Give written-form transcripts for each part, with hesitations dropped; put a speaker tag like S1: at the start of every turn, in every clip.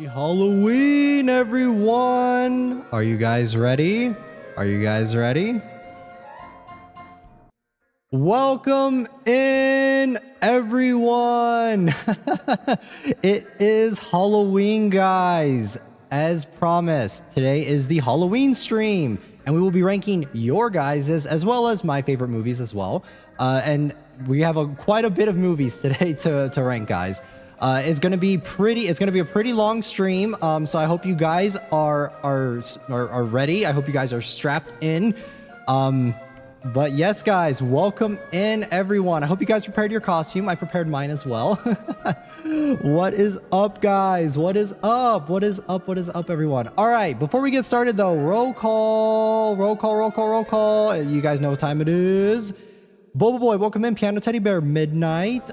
S1: Halloween, everyone! Are you guys ready? Are you guys ready? Welcome in, everyone! It is Halloween, guys. As promised, today is the Halloween stream. and we will be ranking your guys's as well as my favorite movies as well. And we have quite a bit of movies today to rank, guys. It's gonna be a pretty long stream. So I hope you guys are ready. I hope you guys are strapped in. But yes, guys, welcome in, everyone. I hope you guys prepared your costume. I prepared mine as well. What is up, guys? What is up? What is up? What is up, everyone? All right, before we get started, though, roll call. You guys know what time it is. Boba Boy, welcome in. Piano Teddy Bear, Midnight.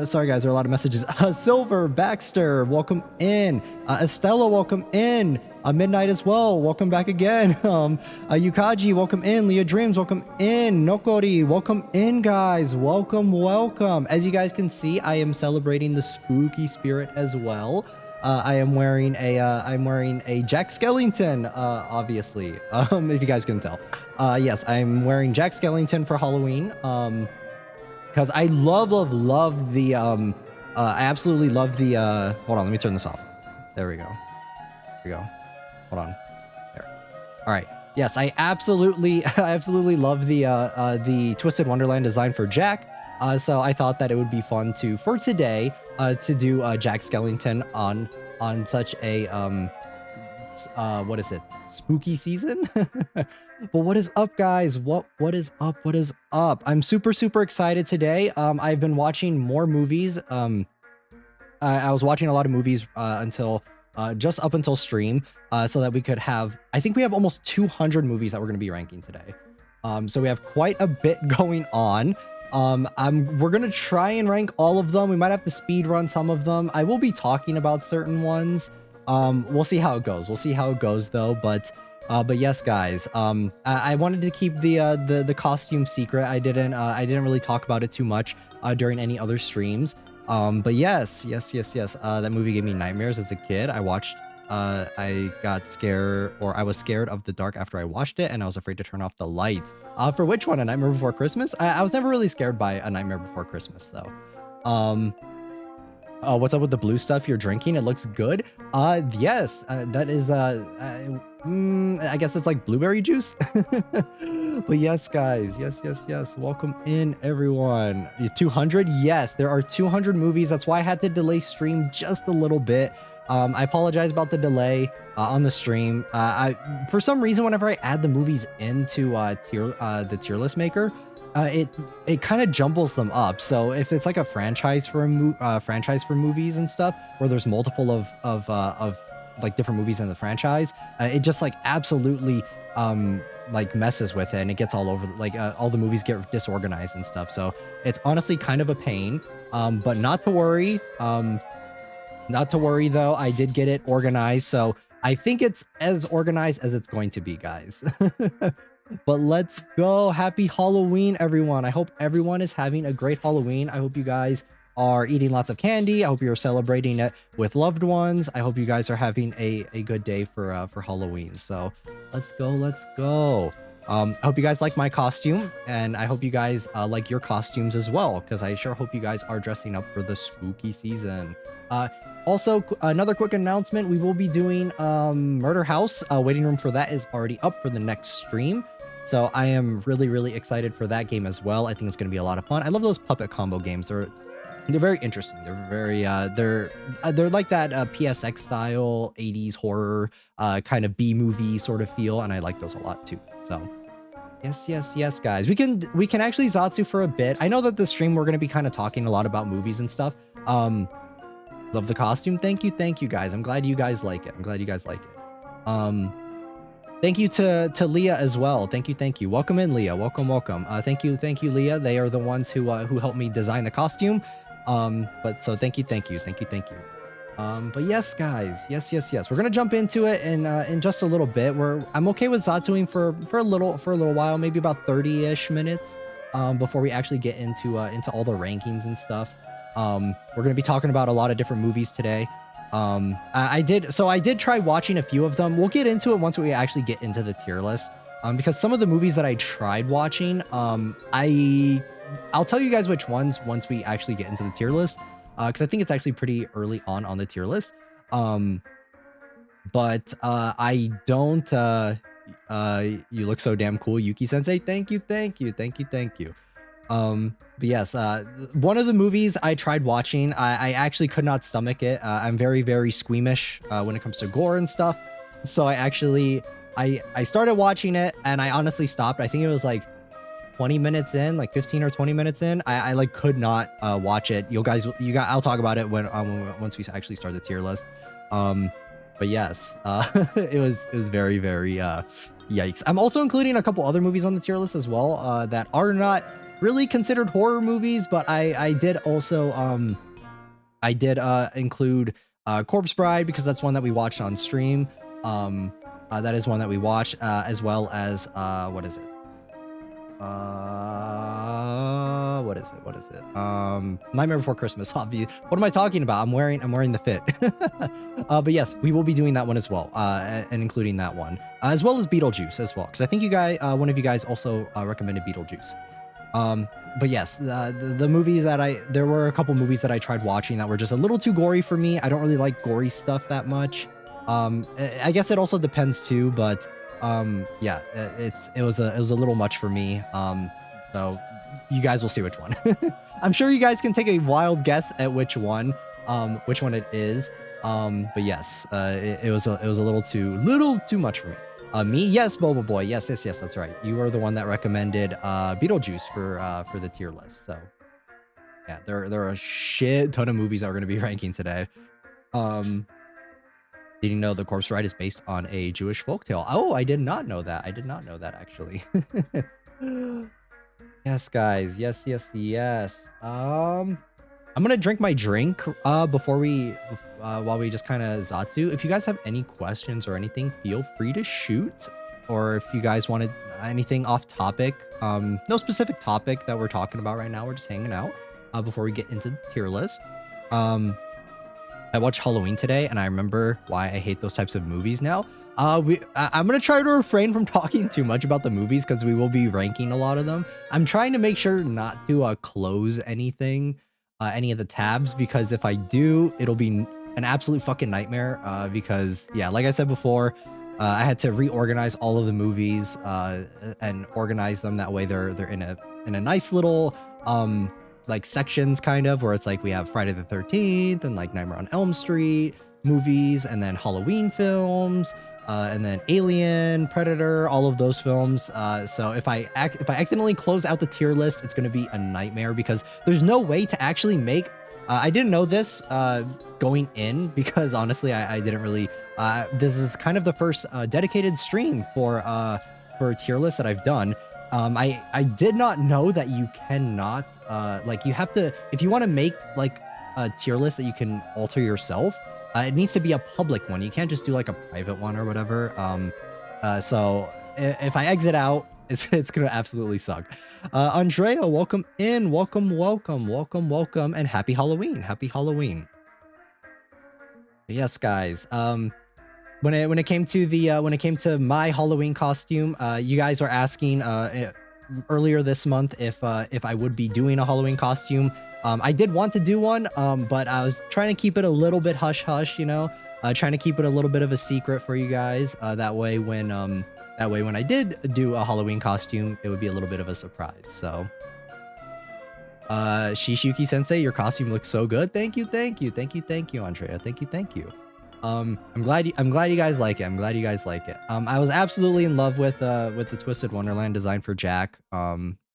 S1: Sorry, guys, there are a lot of messages. Silver, Baxter, welcome in. Estella, welcome in. Midnight as well, welcome back again. Yukaji, welcome in. Leah Dreams, welcome in. Nokori, welcome in, guys. Welcome. As you guys can see, I am celebrating the spooky spirit as well. I'm wearing a Jack Skellington, obviously, if you guys can tell. Yes, I'm wearing Jack Skellington for Halloween, because I love the, I absolutely love the, hold on, let me turn this off. There we go. Hold on. There. All right. Yes, I absolutely love the Twisted Wonderland design for Jack. So I thought that it would be fun for today to do Jack Skellington on such a what is it? Spooky season? But what is up, guys? What is up? I'm super excited today. I've been watching more movies. I was watching a lot of movies until just up until stream, so that we could have, I think we have almost 200 movies that we're going to be ranking today. So we have quite a bit going on. We're going to try and rank all of them. We might have to speed run some of them. I will be talking about certain ones. We'll see how it goes. Though. But yes, guys, I wanted to keep the costume secret. I didn't really talk about it too much, during any other streams. But yes, that movie gave me nightmares as a kid. I was scared of the dark after I watched it, and I was afraid to turn off the lights. For which one? A Nightmare Before Christmas? I was never really scared by A Nightmare Before Christmas, though. What's up with the blue stuff you're drinking? It looks good. Yes, that is, I guess it's like blueberry juice. But yes, guys, yes. Welcome in, everyone. 200? Yes, there are 200 movies. That's why I had to delay stream just a little bit. I apologize about the delay on the stream. For some reason, whenever I add the movies into the tier list maker, it kind of jumbles them up. So if it's like a franchise for movies and stuff, where there's multiple of like different movies in the franchise, it just like absolutely like messes with it, and it gets all over, like all the movies get disorganized and stuff. So it's honestly kind of a pain, but not to worry. Not to worry, though. I did get it organized, so I think it's as organized as it's going to be, guys. But let's go. Happy Halloween, everyone. I hope everyone is having a great Halloween. I hope you guys are eating lots of candy. I hope you're celebrating it with loved ones. I hope you guys are having a good day for Halloween. So let's go. I hope you guys like my costume, and I hope you guys like your costumes as well, because I sure hope you guys are dressing up for the spooky season. Also, another quick announcement, we will be doing Murder House. Waiting room for that is already up for the next stream. So I am really excited for that game as well. I think it's going to be a lot of fun. I love those puppet combo games. They're very interesting. They're very they're like that PSX style 80s horror kind of B-movie sort of feel, and I like those a lot too. So yes, guys. We can actually Zatsu for a bit. I know that this stream we're going to be kind of talking a lot about movies and stuff. Love the costume. Thank you, guys. I'm glad you guys like it. Thank you to Leah as well. Thank you. Welcome in, Leah. Welcome. Thank you, Leah. They are the ones who helped me design the costume. But so thank you. But yes, guys. Yes. We're gonna jump into it in just a little bit. I'm okay with Zatsuing for a little while, maybe about 30-ish minutes, before we actually get into all the rankings and stuff. We're going to be talking about a lot of different movies today. I did try watching a few of them. We'll get into it once we actually get into the tier list. Because some of the movies that I tried watching, I'll tell you guys which ones once we actually get into the tier list. Because I think it's actually pretty early on the tier list. but I don't. You look so damn cool, Yuki Sensei. Thank you, thank you, thank you, thank you. But yes, one of the movies I tried watching, I actually could not stomach it. I'm very, very squeamish when it comes to gore and stuff. So I started watching it and I honestly stopped. I think it was like 20 minutes in, like 15 or 20 minutes in. I like could not watch it. I'll talk about it when once we actually start the tier list. But yes, it was very, very yikes. I'm also including a couple other movies on the tier list as well that are not really considered horror movies, but I did also include Corpse Bride because that's one that we watched on stream. That is one that we watched, as well as what is it? What is it? Nightmare Before Christmas. Obviously, what am I talking about? I'm wearing the fit. But yes, we will be doing that one as well, and including that one, as well as Beetlejuice as well, because I think you guys, one of you guys also recommended Beetlejuice. But yes, the movies that there were a couple movies that I tried watching that were just a little too gory for me. I don't really like gory stuff that much. I guess it also depends too, but yeah, it was a little much for me. So you guys will see which one. I'm sure you guys can take a wild guess at which one it is. But yes, it was a little too much for me. Me, yes, Boba Boy, yes, that's right. You are the one that recommended Beetlejuice for the tier list. So yeah, there are a shit ton of movies that we're gonna be ranking today. Did you know The Corpse Bride is based on a Jewish folktale? Oh, I did not know that. I did not know that actually. Yes, guys. Yes. I'm gonna drink my drink before while we just kind of Zatsu. If you guys have any questions or anything, feel free to shoot. Or if you guys wanted anything off topic, no specific topic that we're talking about right now. We're just hanging out before we get into the tier list. I watched Halloween today, and I remember why I hate those types of movies now. I'm gonna try to refrain from talking too much about the movies because we will be ranking a lot of them. I'm trying to make sure not to close anything, any of the tabs, because if I do, it'll be an absolute fucking nightmare. Because yeah, like I said before, I had to reorganize all of the movies and organize them that way. They're in a nice little like sections kind of, where it's like we have Friday the 13th and like Nightmare on Elm Street movies, and then Halloween films, and then Alien, Predator, all of those films. So if I accidentally close out the tier list, it's going to be a nightmare because there's no way to actually make. I didn't know this going in because honestly, I didn't really. This is kind of the first dedicated stream for a tier list that I've done. I did not know that you cannot like you have to, if you want to make like a tier list that you can alter yourself, it needs to be a public one. You can't just do like a private one or whatever. So if I exit out, it's gonna absolutely suck. Andrea, welcome in, welcome, and happy Halloween. Yes, guys. When it came to my Halloween costume, you guys were asking earlier this month if I would be doing a Halloween costume. I did want to do one, but I was trying to keep it a little bit hush hush, you know, trying to keep it a little bit of a secret for you guys. That way when I did do a Halloween costume, it would be a little bit of a surprise. So Shishuki Sensei, your costume looks so good. Thank you, Andrea. Thank you. I'm glad you guys like it. I was absolutely in love with the Twisted Wonderland design for Jack.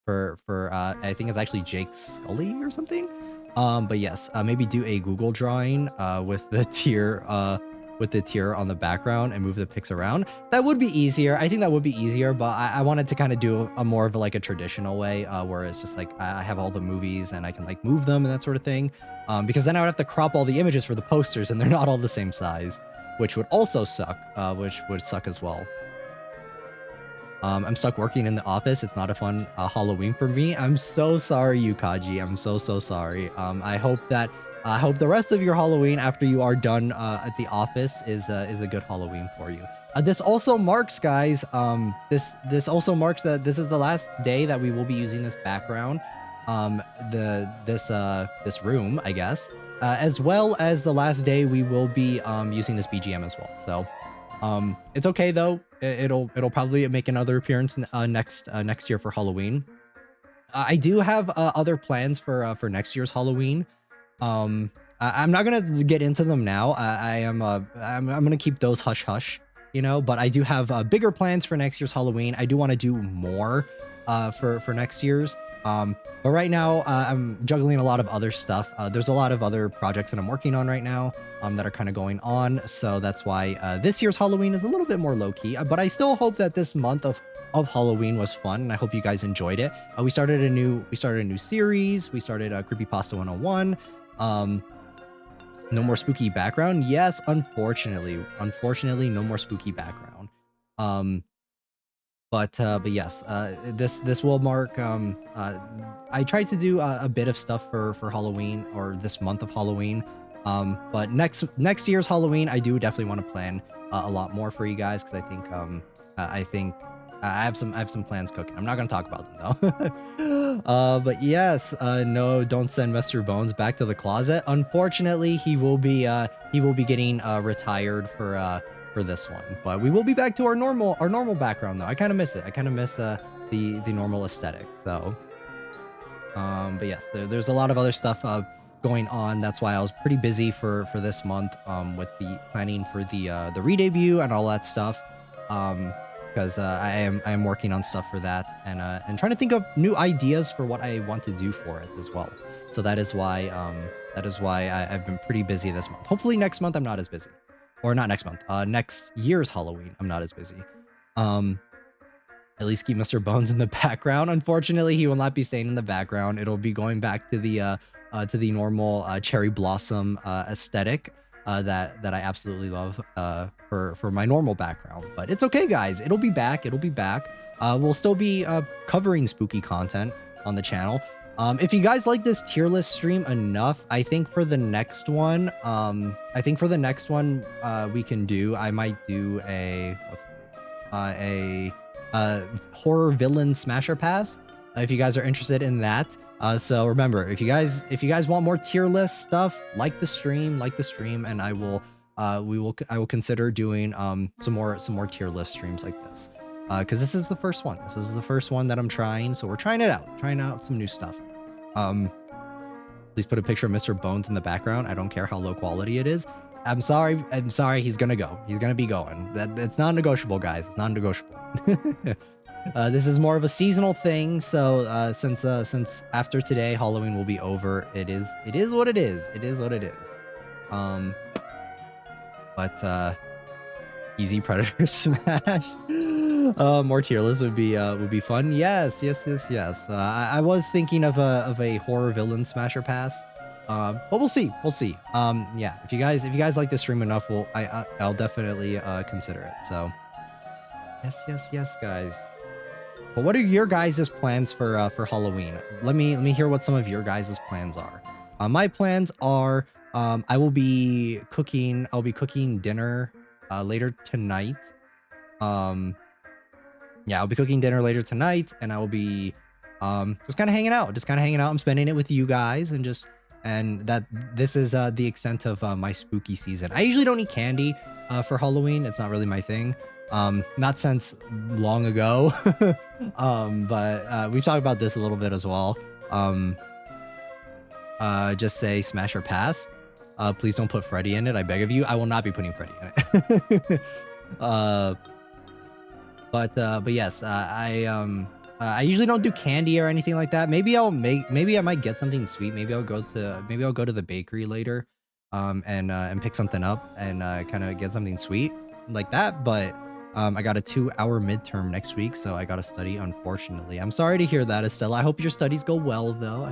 S1: For I think it's actually Jake Scully or something. But yes, maybe do a Google drawing with the tier on the background and move the pics around. That would be easier. I think that would be easier, but I wanted to kind of do a more of like a traditional way, where it's just like I have all the movies and I can like move them and that sort of thing. Because then I would have to crop all the images for the posters and they're not all the same size, which would also suck, which would suck as well. I'm stuck working in the office. It's not a fun Halloween for me. I'm so sorry, Yukaji. I'm so sorry. I hope the rest of your Halloween after you are done at the office is a good Halloween for you. This also marks, guys, this also marks that this is the last day that we will be using this background, this room, I guess, as well as the last day we will be using this BGM as well. So It's okay though. It'll probably make another appearance next year for Halloween. I do have other plans for next year's Halloween. I'm not gonna get into them now. I'm gonna keep those hush hush, but I do have bigger plans for next year's Halloween. I do want to do more for next year's. But right now I'm juggling a lot of other stuff. There's a lot of other projects that I'm working on right now that are kind of going on. So that's why this year's Halloween is a little bit more low key. But I still hope that this month of Halloween was fun, and I hope you guys enjoyed it. We started a new series. We started Creepypasta 101. No more spooky background. Yes, unfortunately, no more spooky background. But yes, this will mark. I tried to do a bit of stuff for Halloween, or this month of Halloween. But next year's Halloween, I do definitely want to plan a lot more for you guys, because I think I have some plans cooking. I'm not gonna talk about them though. But yes, no, don't send Mr. Bones back to the closet. Unfortunately, he will be getting retired for this one. But we will be back to our normal background though. I kind of miss it. I kind of miss the normal aesthetic. So, but yes, there's a lot of other stuff going on. That's why I was pretty busy for this month with the planning for the re-debut and all that stuff. Because I am working on stuff for that, and trying to think of new ideas for what I want to do for it as well. So that is why I've been pretty busy this month. Hopefully next month I'm not as busy, or not next month. Next year's Halloween I'm not as busy. At least keep Mr. Bones in the background. Unfortunately, he will not be staying in the background. It'll be going back to the normal cherry blossom aesthetic. That I absolutely love for my normal background. But it's okay, guys. It'll be back. We'll still be covering spooky content on the channel. If you guys like this tier list stream enough, I think for the next one, we can do. I might do a horror villain smasher pass. If you guys are interested in that. So remember, if you guys want more tier list stuff, like the stream, and I will consider doing some more tier list streams like this. Because this is the first one. This is the first one that I'm trying, so we're trying out some new stuff. Please put a picture of Mr. Bones in the background. I don't care how low quality it is. I'm sorry. He's gonna go. He's gonna be going. It's non-negotiable, guys. It's non-negotiable. This is more of a seasonal thing, so since after today Halloween will be over, it is what it is. It is what it is. But easy Predator smash. More tier lists would be fun. Yes. I was thinking of a horror villain smasher pass. But we'll see. Yeah, if you guys like this stream enough, I'll definitely consider it. So yes, guys. But what are your guys' plans for Halloween? Let me hear what some of your guys' plans are. My plans are I will be cooking. I'll be cooking dinner later tonight. Yeah, I'll be cooking dinner later tonight, and I will be just kind of hanging out. I'm spending it with you guys, and this is the extent of my spooky season. I usually don't eat candy for Halloween. It's not really my thing. Not since long ago. But we've talked about this a little bit as well. Just say smash or pass. Please don't put Freddy in it. I beg of you. I will not be putting Freddy in it. But yes, I usually don't do candy or anything like that. Maybe I might get something sweet. Maybe I'll go to the bakery later, and pick something up and kind of get something sweet like that. But I got a 2-hour midterm next week, so I gotta study, unfortunately. I'm sorry to hear that, Estella. I hope your studies go well, though.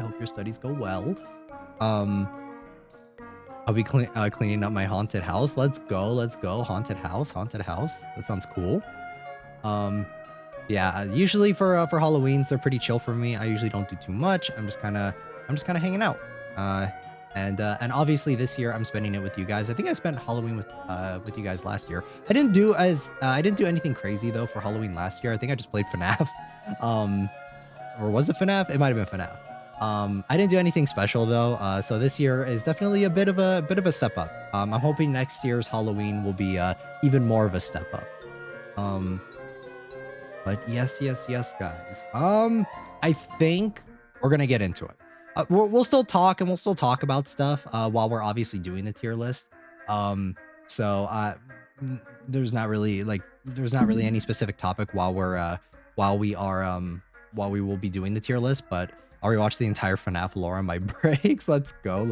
S1: I'll be cleaning up my haunted house. Let's go. Haunted house. That sounds cool. Yeah, usually for Halloweens, they're pretty chill for me. I usually don't do too much. I'm just kind of hanging out. And obviously this year I'm spending it with you guys. I think I spent Halloween with you guys last year. I didn't do anything crazy though for Halloween last year. I think I just played FNAF. Or was it FNAF? It might have been FNAF. I didn't do anything special though, so this year is definitely a bit of a step up. I'm hoping next year's Halloween will be even more of a step up. But yes, guys. I think we're gonna get into it. We'll still talk and we'll still talk about stuff while we're obviously doing the tier list. So there's not really any specific topic while we will be doing the tier list, but I'll rewatch the entire FNAF lore on my breaks. Let's go.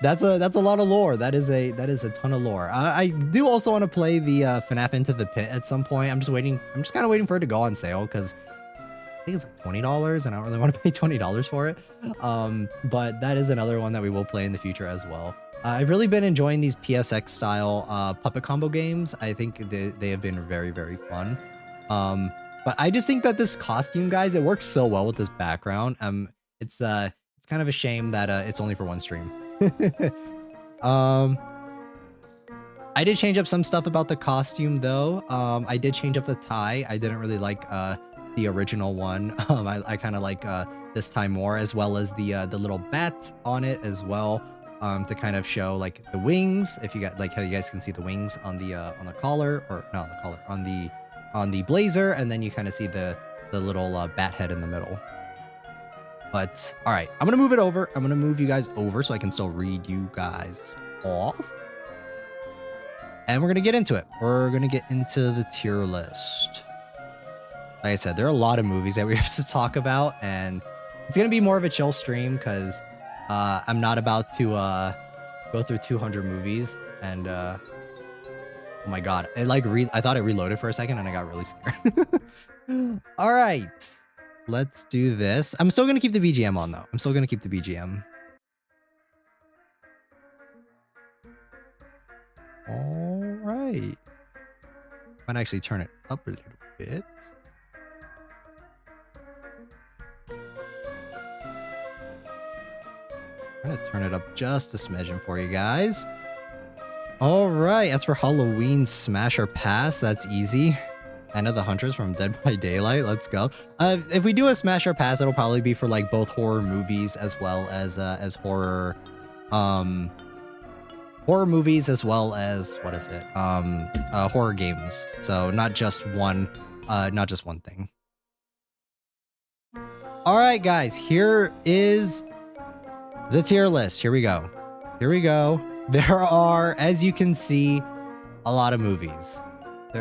S1: That's a lot of lore. That is a ton of lore. I do also want to play the FNAF Into the Pit at some point. I'm just kind of waiting for it to go on sale because I think it's like $20 and I don't really want to pay $20 for it. But that is another one that we will play in the future as well. I've really been enjoying these PSX style puppet combo games. I think they have been very, very fun. But I just think that this costume, guys, it works so well with this background. It's kind of a shame that it's only for one stream. I did change up some stuff about the costume though. I did change up the tie. I didn't really like the original one. I kind of like this tie more, as well as the little bat on it as well, to kind of show like the wings. If you got like how you guys can see the wings on the collar, or not the collar, on the blazer, and then you kind of see the little bat head in the middle. But all right, I'm gonna move it over. I'm gonna move you guys over so I can still read you guys off. And we're gonna get into it. We're gonna get into the tier list. Like I said, there are a lot of movies that we have to talk about, and it's gonna be more of a chill stream because I'm not about to go through 200 movies. And oh my god, it like I thought it reloaded for a second, and I got really scared. All right. Let's do this. I'm still going to keep the BGM on, though. I'm still going to keep the BGM. All right. Might actually turn it up a little bit. I'm going to turn it up just a smidgen for you guys. All right. As for Halloween Smash or Pass, that's easy. End of the Hunters from Dead by Daylight. Let's go. If we do a Smash or Pass, it'll probably be for like both horror movies as well as horror movies, as well as what is it? Horror games. So not just one thing. All right, guys. Here is the tier list. Here we go. There are, as you can see, a lot of movies.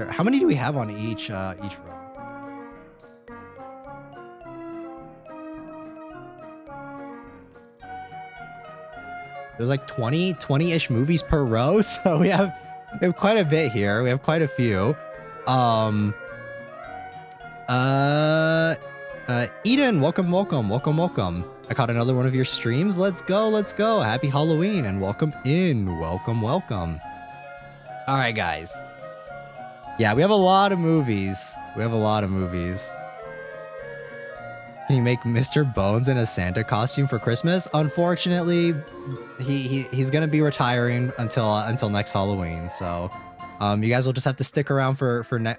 S1: How many do we have on each row? There's like 20-ish movies per row, so we have quite a bit here. We have quite a few. Eden, welcome. I caught another one of your streams. Let's go. Happy Halloween and welcome in. Welcome. All right, guys. Yeah, we have a lot of movies. Can you make Mr. Bones in a Santa costume for Christmas? Unfortunately, he's gonna be retiring until next Halloween. So, you guys will just have to stick around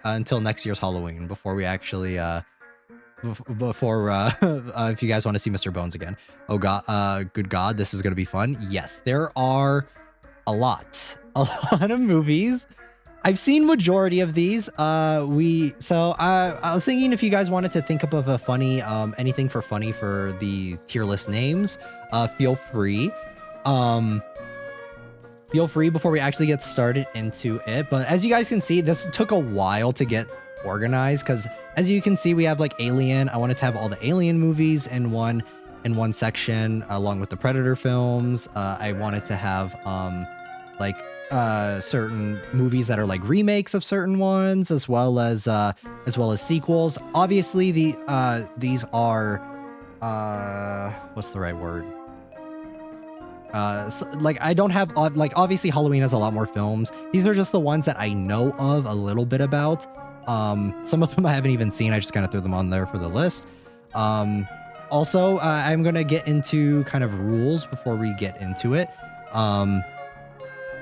S1: until next year's Halloween before we actually if you guys want to see Mr. Bones again. Oh god, good god, this is gonna be fun. Yes, there are a lot of movies. I've seen majority of these. I was thinking if you guys wanted to think up of a funny, anything for funny for the tier list names, feel free. Feel free before we actually get started into it. But as you guys can see, this took a while to get organized because as you can see, we have like Alien. I wanted to have all the Alien movies in one section along with the Predator films. I wanted to have certain movies that are like remakes of certain ones, as well as sequels. Obviously, these are what's the right word? I don't have obviously Halloween has a lot more films. These are just the ones that I know of a little bit about. Some of them I haven't even seen. I just kind of threw them on there for the list. Also, I'm gonna get into kind of rules before we get into it.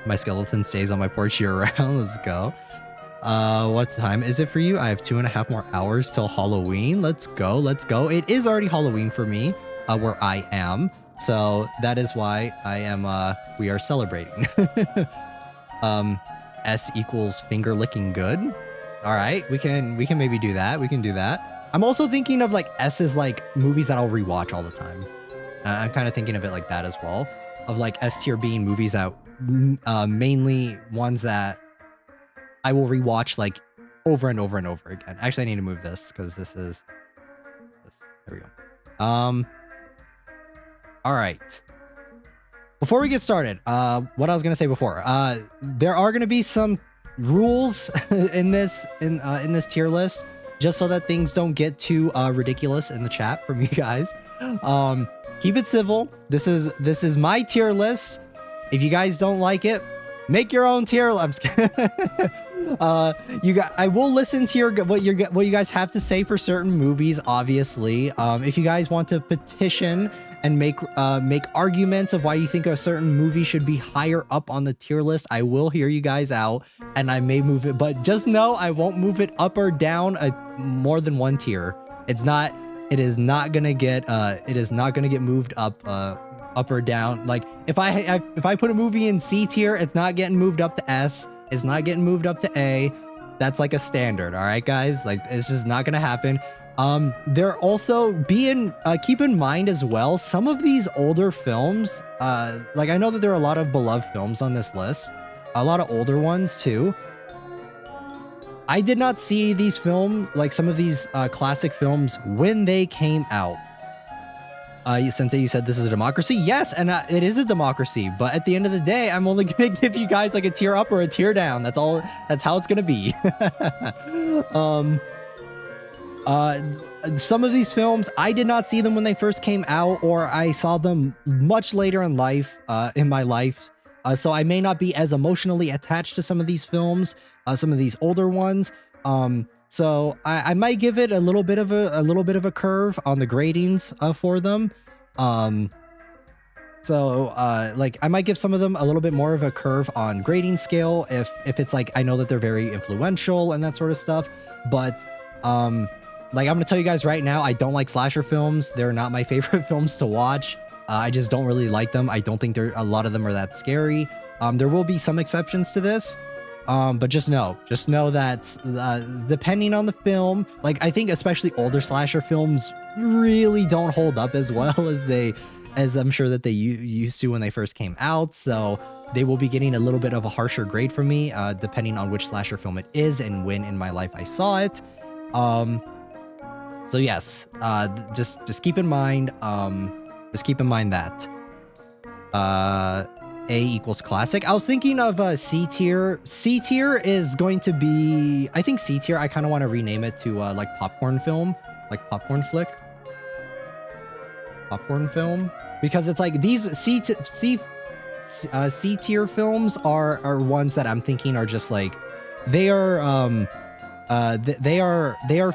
S1: My skeleton stays on my porch year-round. Let's go. What time is it for you? I have 2.5 more hours till Halloween. Let's go. It is already Halloween for me. where I am. So that is why I am. We are celebrating. S equals finger licking good. All right, we can maybe do that. We can do that. I'm also thinking of like S is like movies that I'll rewatch all the time. I'm kind of thinking of it like that as well. Of like S tier being movies that mainly ones that I will rewatch like over and over and over again. Actually, I need to move this because this is this. There we go. All right. Before we get started, what I was gonna say before, there are gonna be some rules in this tier list, just so that things don't get too ridiculous in the chat from you guys. Keep it civil. This is my tier list. If you guys don't like it, make your own tier. I'm just kidding. I will listen to what you guys have to say for certain movies. Obviously, if you guys want to petition and make arguments of why you think a certain movie should be higher up on the tier list, I will hear you guys out, and I may move it. But just know I won't move it up or down more than one tier. It is not gonna get moved up or down. Like if I put a movie in C tier, it's not getting moved up to S. It's not getting moved up to A. That's like a standard. All right, guys. Like it's just not gonna happen. There also keep in mind as well, some of these older films, like I know that there are a lot of beloved films on this list, a lot of older ones too. I did not see these some of these classic films when they came out. Sensei, you said this is a democracy. Yes, and it is a democracy, but at the end of the day, I'm only gonna give you guys like a tier up or a tier down. That's all. That's how it's gonna be. Some of these films, I did not see them when they first came out, or I saw them much later in my life. So I may not be as emotionally attached to some of these films, some of these older ones. So I might give it a little bit of a curve on the gradings for them. Like I might give some of them a little bit more of a curve on grading scale if it's like I know that they're very influential and that sort of stuff. But like I'm gonna tell you guys right now, I don't like slasher films. They're not my favorite films to watch. I just don't really like them. I don't think a lot of them are that scary. There will be some exceptions to this. But just know that depending on the film, like I think especially older slasher films really don't hold up as well as I'm sure that they used to when they first came out. So they will be getting a little bit of a harsher grade from me, depending on which slasher film it is and when in my life I saw it. So yes, just keep in mind, that, A equals classic. I was thinking of C tier. C tier is going to be, I think C tier, I kind of want to rename it to like popcorn film, like popcorn flick. Popcorn film. Because it's like these C tier films are ones that I'm thinking are just like, they are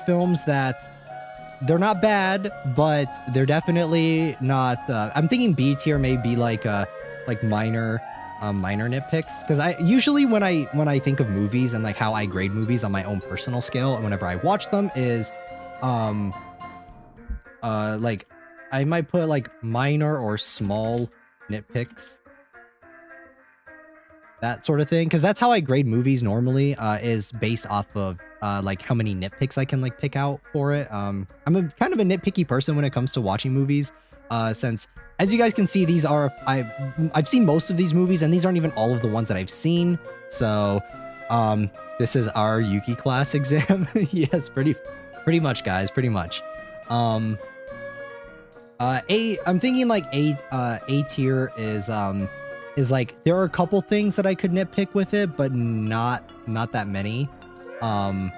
S1: films that they're not bad, but they're definitely not, I'm thinking B tier may be like minor nitpicks, because I usually when I think of movies and like how I grade movies on my own personal scale and whenever I watch them is like I might put like minor or small nitpicks, that sort of thing, because that's how I grade movies normally, is based off of like how many nitpicks I can like pick out for it. I'm kind of a nitpicky person when it comes to watching movies, since as you guys can see, these are I've seen most of these movies, and these aren't even all of the ones that I've seen. So this is our Yuki class exam. Yes, pretty much, guys, pretty much. I'm thinking like A tier is like there are a couple things that I could nitpick with it, but not that many. And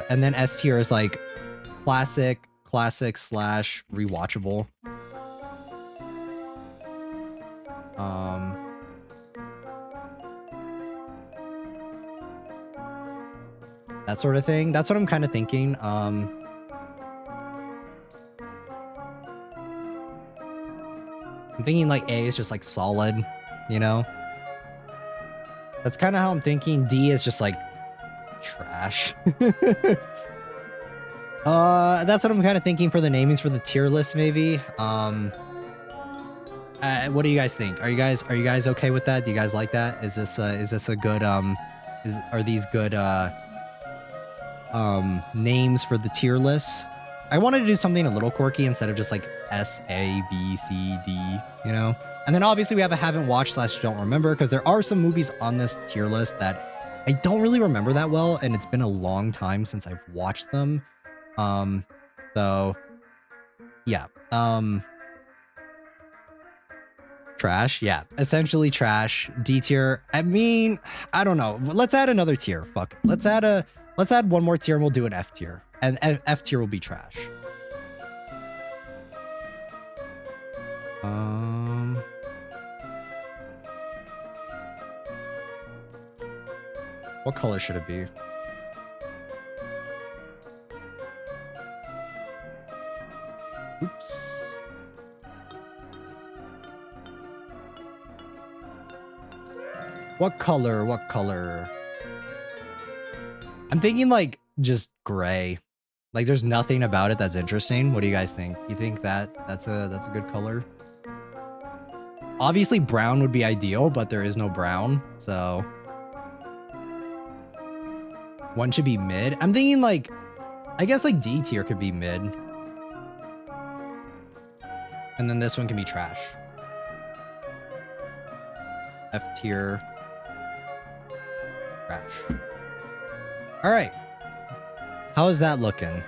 S1: then S tier is like classic / rewatchable. That sort of thing. That's what I'm kind of thinking. I'm thinking like A is just like solid, you know? That's kind of how I'm thinking. D is just like trash. That's what I'm kind of thinking for the namings for the tier list, maybe. What do you guys think? Are you guys okay with that? Do you guys like that? Is this a good are these good names for the tier lists? I wanted to do something a little quirky instead of just like S, A, B, C, D, you know? And then obviously we have a haven't watched / don't remember, because there are some movies on this tier list that I don't really remember that well, and it's been a long time since I've watched them. So yeah. Trash, yeah. Essentially trash. D tier. I mean, I don't know. Let's add another tier. Fuck. Let's add one more tier and we'll do an F tier. And F tier will be trash. What color should it be? Oops. What color? What color? I'm thinking like just gray. Like there's nothing about it that's interesting. What do you guys think? You think that's a good color? Obviously brown would be ideal, but there is no brown. So one should be mid. I'm thinking like, I guess like D tier could be mid. And then this one can be trash. F tier. Trash. All right. How is that looking?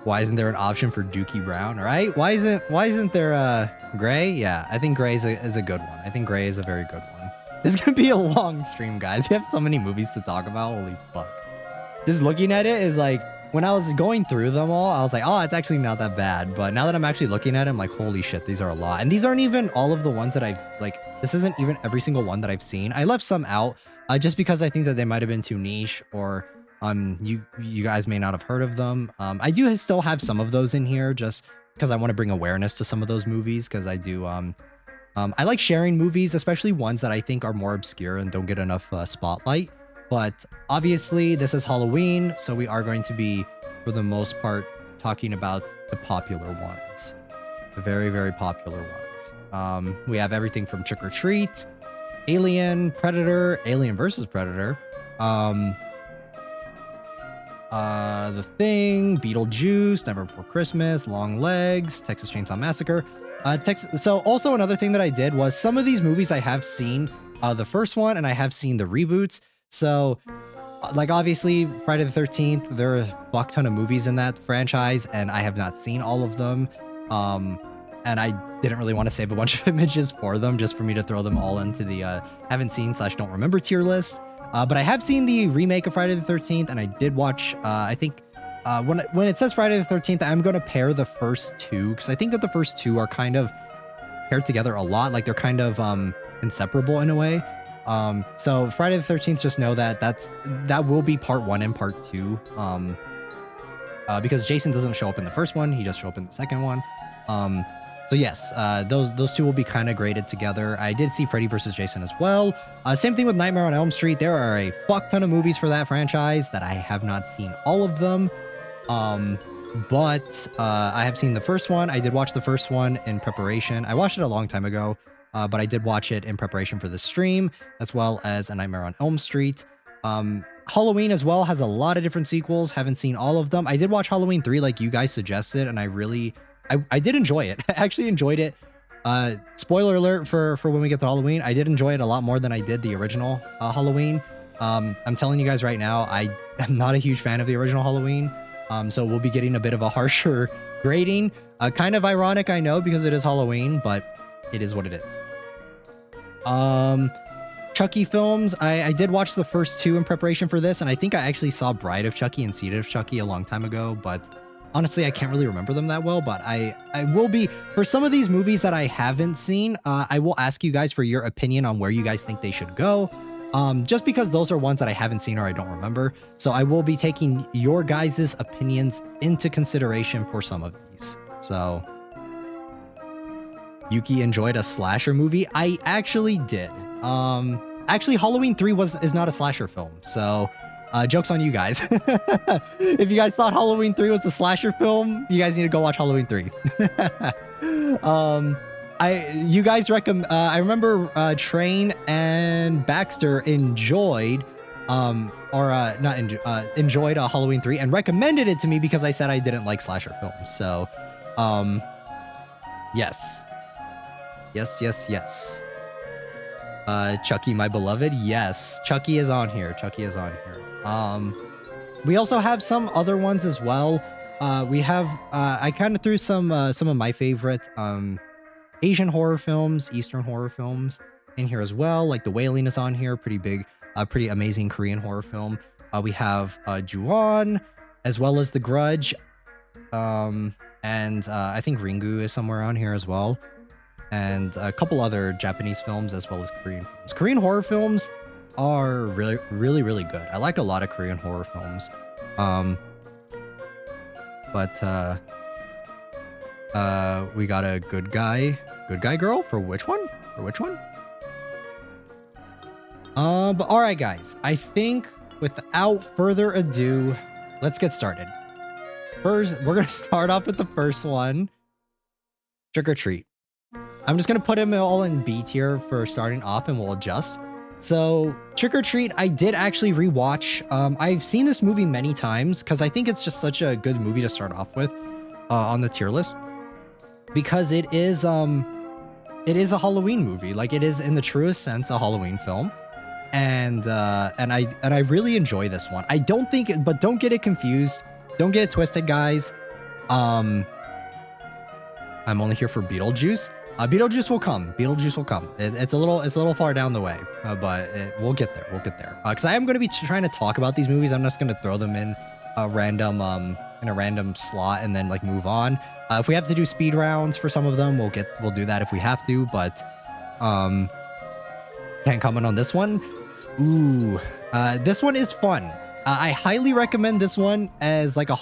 S1: Why isn't there an option for Dookie Brown? All right. Why isn't there gray? Yeah, I think gray is a good one. I think gray is a very good one. This is gonna be a long stream, guys. We have so many movies to talk about. Holy fuck. Just looking at it is like, when I was going through them all, I was like, oh, it's actually not that bad. But now that I'm actually looking at it, I'm like, holy shit, these are a lot. And these aren't even all of the ones that I've, like, this isn't even every single one that I've seen. I left some out just because I think that they might have been too niche, or you guys may not have heard of them. I do still have some of those in here just because I want to bring awareness to some of those movies, because I do, I like sharing movies, especially ones that I think are more obscure and don't get enough spotlight. But obviously this is Halloween, so we are going to be, for the most part, talking about the popular ones. The very, very popular ones. We have everything from Trick or Treat, Alien, Predator, Alien versus Predator, The Thing, Beetlejuice, Never Before Christmas, Longlegs, Texas Chainsaw Massacre. So also another thing that I did was some of these movies I have seen the first one, and I have seen the reboots. So, like, obviously, Friday the 13th, there are a fuck ton of movies in that franchise, and I have not seen all of them. And I didn't really want to save a bunch of images for them, just for me to throw them all into the haven't seen / don't remember tier list. But I have seen the remake of Friday the 13th, and I did watch, I think, when it says Friday the 13th, I'm going to pair the first two, because I think that the first two are kind of paired together a lot. Like, they're kind of inseparable in a way. So Friday the 13th, just know that that will be part 1 and part 2. Because Jason doesn't show up in the first one, he just show up in the second one. So yes, those two will be kind of graded together. I did see Freddy vs. Jason as well. Same thing with Nightmare on Elm Street. There are a fuck ton of movies for that franchise that I have not seen all of them. But I have seen the first one. I did watch the first one in preparation. I watched it a long time ago. But I did watch it in preparation for the stream, as well as A Nightmare on Elm Street. Halloween as well has a lot of different sequels. Haven't seen all of them. I did watch Halloween 3 like you guys suggested, and I did enjoy it. I actually enjoyed it. Spoiler alert for when we get to Halloween. I did enjoy it a lot more than I did the original Halloween. I'm telling you guys right now, I am not a huge fan of the original Halloween. So we'll be getting a bit of a harsher grading. Kind of ironic, I know, because it is Halloween, but it is what it is. Chucky films. I did watch the first 2 in preparation for this, and I think I actually saw Bride of Chucky and Seed of Chucky a long time ago, but honestly, I can't really remember them that well. But I will be, for some of these movies that I haven't seen, I will ask you guys for your opinion on where you guys think they should go. Just because those are ones that I haven't seen or I don't remember. So I will be taking your guys' opinions into consideration for some of these. So Yuki enjoyed a slasher movie. I actually did. Actually, Halloween 3 is not a slasher film. So Joke's on you guys. If you guys thought Halloween 3 was a slasher film, you guys need to go watch Halloween 3. You guys recommend, I remember Train and Baxter enjoyed enjoyed Halloween 3 and recommended it to me because I said I didn't like slasher films. So, yes. Yes. Chucky, my beloved. Yes, Chucky is on here. We also have some other ones as well. We have, I kind of threw some of my favorite, Asian horror films, Eastern horror films in here as well. Like The Wailing is on here. Pretty big, pretty amazing Korean horror film. We have Ju-on, as well as The Grudge. And I think Ringu is somewhere on here as well. And a couple other Japanese films as well as Korean films. Korean horror films are really good. I like a lot of Korean horror films. We got a good guy girl for which one? But all right, guys. I think without further ado, let's get started. First, we're gonna start off with the first one, Trick or Treat. I'm just gonna put them all in B tier for starting off, and we'll adjust. So, Trick or Treat, I did actually rewatch. I've seen this movie many times because I think it's just such a good movie to start off with on the tier list, because it is a Halloween movie. Like, it is in the truest sense a Halloween film, and I really enjoy this one. I don't think, but don't get it confused. Don't get it twisted, guys. I'm only here for Beetlejuice. Beetlejuice will come. It's a little far down the way, but we'll get there. Because I am going to be trying to talk about these movies. I'm just going to throw them in a random slot and then like move on. If we have to do speed rounds for some of them, we'll do that if we have to. But can't comment on this one. Ooh, this one is fun. I highly recommend this one as like a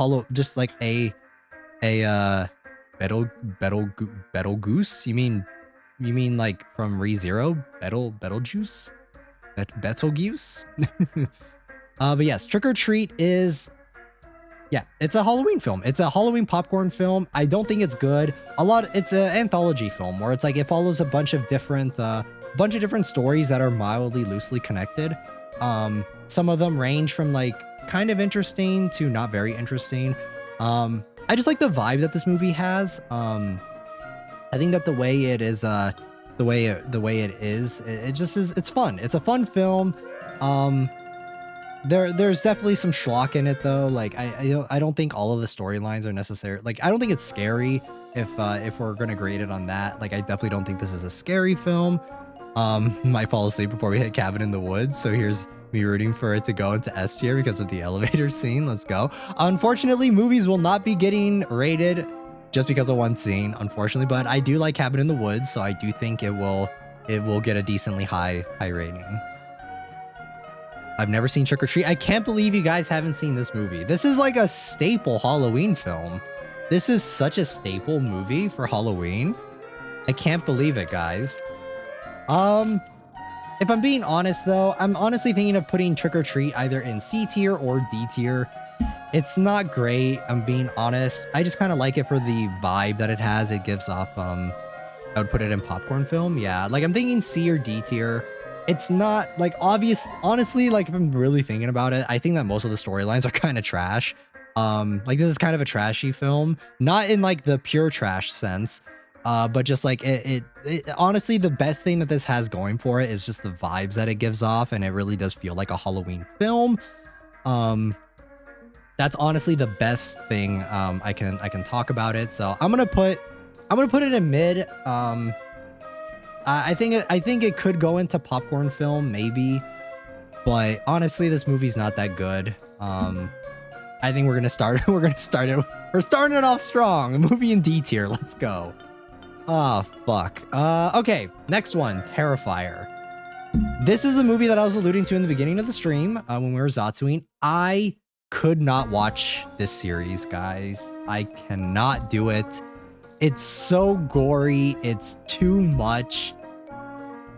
S1: Betelgeuse? You mean like from ReZero? Betelgeuse? Betelgeuse? But yes, Trick or Treat is, yeah, it's a Halloween film. It's a Halloween popcorn film. I don't think it's good. It's an anthology film where it's like it follows a bunch of different stories that are mildly loosely connected. Some of them range from like kind of interesting to not very interesting. I just like the vibe that this movie has. I think that the way it is, it just is, it's fun. It's a fun film. There's definitely some schlock in it though. Like I don't think all of the storylines are necessary. Like I don't think it's scary if we're gonna grade it on that. Like I definitely don't think this is a scary film. Might fall asleep before we hit Cabin in the Woods. So here's me rooting for it to go into S tier because of the elevator scene. Let's go. Unfortunately, movies will not be getting rated just because of one scene, unfortunately, but I do like Cabin in the Woods, so I do think it will get a decently high rating. I've never seen Trick or Treat. I can't believe you guys haven't seen this movie. This is like a staple Halloween film. This is such a staple movie for Halloween. I can't believe it, guys. If I'm being honest though, I'm honestly thinking of putting Trick or Treat either in C tier or D tier. It's not great, I'm being honest. I just kind of like it for the vibe that it has. It gives off, I would put it in popcorn film. Yeah, like I'm thinking C or D tier. It's not like obvious. Honestly, like if I'm really thinking about it, I think that most of the storylines are kind of trash. Like this is kind of a trashy film, not in like the pure trash sense. But just like it honestly, the best thing that this has going for it is just the vibes that it gives off, and it really does feel like a Halloween film. That's honestly the best thing I can talk about it. So I'm gonna put it in mid. I think it could go into popcorn film maybe, but honestly, this movie's not that good. I think we're starting it off strong. A movie in D tier. Let's go. Oh, fuck. Okay, next one, Terrifier. This is the movie that I was alluding to in the beginning of the stream when we were Zatsuing. I could not watch this series, guys. I cannot do it. It's so gory. It's too much.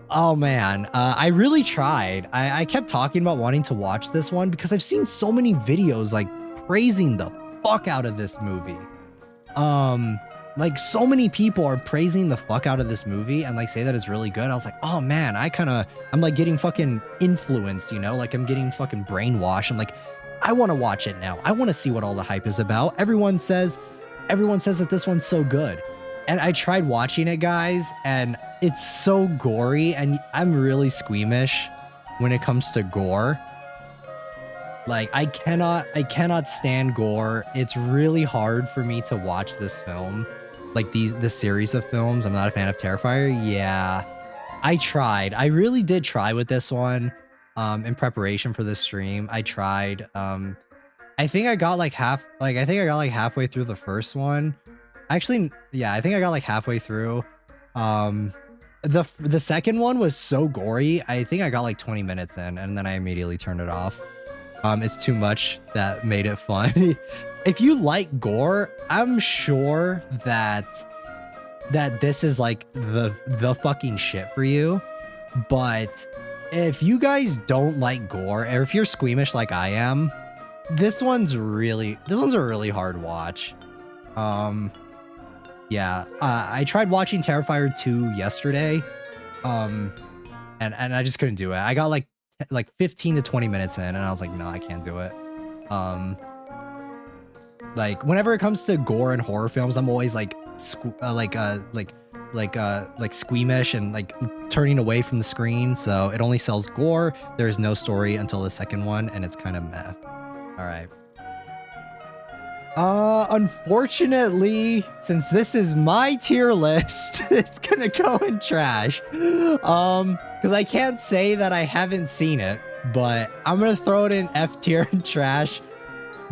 S1: Oh man, I really tried. I kept talking about wanting to watch this one because I've seen so many videos like praising the fuck out of this movie. Like so many people are praising the fuck out of this movie and like say that it's really good. I was like, oh man, I'm like getting fucking influenced, you know, like I'm getting fucking brainwashed. I'm like, I want to watch it now. I want to see what all the hype is about. Everyone says that this one's so good. And I tried watching it, guys, and it's so gory, and I'm really squeamish when it comes to gore. Like, I cannot stand gore. It's really hard for me to watch this film. Like, this series of films. I'm not a fan of Terrifier. Yeah, I tried. I really did try with this one in preparation for this stream. I tried. I think I got like halfway through the first one. Actually, yeah, I think I got like halfway through. The second one was so gory. I think I got like 20 minutes in, and then I immediately turned it off. It's too much that made it fun. If you like gore, I'm sure that this is like the fucking shit for you. But if you guys don't like gore, or if you're squeamish like I am, this one's a really hard watch. Yeah, I tried watching Terrifier 2 yesterday, and I just couldn't do it. I got like 15 to 20 minutes in, and I was like, no, I can't do it. Like whenever it comes to gore and horror films, I'm always like squeamish and like turning away from the screen. So it only sells gore. There is no story until the second one, and it's kind of meh. All right. Unfortunately, since this is my tier list, it's gonna go in trash. Because I can't say that I haven't seen it, but I'm gonna throw it in F tier and trash,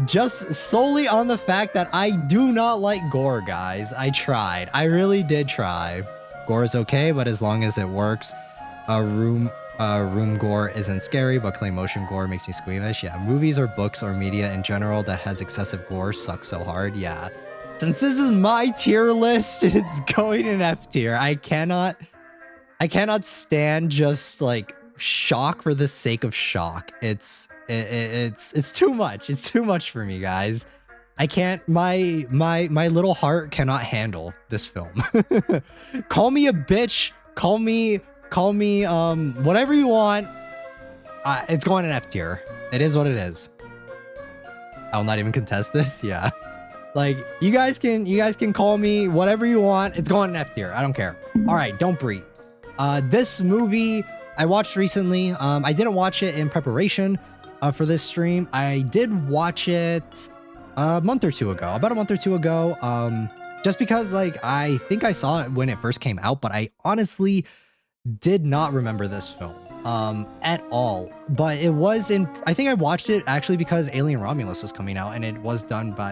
S1: just solely on the fact that I do not like gore, guys. I tried. I really did try. Gore is okay, but as long as it works. Room gore isn't scary, but clay motion gore makes me squeamish. Yeah, movies or books or media in general that has excessive gore sucks so hard. Yeah, since this is my tier list, it's going in F tier. I cannot stand just like shock for the sake of shock. It's too much. It's too much for me, guys. I can't. My little heart cannot handle this film. Call me a bitch. Call me whatever you want. It's going in F tier. It is what it is. I'll not even contest this. Yeah, like you guys can call me whatever you want. It's going in F tier. I don't care. All right, don't breathe. This movie I watched recently. I didn't watch it in preparation for this stream. I did watch it a month or two ago, about a month or two ago. Just because like I think I saw it when it first came out, but I honestly did not remember this film at all. But it was I think I watched it actually because Alien Romulus was coming out, and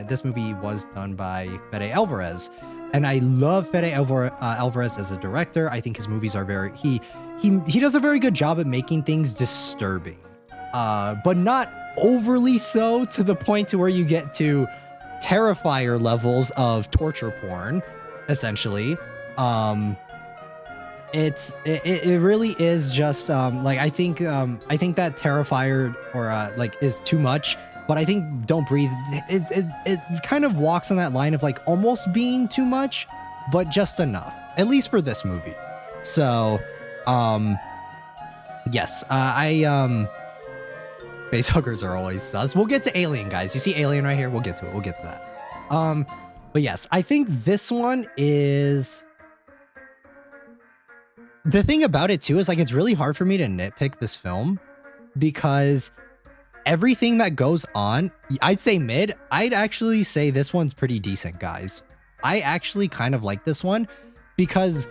S1: this movie was done by Fede Alvarez, and I love Fede Alvarez as a director. I think his movies are he does a very good job at making things disturbing, but not overly so to the point to where you get to Terrifier levels of torture porn, essentially. It really is just like I think that Terrifier or like is too much, but I think Don't Breathe it kind of walks on that line of like almost being too much, but just enough, at least for this movie. So yes, facehuggers are always sus. We'll get to Alien, guys. You see Alien right here? We'll get to it. We'll get to that. But yes, I think this one is. The thing about it too is like it's really hard for me to nitpick this film because everything that goes on, I'd say mid. I'd actually say this one's pretty decent, guys. I actually kind of like this one because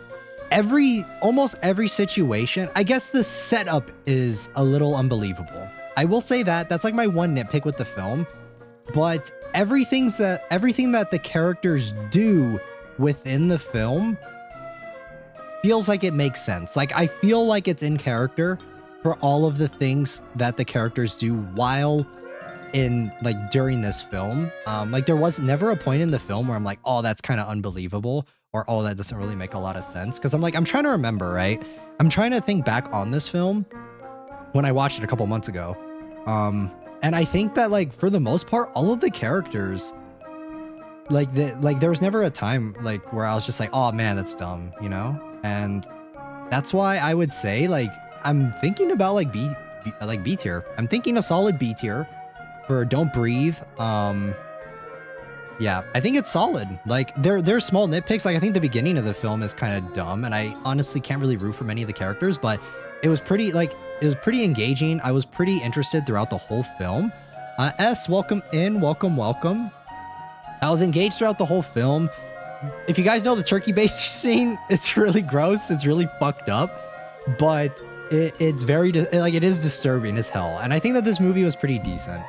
S1: almost every situation, I guess the setup is a little unbelievable. I will say that's like my one nitpick with the film, but everything that the characters do within the film feels like it makes sense. Like I feel like it's in character for all of the things that the characters do while during this film. Like there was never a point in the film where I'm like, oh, that's kind of unbelievable, or oh, that doesn't really make a lot of sense. Because I'm trying to remember, right? I'm trying to think back on this film when I watched it a couple months ago. And I think that like for the most part, all of the characters, like there was never a time like where I was just like, oh man, that's dumb, you know? And that's why I would say like I'm thinking about like B tier. I'm thinking a solid B tier for Don't Breathe. Yeah, I think it's solid. Like there's small nitpicks. Like I think the beginning of the film is kind of dumb, and I honestly can't really root for many of the characters, but it was pretty engaging. I was pretty interested throughout the whole film. S, welcome in, welcome. I was engaged throughout the whole film. If you guys know the turkey baster scene, it's really gross. It's really fucked up, but it's very like it is disturbing as hell. And I think that this movie was pretty decent.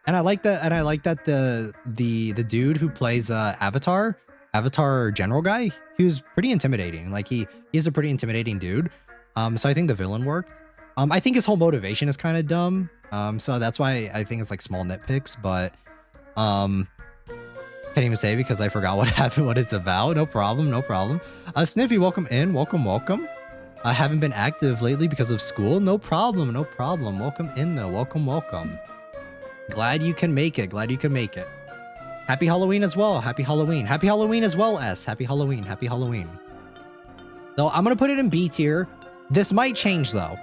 S1: And I like that. And I like that the dude who plays Avatar general guy, he was pretty intimidating. Like he's a pretty intimidating dude. So I think the villain worked. I think his whole motivation is kind of dumb. So that's why I think it's like small nitpicks, but can't even say because I forgot what happened, what it's about. No problem. Sniffy, welcome in, welcome. I haven't been active lately because of school. No problem. Welcome in though. Welcome. Glad you can make it. Happy Halloween as well. Happy Halloween as well, S. Happy Halloween. So I'm gonna put it in B tier. This might change though.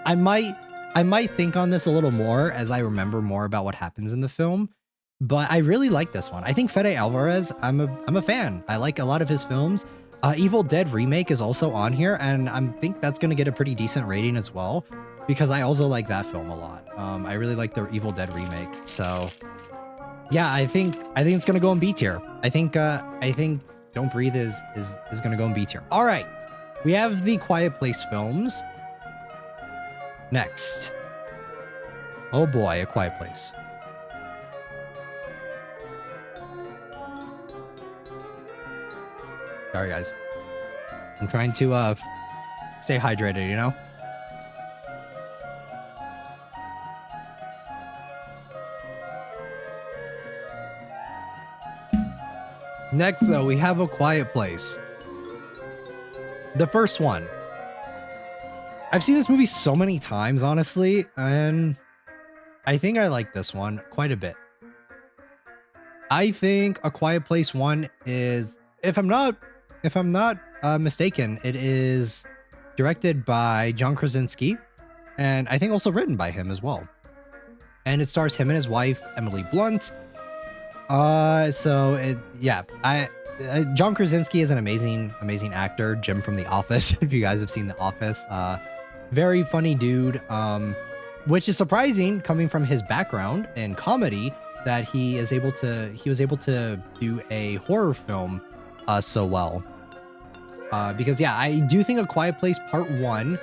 S1: I might think on this a little more as I remember more about what happens in the film. But I really like this one. I think Fede Alvarez, I'm a fan. I like a lot of his films. Evil Dead Remake is also on here, and I think that's gonna get a pretty decent rating as well, because I also like that film a lot. I really like the Evil Dead Remake. So yeah, I think it's gonna go in B tier. I think Don't Breathe is gonna go in B tier. All right, we have the Quiet Place films next. Oh boy, A Quiet Place. Sorry guys, I'm trying to stay hydrated, you know. Next, though, we have A Quiet Place. The first one. I've seen this movie so many times, honestly, and I think I like this one quite a bit. I think A Quiet Place 1 is, if I'm not mistaken, it is directed by John Krasinski, and I think also written by him as well. And it stars him and his wife, Emily Blunt. John Krasinski is an amazing actor. Jim from The Office, if you guys have seen The Office, very funny dude, which is surprising coming from his background in comedy, that he was able to do a horror film so well. Because yeah, I do think A Quiet Place Part 1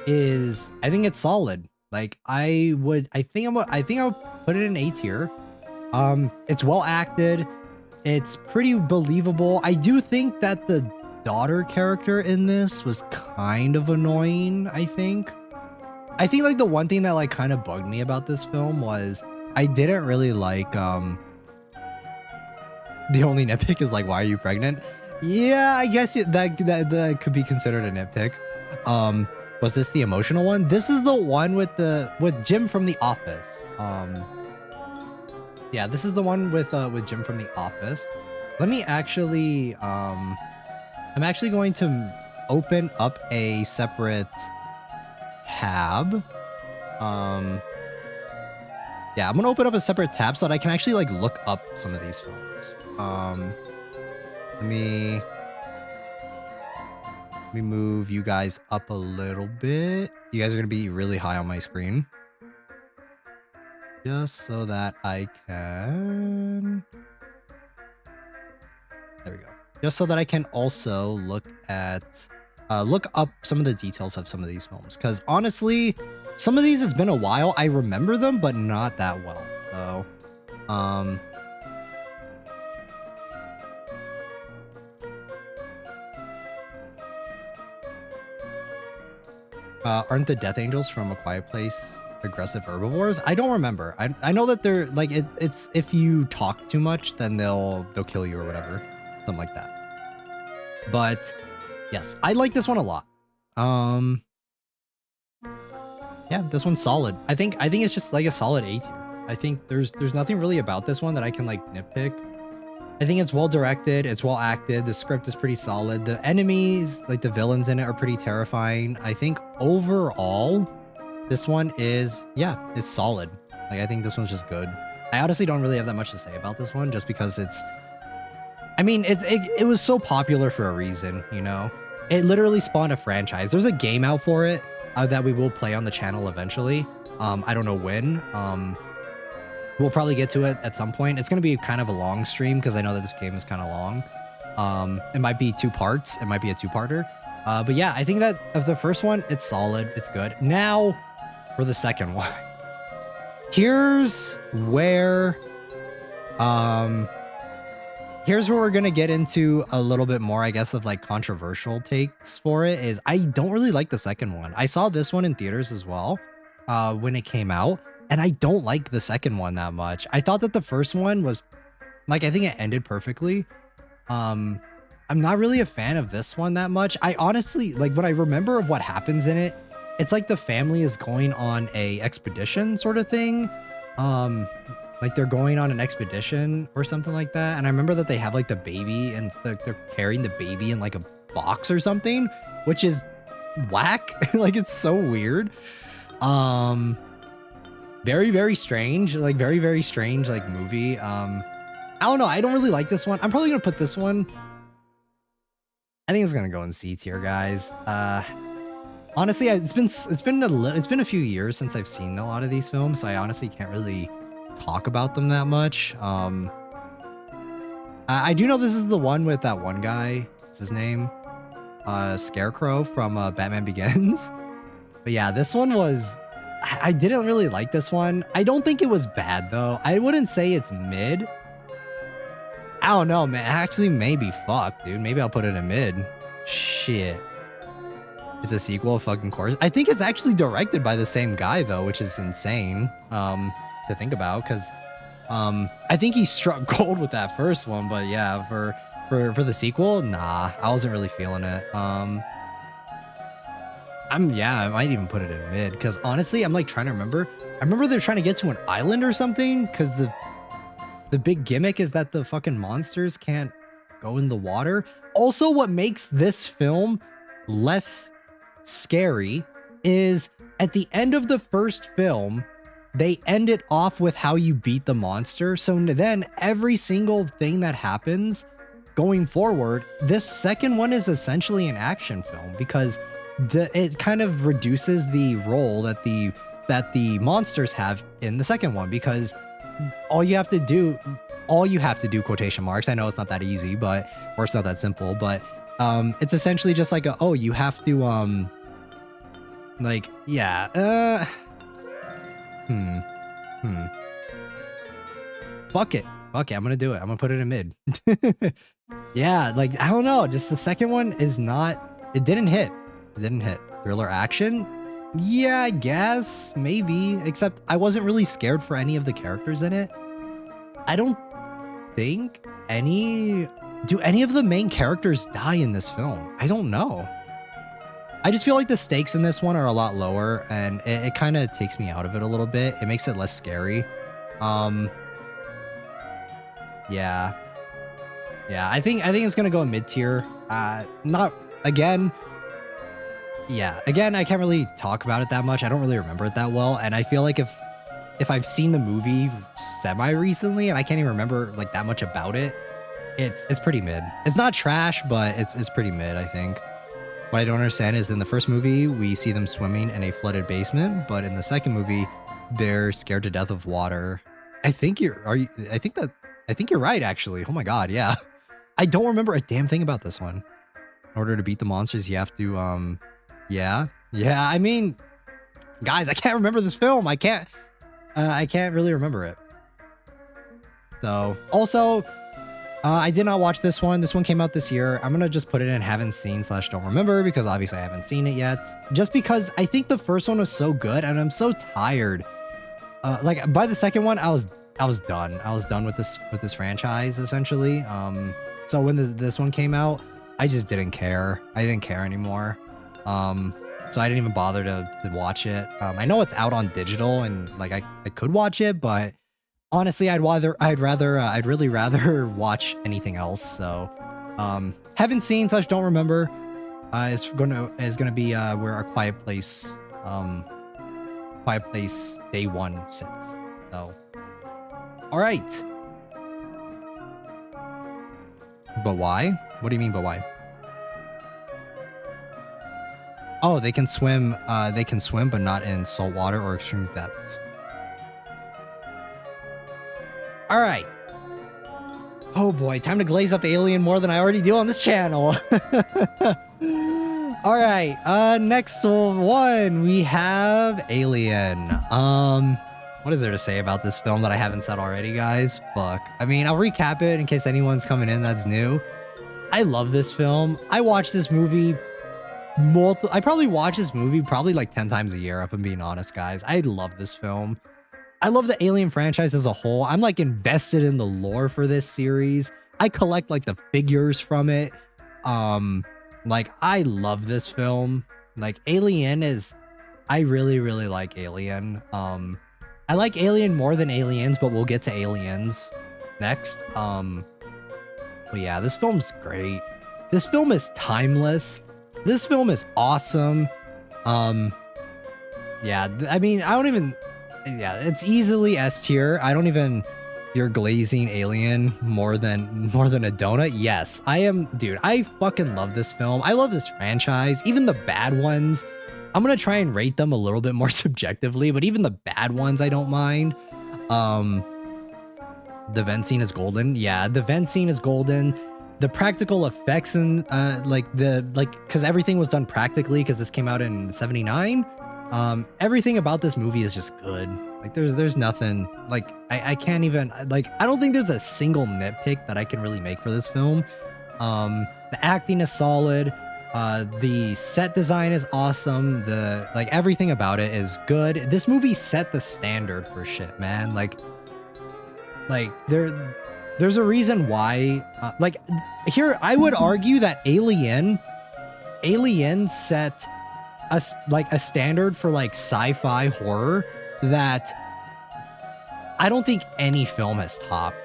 S1: is, I think it's solid. Like I think I'll put it in A tier. It's well acted. It's pretty believable. I do think that the daughter character in this was kind of annoying, I think like the one thing that like kind of bugged me about this film was I didn't really like, the only nitpick is like, why are you pregnant? Yeah, I guess that could be considered a nitpick. Was this the emotional one? This is the one with Jim from The Office. Yeah, this is the one with Jim from The Office. Let me actually, I'm actually going to open up a separate tab. Yeah, I'm gonna open up a separate tab so that I can actually like look up some of these films. Let me move you guys up a little bit. You guys are gonna be really high on my screen, just so that I can. There we go. Just so that I can also look up some of the details of some of these films, because honestly, some of these, it's been a while. I remember them, but not that well. So, aren't the Death Angels from A Quiet Place aggressive herbivores? I don't remember. I know that they're like it's if you talk too much, then they'll kill you or whatever. something like that. But yes, I like this one a lot. Yeah, this one's solid. I think it's just like a solid A tier. I think there's nothing really about this one that I can like nitpick. I think it's well directed, it's well acted, the script is pretty solid. The enemies, like the villains in it, are pretty terrifying. I think overall, this one is, yeah, it's solid. Like, I think this one's just good. I honestly don't really have that much to say about this one, just because it's, I mean, it was so popular for a reason, you know? It literally spawned a franchise. There's a game out for it that we will play on the channel eventually. I don't know when. We'll probably get to it at some point. It's going to be kind of a long stream because I know that this game is kind of long. It might be 2 parts. It might be a 2-parter. But yeah, I think that of the first one, it's solid. It's good. Now for the second one. Here's where we're going to get into a little bit more, I guess, of like controversial takes for it. Is I don't really like the second one. I saw this one in theaters as well when it came out. And I don't like the second one that much. I thought that the first one was, like, I think it ended perfectly. I'm not really a fan of this one that much. I honestly, like, when I remember of what happens in it, it's like the family is going on a expedition sort of thing. Like they're going on an expedition or something like that. And I remember that they have like the baby and they're carrying the baby in like a box or something, which is whack. Like, it's so weird. Very, very strange, like very, very strange, like movie. I don't know. I don't really like this one. I'm probably going to put this one. I think it's going to go in C tier, guys. Honestly, it's been a few years since I've seen a lot of these films, so I honestly can't really talk about them that much. I do know this is the one with that one guy. What's his name? Scarecrow from Batman Begins. But yeah, this one was, I didn't really like this one. I don't think it was bad though. I wouldn't say it's mid. I don't know, man. Actually, maybe fuck, dude. Maybe I'll put it in mid. Shit. It's a sequel, fucking course. I think it's actually directed by the same guy though, which is insane to think about, because I think he struck gold with that first one, but yeah, for the sequel, nah, I wasn't really feeling it. I might even put it in mid, because honestly, I'm like trying to remember. I remember they're trying to get to an island or something, because the big gimmick is that the fucking monsters can't go in the water. Also, what makes this film less scary is at the end of the first film, they end it off with how you beat the monster. So then every single thing that happens going forward, this second one is essentially an action film, because it kind of reduces the role that the monsters have in the second one, because all you have to do, quotation marks, I know it's not that easy, or it's not that simple, but it's essentially just like you have to fuck it, I'm gonna do it. I'm gonna put it in mid. Yeah, like, I don't know, just the second one is not, it didn't hit. Thriller action, yeah, I guess, maybe, except I wasn't really scared for any of the characters in it. I don't think do any of the main characters die in this film? I don't know. I just feel like the stakes in this one are a lot lower, and it kind of takes me out of it a little bit. It makes it less scary. Yeah, I think it's gonna go in mid tier. Not again. Yeah, again, I can't really talk about it that much. I don't really remember it that well, and I feel like if I've seen the movie semi recently and I can't even remember like that much about it, it's pretty mid. It's not trash, but it's pretty mid, I think. What I don't understand is in the first movie, we see them swimming in a flooded basement, but in the second movie, they're scared to death of water. I think you're right, actually. Oh my God, yeah. I don't remember a damn thing about this one. In order to beat the monsters, you have to, yeah. I mean, guys, I can't remember this film. I can't really remember it. So, also, I did not watch this one. This one came out this year. I'm gonna just put it in haven't seen / don't remember, because obviously I haven't seen it yet. Just because I think the first one was so good, and I'm so tired. Like by the second one, I was done. I was done with this franchise essentially. So when this one came out, I just didn't care. I didn't care anymore. So I didn't even bother to watch it. I know it's out on digital and like I could watch it, but honestly, I'd really rather watch anything else. So haven't seen / don't remember. Is gonna be where our Quiet Place Day 1 sits. So all right. But why? What do you mean, but why? Oh, they can swim, but not in salt water or extreme depths. All right. Oh boy, time to glaze up Alien more than I already do on this channel. All right, next one, we have Alien. What is there to say about this film that I haven't said already, guys? Fuck. I mean, I'll recap it in case anyone's coming in that's new. I love this film. I watch this movie I probably watch this movie probably like 10 times a year, if I'm being honest, guys. I love this film. I love the Alien franchise as a whole. I'm like invested in the lore for this series. I collect like the figures from it. Like I love this film. Like Alien is, I really, really like Alien. I like Alien more than Aliens, but we'll get to Aliens next. But yeah, this film's great. This film is timeless. This film is awesome. Yeah, I mean, I don't even, yeah, it's easily S tier. I don't even, you're glazing Alien more than a donut. Yes, I am, dude, I fucking love this film. I love this franchise, even the bad ones. I'm gonna try and rate them a little bit more subjectively, but even the bad ones, I don't mind. The vent scene is golden. Yeah, the vent scene is golden. The practical effects and because everything was done practically because this came out in '79. Everything about this movie is just good. Like there's nothing like I can't even like I don't think there's a single nitpick that I can really make for this film. The acting is solid. The set design is awesome. The like everything about it is good. This movie set the standard for shit, man. Like there's a reason why here I would argue that Alien set a standard for like sci-fi horror that I don't think any film has topped.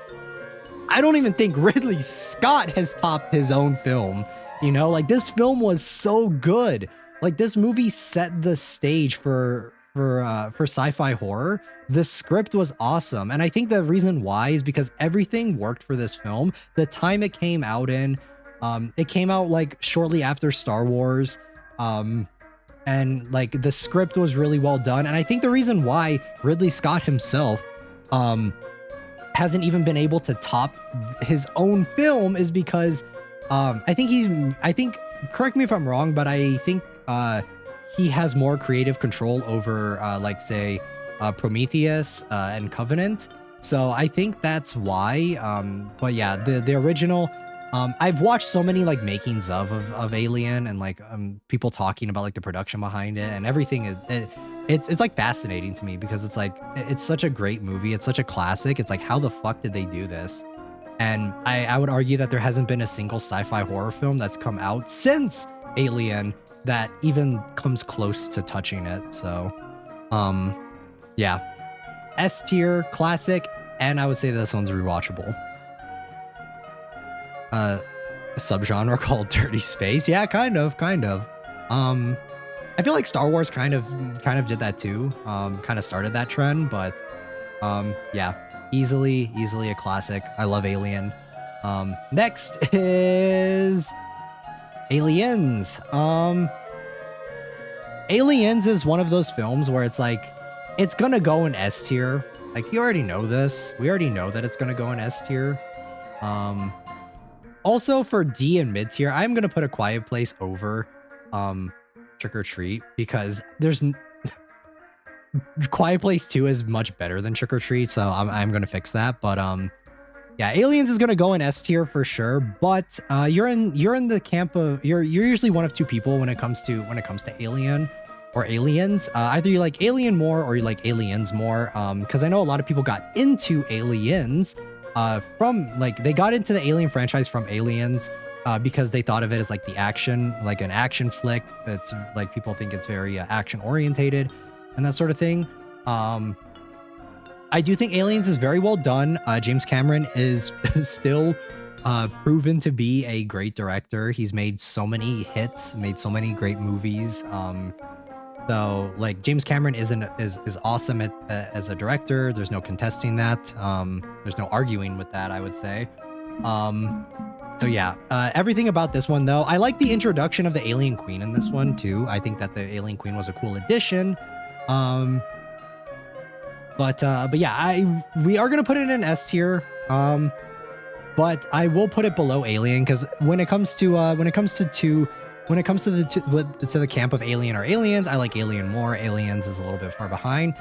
S1: I don't even think Ridley Scott has topped his own film. You know, like this film was so good. Like this movie set the stage for sci-fi horror. The script was awesome. And I think the reason why is because everything worked for this film. The time it came out in, it came out like shortly after Star Wars. And like the script was really well done. And I think the reason why Ridley Scott himself hasn't even been able to top his own film is because I think correct me if I'm wrong, but I think he has more creative control over like say Prometheus and Covenant. So I think that's why. But yeah, the original, I've watched so many like makings of Alien and like people talking about like the production behind it and everything. It's like fascinating to me because it's like it's such a great movie. It's such a classic. It's like, how the fuck did they do this? And I would argue that there hasn't been a single sci-fi horror film that's come out since Alien that even comes close to touching it. So, yeah, S tier, classic, and I would say this one's rewatchable. A subgenre called dirty space. Yeah, kind of. I feel like Star Wars kind of did that too. Kind of started that trend, but yeah, easily a classic. I love Alien. Next is Aliens. Aliens is one of those films where it's like it's gonna go in S tier. Like you already know this. We already know that it's gonna go in S tier. Also for D and mid tier, I'm gonna put A Quiet Place over Trick or Treat because there's Quiet Place 2 is much better than Trick or Treat, so I'm gonna fix that. But yeah, Aliens is gonna go in S tier for sure. But you're in the camp of you're usually one of two people when it comes to Alien or Aliens. Either you like Alien more or you like Aliens more. Because I know a lot of people got into Aliens from like they got into the Alien franchise from Aliens because they thought of it as like the action, like an action flick. It's like people think it's very action orientated and that sort of thing. I do think Aliens is very well done. James Cameron is still proven to be a great director. He's made so many hits, made so many great movies. So like James Cameron is awesome as a director. There's no contesting that. There's no arguing with that, I would say. So yeah, everything about this one though, I like the introduction of the Alien Queen in this one too. I think that the Alien Queen was a cool addition. But yeah, we are gonna put it in S tier. But I will put it below Alien because when it comes to the camp of Alien or Aliens, I like Alien more. Aliens is a little bit far behind,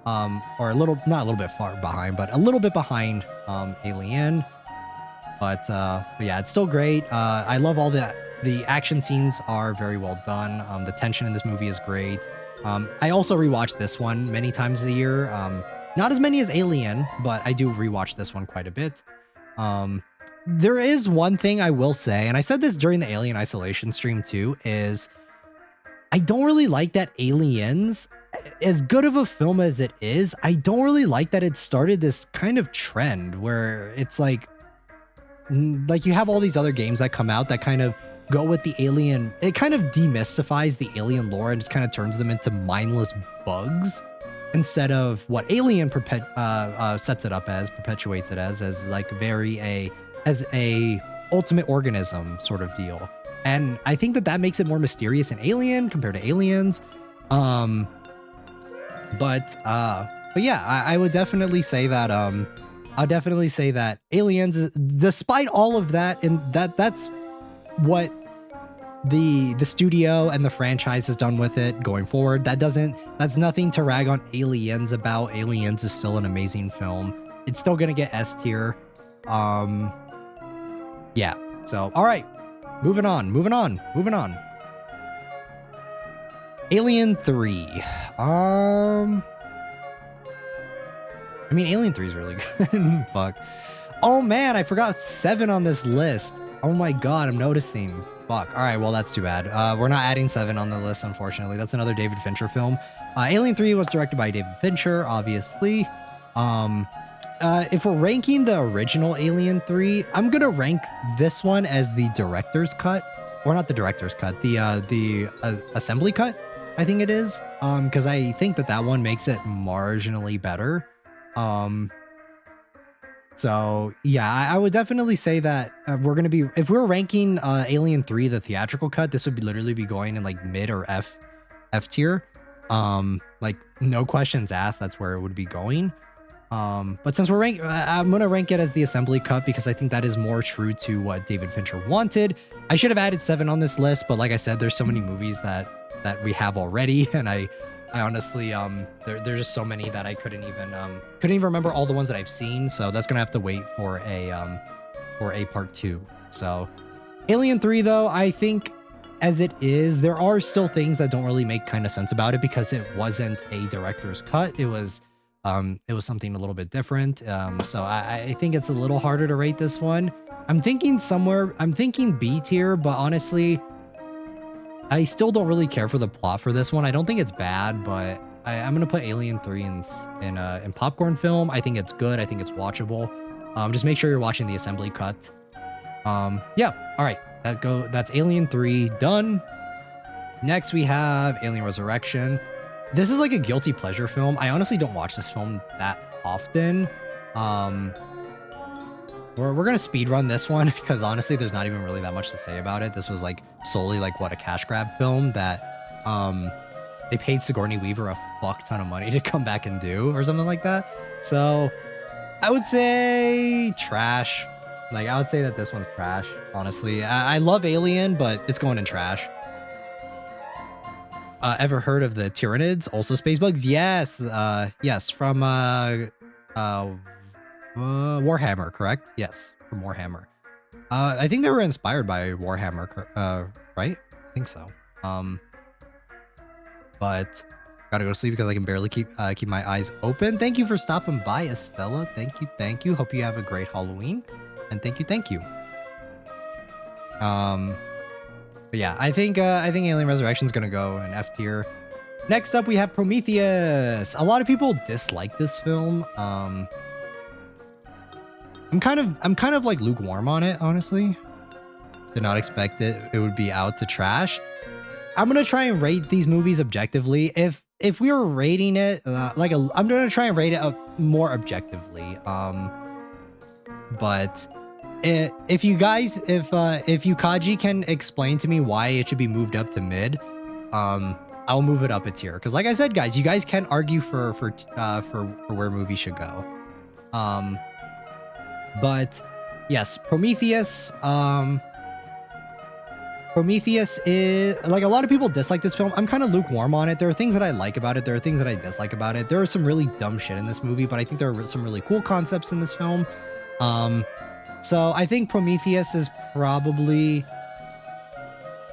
S1: or not a little bit far behind, but a little bit behind Alien. But yeah, it's still great. I love all the action scenes are very well done. The tension in this movie is great. I also rewatch this one many times a year. Not as many as Alien, but I do rewatch this one quite a bit. There is one thing I will say, and I said this during the Alien Isolation stream too, is I don't really like that Aliens, as good of a film as it is, I don't really like that it started this kind of trend where it's like you have all these other games that come out that kind of go with the Alien. It kind of demystifies the Alien lore and just kind of turns them into mindless bugs instead of what Alien sets it up as, perpetuates it as like as a ultimate organism sort of deal. And I think that makes it more mysterious in Alien compared to Aliens. But yeah, I would definitely say that I'll definitely say that Aliens, despite all of that, and that's what the studio and the franchise has done with it going forward. That's nothing to rag on Aliens about. Aliens is still an amazing film. It's still gonna get S tier. Yeah. So all right, moving on. Alien 3. I mean, Alien 3 is really good. Fuck. Oh man, I forgot 7 on this list. Oh my god, I'm noticing. Fuck. All right, well, that's too bad. We're not adding 7 on the list, unfortunately. That's another David Fincher film. Alien 3 was directed by David Fincher, obviously. If we're ranking the original Alien 3, I'm gonna rank this one as the director's cut. Or not the director's cut, the assembly cut, I think it is. Because I think that one makes it marginally better. So yeah, I would definitely say that if we're ranking Alien 3 the theatrical cut, this would literally be going in like mid or F tier. Like no questions asked, that's where it would be going. But since I'm gonna rank it as the assembly cut because I think that is more true to what David Fincher wanted. I should have added 7 on this list, but like I said, there's so many movies that we have already, and I honestly there's just so many that I couldn't even remember all the ones that I've seen, so that's gonna have to wait for a part 2. So Alien 3 though, I think as it is, there are still things that don't really make kind of sense about it because it wasn't a director's cut. It was something a little bit different. So I think it's a little harder to rate this one. I'm thinking B tier, but honestly, I still don't really care for the plot for this one. I don't think it's bad, but I'm gonna put Alien 3 in popcorn film. I think it's good. I think it's watchable. Just make sure you're watching the assembly cut. Yeah. All right. That's Alien 3 done. Next we have Alien Resurrection. This is like a guilty pleasure film. I honestly don't watch this film that often. We're gonna speed run this one because honestly, there's not even really that much to say about it. This was like solely like a cash grab film that they paid Sigourney Weaver a fuck ton of money to come back and do or something like that. So I would say trash. Like I would say that this one's trash. Honestly, I love Alien, but it's going in trash. Ever heard of the Tyranids? Also space bugs? Yes. Yes, from Warhammer, correct? Yes, from Warhammer. I think they were inspired by Warhammer, right? I think so. But Gotta go to sleep because I can barely keep my eyes open. Thank you for stopping by, Estella. Thank you. Hope you have a great Halloween. And thank you. But yeah, I think Alien Resurrection's gonna go in F tier. Next up, we have Prometheus. A lot of people dislike this film. I'm kind of like lukewarm on it, honestly. Did not expect it would be out to trash. I'm gonna try and rate these movies objectively. If we were rating it I'm gonna try and rate it more objectively. But if Yukaji can explain to me why it should be moved up to mid, I'll move it up a tier. Because like I said, guys, you guys can argue for where movies should go. But yes, Prometheus. Prometheus is like, a lot of people dislike this film. I'm kind of lukewarm on it. There are things that I like about it. There are things that I dislike about it. There are some really dumb shit in this movie, but I think there are some really cool concepts in this film. So I think Prometheus is probably,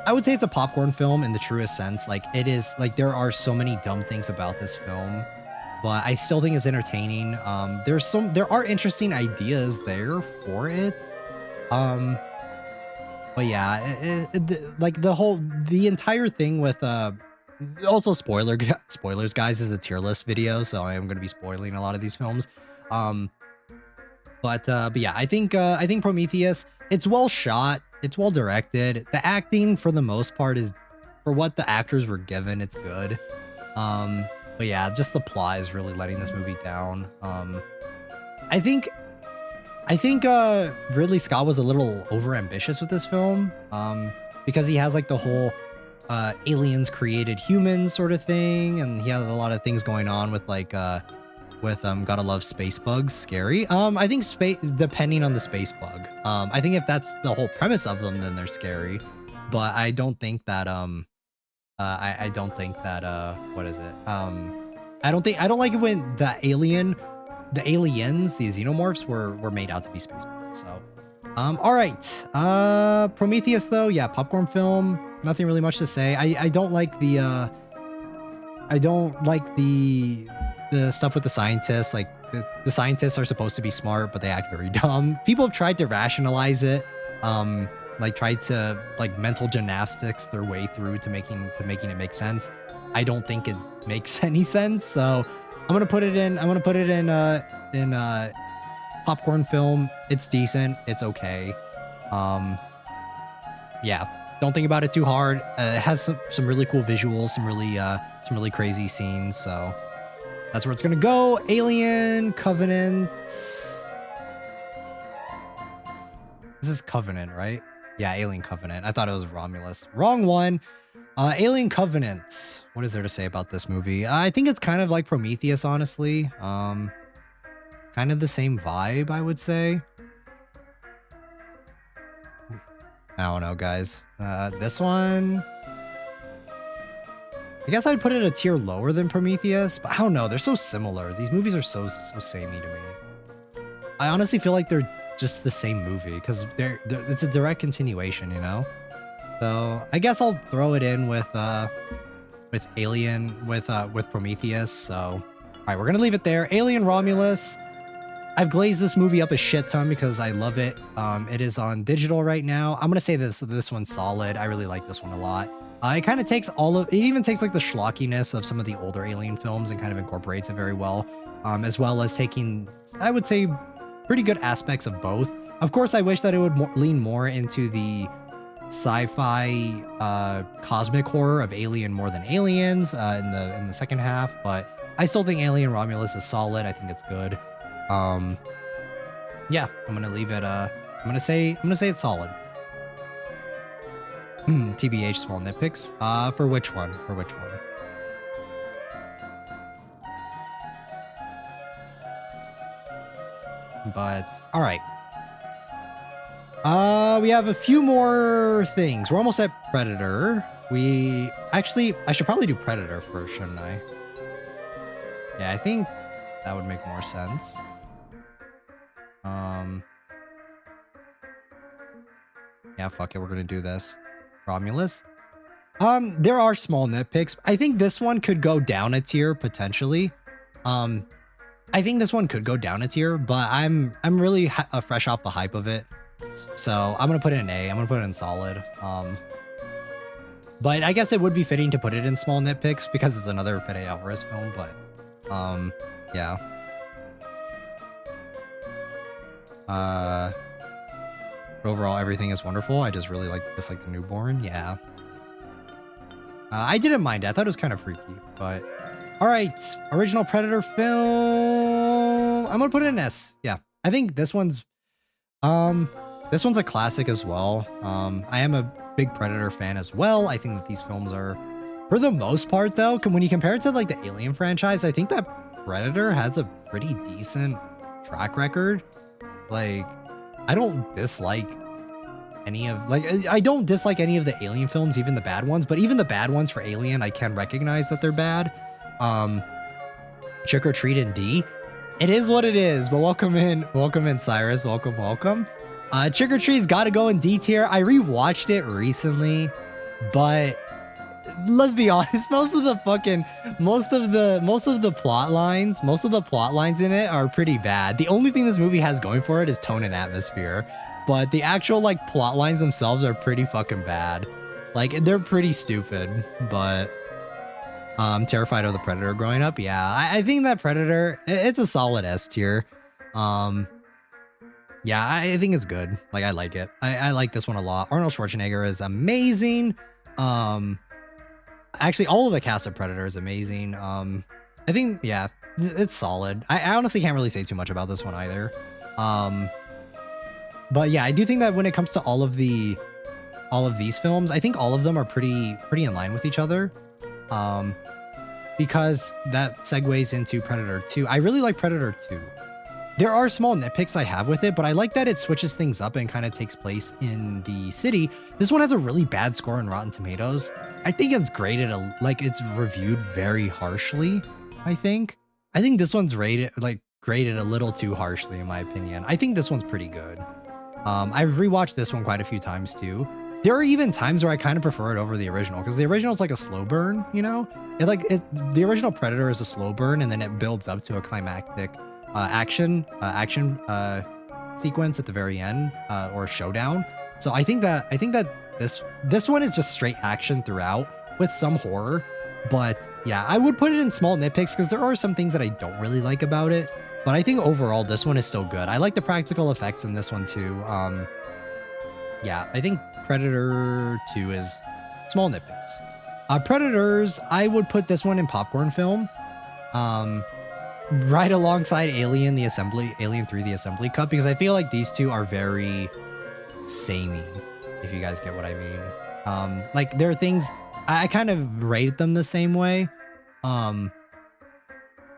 S1: I would say it's a popcorn film in the truest sense. Like, it is, like, there are so many dumb things about this film, but I still think it's entertaining. There are interesting ideas there for it. But yeah, like the entire thing with, also spoilers, guys, is a tier list video, so I am going to be spoiling a lot of these films. But yeah, I think Prometheus, it's well shot, it's well directed. The acting, for the most part, is, for what the actors were given, it's good. But yeah, just the plot is really letting this movie down. I think Ridley Scott was a little overambitious with this film, because he has like the whole aliens created humans sort of thing, and he had a lot of things going on with like gotta love space bugs, scary. I think depending on the space bug, I think if that's the whole premise of them, then they're scary. But I don't think that I don't think that what is it? I don't like it when the aliens, the xenomorphs were made out to be space bugs. So all right, Prometheus though, yeah, popcorn film, nothing really much to say. I don't like the stuff with the scientists. Like, the scientists are supposed to be smart, but they act very dumb. People have tried to rationalize it, like tried to like mental gymnastics their way through to making it make sense. I don't think it makes any sense, so I'm gonna put it in popcorn film. It's decent, it's okay. Yeah, don't think about it too hard. It has some really cool visuals, some really crazy scenes, so that's where it's gonna go. Alien Covenant. This is Covenant, right? Yeah, Alien Covenant. I thought it was Romulus. Wrong one. Alien Covenant. What is there to say about this movie? I think it's kind of like Prometheus, honestly. Kind of the same vibe, I would say. I don't know, guys. This one, I guess I'd put it a tier lower than Prometheus, but I don't know. They're so similar. These movies are so samey to me. I honestly feel like they're just the same movie because it's a direct continuation, you know? So I guess I'll throw it in with Prometheus. So all right, we're gonna leave it there. Alien Romulus. I've glazed this movie up a shit ton because I love it. It is on digital right now. I'm gonna say this one's solid. I really like this one a lot. It kind of takes it even takes like the schlockiness of some of the older Alien films and kind of incorporates it very well, as well as taking, I would say, pretty good aspects of both. Of course, I wish that it would lean more into the sci-fi cosmic horror of Alien more than Aliens in the second half, but I still think Alien Romulus is solid. I think it's good. Yeah, I'm gonna leave it. I'm gonna say it's solid. TBH, small nitpicks. For which one? But all right. We have a few more things. We're almost at Predator. I should probably do Predator first, shouldn't I? Yeah, I think that would make more sense. Yeah, fuck it, we're gonna do this. Romulus. There are small nitpicks. I think this one could go down a tier potentially. I think this one could go down a tier, but I'm really fresh off the hype of it. So I'm gonna put it in A. I'm gonna put it in solid. But I guess it would be fitting to put it in small nitpicks because it's another Fede Alvarez film. But yeah. Overall, everything is wonderful. I just really like the newborn. Yeah. I didn't mind it. I thought it was kind of freaky, but all right. Original Predator film. I'm gonna put it in S. Yeah. I think this one's a classic as well. I am a big Predator fan as well. I think that these films are, for the most part though, when you compare it to like the Alien franchise, I think that Predator has a pretty decent track record. Like, I don't dislike any of the Alien films, even the bad ones, but even the bad ones for Alien, I can recognize that they're bad. Trick or Treat in D. It is what it is, but welcome in Cyrus. Welcome. Trick or Treat's got to go in D tier. I rewatched it recently, but let's be honest, most of the plot lines in it are pretty bad. The only thing this movie has going for it is tone and atmosphere, but the actual like plot lines themselves are pretty fucking bad. Like, they're pretty stupid. But I'm terrified of the Predator growing up. Yeah, I think that Predator, it's a solid S tier. Yeah, I think it's good. Like, I like it. I like this one a lot. Arnold Schwarzenegger is amazing. Actually, all of the cast of Predator is amazing. I think, yeah, it's solid. I honestly can't really say too much about this one either. But yeah, I do think that when it comes to all of these films, I think all of them are pretty in line with each other. Because that segues into Predator 2. I really like Predator 2. There are small nitpicks I have with it, but I like that it switches things up and kind of takes place in the city. This one has a really bad score on Rotten Tomatoes. I think it's graded it's reviewed very harshly. I think this one's graded a little too harshly in my opinion. I think this one's pretty good. I've rewatched this one quite a few times too. There are even times where I kind of prefer it over the original because the original is like a slow burn, you know? The original Predator is a slow burn and then it builds up to a climactic action sequence at the very end, or showdown. So I think that this one is just straight action throughout with some horror. But yeah, I would put it in small nitpicks because there are some things that I don't really like about it. But I think overall this one is still good. I like the practical effects in this one too. Yeah, I think Predator 2 is small nitpicks. Predators, I would put this one in popcorn film. Right alongside Alien 3, the Assembly Cut, because I feel like these two are very samey, if you guys get what I mean. Like, there are things, I kind of rate them the same way.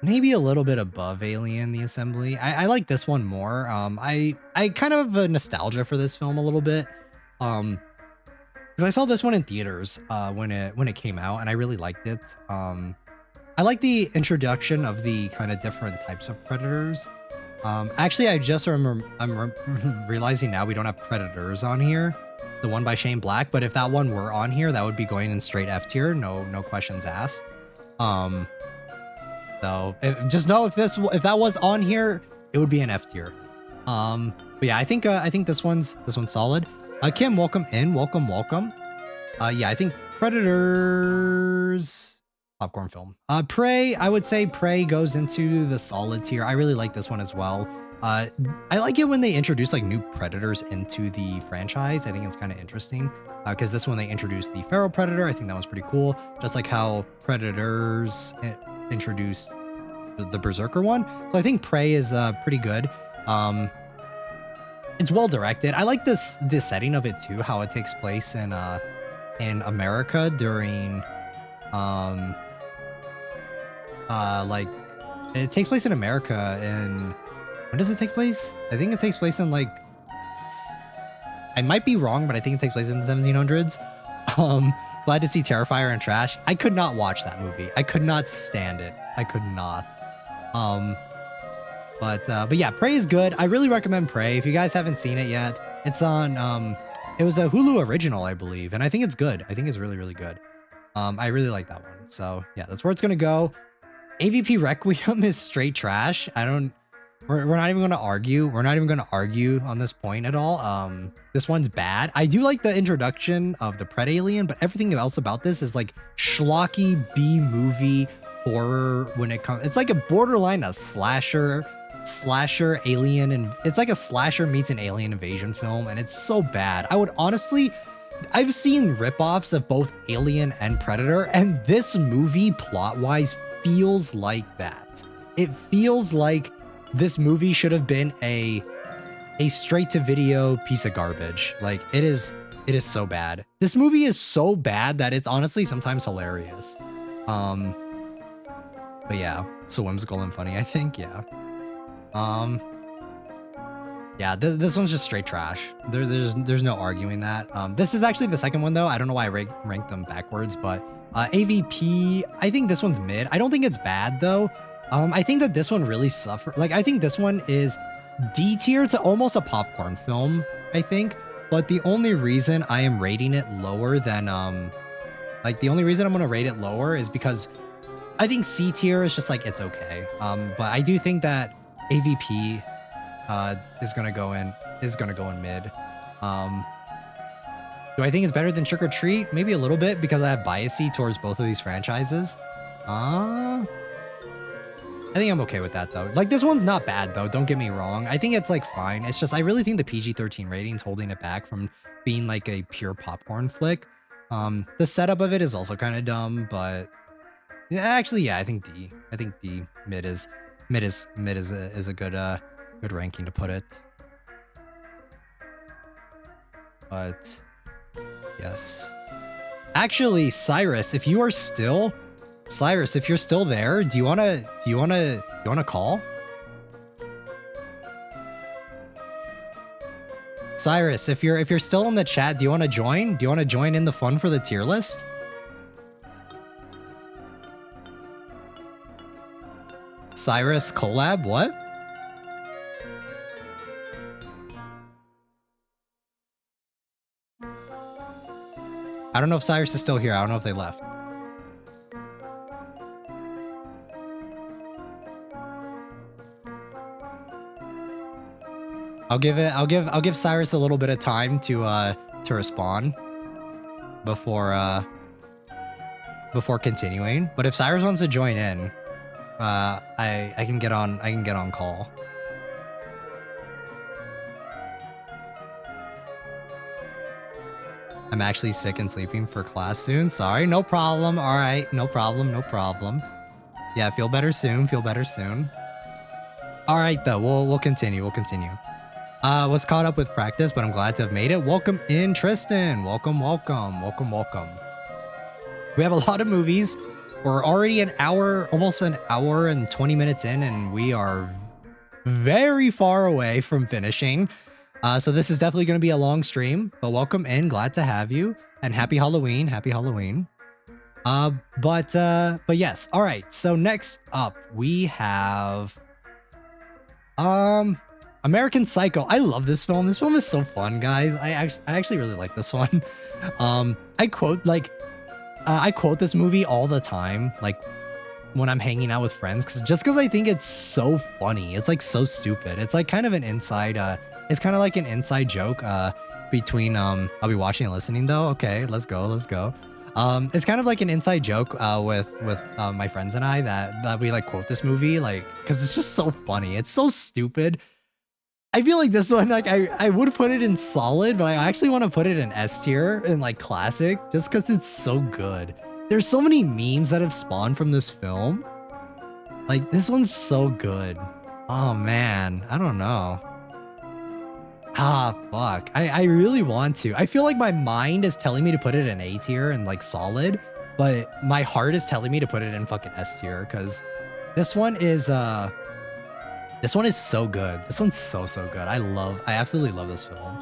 S1: Maybe a little bit above Alien, the Assembly. I like this one more. I kind of have a nostalgia for this film a little bit. Because I saw this one in theaters when it came out, and I really liked it. I like the introduction of the kind of different types of Predators. Actually, I just remember, I'm realizing now we don't have Predators on here, the one by Shane Black, but if that one were on here, that would be going in straight F tier, no questions asked. So just know if that was on here, it would be an F tier. But yeah, I think this one's solid. Kim, welcome in, welcome. Yeah, I think Predators. Popcorn film. Prey, I would say Prey goes into the solid tier. I really like this one as well. I like it when they introduce like new Predators into the franchise. I think it's kind of interesting because this one they introduced the Feral Predator. I think that was pretty cool. Just like how Predators introduced the Berserker one. So I think Prey is pretty good. It's well directed. I like this setting of it too, how it takes place in America during like it takes place in America, and when does it take place? I think it takes place in like, I might be wrong, but I think it takes place in the 1700s. Glad to see Terrifier and Trash. I could not watch that movie. I could not stand it. I could not. But yeah, Prey is good. I really recommend Prey. If you guys haven't seen it yet, it's on it was a Hulu original, I believe, and I think it's good. I think it's really, really good. I really like that one. So yeah, that's where it's gonna go. AVP Requiem is straight trash. We're not even gonna argue. We're not even gonna argue on this point at all. This one's bad. I do like the introduction of the Pred Alien, but everything else about this is like schlocky B movie horror when it comes. It's like a borderline a slasher alien, and it's like a slasher meets an alien invasion film, and it's so bad. I've seen ripoffs of both Alien and Predator, and this movie plot-wise feels like that. It feels like this movie should have been a straight-to-video piece of garbage. Like, it is so bad. This movie is so bad that it's honestly sometimes hilarious. But yeah, so whimsical and funny, I think, yeah. Yeah, this one's just straight trash. There's no arguing that. This is actually the second one though. I don't know why I ranked them backwards, but AVP, I think this one's mid. I don't think it's bad though. I think that this one really suffered. Like, I think this one is D tier to almost a popcorn film, I think. But the only reason I am rating it lower than the only reason I'm gonna rate it lower is because I think C tier is just like it's okay. But I do think that AVP is gonna go in mid. Do I think it's better than Trick or Treat? Maybe a little bit because I have biasy towards both of these franchises. I think I'm okay with that though. Like, this one's not bad though, don't get me wrong. I think it's like fine. It's just I really think the PG-13 rating's holding it back from being like a pure popcorn flick. The setup of it is also kind of dumb, but yeah, actually, yeah, I think D. I think D mid is a good ranking to put it. But yes, actually, Cyrus, if you're still there, do you wanna call? Cyrus, if you're still in the chat, do you want to join? Do you want to join in the fun for the tier list? Cyrus collab? What? I don't know if Cyrus is still here. I don't know if they left. I'll give Cyrus a little bit of time to respond before continuing. But if Cyrus wants to join in, I can get on call. I'm actually sick and sleeping for class soon. Sorry, no problem. All right, no problem. Yeah, feel better soon. All right, though. We'll continue. Was caught up with practice, but I'm glad to have made it. Welcome in, Tristan. Welcome. We have a lot of movies. We're already almost an hour and 20 minutes in, and we are very far away from finishing. So this is definitely going to be a long stream, but welcome in. Glad to have you, and happy Halloween. But yes. All right. So next up we have American Psycho. I love this film. This film is so fun, guys. I actually really like this one. I quote this movie all the time, like when I'm hanging out with friends, because I think it's so funny. It's like so stupid. It's like kind of an inside it's kind of like an inside joke between I'll be watching and listening though. Okay, let's go. It's kind of like an inside joke with my friends and I that we like quote this movie, like, because it's just so funny. It's so stupid. I feel like this one, like, I would put it in solid, but I actually want to put it in S tier in like classic, just because it's so good. There's so many memes that have spawned from this film. Like, this one's so good. Oh man, I don't know. Fuck. I really want to. I feel like my mind is telling me to put it in A tier and like solid, but my heart is telling me to put it in fucking S tier, because this one is so good. This one's so good. I absolutely love this film.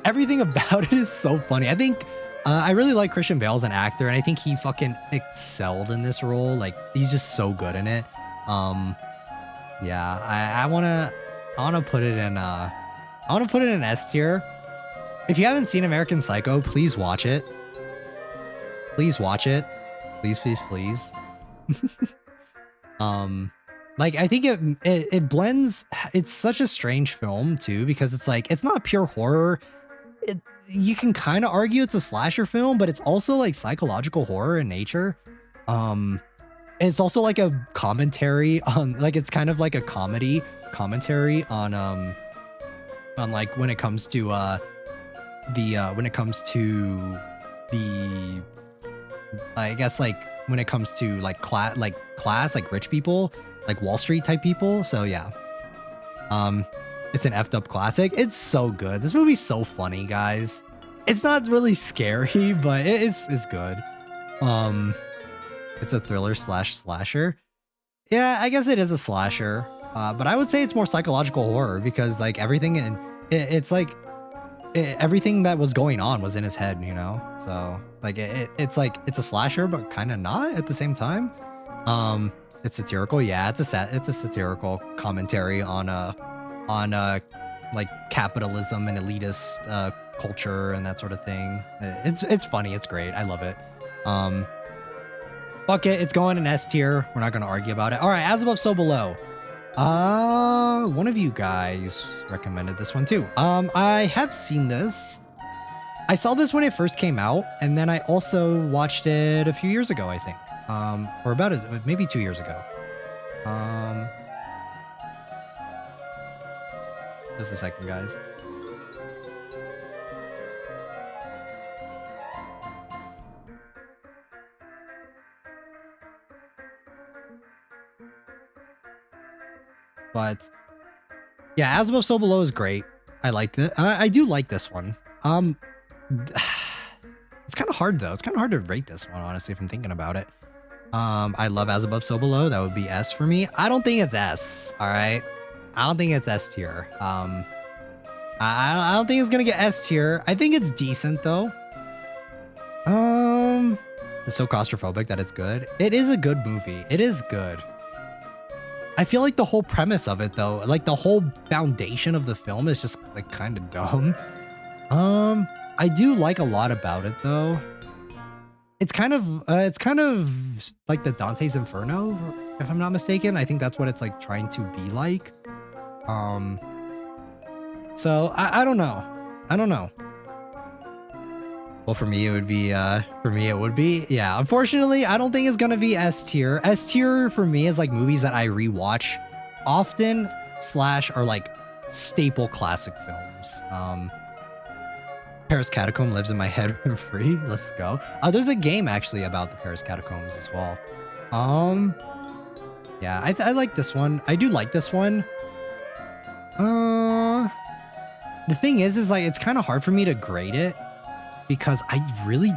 S1: Everything about it is so funny. I think I really like Christian Bale as an actor, and I think he fucking excelled in this role. Like, he's just so good in it. Yeah, I wanna put it in S tier. If you haven't seen American Psycho, please watch it. Please watch it. Please, please, please. Like I think it blends. It's such a strange film too, because it's like it's not pure horror. You can kind of argue it's a slasher film, but it's also like psychological horror in nature. It's also like a commentary on, like, it's kind of like a commentary on like when it comes to the I guess like when it comes to like class, like rich people, like Wall Street type people. So yeah, it's an effed up classic. It's so good. This movie's so funny, guys. It's not really scary, but it's good. It's a thriller slash slasher. Yeah, I guess it is a slasher. But I would say it's more psychological horror because like everything in it's like everything that was going on was in his head, you know? So like it's like it's a slasher, but kind of not at the same time. It's satirical. Yeah, it's a satirical commentary on like capitalism and elitist culture and that sort of thing. It's funny. It's great. I love it. Fuck it. It's going in S tier. We're not going to argue about it. All right. As above, so below. One of you guys recommended this one too. I have seen this. I saw this when it first came out, and then I also watched it a few years ago, I think. Or about maybe 2 years ago. Just a second, guys. But yeah, As Above, So Below is great. I liked it. I do like this one. It's kind of hard though. It's kind of hard to rate this one, honestly, if I'm thinking about it. I love As Above, So Below. That would be S for me. I don't think it's S. All right. I don't think it's S tier. I don't think it's gonna get S tier. I think it's decent though. It's so claustrophobic that it's good. It is a good movie. It is good. I feel like the whole premise of it though, like the whole foundation of the film is just like kind of dumb. I do like a lot about it though. It's kind of like the Dante's Inferno, if I'm not mistaken. I think that's what it's like trying to be like. So I don't know. I don't know. Well, for me, it would be, yeah. Unfortunately, I don't think it's gonna be S tier. S tier for me is like movies that I rewatch often / are like staple classic films. Paris Catacomb lives in my head rent free. Let's go. There's a game actually about the Paris Catacombs as well. Yeah, I like this one. I do like this one. The thing is like it's kind of hard for me to grade it because I really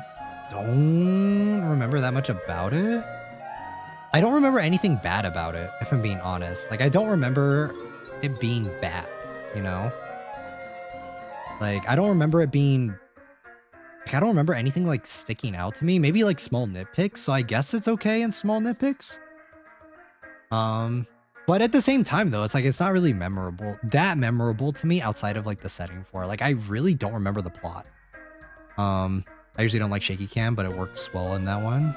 S1: don't remember that much about it. I don't remember anything bad about it, if I'm being honest. Like I don't remember it being bad, you know? Like I don't remember it being like I don't remember anything like sticking out to me. Maybe like small nitpicks, so I guess it's okay in small nitpicks. But at the same time though, it's like it's not really that memorable to me outside of like the setting for it. Like I really don't remember the plot. I usually don't like shaky cam, but it works well in that one.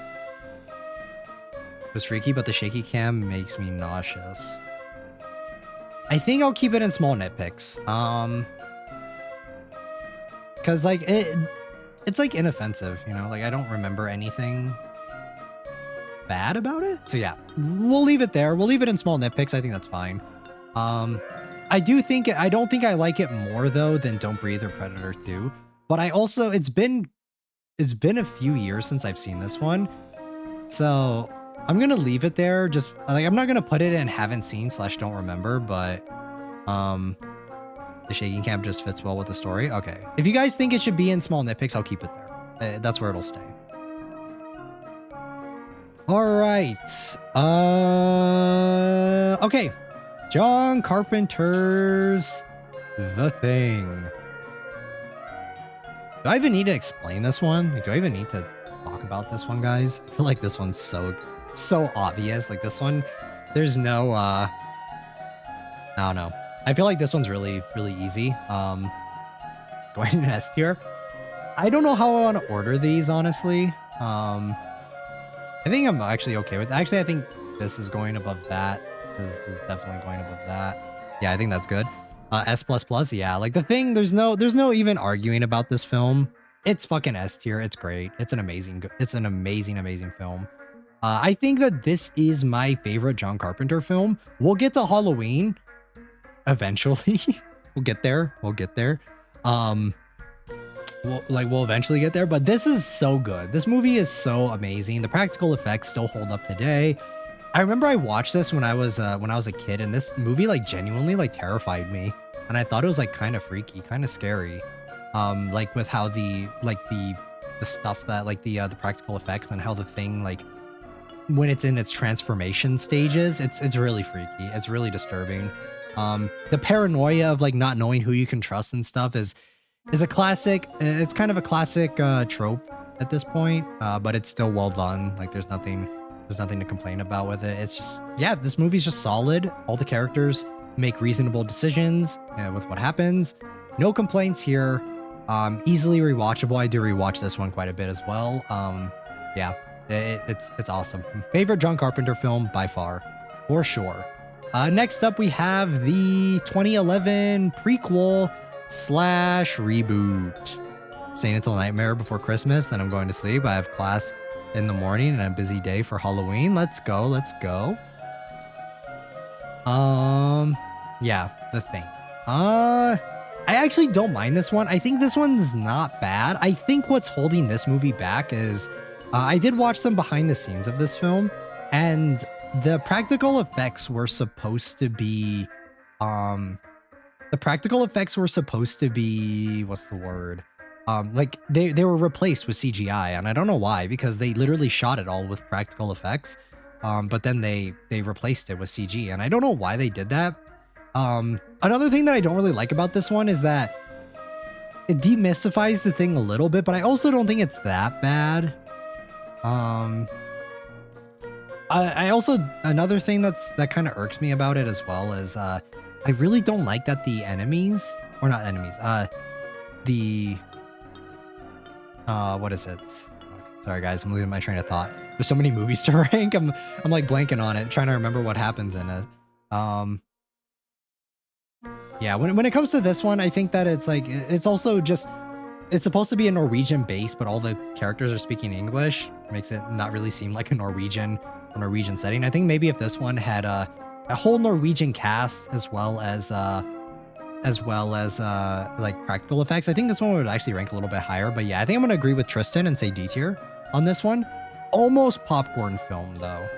S1: It was freaky, but the shaky cam makes me nauseous. I think I'll keep it in small nitpicks. Cause like it's like inoffensive, you know, like I don't remember anything bad about it. So yeah, we'll leave it there. We'll leave it in small nitpicks. I think that's fine. I don't think I like it more though than Don't Breathe or Predator 2. But I also, it's been a few years since I've seen this one. So I'm going to leave it there. Just like, I'm not going to put it in haven't seen / don't remember, but, the shaking cam just fits well with the story. Okay. If you guys think it should be in small nitpicks, I'll keep it there. That's where it'll stay. All right. Okay. John Carpenter's The Thing. Do I even need to explain this one? Like, do I even need to talk about this one, guys? I feel like this one's so obvious. Like this one, there's no, I don't know. I feel like this one's really easy. Going in S tier. I don't know how I want to order these, honestly. I think I'm actually okay with. Actually, I think this is going above that. This is definitely going above that. Yeah, I think that's good. S++, yeah. Like the thing, there's no even arguing about this film. It's fucking S tier. It's great. It's an amazing film. I think that this is my favorite John Carpenter film. We'll get to Halloween eventually. We'll get there. We'll eventually get there, but this is so good. This movie is so amazing. The practical effects still hold up today. I remember I watched this when I was a kid, and this movie like genuinely like terrified me, and I thought it was like kind of freaky, kind of scary. Like with how the stuff that like the practical effects and how the thing like when it's in its transformation stages, it's really freaky. It's really disturbing. The paranoia of like not knowing who you can trust and stuff is a classic. It's kind of a classic trope at this point, but it's still well done. Like there's nothing to complain about with it. It's just, yeah, this movie's just solid. All the characters make reasonable decisions with what happens. No complaints here. Easily rewatchable. I do rewatch this one quite a bit as well. Yeah, it's awesome. Favorite John Carpenter film by far, for sure. Next up, we have the 2011 prequel / reboot. Staying until Nightmare Before Christmas, then I'm going to sleep. I have class in the morning and a busy day for Halloween. Let's go. Yeah, The Thing. I actually don't mind this one. I think this one's not bad. I think what's holding this movie back is I did watch some behind the scenes of this film, and the practical effects were supposed to be what's the word? Like they were replaced with CGI, and I don't know why, because they literally shot it all with practical effects. But then they replaced it with CG, and I don't know why they did that. Another thing that I don't really like about this one is that it demystifies the thing a little bit, but I also don't think it's that bad. I also, another thing that kind of irks me about it as well is I really don't like that the enemies, or not enemies, what is it? Sorry guys, I'm losing my train of thought. There's so many movies to rank. I'm like blanking on it, trying to remember what happens in it. Yeah, when it comes to this one, I think that it's like, it's also just, it's supposed to be a Norwegian base, but all the characters are speaking English. Makes it not really seem like a Norwegian setting. I think maybe if this one had a whole Norwegian cast as well as like practical effects, I think this one would actually rank a little bit higher. But yeah, I think I'm gonna agree with Tristan and say D tier on this one. Almost popcorn film though.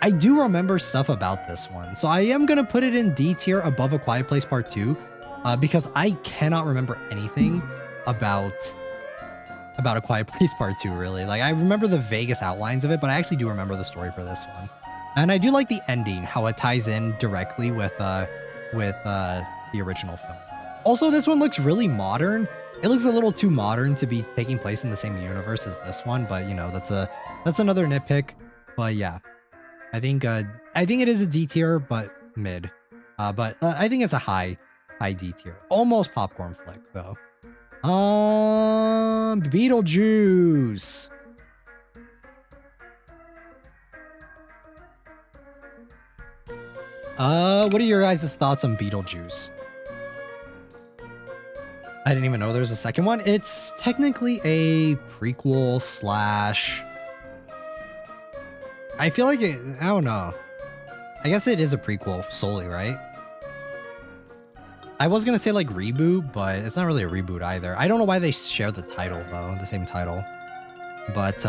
S1: I do remember stuff about this one, so I am gonna put it in D tier above A Quiet Place Part 2, because I cannot remember anything about A Quiet Place Part 2, really. Like, I remember the vaguest outlines of it, but I actually do remember the story for this one. And I do like the ending, how it ties in directly with the original film. Also, this one looks really modern. It looks a little too modern to be taking place in the same universe as this one, but you know, that's another nitpick. But yeah, I think it is a D tier, but mid. But I think it's a high D tier. Almost popcorn flick though. Beetlejuice. What are your guys' thoughts on Beetlejuice? I didn't even know there was a second one. It's technically a prequel / I feel like I don't know. I guess it is a prequel solely, right? I was gonna say like reboot, but it's not really a reboot either. I don't know why they share the title though, the same title. But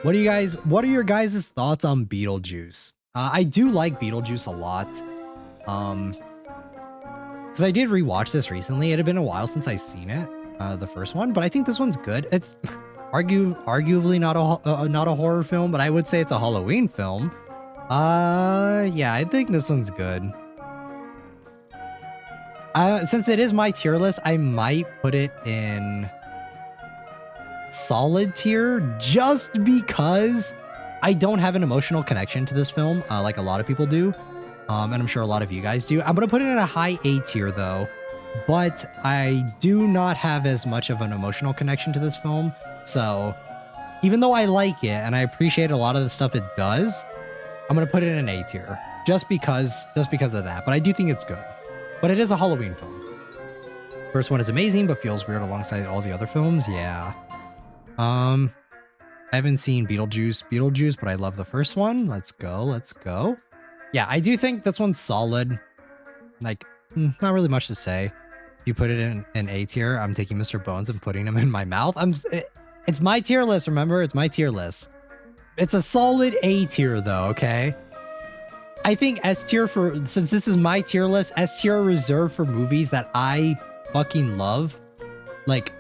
S1: what are your guys' thoughts on Beetlejuice? I do like Beetlejuice a lot. Because I did rewatch this recently. It had been a while since I've seen it, the first one, but I think this one's good. It's arguably not a horror film, but I would say it's a Halloween film. Yeah, I think this one's good. Since it is my tier list, I might put it in solid tier just because I don't have an emotional connection to this film, like a lot of people do. And I'm sure a lot of you guys do. I'm going to put it in a high A tier though, but I do not have as much of an emotional connection to this film. So even though I like it and I appreciate a lot of the stuff it does, I'm gonna put it in A tier just because of that. But I do think it's good. But it is a Halloween film. First one is amazing, but feels weird alongside all the other films. Yeah. I haven't seen Beetlejuice, but I love the first one. Let's go. Yeah, I do think this one's solid. Like, not really much to say. If you put it in A tier, I'm taking Mr. Bones and putting him in my mouth. It's my tier list, remember? It's my tier list. It's a solid A tier though, okay? I think S tier since this is my tier list, S tier reserved for movies that I fucking love. Like,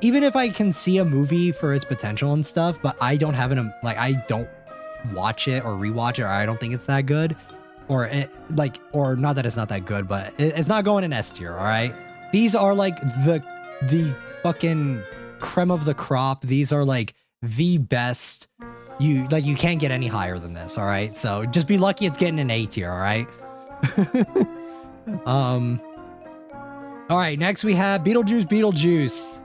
S1: even if I can see a movie for its potential and stuff, but I don't have I don't watch it or rewatch it, or I don't think it's that good, or not that it's not that good, but it's not going in S tier, all right? These are like the fucking creme of the crop. These are like the best. You can't get any higher than this, all right? So just be lucky it's getting an A tier, all right? All right, next we have Beetlejuice.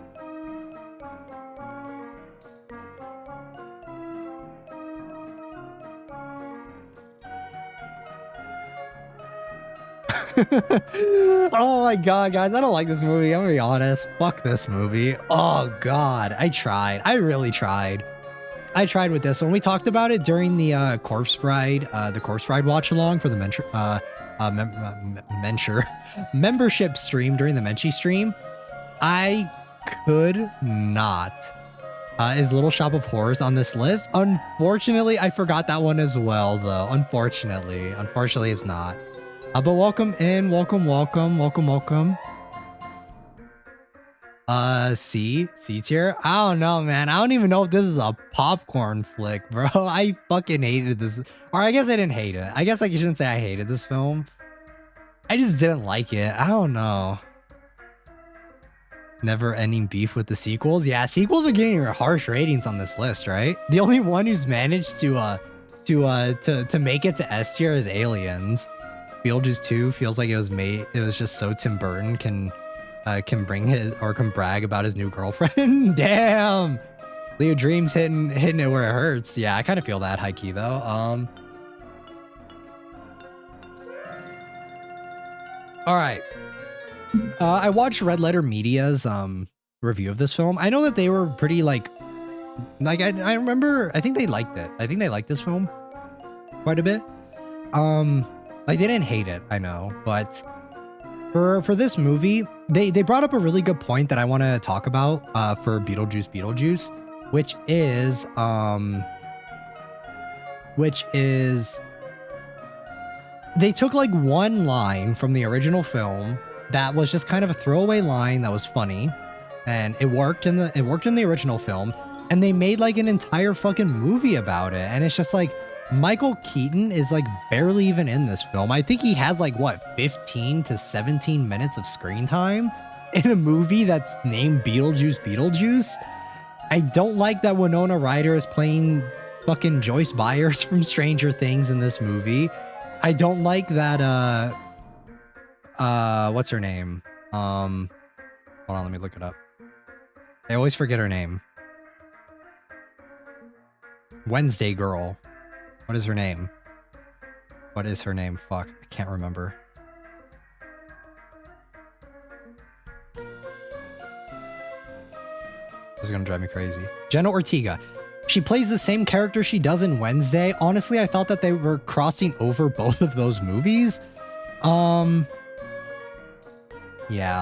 S1: Oh my god, guys, I don't like this movie. I'm gonna be honest. Fuck this movie. Oh god, I tried. I really tried. I tried with this one. We talked about it during the Corpse Bride watch along for the membership stream during the Menchie stream. I could not. Is Little Shop of Horrors on this list? Unfortunately, I forgot that one as well, though. Unfortunately, it's not. But welcome in, welcome. C tier? I don't know, man. I don't even know if this is a popcorn flick, bro. I fucking hated this. Or I guess I didn't hate it. I guess I shouldn't say I hated this film. I just didn't like it. I don't know. Never ending beef with the sequels. Yeah, sequels are getting harsh ratings on this list, right? The only one who's managed to make it to S tier is Aliens. Beetlejuice 2 feels like it was just so Tim Burton can brag about his new girlfriend. Damn. Leo Dreams hitting it where it hurts. Yeah, I kind of feel that high key though. All right. I watched Red Letter Media's review of this film. I know that they were pretty I remember, I think they liked it. I think they liked this film quite a bit. They didn't hate it, I know, but for this movie, they brought up a really good point that I want to talk about for Beetlejuice, which is they took like one line from the original film that was just kind of a throwaway line that was funny, and it worked in the original film, and they made like an entire fucking movie about it, and it's just like Michael Keaton is like barely even in this film. I think he has like what 15 to 17 minutes of screen time in a movie that's named Beetlejuice. I don't like that Winona Ryder is playing fucking Joyce Byers from Stranger Things in this movie. I don't like that what's her name? Hold on, let me look it up. I always forget her name. Wednesday Girl. What is her name? Fuck, I can't remember. This is gonna drive me crazy. Jenna Ortega. She plays the same character she does in Wednesday. Honestly, I thought that they were crossing over both of those movies. Yeah,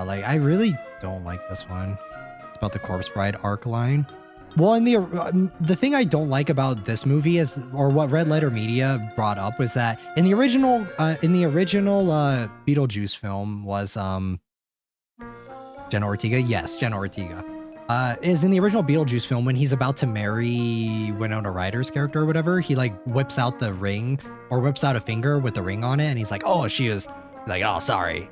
S1: like I really don't like this one. It's about the Corpse Bride arc line. Well, in the thing I don't like about this movie is, or what Red Letter Media brought up, was that in the original Beetlejuice film was Jenna Ortega. Yes, Jenna Ortega is in the original Beetlejuice film when he's about to marry Winona Ryder's character or whatever. He like whips out the ring or whips out a finger with the ring on it, and he's like, "Oh, she was like, oh, sorry,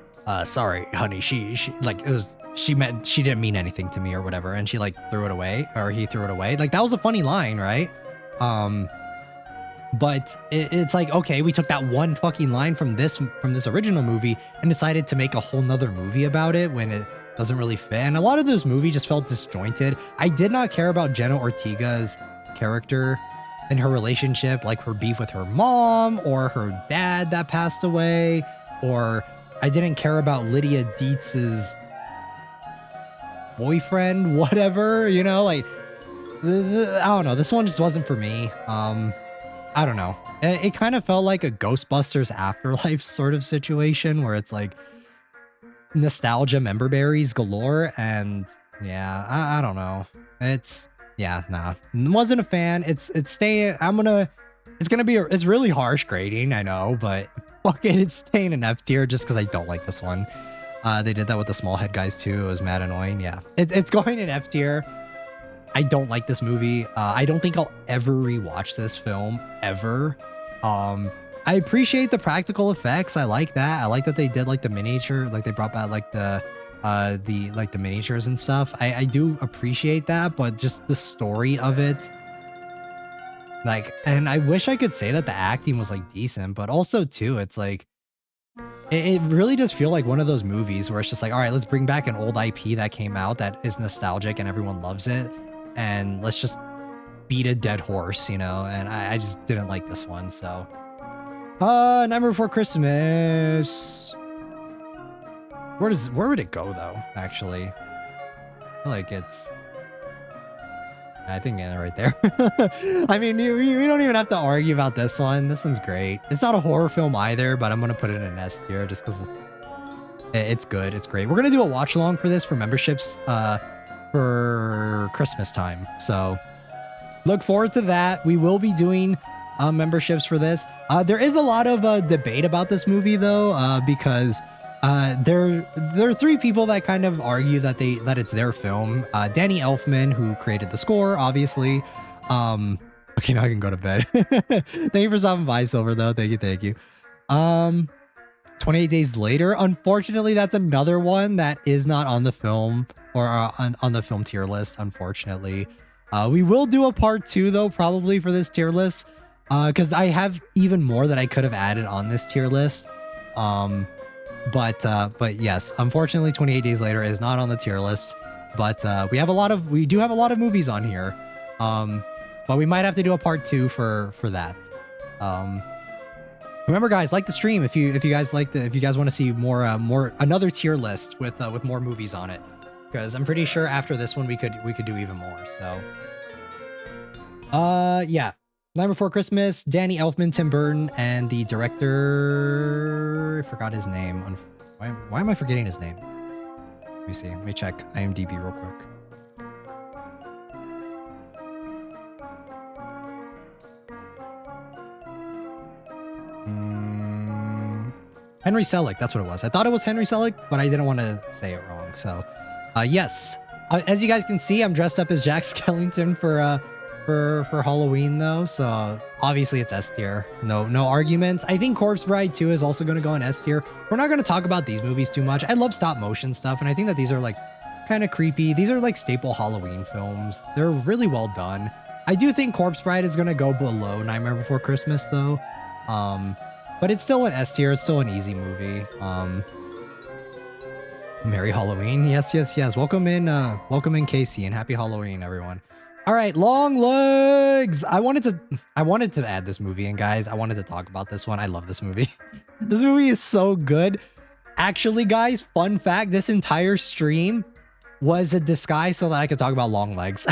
S1: honey, she like it was." She didn't mean anything to me or whatever, and she like threw it away, or he threw it away. Like that was a funny line, right? But it's like, okay, we took that one fucking line from this original movie and decided to make a whole nother movie about it when doesn't really fit. And a lot of this movie just felt disjointed. I did not care about Jenna Ortega's character and her relationship, like her beef with her mom or her dad that passed away, or I didn't care about Lydia Dietz's boyfriend, whatever, you know, like, I don't know. This one just wasn't for me. I don't know. It kind of felt like a Ghostbusters Afterlife sort of situation where it's like nostalgia member berries galore. And yeah, I don't know. It's, yeah, nah, wasn't a fan. It's staying, it's really harsh grading, I know, but fuck it, it's staying in F tier just because I don't like this one. They did that with the small head guys too. It was mad annoying. Yeah, it's going in F tier. I don't like this movie. I don't think I'll ever rewatch this film ever. I appreciate the practical effects. I like that. I like that they did like the miniature, like they brought back like the miniatures and stuff. I do appreciate that, but just the story of it, like, and I wish I could say that the acting was like decent, but also too, it's like, it really does feel like one of those movies where it's just like, all right, let's bring back an old IP that came out that is nostalgic and everyone loves it, and let's just beat a dead horse, you know? And I just didn't like this one, so. Nightmare Before Christmas. Where would it go though, actually? I feel like it's, I think right there. I mean, we don't even have to argue about this one. This one's great. It's not a horror film either, but I'm going to put it in S tier just because it's good. It's great. We're going to do a watch along for this for memberships for Christmas time. So look forward to that. We will be doing memberships for this. There is a lot of debate about this movie though, because there are three people that kind of argue that it's their film. Danny Elfman, who created the score, obviously. Okay, now I can go to bed. Thank you for stopping by, Silver, though. Thank you. 28 Days Later. Unfortunately, that's another one that is not on the film or on the film tier list, unfortunately. We will do a part 2 though, probably for this tier list, because I have even more that I could have added on this tier list. But yes, unfortunately 28 Days Later is not on the tier list, but we do have a lot of movies on here. But we might have to do a part 2 for that. Remember guys, like the stream if you guys want to see more another tier list with more movies on it, because I'm pretty sure after this one we could do even more. So yeah, Night Before Christmas, Danny Elfman, Tim Burton, and the director, I forgot his name. Why am I forgetting his name? Let me see. Let me check IMDb real quick. Henry Selick, that's what it was. I thought it was Henry Selick, but I didn't want to say it wrong. So, yes. As you guys can see, I'm dressed up as Jack Skellington for Halloween though, so obviously it's S tier. No arguments. I think Corpse Bride 2 is also going to go in S tier. We're not going to talk about these movies too much. I love stop motion stuff, and I think that these are like kind of creepy. These are like staple Halloween films. They're really well done. I do think Corpse Bride is going to go below Nightmare Before Christmas though. But it's still an S tier. It's still an easy movie. Merry Halloween. Yes. Welcome in Casey, and happy Halloween, everyone. All right, Longlegs. I wanted to add this movie in, guys. I wanted to talk about this one. I love this movie. This movie is so good. Actually, guys, fun fact, this entire stream was a disguise so that I could talk about Longlegs.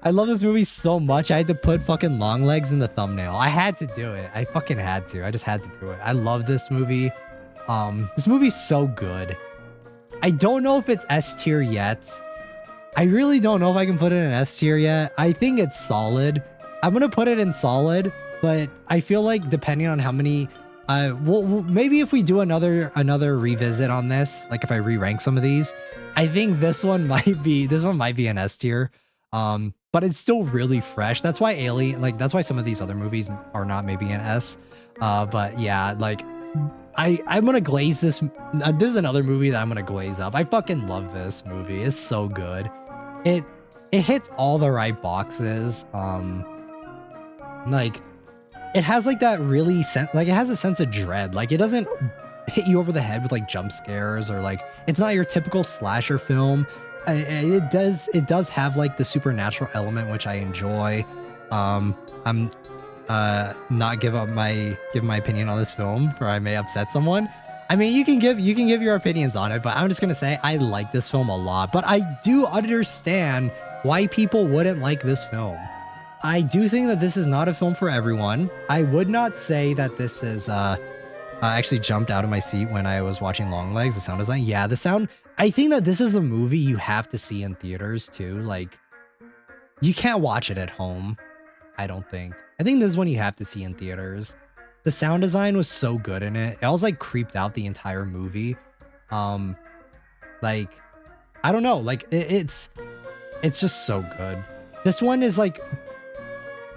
S1: I love this movie so much. I had to put fucking Longlegs in the thumbnail. I had to do it. I fucking had to. I just had to do it. I love this movie. This movie's so good. I don't know if it's S tier yet. I really don't know if I can put it in S tier yet. I think it's solid. I'm going to put it in solid, but I feel like depending on how many, maybe if we do another revisit on this, like if I re-rank some of these, I think this one might be an S tier. But it's still really fresh. That's why that's why some of these other movies are not maybe an S. But yeah, like I'm gonna glaze this. This is another movie that I'm gonna glaze up. I fucking love this movie. It's so good. It hits all the right boxes. Like it has like that really it has a sense of dread. Like it doesn't hit you over the head with like jump scares, or like it's not your typical slasher film. It does have like the supernatural element, which I enjoy. I'm not give my opinion on this film, for I may upset someone. I mean, you can give your opinions on it, but I'm just gonna say I like this film a lot. But I do understand why people wouldn't like this film. I do think that this is not a film for everyone. I would not say that this is I actually jumped out of my seat when I was watching Longlegs, the sound design. Yeah, the sound. I think that this is a movie you have to see in theaters too. Like, you can't watch it at home, I don't think. I think this is one you have to see in theaters. The sound design was so good in it. I was like creeped out the entire movie. Like, I don't know, like it's just so good. This one is like,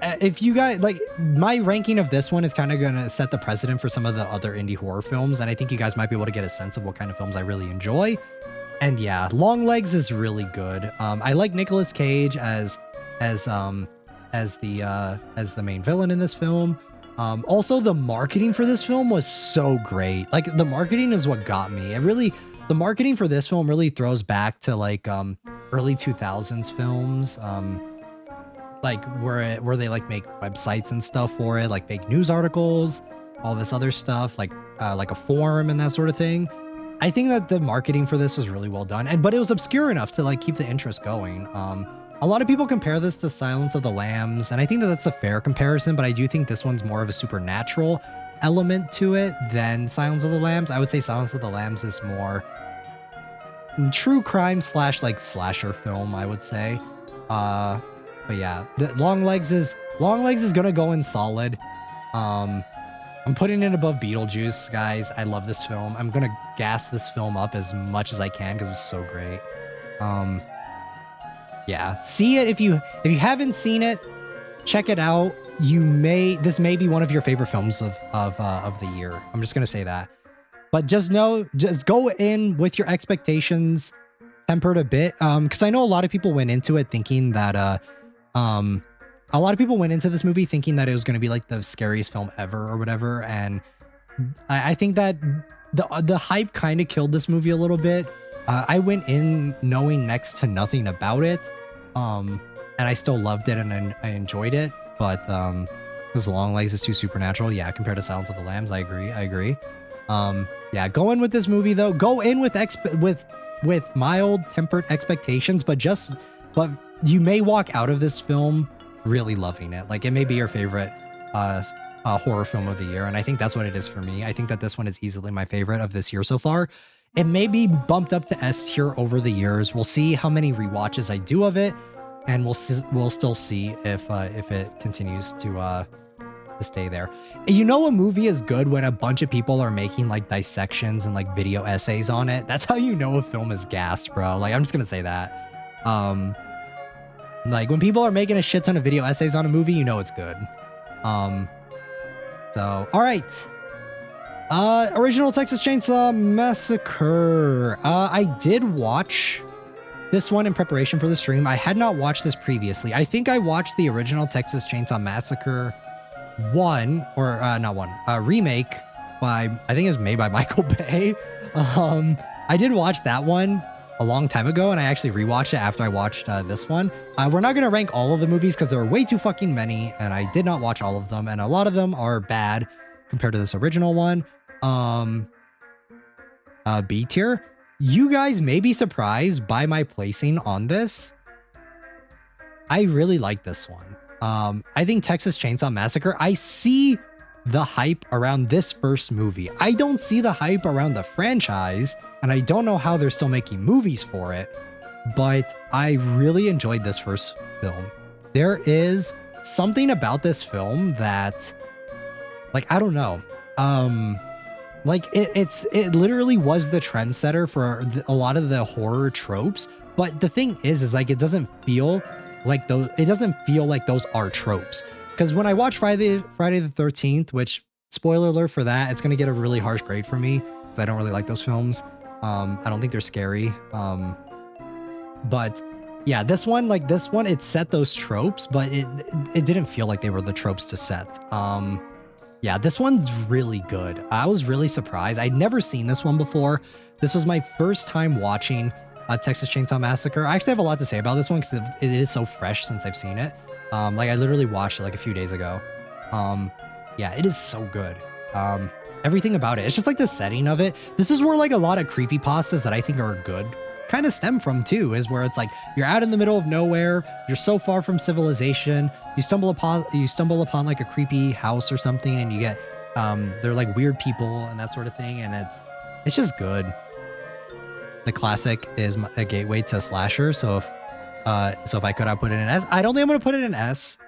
S1: if you guys like, my ranking of this one is kind of gonna set the precedent for some of the other indie horror films, and I think you guys might be able to get a sense of what kind of films I really enjoy. And yeah, Longlegs is really good. I like Nicolas Cage as the main villain in this film. Also, the marketing for this film was so great. Like, the marketing is what got me. The marketing for this film really throws back to like early 2000s films. Like where they like make websites and stuff for it, like fake news articles, all this other stuff, like a forum and that sort of thing. I think that the marketing for this was really well done, but it was obscure enough to like keep the interest going. A lot of people compare this to Silence of the Lambs, and I think that that's a fair comparison, but I do think this one's more of a supernatural element to it than Silence of the Lambs. I would say Silence of the Lambs is more true crime / like slasher film, I would say. But yeah, Longlegs is gonna go in solid. I'm putting it above Beetlejuice, guys. I love this film. I'm gonna gas this film up as much as I can because it's so great. Yeah, see it if you haven't seen it. Check it out. This may be one of your favorite films of the year. I'm just gonna say that. But just go in with your expectations tempered a bit. Because I know a lot of people went into it thinking that a lot of people went into this movie thinking that it was going to be like the scariest film ever or whatever, and I think that the hype kind of killed this movie a little bit. I went in knowing next to nothing about it, and I still loved it and I enjoyed it, but because Longlegs is too supernatural, yeah, compared to Silence of the Lambs, I agree. Yeah, go in with this movie though. Go in with mild tempered expectations, but you may walk out of this film really loving it. Like, it may be your favorite horror film of the year, and I think that's what it is for me. I think that this one is easily my favorite of this year so far. It may be bumped up to S tier over the years. We'll see how many rewatches I do of it, and we'll still see if it continues to stay there. You know, a movie is good when a bunch of people are making like dissections and like video essays on it. That's how you know a film is gassed, bro. Like, I'm just gonna say that. Like, when people are making a shit ton of video essays on a movie, you know it's good. So, all right. Original Texas Chainsaw Massacre. I did watch this one in preparation for the stream. I had not watched this previously. I think I watched the original Texas Chainsaw Massacre remake by, I think it was made by Michael Bay. I did watch that one a long time ago, and I actually rewatched it after I watched this one. We're not gonna rank all of the movies because there are way too fucking many, and I did not watch all of them, and a lot of them are bad compared to this original one. B tier. You guys may be surprised by my placing on this. I really like this one. I think Texas Chainsaw Massacre, I see the hype around this first movie. I don't see the hype around the franchise, and I don't know how they're still making movies for it, but I really enjoyed this first film. There is something about this film that, like, I don't know. Like, it literally was the trendsetter for a lot of the horror tropes, but the thing is like, it doesn't feel like those are tropes. Because when I watch Friday the 13th, which, spoiler alert for that, it's gonna get a really harsh grade for me because I don't really like those films. I don't think they're scary. But yeah, this one, it set those tropes, but it didn't feel like they were the tropes to set. Yeah, this one's really good. I was really surprised. I'd never seen this one before. This was my first time watching Texas Chainsaw Massacre. I actually have a lot to say about this one because it is so fresh since I've seen it. Like I literally watched it like a few days ago. Yeah, it is so good. Everything about it. It's just like the setting of it. This is where like a lot of creepypastas that I think are good kind of stem from too, is where it's like you're out in the middle of nowhere, you're so far from civilization, you stumble upon like a creepy house or something, and you get they're like weird people and that sort of thing, and it's just good. The classic is a gateway to slasher, so if I could, I put it in S. I don't think I'm gonna put it in S,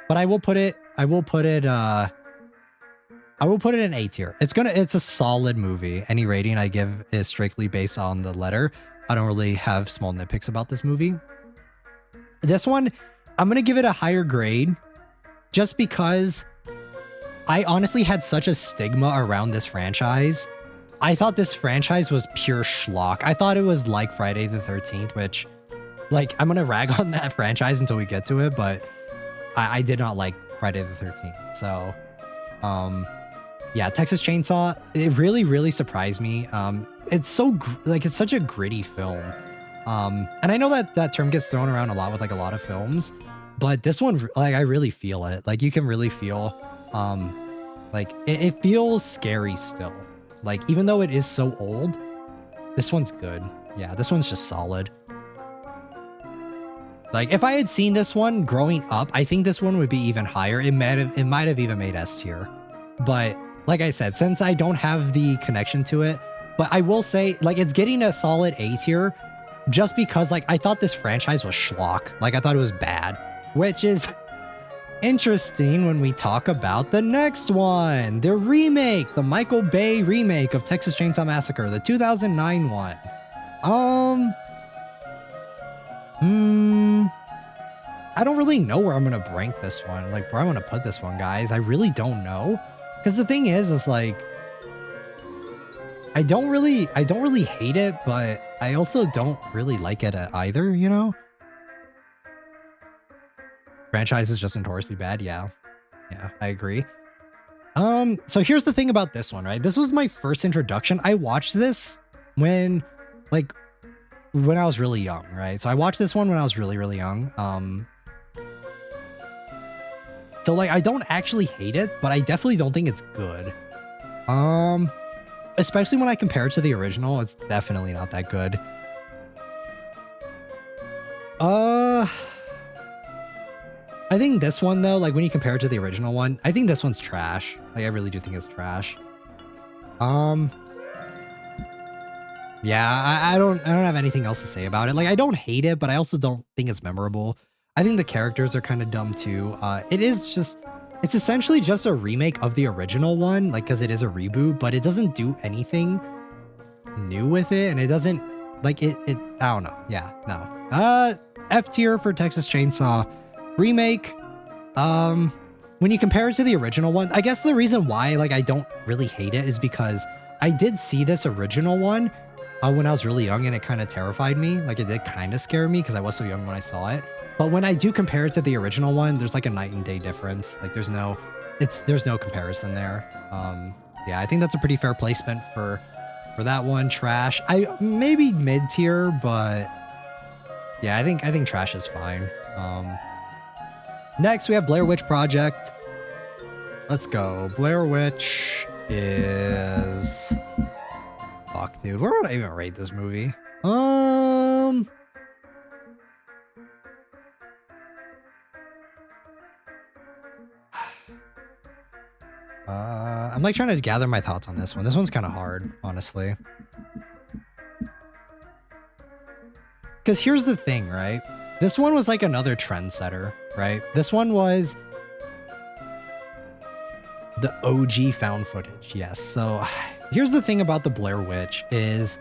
S1: but I will put it in A tier. It's a solid movie. Any rating I give is strictly based on the letter. I don't really have small nitpicks about this movie. This one, I'm going to give it a higher grade just because I honestly had such a stigma around this franchise. I thought this franchise was pure schlock. I thought it was like Friday the 13th, which, like, I'm going to rag on that franchise until we get to it, but I did not like Friday the 13th. So, yeah, Texas Chainsaw, it really, really surprised me. It's such a gritty film. And I know that term gets thrown around a lot with like a lot of films, but this one, like, I really feel it. Like, you can really feel, like it feels scary still. Like, even though it is so old, this one's good. Yeah, this one's just solid. Like, if I had seen this one growing up, I think this one would be even higher. It might have even made S tier. But like I said, since I don't have the connection to it, but I will say, like, it's getting a solid A tier just because, like, I thought this franchise was schlock. Like, I thought it was bad, which is interesting when we talk about the next one, the remake, the Michael Bay remake of Texas Chainsaw Massacre, the 2009 one. I don't really know where I'm gonna rank this one, like where I'm gonna put this one, guys. I really don't know, because the thing is like, I don't really hate it, but I also don't really like it either, you know? Franchise is just notoriously bad. Yeah, I agree. So here's the thing about this one, right? This was my first introduction. I watched this when I was really young, right? So I watched this one when I was really, really young. So like, I don't actually hate it, but I definitely don't think it's good. Especially when I compare it to the original, it's definitely not that good. I think this one though, like when you compare it to the original one, I think this one's trash. Like, I really do think it's trash. Yeah, I don't have anything else to say about it. Like, I don't hate it, but I also don't think it's memorable. I think the characters are kind of dumb too. It's essentially just a remake of the original one, like, because it is a reboot, but it doesn't do anything new with it, and it doesn't, like, I don't know. Yeah, no. F tier for Texas Chainsaw remake. When you compare it to the original one, I guess the reason why, like, I don't really hate it is because I did see this original one when I was really young, and it kind of terrified me. Like, it did kind of scare me because I was so young when I saw it. But when I do compare it to the original one, there's like a night and day difference. Like, there's no comparison there. Yeah, I think that's a pretty fair placement for that one. Trash. Maybe mid tier, but yeah, I think trash is fine. Next we have Blair Witch Project. Let's go. Blair Witch is, fuck, dude, where would I even rate this movie? I'm like trying to gather my thoughts on this one. This one's kind of hard, honestly. Because here's the thing, right? This one was like another trendsetter, right? This one was the OG found footage, yes. So here's the thing about the Blair Witch is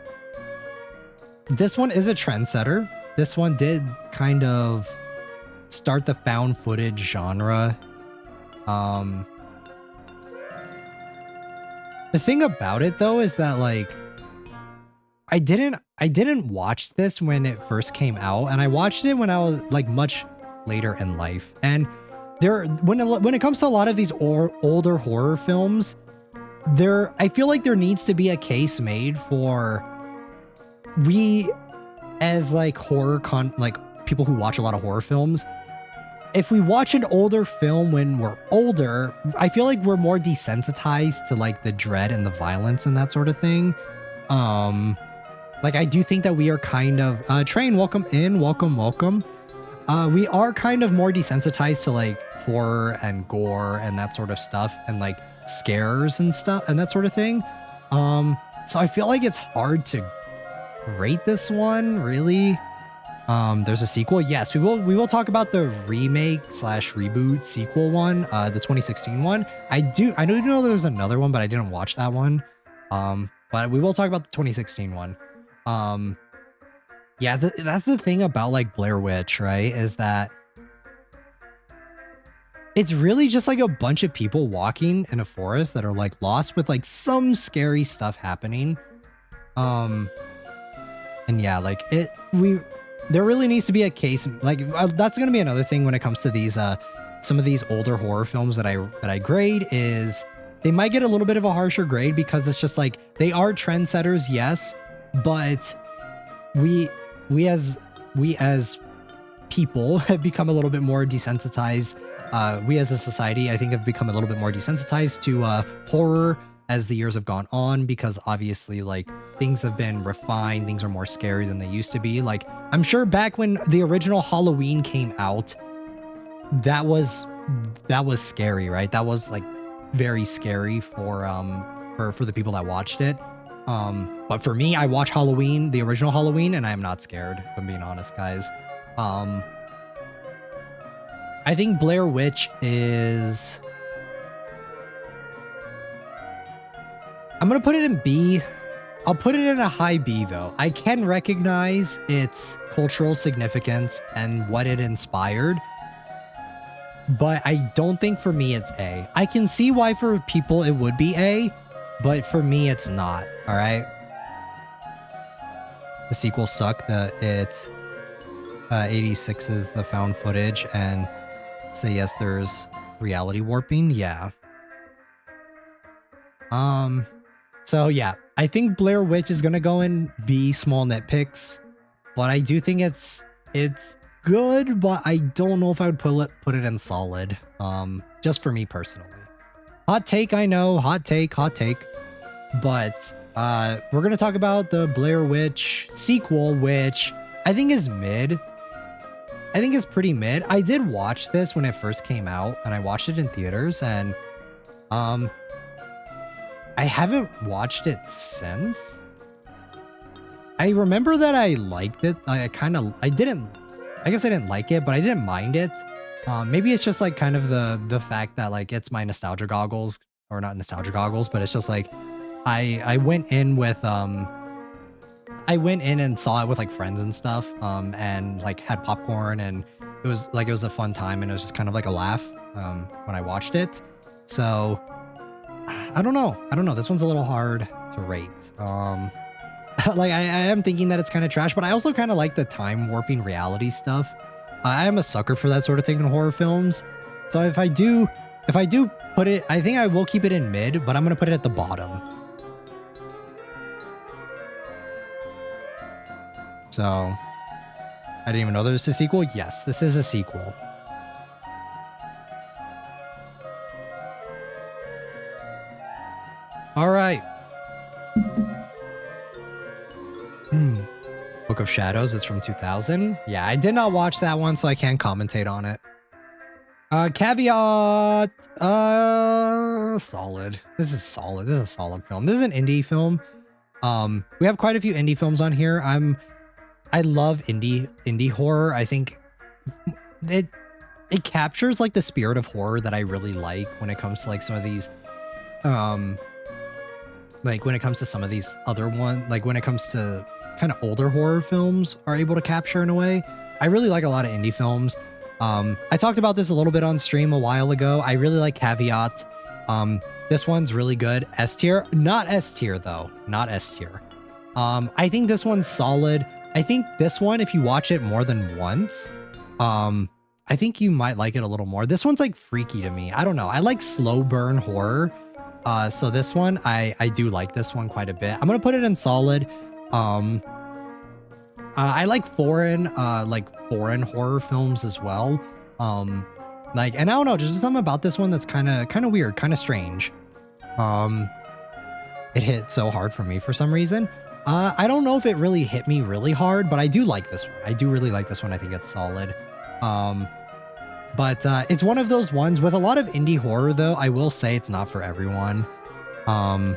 S1: this one is a trendsetter. This one did kind of start the found footage genre. The thing about it though is that, like, I didn't watch this when it first came out, and I watched it when I was like much later in life. And when it comes to a lot of these older horror films, I feel like there needs to be a case made for we as like people who watch a lot of horror films. If we watch an older film when we're older, I feel like we're more desensitized to like the dread and the violence and that sort of thing. Like I do think that we are kind of Train, welcome in, welcome. We are kind of more desensitized to like horror and gore and that sort of stuff and like scares and stuff and that sort of thing. So I feel like it's hard to rate this one really. There's a sequel. Yes, we will talk about the remake / reboot sequel one, the 2016 one. I know there's another one, but I didn't watch that one. But we will talk about the 2016 one. Yeah, that's the thing about like Blair Witch, right? Is that it's really just like a bunch of people walking in a forest that are like lost with like some scary stuff happening. And yeah, like there really needs to be a case. Like that's going to be another thing when it comes to these, some of these older horror films that I grade is they might get a little bit of a harsher grade because it's just like they are trendsetters. Yes. But we as people have become a little bit more desensitized. We as a society, I think, have become a little bit more desensitized to horror as the years have gone on, because obviously like things have been refined, things are more scary than they used to be. Like I'm sure back when the original Halloween came out, that was scary, right? That was like very scary for the people that watched it. But for me, I watch Halloween, the original Halloween, and I am not scared, if I'm being honest, guys. I think Blair Witch is... I'm going to put it in B. I'll put it in a high B, though. I can recognize its cultural significance and what it inspired, but I don't think for me it's A. I can see why for people it would be A, but for me it's not, all right? The sequels suck. It's 86 is the found footage, and say yes, there's reality warping. Yeah. So yeah, I think Blair Witch is gonna go in B, small nitpicks, but I do think it's good, but I don't know if I would put it in solid. Just for me personally. Hot take, I know, hot take, but we're gonna talk about the Blair Witch sequel, which I think is mid. I think it's pretty mid. I did watch this when it first came out, and I watched it in theaters, and I haven't watched it since. I remember that I liked it. I guess I didn't like it, but I didn't mind it. Maybe it's just like kind of the fact that like it's my nostalgia goggles, or not nostalgia goggles, but it's just like I went in and saw it with like friends and stuff, and like had popcorn, and it was a fun time, and it was just kind of like a laugh when I watched it. So I don't know. This one's a little hard to rate. Like I am thinking that it's kind of trash, but I also kind of like the time warping reality stuff. I am a sucker for that sort of thing in horror films. So if I do put it, I think I will keep it in mid, but I'm going to put it at the bottom. So I didn't even know there was a sequel. Yes, this is a sequel. All right. Book of Shadows is from 2000. Yeah, I did not watch that one, so I can't commentate on it. Caveat. Solid. This is solid. This is a solid film. This is an indie film. We have quite a few indie films on here. I love indie horror. I think it captures like the spirit of horror that I really like when it comes to like some of these like when it comes to some of these other ones, like when it comes to kind of older horror films are able to capture in a way. I really like a lot of indie films. I talked about this a little bit on stream a while ago. I really like Caveat. This one's really good. S tier, not S tier though, not S tier. I think this one's solid. I think this one, if you watch it more than once, I think you might like it a little more. This one's like freaky to me. I don't know. I like slow burn horror. So this one, I do like this one quite a bit. I'm gonna put it in solid. I like foreign horror films as well. And I don't know, just something about this one that's kind of weird, kind of strange. It hit so hard for me for some reason. I don't know if it really hit me really hard, but I do like this one. I do really like this one. I think it's solid. But it's one of those ones with a lot of indie horror, though. I will say it's not for everyone. I'll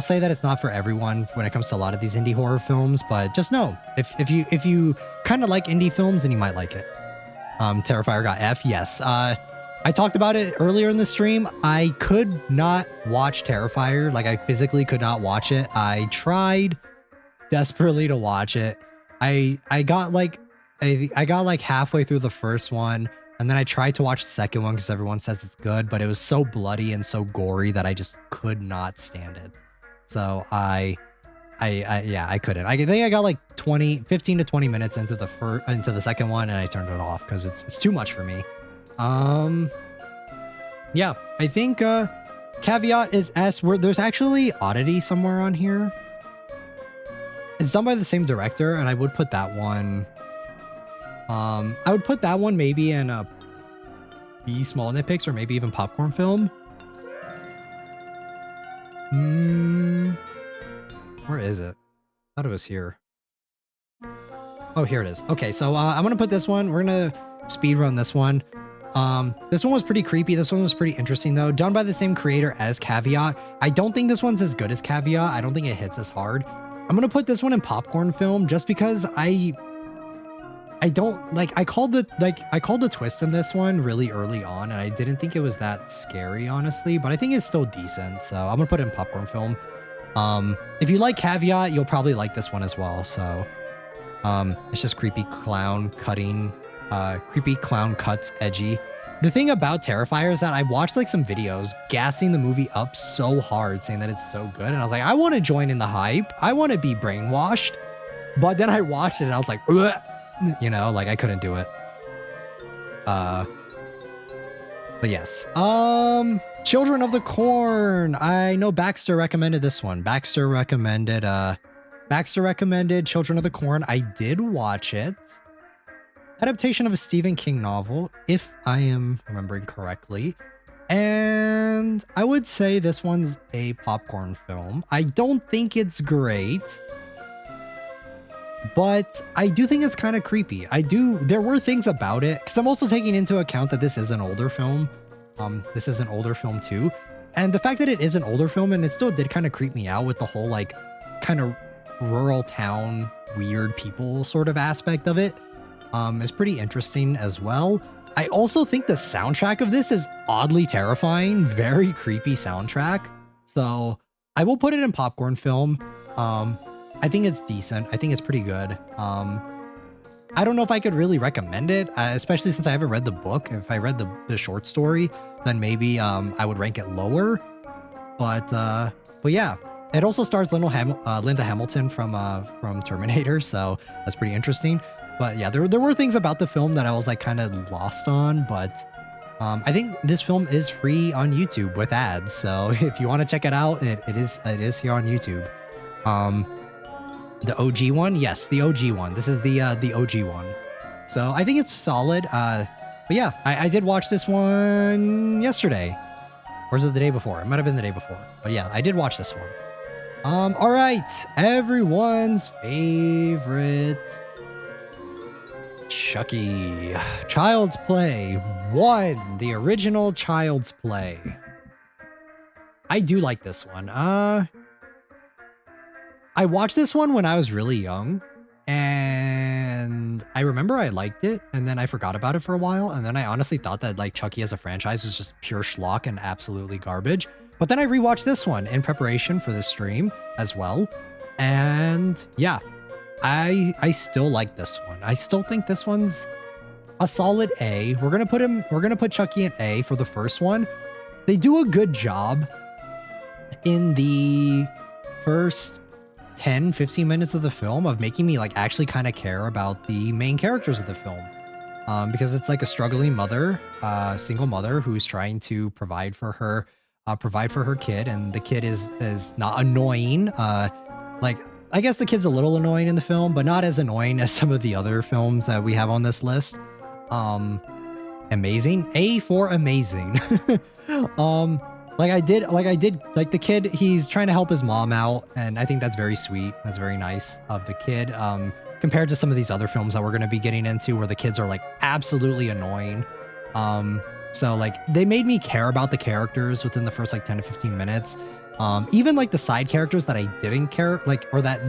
S1: say that it's not for everyone when it comes to a lot of these indie horror films, but just know if you kind of like indie films, then you might like it. Terrifier got F. Yes. I talked about it earlier in the stream. I could not watch Terrifier. Like, I physically could not watch it. I tried desperately to watch it. I got like halfway through the first one, and then I tried to watch the second one because everyone says it's good, but it was so bloody and so gory that I just could not stand it. So I couldn't. I think I got like 15 to 20 minutes into the second one, and I turned it off because it's too much for me. Yeah, I think caveat is S. Where there's actually Oddity somewhere on here. It's done by the same director, and I would put that one. I would put that one maybe in a B small nitpicks or maybe even popcorn film. Where is it? I thought it was here. Oh, here it is. Okay, so I'm gonna put this one. We're gonna speed run this one. This one was pretty creepy. This one was pretty interesting though. Done by the same creator as Caveat. I don't think this one's as good as Caveat. I don't think it hits as hard. I'm gonna put this one in popcorn film just because I don't like, I called the twist in this one really early on, and I didn't think it was that scary, honestly, but I think it's still decent. So I'm gonna put it in popcorn film. If you like Caveat, you'll probably like this one as well. So, it's just creepy clown cuts, edgy. The thing about Terrifier is that I watched like some videos gassing the movie up so hard, saying that it's so good. And I was like, I want to join in the hype. I want to be brainwashed. But then I watched it and I was like, ugh. You know, like I couldn't do it. But yes. Children of the Corn. I know Baxter recommended this one. Baxter recommended Children of the Corn. I did watch it. Adaptation of a Stephen King novel, if I am remembering correctly. And I would say this one's a popcorn film. I don't think it's great, but I do think it's kind of creepy. There were things about it, because I'm also taking into account that this is an older film. This is an older film too. And the fact that it is an older film, and it still did kind of creep me out with the whole like kind of rural town, weird people sort of aspect of it. Is pretty interesting as well. I also think the soundtrack of this is oddly terrifying, very creepy soundtrack. So I will put it in popcorn film. I think it's decent. I think it's pretty good. I don't know if I could really recommend it, especially since I haven't read the book. If I read the short story, then maybe I would rank it lower. But yeah, it also stars Linda Hamilton from Terminator, so that's pretty interesting. But yeah, there were things about the film that I was like kind of lost on, but I think this film is free on YouTube with ads. So if you want to check it out, it is here on YouTube. The OG one, yes, the OG one. This is the OG one. So I think it's solid. But yeah, I did watch this one yesterday, or was it the day before? It might have been the day before. But yeah, I did watch this one. All right, everyone's favorite. Chucky. Child's Play 1. The original Child's Play. I do like this one. I watched this one when I was really young, and I remember I liked it, and then I forgot about it for a while, and then I honestly thought that like Chucky as a franchise was just pure schlock and absolutely garbage. But then I rewatched this one in preparation for this stream as well, and yeah, I still like this one. I still think this one's a solid A. We're gonna put Chucky in A for the first one. They do a good job in the first 10, 15 minutes of the film of making me like actually kind of care about the main characters of the film. Because it's like a struggling mother, single mother who's trying to provide for her kid, and the kid is not annoying. Like, I guess the kid's a little annoying in the film, but not as annoying as some of the other films that we have on this list. Amazing. A for amazing. Like the kid, he's trying to help his mom out, and I think that's very sweet. That's very nice of the kid. Compared to some of these other films that we're going to be getting into where the kids are like absolutely annoying. So like they made me care about the characters within the first like 10 to 15 minutes. Even like the side characters that I didn't care, like, or that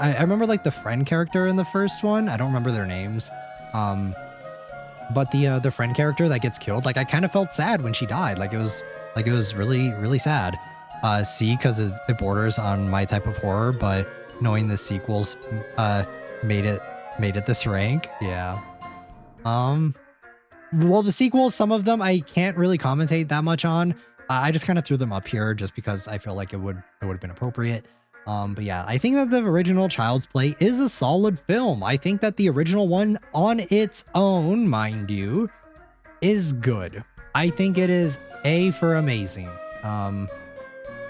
S1: I remember like the friend character in the first one. I don't remember their names. But the friend character that gets killed, like I kind of felt sad when she died. Like it was really, really sad. Because it borders on my type of horror, but knowing the sequels, made it this rank. Yeah. Well, the sequels, some of them I can't really commentate that much on. I just kind of threw them up here just because I feel like it would have been appropriate. But yeah, I think that the original Child's Play is a solid film. I think that the original one on its own, mind you, is good. I think it is A for amazing. I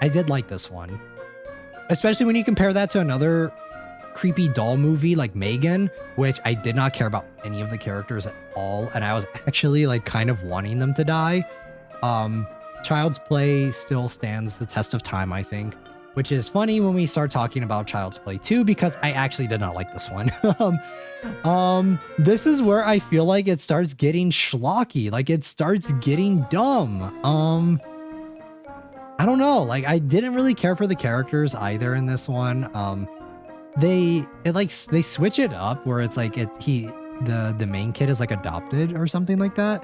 S1: did like this one, especially when you compare that to another creepy doll movie like Megan, which I did not care about any of the characters at all, and I was actually like kind of wanting them to die. Child's Play still stands the test of time, I think, which is funny when we start talking about Child's Play 2, because I actually did not like this one. This is where I feel like it starts getting schlocky, like it starts getting dumb. I don't know, like I didn't really care for the characters either in this one. They switch it up where it's like the main kid is like adopted or something like that.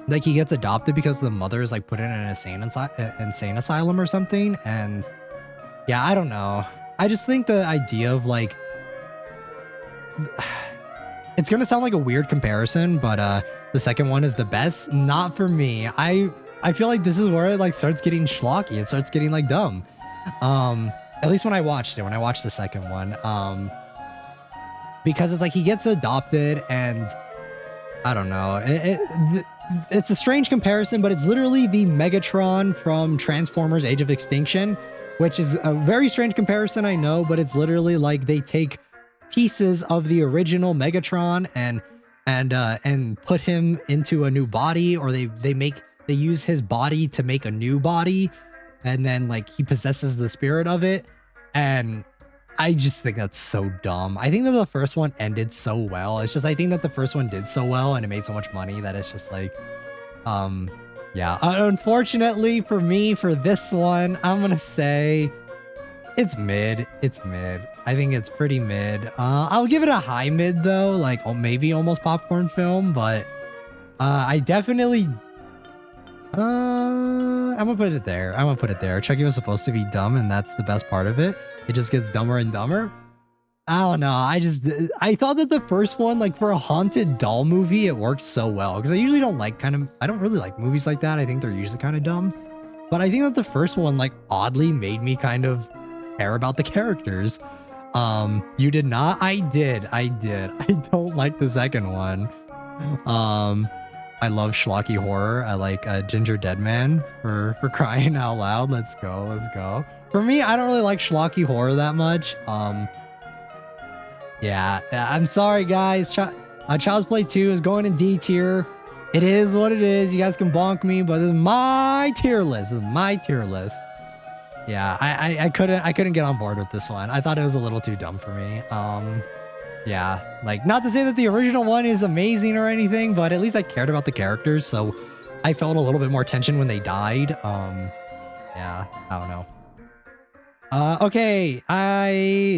S1: Like he gets adopted because the mother is like put in an insane asylum or something. And yeah, I don't know. I just think the idea of like, it's gonna sound like a weird comparison, but the second one is the best. Not for me. I feel like this is where it like starts getting schlocky. It starts getting like dumb. At least when I watched the second one, because it's like he gets adopted, and I don't know, it's a strange comparison, but it's literally the Megatron from Transformers Age of Extinction, which is a very strange comparison, I know, but it's literally like they take pieces of the original Megatron and put him into a new body, or they use his body to make a new body. And then like he possesses the spirit of it. And I just think that's so dumb. I think that the first one ended so well. It's just, I think that the first one did so well and it made so much money that it's just like, yeah. Unfortunately for me, for this one, I'm gonna say it's mid. It's mid. I think it's pretty mid. I'll give it a high mid though, like maybe almost popcorn film, but I definitely I'm gonna put it there. Chucky was supposed to be dumb, and that's the best part of it. It just gets dumber and dumber. I don't know. I thought that the first one, like for a haunted doll movie, it worked so well, because I usually don't like I don't really like movies like that. I think they're usually kind of dumb. But I think that the first one like oddly made me kind of care about the characters. You did not? I did. I don't like the second one. I love schlocky horror. I like Ginger Deadman for crying out loud. Let's go. For me, I don't really like schlocky horror that much. Yeah, I'm sorry guys. Child's Play 2 is going in D tier. It is what it is. You guys can bonk me, but this is my tier list. Yeah, I couldn't get on board with this one. I thought it was a little too dumb for me. Yeah, like not to say that the original one is amazing or anything, but at least I cared about the characters, so I felt a little bit more tension when they died. Yeah, I don't know. Okay,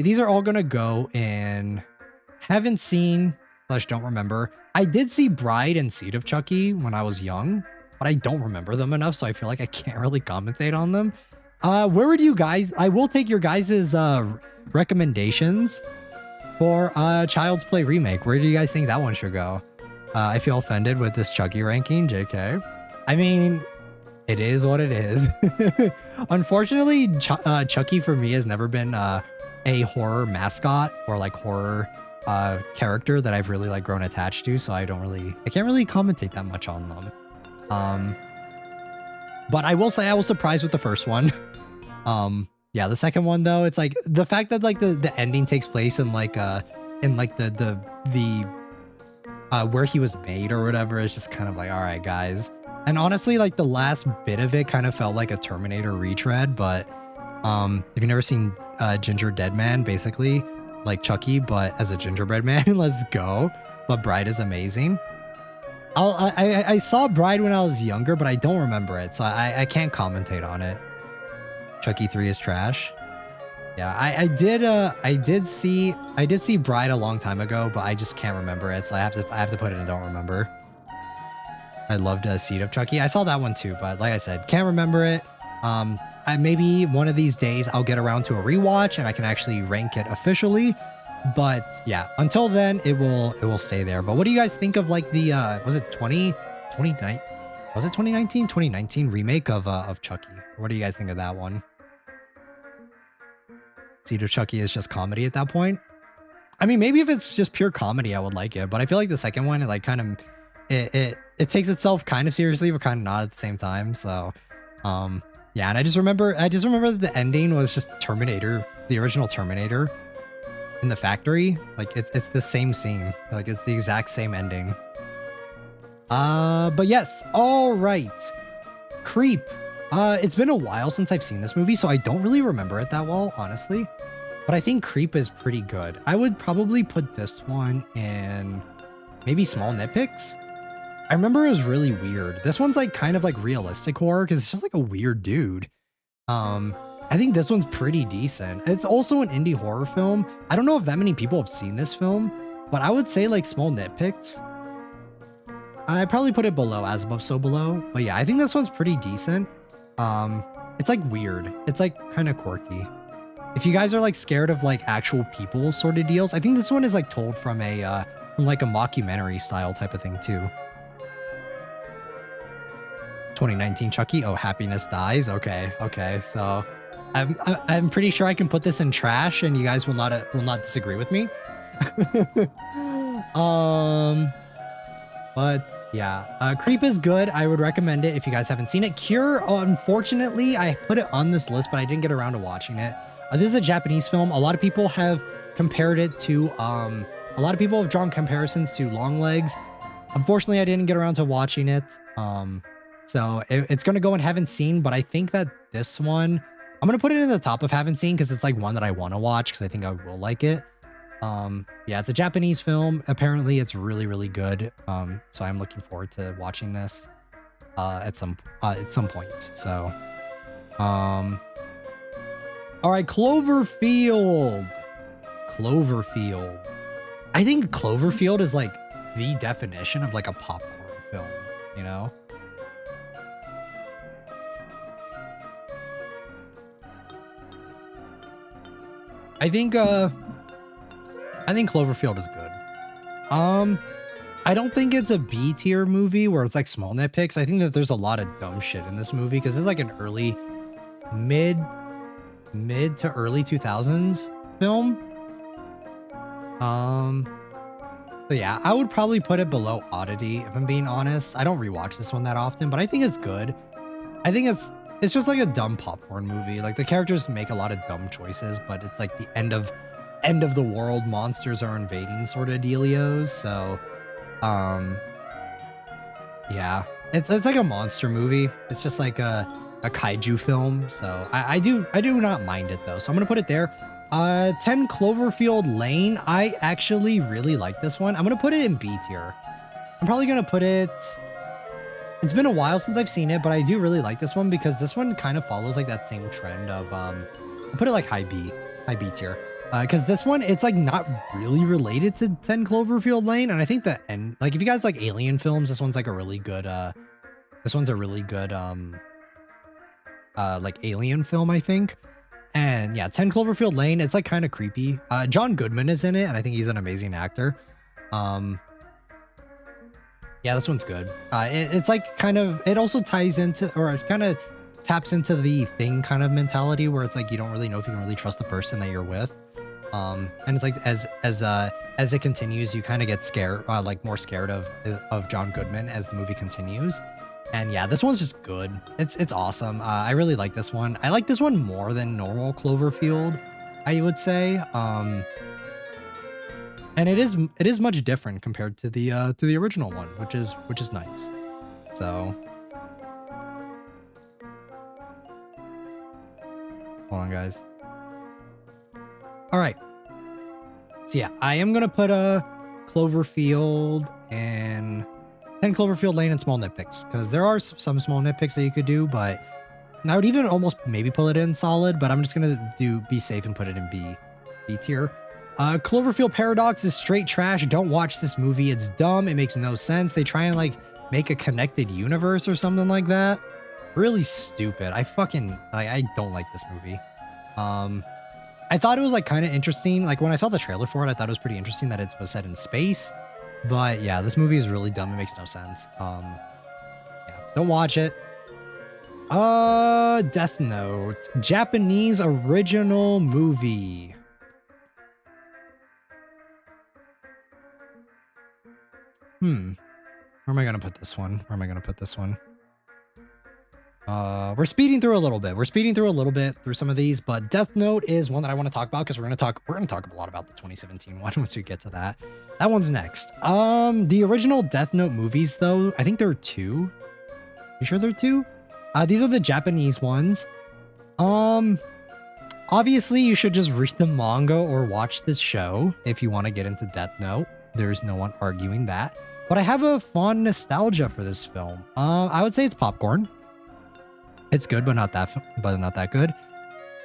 S1: these are all gonna go in haven't seen / don't remember. I did see Bride and Seed of Chucky when I was young, but I don't remember them enough, so I feel like I can't really commentate on them. Where would you guys, I will take your guys' recommendations for Child's Play remake. Where do you guys think that one should go? I feel offended with this Chucky ranking, JK. I mean, It is what it is. Unfortunately, Chucky for me has never been a horror mascot or like horror character that I've really like grown attached to, so I can't really commentate that much on them. But I will say I was surprised with the first one. Yeah, the second one though, it's like the fact that like the ending takes place in like the where he was made or whatever is just kind of like, all right, guys. And honestly, like the last bit of it kind of felt like a Terminator retread, but if you've never seen Ginger Dead Man, basically like Chucky, but as a gingerbread man, let's go. But Bride is amazing. I saw Bride when I was younger, but I don't remember it, so I can't commentate on it. Chucky 3 is trash. Yeah, I did see Bride a long time ago, but I just can't remember it, so I have to put it in don't remember. I loved Seed of Chucky. I saw that one too, but like I said, can't remember it. Maybe one of these days I'll get around to a rewatch and I can actually rank it officially. But yeah, until then it will stay there. But what do you guys think of like the was it 2019 remake of Chucky? What do you guys think of that one? Seed of Chucky is just comedy at that point. I mean, maybe if it's just pure comedy, I would like it. But I feel like the second one, it like kind of it takes itself kind of seriously, but kind of not at the same time. So, yeah. And I just remember that the ending was just Terminator, the original Terminator, in the factory. Like it's the same scene. Like it's the exact same ending. But yes. All right. Creep. It's been a while since I've seen this movie, so I don't really remember it that well, honestly. But I think Creep is pretty good. I would probably put this one in maybe Small Nitpicks. I remember it was really weird. This one's like kind of like realistic horror because it's just like a weird dude. I think this one's pretty decent. It's also an indie horror film. I don't know if that many people have seen this film, but I would say like Small Nitpicks. I'd probably put it below As Above, So Below. But yeah, I think this one's pretty decent. It's like weird. It's like kind of quirky. If you guys are like scared of like actual people sort of deals, I think this one is like told from like a mockumentary style type of thing too. 2019 Chucky. Oh, Happiness Dies. Okay. So I'm pretty sure I can put this in trash and you guys will not disagree with me. But yeah, Creep is good. I would recommend it if you guys haven't seen it. Cure, unfortunately, I put it on this list, but I didn't get around to watching it. This is a Japanese film. A lot of people have compared it to, a lot of people have drawn comparisons to Longlegs. Unfortunately, I didn't get around to watching it. So it's going to go in Haven't Seen, but I think that this one, I'm going to put it in the top of Haven't Seen because it's like one that I want to watch because I think I will like it. Yeah, it's a Japanese film. Apparently it's really, really good. So I'm looking forward to watching this at some point. So, all right, Cloverfield. I think Cloverfield is like the definition of like a popcorn film, you know? I think Cloverfield is good. I don't think it's a B tier movie where it's like Small Nitpicks. I think that there's a lot of dumb shit in this movie because it's like an early, mid to early 2000s film. So yeah, I would probably put it below Oddity if I'm being honest. I don't rewatch this one that often, but I think it's good. I think it's just like a dumb popcorn movie. Like the characters make a lot of dumb choices, but it's like the end of the world, monsters are invading sort of dealios. So yeah, it's like a monster movie. It's just like a kaiju film. So I do not mind it though. So I'm gonna put it there. 10 Cloverfield Lane. I actually really like this one. I'm gonna put it in B tier. I'm probably gonna put it. It's been a while since I've seen it, but I do really like this one because this one kind of follows like that same trend of I'll put it like high B tier. Because this one, it's like not really related to 10 Cloverfield Lane, and I think that, and like if you guys like alien films, this one's like a really good like alien film, I think. And yeah, 10 Cloverfield Lane, it's like kind of creepy. John Goodman is in it, and I think he's an amazing actor. Yeah, this one's good. It's like kind of, it also ties into, or it kind of taps into the Thing kind of mentality where it's like you don't really know if you can really trust the person that you're with. And it's like as it continues, you kind of get scared, like more scared of John Goodman as the movie continues. And yeah, this one's just good. It's awesome. I really like this one. I like this one more than normal Cloverfield, I would say. And it is much different compared to the original one, which is nice. So hold on, guys. All right. So yeah, I am gonna put a Cloverfield and Cloverfield Lane and Small Nitpicks, because there are some small nitpicks that you could do, but I would even almost maybe pull it in solid, but I'm just gonna be safe and put it in B tier. Cloverfield Paradox is straight trash. Don't watch this movie. It's dumb. It makes no sense. They try and like make a connected universe or something like that. Really stupid. I don't like this movie. I thought it was like kind of interesting. Like when I saw the trailer for it, I thought it was pretty interesting that it was set in space. But yeah, this movie is really dumb. It makes no sense. Yeah, don't watch it. Death Note, Japanese original movie. Where am I gonna put this one? We're speeding through a little bit. We're speeding through a little bit through some of these, but Death Note is one that I want to talk about because we're gonna talk a lot about the 2017 one once we get to that. That one's next. The original Death Note movies, though, I think there are 2. You sure there are 2? These are the Japanese ones. Obviously, you should just read the manga or watch this show if you want to get into Death Note. There's no one arguing that. But I have a fond nostalgia for this film. I would say it's popcorn. It's good, but not that good.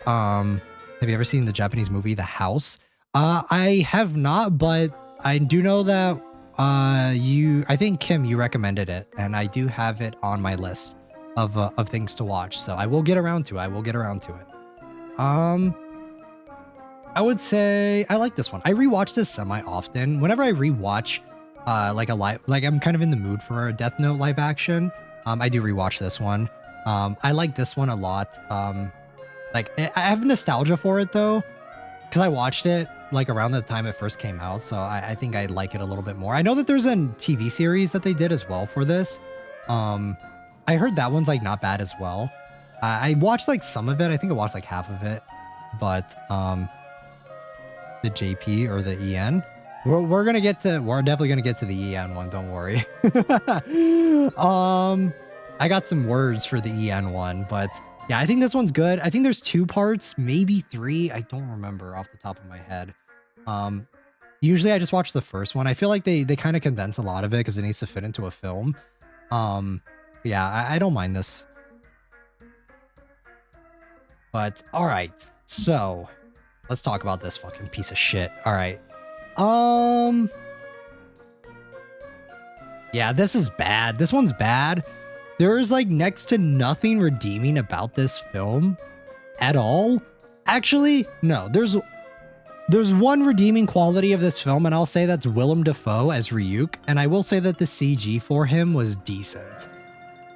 S1: Have you ever seen the Japanese movie The House? I have not, but I do know that I think Kim, you recommended it, and I do have it on my list of things to watch. So I will get around to it. I would say I like this one. I rewatch this semi-often. Whenever I rewatch I'm kind of in the mood for a Death Note live action, I do rewatch this one. I like this one a lot. I have nostalgia for it though, because I watched it like around the time it first came out, so I think I like it a little bit more. I know that there's a TV series that they did as well for this. I heard that one's like not bad as well. I watched like some of it. I think I watched like half of it, but the JP or the EN. We're definitely gonna get to the EN one. Don't worry. I got some words for the EN one, but yeah, I think this one's good. I think there's 2 parts, maybe 3. I don't remember off the top of my head. Usually I just watch the first one. I feel like they kind of condense a lot of it because it needs to fit into a film. Yeah, I don't mind this. But all right, so let's talk about this fucking piece of shit. All right. Yeah, this is bad. This one's bad. There's like next to nothing redeeming about this film at all. Actually, no, there's one redeeming quality of this film, and I'll say that's Willem Dafoe as Ryuk, and I will say that the CG for him was decent.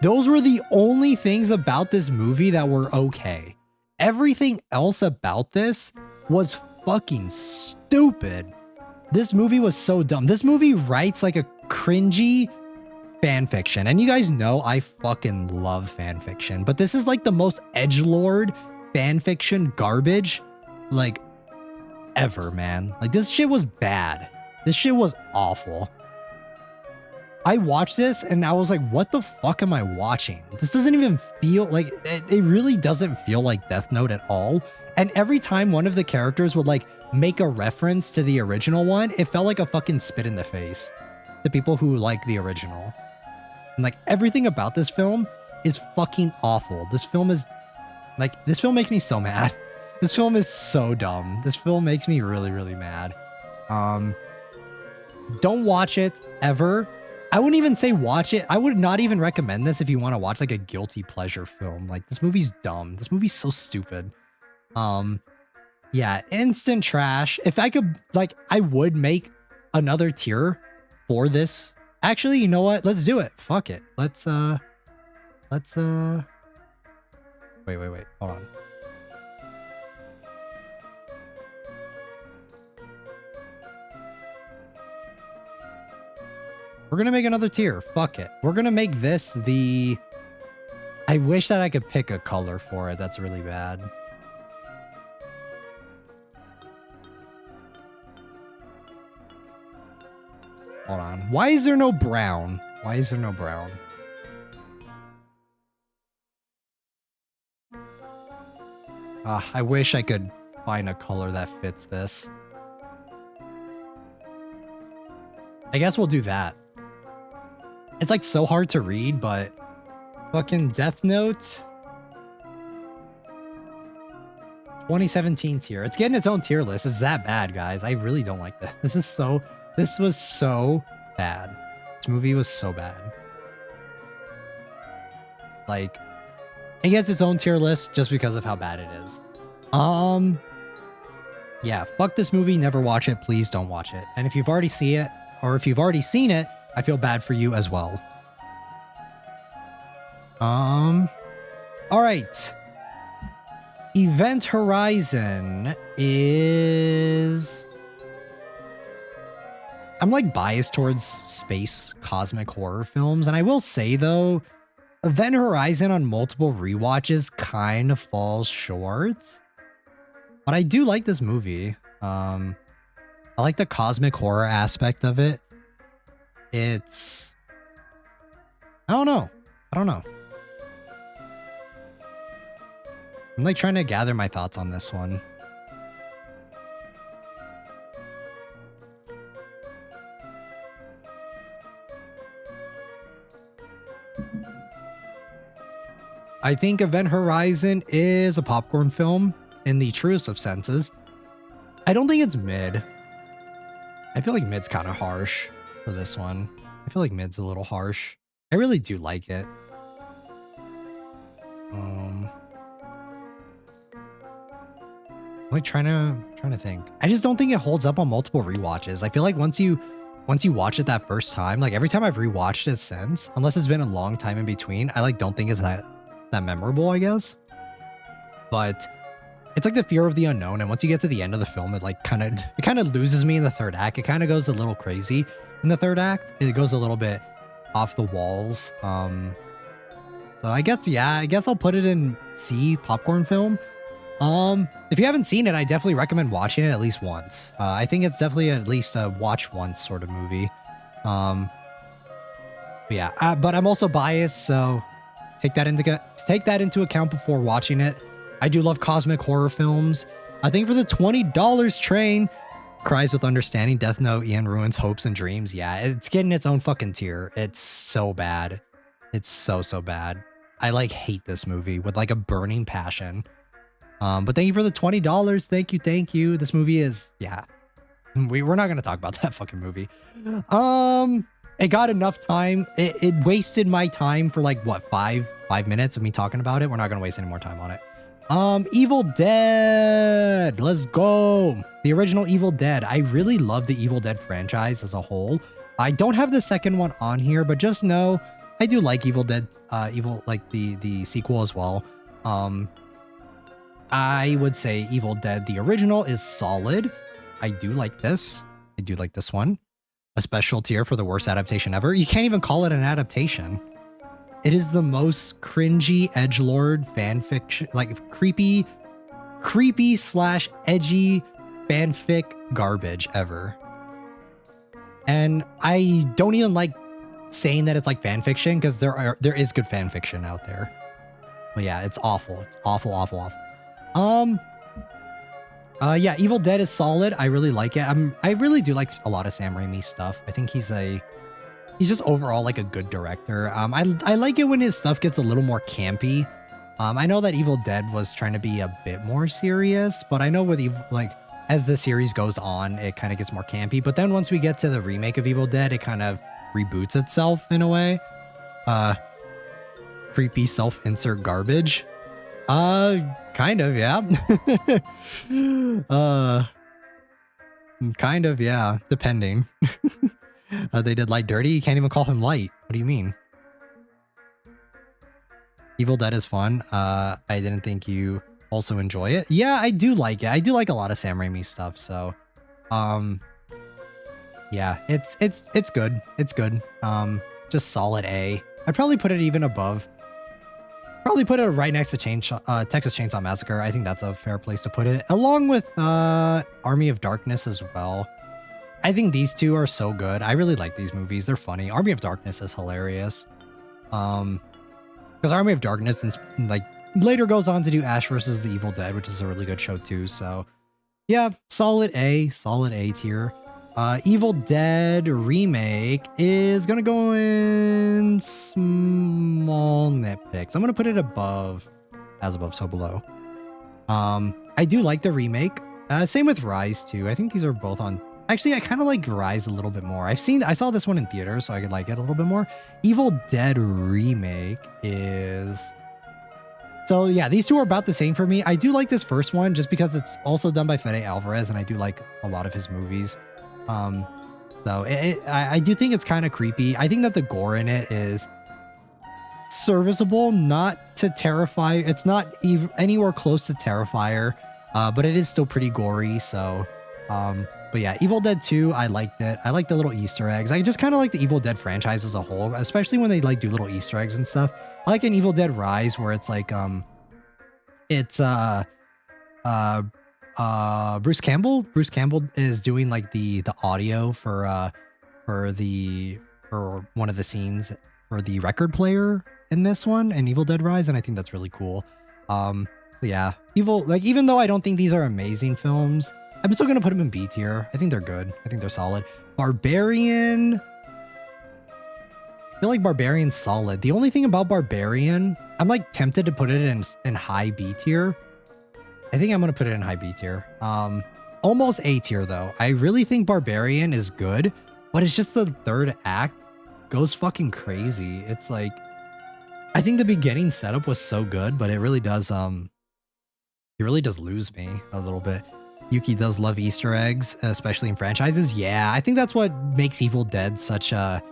S1: Those were the only things about this movie that were okay. Everything else about this was fucking stupid. This movie was so dumb. This movie writes like a cringy fan fiction. And you guys know I fucking love fan fiction, but this is like the most edgelord fan fiction garbage like ever, man. Like this shit was bad. This shit was awful. I watched this and I was like, what the fuck am I watching? This doesn't even feel like, it really doesn't feel like Death Note at all. And every time one of the characters would like make a reference to the original one, it felt like a fucking spit in the face to people who like the original. And like everything about this film is fucking awful. This film makes me so mad. This film is so dumb. This film makes me really, really mad. Don't watch it ever. I wouldn't even say watch it. I would not even recommend this if you want to watch like a guilty pleasure film. Like this movie's dumb. This movie's so stupid. Yeah, instant trash. If I could, like, I would make another tier for this Actually, you know what? Let's do it. Fuck it. Let's wait. Hold on. We're gonna make another tier. Fuck it. We're gonna make this the... I wish that I could pick a color for it. That's really bad. Hold on. Why is there no brown? Why is there no brown? I wish I could find a color that fits this. I guess we'll do that. It's like so hard to read, but fucking Death Note 2017 tier. It's getting its own tier list. It's that bad, guys. I really don't like this. This was so bad. This movie was so bad. Like, it gets its own tier list just because of how bad it is. Yeah, fuck this movie. Never watch it. Please don't watch it. And if you've already seen it, or if you've already seen it, I feel bad for you as well. All right. Event Horizon is... I'm like biased towards space cosmic horror films. And I will say though, Event Horizon on multiple rewatches kind of falls short. But I do like this movie. I like the cosmic horror aspect of it. It's... I don't know. I'm like trying to gather my thoughts on this one. I think Event Horizon is a popcorn film in the truest of senses. I don't think it's mid. I feel like mid's kind of harsh for this one. I feel like mid's a little harsh. I really do like it. I'm like trying to think. I just don't think it holds up on multiple rewatches. I feel like once you watch it that first time, like every time I've rewatched it since, unless it's been a long time in between, I like don't think it's that memorable, I guess. But it's like the fear of the unknown, and once you get to the end of the film, it like kind of loses me in the third act. It kind of goes a little crazy in the third act. It goes a little bit off the walls. So I guess I'll put it in C, popcorn film. If you haven't seen it, I definitely recommend watching it at least once. I think it's definitely at least a watch once sort of movie. But I'm also biased, so take that into account before watching it. I do love cosmic horror films. I think for the $20 train, Cries with Understanding, Death Note, Ian Ruins Hopes and Dreams. Yeah, it's getting its own fucking tier. It's so bad. It's so bad. I like hate this movie with like a burning passion. But thank you for the $20. Thank you. This movie is, yeah. We're not gonna talk about that fucking movie. It got enough time. It wasted my time for like what, five minutes of me talking about it. We're not gonna waste any more time on it. Evil Dead. Let's go. The original Evil Dead. I really love the Evil Dead franchise as a whole. I don't have the second one on here, but just know I do like Evil Dead, like the sequel as well. I would say Evil Dead, the original, is solid. I do like this. I do like this one. A special tier for the worst adaptation ever. You can't even call it an adaptation. It is the most cringy edgelord fanfiction, like creepy / edgy fanfic garbage ever. And I don't even like saying that it's like fanfiction because there is good fanfiction out there. But yeah, it's awful. It's awful. Yeah, Evil Dead is solid. I really like it. I really do like a lot of Sam Raimi stuff. I think he's just overall like a good director. I like it when his stuff gets a little more campy. I know that Evil Dead was trying to be a bit more serious, but I know with like as the series goes on, it kind of gets more campy. But then once we get to the remake of Evil Dead, it kind of reboots itself in a way. Creepy self-insert garbage. Kind of, yeah. Kind of, yeah, depending. They did Light dirty. You can't even call him Light. What do you mean? Evil Dead is fun. I didn't think you also enjoy it. Yeah, I do like it. I do like a lot of Sam Raimi stuff. So, yeah, it's good. It's good. Just solid A. I'd probably put it even above. Probably put it right next to Texas Chainsaw Massacre. I think that's a fair place to put it, along with Army of Darkness as well. I think these two are so good. I really like these movies. They're funny. Army of Darkness is hilarious. Because Army of Darkness and like later goes on to do Ash versus the Evil Dead, which is a really good show too. So yeah, solid A tier. Evil Dead remake is gonna go in small nitpicks. I'm gonna put it above, as above, so below. I do like the remake. Same with Rise too. I think these are both on. Actually, I kind of like Rise a little bit more. I saw this one in theaters, so I could like it a little bit more. Evil Dead remake is. So yeah, these two are about the same for me. I do like this first one just because it's also done by Fede Alvarez, and I do like a lot of his movies. So I do think it's kind of creepy. I think that the gore in it is serviceable, not to terrify. It's not anywhere close to Terrifier, but it is still pretty gory. So, but yeah, Evil Dead 2, I liked it. I like the little Easter eggs. I just kind of like the Evil Dead franchise as a whole, especially when they like do little Easter eggs and stuff. I like an Evil Dead Rise where it's like, it's, Bruce Campbell is doing like the audio for one of the scenes for the record player in this one and Evil Dead Rise, and I think that's really cool. Yeah, even though I don't think these are amazing films, I'm still gonna put them in B tier. I think they're good. I think they're solid. Barbarian, I feel like Barbarian's solid. The only thing about Barbarian, I'm like tempted to put it in high B tier. I think I'm going to put it in high B tier. Almost A tier, though. I really think Barbarian is good, but it's just the third act goes fucking crazy. It's like, I think the beginning setup was so good, but it really does lose me a little bit. Yuki does love Easter eggs, especially in franchises. Yeah, I think that's what makes Evil Dead such a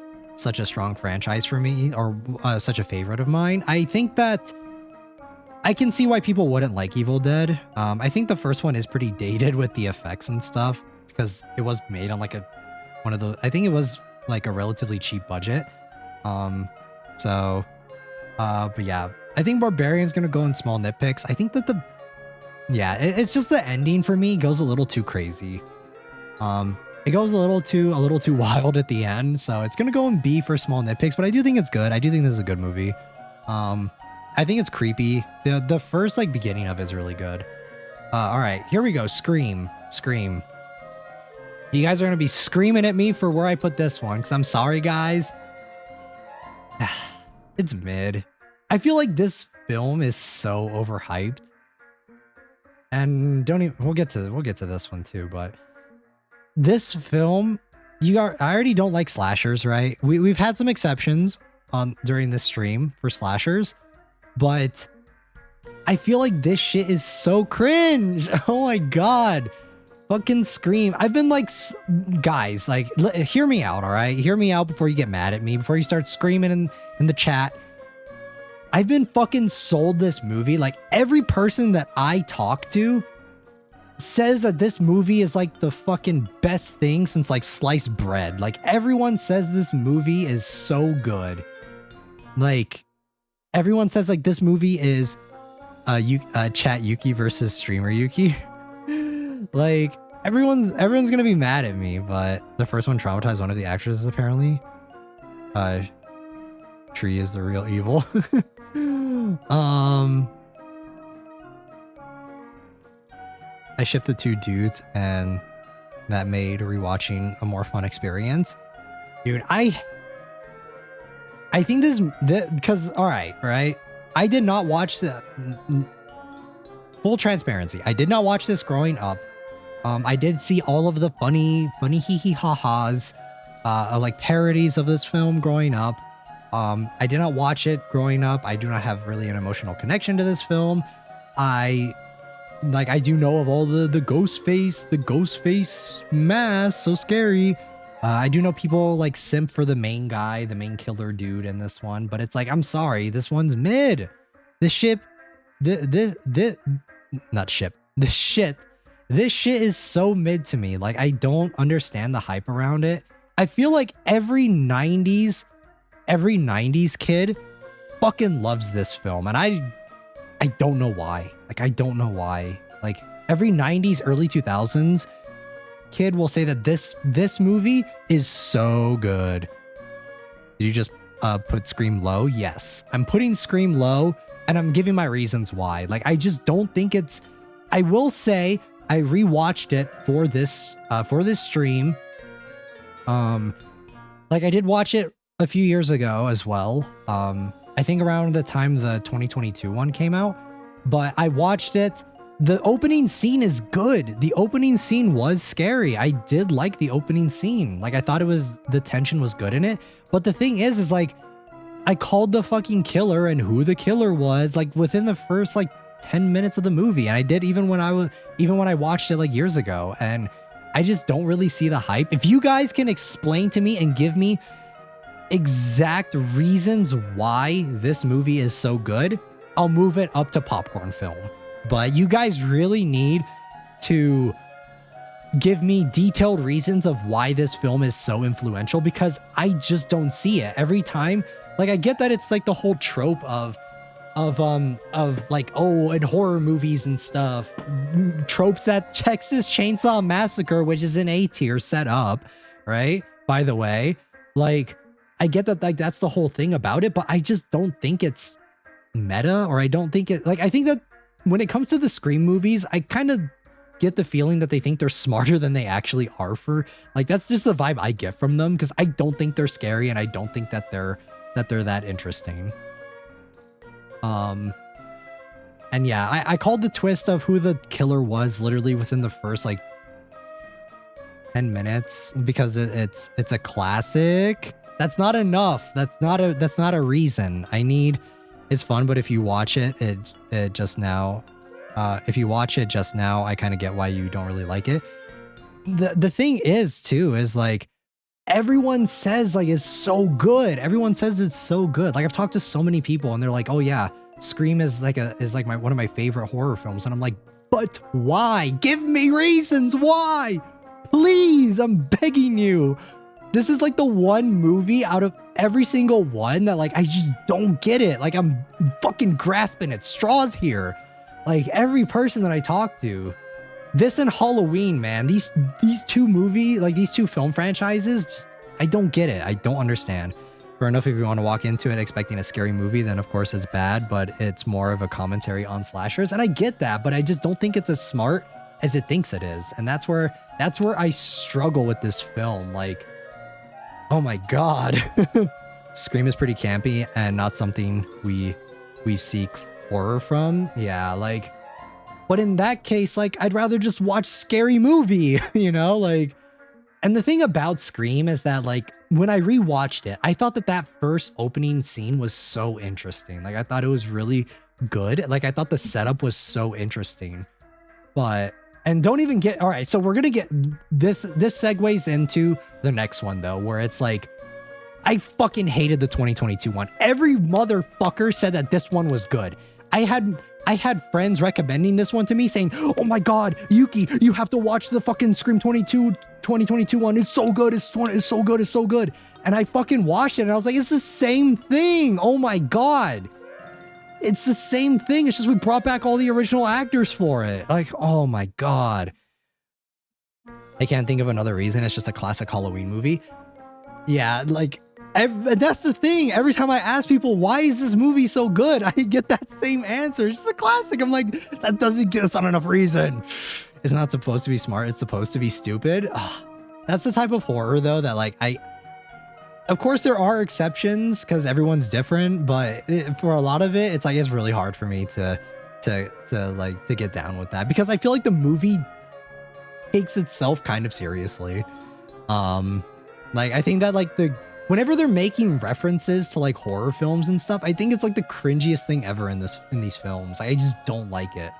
S1: strong franchise for me, or such a favorite of mine. I think that I can see why people wouldn't like Evil Dead. I think the first one is pretty dated with the effects and stuff because it was made on like one of those. I think it was like a relatively cheap budget. But yeah, I think Barbarian's gonna go in small nitpicks. I think that it's just the ending for me goes a little too crazy. It goes a little too wild at the end, so it's gonna go in B for small nitpicks. But I do think it's good. I do think this is a good movie. I think it's creepy. The first like beginning of it is really good. All right, here we go. Scream. You guys are gonna be screaming at me for where I put this one, because I'm sorry, guys. It's mid. I feel like this film is so overhyped. And we'll get to this one too, but this film, I already don't like slashers, right? We've had some exceptions during this stream for slashers. But I feel like this shit is so cringe. Oh my god. Fucking Scream. I've been like, guys, like, hear me out, all right? Hear me out before you get mad at me, before you start screaming in the chat. I've been fucking sold this movie. Like, every person that I talk to says that this movie is like the fucking best thing since like sliced bread. Like, everyone says this movie is so good. Like, everyone says like this movie is chat Yuki versus streamer Yuki. Like, everyone's gonna be mad at me, but the first one traumatized one of the actresses apparently. Tree is the real evil. I shipped the two dudes and that made rewatching a more fun experience. Dude, I think this because all right, I did not watch the full transparency. I did not watch this growing up. I did see all of the funny hee hee ha ha's, like parodies of this film growing up. I did not watch it growing up. I do not have really an emotional connection to this film. I do know of all the ghost face mask, so scary. I do know people like simp for the main guy, the main killer dude in this one, but it's like, I'm sorry, this one's mid. This ship, this not ship, this shit is so mid to me. Like, I don't understand the hype around it. I feel like every 90s kid fucking loves this film, and I don't know why. Like, I don't know why. Like, every 90s, early 2000s kid will say that this movie is so good. Did you just put Scream low? Yes, I'm putting Scream low, and I'm giving my reasons why. Like, I just don't think it's. I will say I rewatched it for this stream. Like, I did watch it a few years ago as well. I think around the time the 2022 one came out, but I watched it. The opening scene is good. The opening scene was scary. I did like the opening scene. Like, I thought the tension was good in it. But the thing is like, I called the fucking killer and who the killer was like within the first like 10 minutes of the movie. And I did even when I watched it like years ago. And I just don't really see the hype. If you guys can explain to me and give me exact reasons why this movie is so good, I'll move it up to popcorn film. But you guys really need to give me detailed reasons of why this film is so influential, because I just don't see it every time. Like, I get that it's like the whole trope of like, oh, in horror movies and stuff, tropes that Texas Chainsaw Massacre, which is an A tier, set up, right? By the way, like, I get that, like, that's the whole thing about it, but I just don't think it's meta, or I don't think it, like, I think that when it comes to the Scream movies, I kind of get the feeling that they think they're smarter than they actually are. For like, that's just the vibe I get from them, because I don't think they're scary, and I don't think that they're that interesting. And yeah, I called the twist of who the killer was literally within the first like 10 minutes, because it's a classic. That's not enough. That's not a reason. It's fun, but if you watch it just now, I kind of get why you don't really like it. The thing is too, is like, everyone says like it's so good. Everyone says it's so good. Like, I've talked to so many people and they're like, oh yeah, Scream is like one of my favorite horror films. And I'm like, but why? Give me reasons why. Please, I'm begging you. This is like the one movie out of every single one that like, I just don't get it. Like, I'm fucking grasping at straws here. Like, every person that I talk to, this and Halloween, man, these two movies, like these two film franchises, just, I don't get it. I don't understand. Fair enough, if you want to walk into it expecting a scary movie, then of course it's bad, but it's more of a commentary on slashers. And I get that, but I just don't think it's as smart as it thinks it is. And that's where I struggle with this film. Like, oh my God. Scream is pretty campy and not something we seek horror from. Yeah, like, but in that case, like, I'd rather just watch Scary Movie, you know, like. And the thing about Scream is that, like, when I rewatched it, I thought that first opening scene was so interesting. Like, I thought it was really good. Like, I thought the setup was so interesting. But, and don't even get, all right, so we're gonna get, this segues into the next one though, where it's like, I fucking hated the 2022 one. Every motherfucker said that this one was good. I had friends recommending this one to me, saying, oh my God, Yuki, you have to watch the fucking Scream 2022 one. It's so good. It's so good. It's so good. And I fucking watched it and I was like, it's the same thing. Oh my God. It's the same thing. It's just we brought back all the original actors for it. Like, oh my God. I can't think of another reason. It's just a classic Halloween movie. Yeah, like, that's the thing. Every time I ask people, why is this movie so good? I get that same answer. It's just a classic. I'm like, that doesn't get us on enough reason. It's not supposed to be smart. It's supposed to be stupid. Ugh. That's the type of horror though, that like, of course there are exceptions because everyone's different, but for a lot of it, it's like, it's really hard for me to get down with that, because I feel like the movie takes itself kind of seriously. Like, I think that like whenever they're making references to like horror films and stuff, I think it's like the cringiest thing ever in these films. I just don't like it.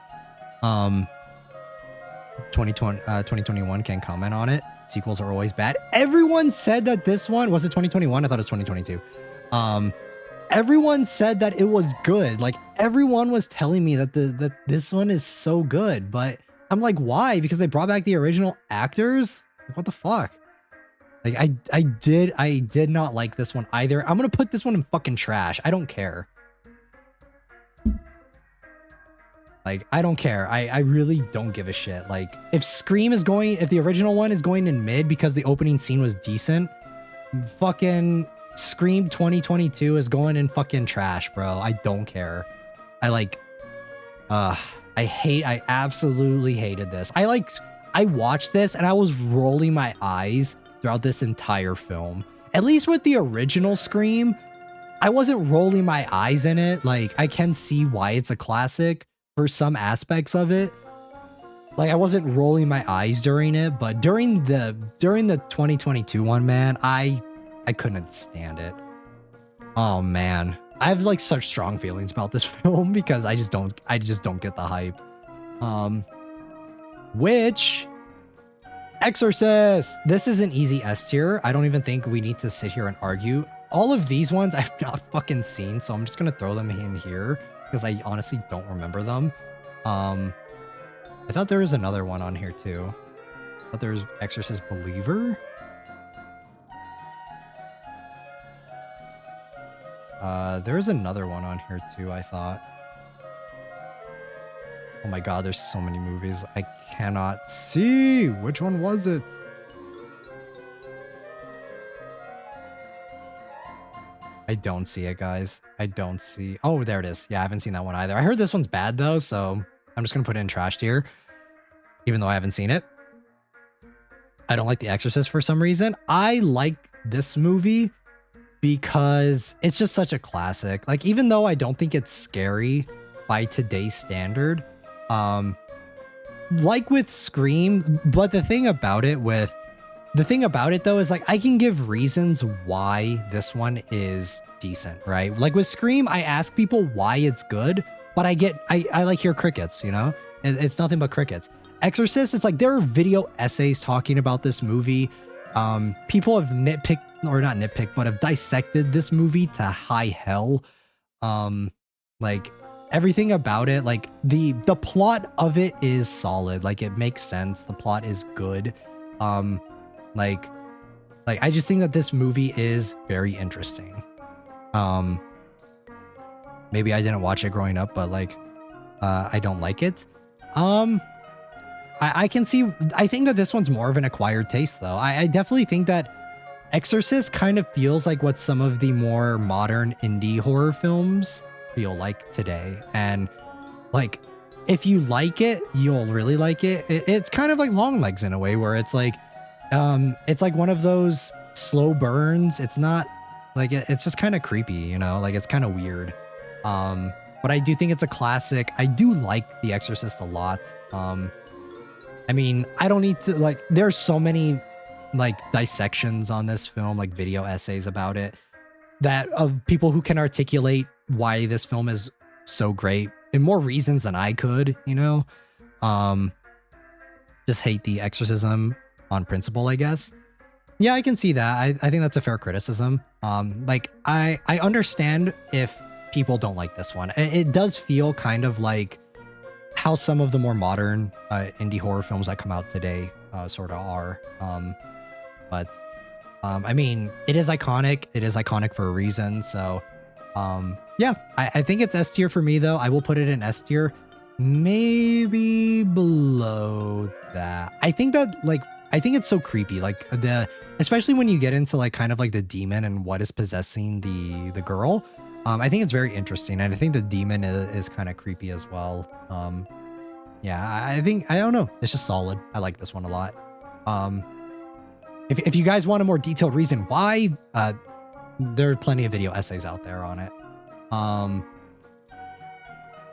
S1: 2021 can't comment on it. sequels are always bad. Everyone said that this one was it 2021. I thought it was 2022. Everyone said that it was good. Like everyone was telling me that that this one is so good, but I'm like, why? Because they brought back the original actors. Like, what the fuck? Like I did not like this one either. I'm gonna put this one in fucking trash. I don't care. Like, I don't care. I really don't give a shit. Like, if Scream is going, if the original one is going in mid because the opening scene was decent, fucking Scream 2022 is going in fucking trash, bro. I don't care. I absolutely hated this. I watched this and I was rolling my eyes throughout this entire film. At least with the original Scream, I wasn't rolling my eyes in it. Like, I can see why it's a classic for some aspects of it. Like, I wasn't rolling my eyes during it, but during the 2022 one, man, I couldn't stand it. Oh man, I have like such strong feelings about this film because I just don't get the hype. Which Exorcist, this is an easy S tier. I don't even think we need to sit here and argue. All of these ones I've not fucking seen, so I'm just gonna throw them in here because I honestly don't remember them. I thought there was another one on here too. I thought there was Exorcist Believer. There's another one on here too, I thought. Oh my god, there's so many movies. I cannot see. Which one was it? I don't see it, guys. I don't see. Oh, there it is. Yeah, I haven't seen that one either. I heard this one's bad though, so I'm just gonna put it in trash tier, even though I haven't seen it. I don't like The Exorcist for some reason. I like this movie because it's just such a classic. Like, even though I don't think it's scary by today's standard, like with Scream, but the thing about it though is like I can give reasons why this one is decent, right? Like with Scream, I ask people why it's good, but I like hear crickets, you know? It's nothing but crickets. Exorcist, it's like there are video essays talking about this movie. People have nitpicked, or not nitpicked, but have dissected this movie to high hell. Like everything about it, like the plot of it is solid. Like it makes sense. The plot is good. Like I just think that this movie is very interesting. Maybe I didn't watch it growing up, but like, I don't like it. I can see, I think that this one's more of an acquired taste though. I definitely think that Exorcist kind of feels like what some of the more modern indie horror films feel like today. And like, if you like it, you'll really like it. It's kind of like Longlegs in a way where it's like one of those slow burns. It's not like, it's just kind of creepy, you know, like it's kind of weird. But I do think it's a classic. I do like The Exorcist a lot. I mean, I don't need to, like, there's so many like dissections on this film, like video essays about it, that of people who can articulate why this film is so great and more reasons than I could, you know. Just hate the exorcism on principle, I guess. Yeah, I can see that. I think that's a fair criticism. Like I understand if people don't like this one. It does feel kind of like how some of the more modern indie horror films that come out today sort of are. But I mean, it is iconic. It is iconic for a reason. So yeah, I think it's S tier for me though. I will put it in S tier, maybe below that. I think it's so creepy, like especially when you get into like kind of like the demon and what is possessing the girl. I think it's very interesting, and I think the demon is kind of creepy as well. Yeah, I don't know, it's just solid. I like this one a lot. If you guys want a more detailed reason why, there are plenty of video essays out there on it.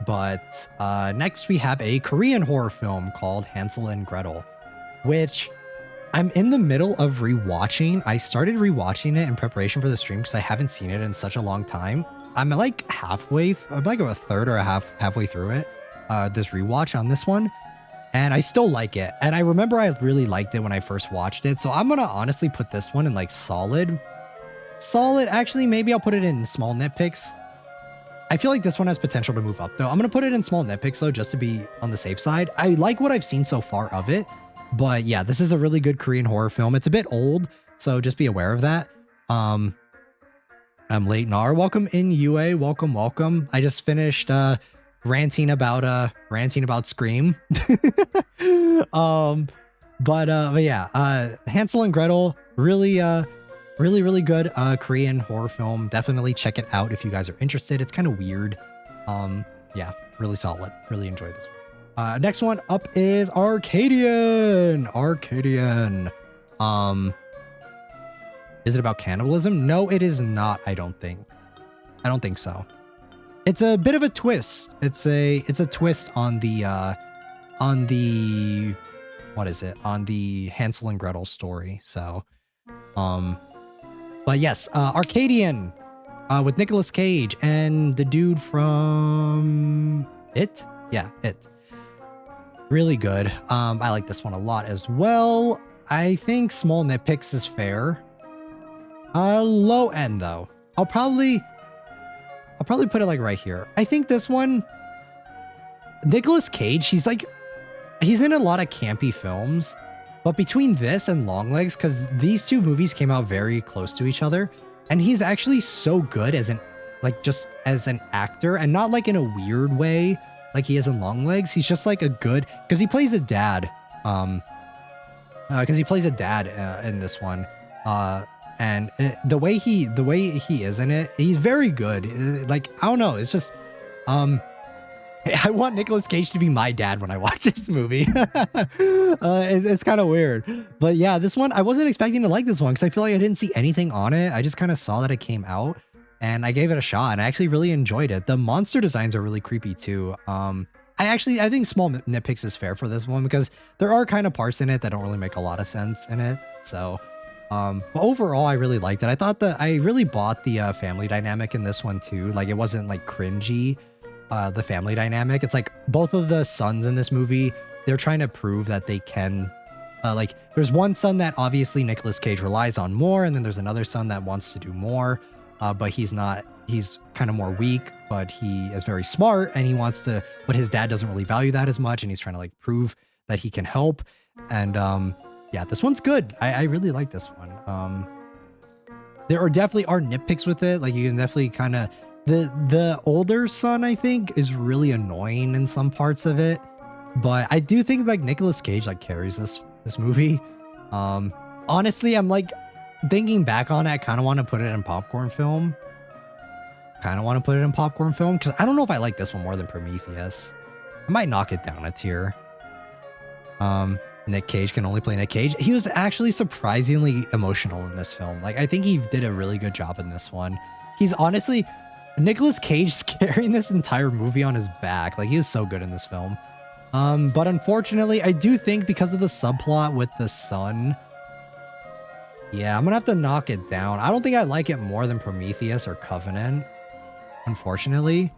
S1: But next we have a Korean horror film called Hansel and Gretel, which I'm in the middle of rewatching. I started rewatching it in preparation for the stream because I haven't seen it in such a long time. I'm like halfway, I'm like a third or halfway through it, this rewatch on this one. and I still like it. And I remember I really liked it when I first watched it. So I'm gonna honestly put this one in like solid. Actually, maybe I'll put it in small nitpicks. I feel like this one has potential to move up though. I'm gonna put it in small nitpicks though, just to be on the safe side. I like what I've seen so far of it, but yeah, this is a really good Korean horror film. It's a bit old, so just be aware of that. I'm late Nar. Welcome in UA. Welcome. I just finished ranting about Scream. But yeah, Hansel and Gretel, really good Korean horror film. Definitely check it out if you guys are interested. It's kind of weird. Yeah, really solid. Really enjoy this one. Next one up is Arcadian. Is it about cannibalism? No, it is not. I don't think so. It's a bit of a twist. It's a twist on the what is it? On the Hansel and Gretel story. So, but yes, Arcadian, with Nicolas Cage and the dude from It. Yeah, It. Really good. I like this one a lot as well. I think small nitpicks is fair. Low end though. I'll probably put it like right here. I think this one, Nicolas Cage, he's in a lot of campy films, but between this and Longlegs, because these two movies came out very close to each other, and he's actually so good as just as an actor, and not like in a weird way like he is in Longlegs. He's just like because he plays a dad, in this one, and the way he is in it, he's very good. Like, I don't know, it's just I want Nicolas Cage to be my dad when I watch this movie. It's kind of weird, but yeah, this one I wasn't expecting to like this one because I feel like I didn't see anything on it. I just kind of saw that it came out and I gave it a shot, and I actually really enjoyed it. The monster designs are really creepy too. I think small nitpicks is fair for this one because there are kind of parts in it that don't really make a lot of sense in it. So but overall, I really liked it. I thought that I really bought the family dynamic in this one too. Like, it wasn't like cringy, the family dynamic. It's like both of the sons in this movie, they're trying to prove that they can, like, there's one son that obviously Nicolas Cage relies on more, and then there's another son that wants to do more, but he's kind of more weak, but he is very smart, and he wants to, but his dad doesn't really value that as much, and he's trying to like prove that he can help. And yeah, this one's good. I really like this one. There definitely are nitpicks with it. Like, you can definitely kind of, the older son, I think, is really annoying in some parts of it. But I do think like Nicolas Cage like carries this movie. Honestly, I'm like thinking back on it, I kind of want to put it in popcorn film. Because I don't know if I like this one more than Prometheus. I might knock it down a tier. Nick Cage can only play Nick Cage. He was actually surprisingly emotional in this film. Like, I think he did a really good job in this one. He's honestly, Nicolas Cage's carrying this entire movie on his back. Like, he was so good in this film. But unfortunately, I do think because of the subplot with the son, yeah, I'm gonna have to knock it down. I don't think I like it more than Prometheus or Covenant, unfortunately.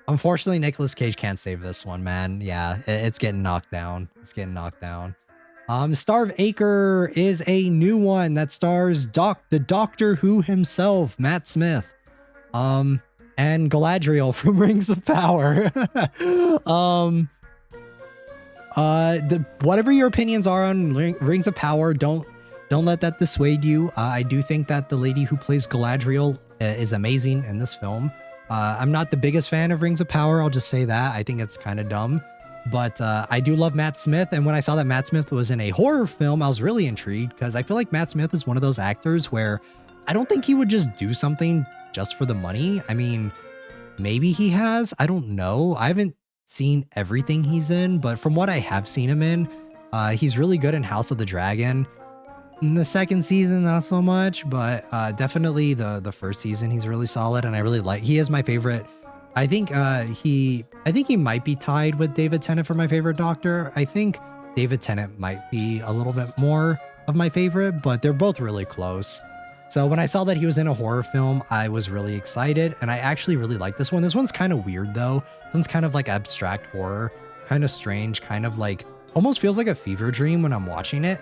S1: Unfortunately, Nicolas Cage can't save this one, man. Yeah, it's getting knocked down. Starve Acre is a new one that stars the Doctor Who himself, Matt Smith, and Galadriel from Rings of Power. Whatever your opinions are on Rings of Power, don't let that dissuade you. I do think that the lady who plays Galadriel is amazing in this film. I'm not the biggest fan of Rings of Power, I'll just say that. I think it's kind of dumb. But I do love Matt Smith, and when I saw that Matt Smith was in a horror film, I was really intrigued, because I feel like Matt Smith is one of those actors where I don't think he would just do something just for the money. I mean, maybe he has, I don't know. I haven't seen everything he's in, but from what I have seen him in, he's really good in House of the Dragon. In the second season, not so much, but definitely the first season, he's really solid, and I really like. He is my favorite. I think he might be tied with David Tennant for my favorite Doctor. I think David Tennant might be a little bit more of my favorite, but they're both really close. So when I saw that he was in a horror film, I was really excited, and I actually really like this one. This one's kind of weird though. This one's kind of like abstract horror, kind of strange, kind of like Almost feels like a fever dream when I'm watching it.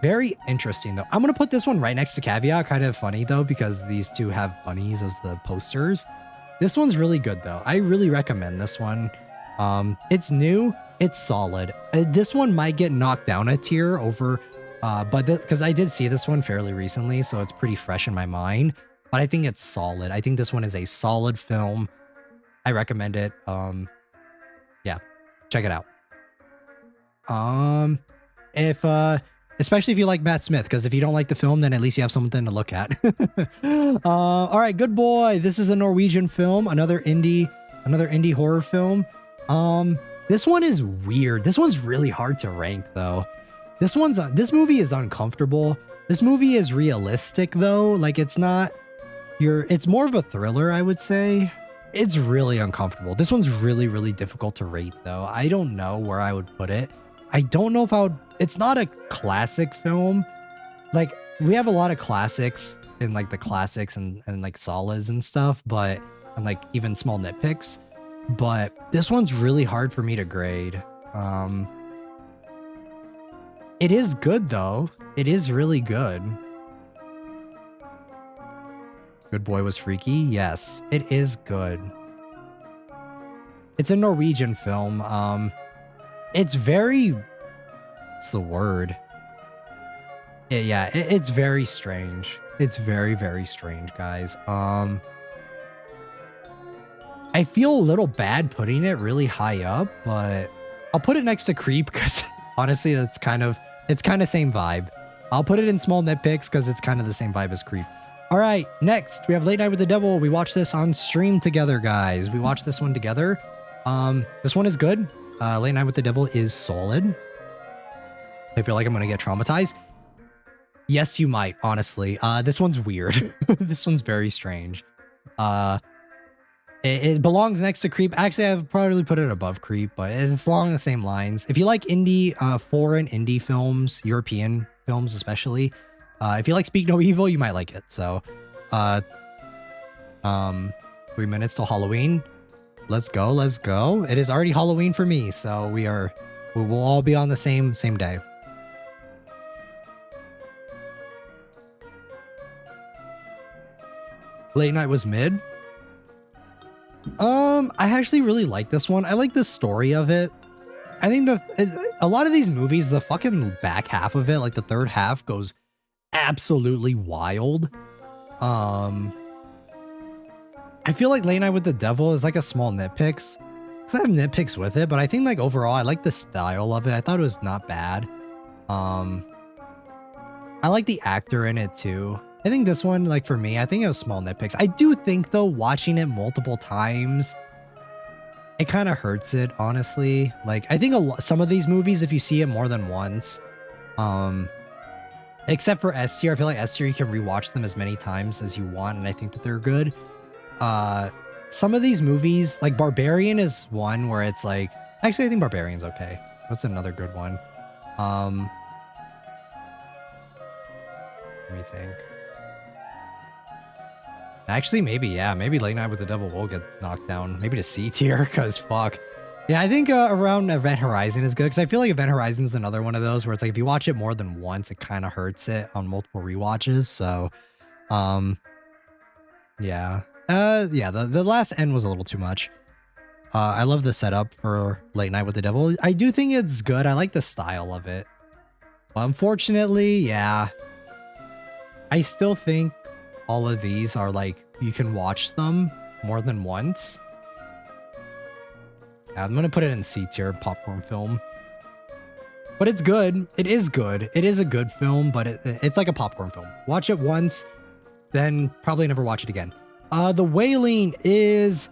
S1: Very interesting though. I'm gonna put this one right next to Caveat. Kind of funny though, because these two have bunnies as the posters. This one's really good though. I really recommend this one. It's new, it's solid. This one might get knocked down a tier over, but because I did see this one fairly recently, so it's pretty fresh in my mind. But I think it's solid. I think this one is a solid film. I recommend it. Yeah, check it out. If especially if you like Matt Smith, because if you don't like the film, then at least you have something to look at. All right, Good Boy. This is a Norwegian film, another indie horror film. This one is weird. This one's really hard to rank though. This movie is uncomfortable. This movie is realistic though. Like it's more of a thriller, I would say. It's really uncomfortable. This one's really, really difficult to rate though. I don't know where I would put it. I don't know if it's not a classic film. Like we have a lot of classics in like the classics and like solids and stuff, and like even small nitpicks. But this one's really hard for me to grade. It is good though. It is really good. Good Boy was freaky. Yes, it is good. It's a Norwegian film. It's very, what's the word? It's very strange. It's very, very strange, guys. I feel a little bad putting it really high up, but I'll put it next to Creep because honestly, it's kind of same vibe. I'll put it in small nitpicks because it's kind of the same vibe as Creep. All right, next we have Late Night with the Devil. We watched this on stream together, guys. We watched this one together. This one is good. Late Night with the Devil is solid. I feel like I'm gonna get traumatized. Yes, you might, honestly. This one's weird. This one's very strange. It belongs next to Creep. Actually, I've probably put it above Creep, but it's along the same lines. If you like foreign indie films, European films especially, if you like Speak No Evil, you might like it. So, 3 minutes till Halloween. Let's go. Let's go. It is already Halloween for me, so we will all be on the same day. Late Night was mid. I actually really like this one. I like the story of it. I think a lot of these movies, the fucking back half of it, like the third half, goes absolutely wild. I feel like Late Night with the Devil is like a small nitpicks. I have nitpicks with it, but I think like overall, I like the style of it. I thought it was not bad. I like the actor in it too. I think this one, like for me, I think it was small nitpicks. I do think though, watching it multiple times, it kind of hurts it, honestly. Like I think some of these movies, if you see it more than once, except for S tier, I feel like S tier you can rewatch them as many times as you want, and I think that they're good. Some of these movies, like Barbarian is one where it's like, actually I think Barbarian's okay. What's another good one? Let me think. Actually, maybe Late Night with the Devil will get knocked down. Maybe to C tier, because fuck. Yeah, I think around Event Horizon is good, because I feel like Event Horizon is another one of those where it's like if you watch it more than once, it kind of hurts it on multiple rewatches. So, yeah. The last end was a little too much. I love the setup for Late Night with the Devil. I do think it's good. I like the style of it. But unfortunately, yeah. I still think all of these are like, you can watch them more than once. Yeah, I'm gonna put it in C tier, popcorn film. But it's good. It is good. It is a good film, but it's like a popcorn film. Watch it once, then probably never watch it again. The Wailing is...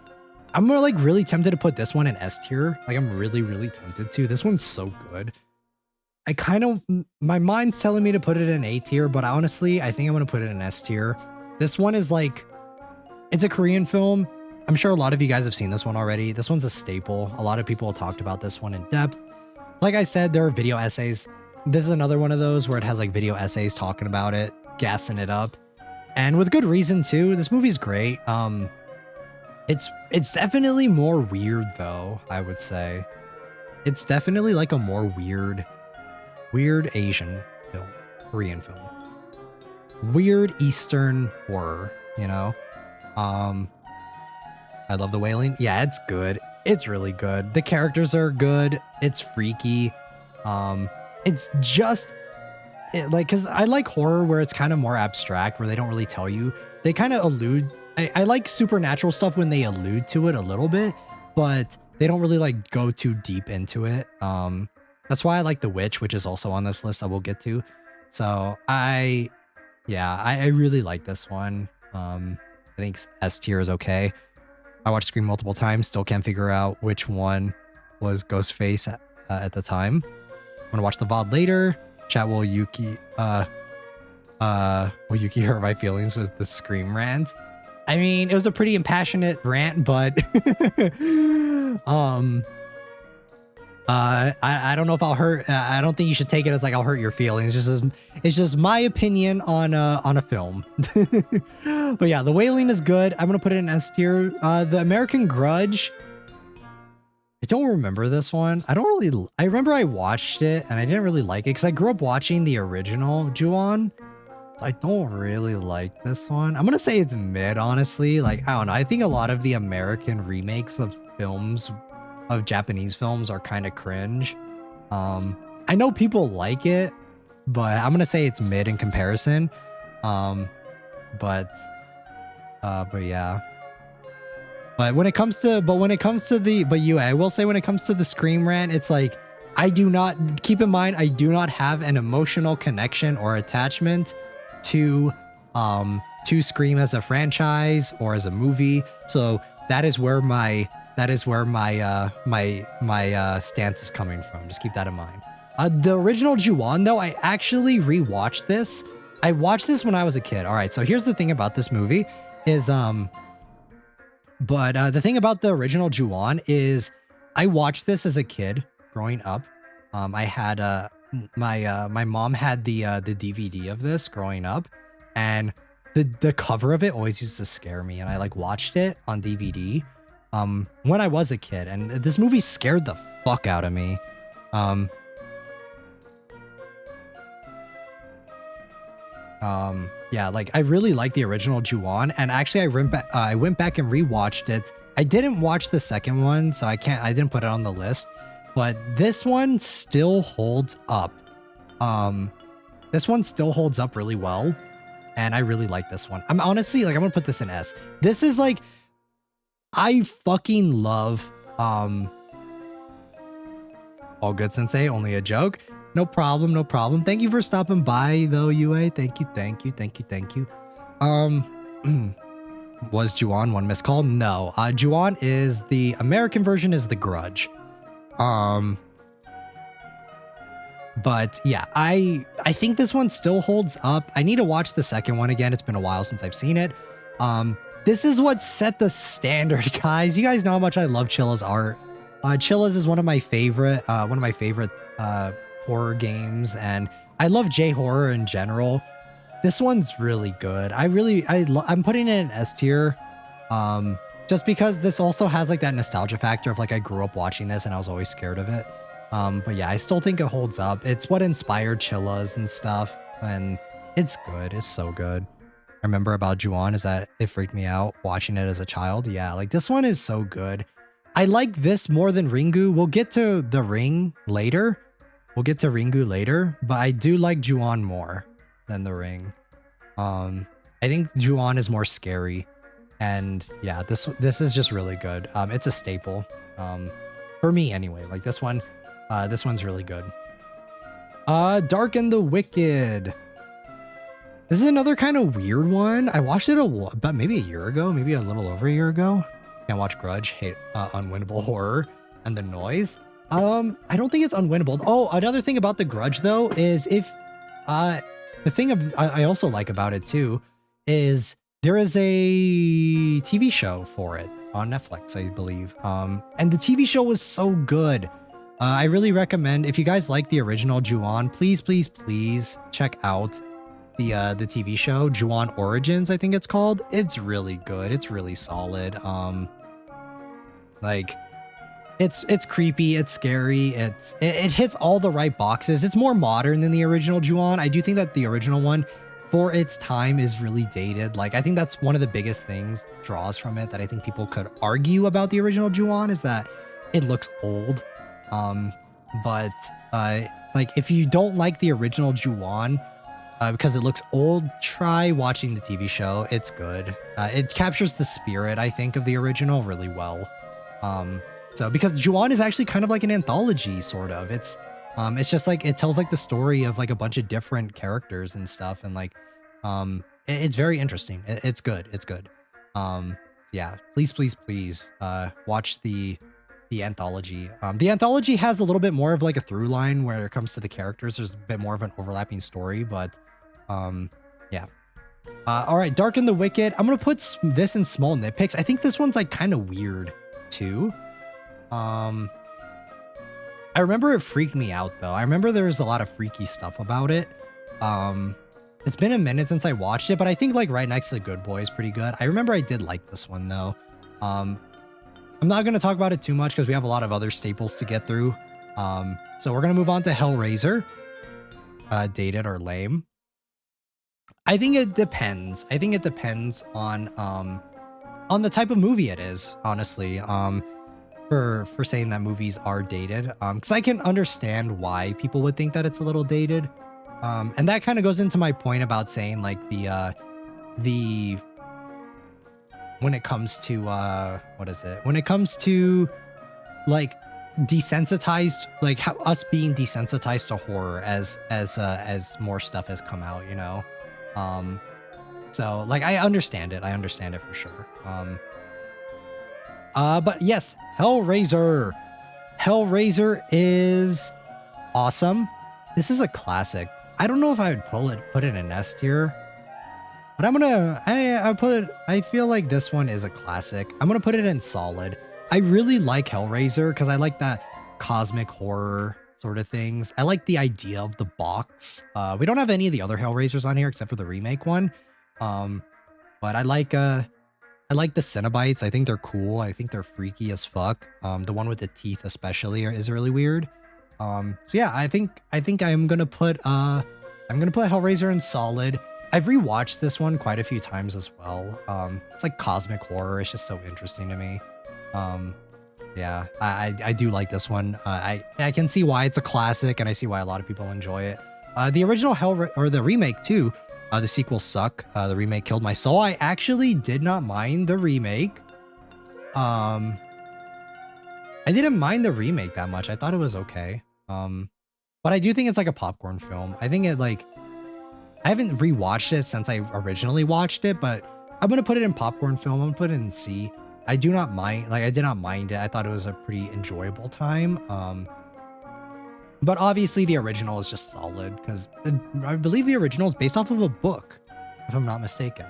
S1: I'm like really tempted to put this one in S tier. Like I'm really, really tempted to. This one's so good. I kind of... My mind's telling me to put it in A tier, but honestly, I think I'm gonna put it in S tier. This one is like... It's a Korean film. I'm sure a lot of you guys have seen this one already. This one's a staple. A lot of people have talked about this one in depth. Like I said, there are video essays. This is another one of those where it has like video essays talking about it, gassing it up. And with good reason too. This movie's great. It's definitely more weird though, I would say. It's definitely like a more weird Asian film, Korean film. Weird Eastern horror, you know? I love The Wailing. Yeah, it's good. It's really good. The characters are good. It's freaky. It's just like, cause I like horror where it's kind of more abstract, where they don't really tell you. They kind of allude. I like supernatural stuff when they allude to it a little bit, but they don't really like go too deep into it. That's why I like The Witch, which is also on this list that we'll get to. So I really like this one. I think S tier is okay. I watched Scream multiple times, still can't figure out which one was Ghostface at the time. I'm gonna watch the VOD later. Chat, will Yuki hurt my feelings with the Scream rant? I mean, it was a pretty impassionate rant, but I don't know if I'll hurt. I don't think you should take it as like I'll hurt your feelings. It's just my opinion on a film. But yeah, The Wailing is good. I'm gonna put it in S tier. The American Grudge. I don't remember this one. I remember I watched it and I didn't really like it because I grew up watching the original Ju-on. So I don't really like this one. I'm gonna say it's mid, honestly. Like, I don't know. I think a lot of the American remakes of films, of Japanese films, are kind of cringe. I know people like it, but I'm gonna say it's mid in comparison. But yeah. But when it comes to I will say when it comes to the Scream rant, it's like, keep in mind, I do not have an emotional connection or attachment to Scream as a franchise or as a movie. So that is where my stance is coming from. Just keep that in mind. The original Ju-on, though, I actually rewatched this. I watched this when I was a kid. All right, so here's the thing about this movie is the thing about the original Ju-on is I watched this as a kid growing up. I had my mom had the DVD of this growing up, and the cover of it always used to scare me, and I like watched it on DVD when I was a kid, and this movie scared the fuck out of me. Yeah, like I really like the original Ju-on, and actually I went back and rewatched it. I didn't watch the second one, so I didn't put it on the list, but this one still holds up. This one still holds up really well, and I really like this one. I'm honestly like, I'm gonna put this in S. This is like, I fucking love all good, Sensei, only a joke. No problem, no problem. Thank you for stopping by though, UA. Thank you. Was Ju-on one missed call? No. Ju-on is the American version is The Grudge. But yeah, I think this one still holds up. I need to watch the second one again. It's been a while since I've seen it. This is what set the standard, guys. You guys know how much I love Chilla's art. Chilla's is one of my favorite horror games, and I love J-horror in general. This one's really good. I'm putting it in S tier, just because this also has like that nostalgia factor of like I grew up watching this and I was always scared of it. But yeah, I still think it holds up. It's what inspired Chilla's and stuff, and it's good. It's so good. I remember about Ju-on is that it freaked me out watching it as a child. Yeah, like this one is so good. I like this more than Ringu. We'll get to the Ring later. But I do like Ju-on more than the Ring. I think Ju-on is more scary, and yeah, this is just really good. It's a staple, for me anyway. Like this one's really good. Dark and the Wicked. This is another kind of weird one. I watched it about maybe a year ago, maybe a little over a year ago. Can't watch Grudge, hate unwinnable horror and the noise. I don't think it's unwinnable. Oh, another thing about The Grudge though is if the thing I also like about it too is there is a TV show for it on Netflix, I believe. And the TV show was so good. I really recommend, if you guys like the original Ju-on, please check out the TV show Ju-on Origins, I think it's called. It's really good. It's really solid. Like It's creepy, it's scary, it hits all the right boxes. It's more modern than the original Ju-on. I do think that the original one, for its time, is really dated. Like, I think that's one of the biggest things, draws from it, that I think people could argue about the original Ju-on, is that it looks old. But like, if you don't like the original Ju-on, because it looks old, try watching the TV show. It's good. It captures the spirit, I think, of the original really well. So because Ju-on is actually kind of like an anthology, sort of. It's just like, it tells like the story of like a bunch of different characters and stuff, and like it's very interesting. It's good. It's good. Yeah, please watch the anthology. The anthology has a little bit more of like a through line where it comes to the characters. There's a bit more of an overlapping story, but yeah. All right, Dark and the Wicked. I'm gonna put this in small nitpicks. I think this one's like kind of weird too. I remember it freaked me out though. I remember there was a lot of freaky stuff about it. It's been a minute since I watched it, but I think like Right Next to the Good Boy is pretty good. I remember I did like this one though. I'm not going to talk about it too much because we have a lot of other staples to get through. So we're going to move on to Hellraiser. Dated or lame. I think it depends. I think it depends on the type of movie it is, honestly. For saying that movies are dated. Because I can understand why people would think that it's a little dated. And that kind of goes into my point about saying like the when it comes to what is it? When it comes to like desensitized, like how us being desensitized to horror as more stuff has come out, you know. So like I understand it for sure. But yes, Hellraiser. Hellraiser is awesome. This is a classic. I don't know if I would put it in S tier, but I feel like this one is a classic. I'm gonna put it in solid. I really like Hellraiser because I like that cosmic horror sort of things. I like the idea of the box. We don't have any of the other Hellraisers on here except for the remake one. But I like the Cenobites. I think they're cool. I think they're freaky as fuck. The one with the teeth especially is really weird. So yeah, I think I'm gonna put Hellraiser in solid. I've rewatched this one quite a few times as well. It's like cosmic horror. It's just so interesting to me. Yeah, I do like this one. I can see why it's a classic, and I see why a lot of people enjoy it. The original the remake too. The sequels suck. The remake killed my soul. I actually did not mind the remake. I didn't mind the remake that much. I thought it was okay. But I do think it's like a popcorn film. I think I haven't rewatched it since I originally watched it, but I'm gonna put it in popcorn film. I'm gonna put it in C. I do not mind, like I did not mind it. I thought it was a pretty enjoyable time. But obviously the original is just solid because I believe the original is based off of a book, if I'm not mistaken.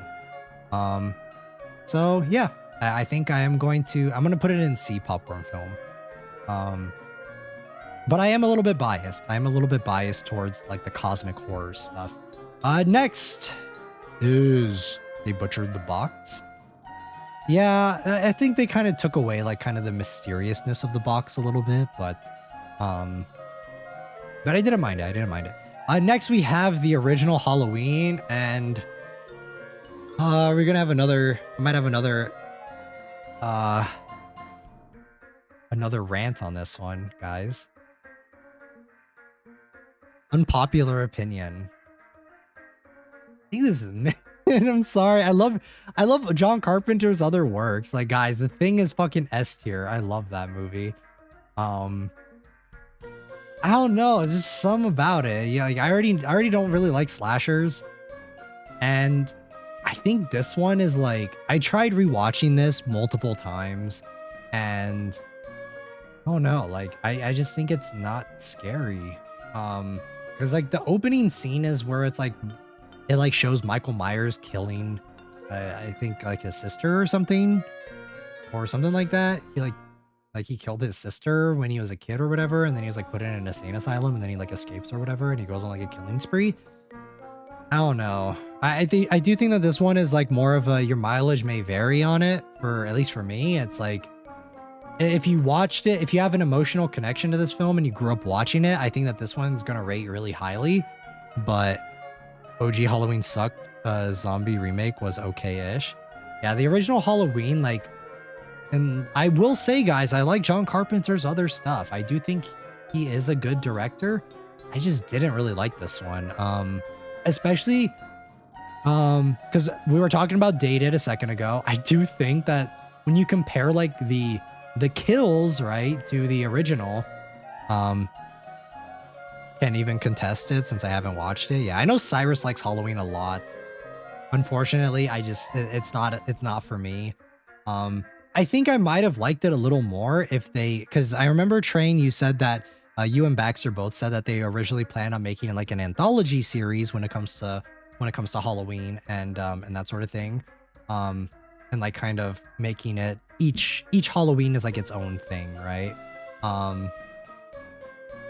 S1: So yeah, I think I'm gonna put it in C, popcorn film. But I am a little bit biased. I'm a little bit biased towards like the cosmic horror stuff. Next is They Butchered the Box. Yeah, I think they kind of took away like kind of the mysteriousness of the box a little bit, but I didn't mind it. Next we have the original Halloween, and we're gonna have another rant on this one, guys. Unpopular opinion. I think this is and I'm sorry. I love John Carpenter's other works. Like, guys, The Thing is fucking S tier. I love that movie. I don't know. It's just something about it. Yeah, like I already don't really like slashers. And I think this one is like, I tried rewatching this multiple times, and I don't know, like I just think it's not scary. Because like the opening scene is where it's like it like shows Michael Myers killing I think like his sister or something like that. He killed his sister when he was a kid or whatever, and then he was like put in an insane asylum, and then he like escapes or whatever, and he goes on like a killing spree. I don't know. I do think that this one is like more of a, your mileage may vary on it. For at least for me, it's like if you watched it, if you have an emotional connection to this film and you grew up watching it, I think that this one's gonna rate really highly. But OG Halloween sucked. Zombie remake was okay-ish. Yeah, the original Halloween, like, and I will say, guys, I like John Carpenter's other stuff. I do think he is a good director. I just didn't really like this one. Especially because we were talking about Dated a second ago. I do think that when you compare like the kills, right, to the original, can't even contest it since I haven't watched it. Yeah, I know Cyrus likes Halloween a lot. Unfortunately, it's not for me. I think I might have liked it a little more if they, because I remember, Train, you said that you and Baxter both said that they originally planned on making like an anthology series when it comes to Halloween and that sort of thing, and like kind of making it each Halloween is like its own thing, right?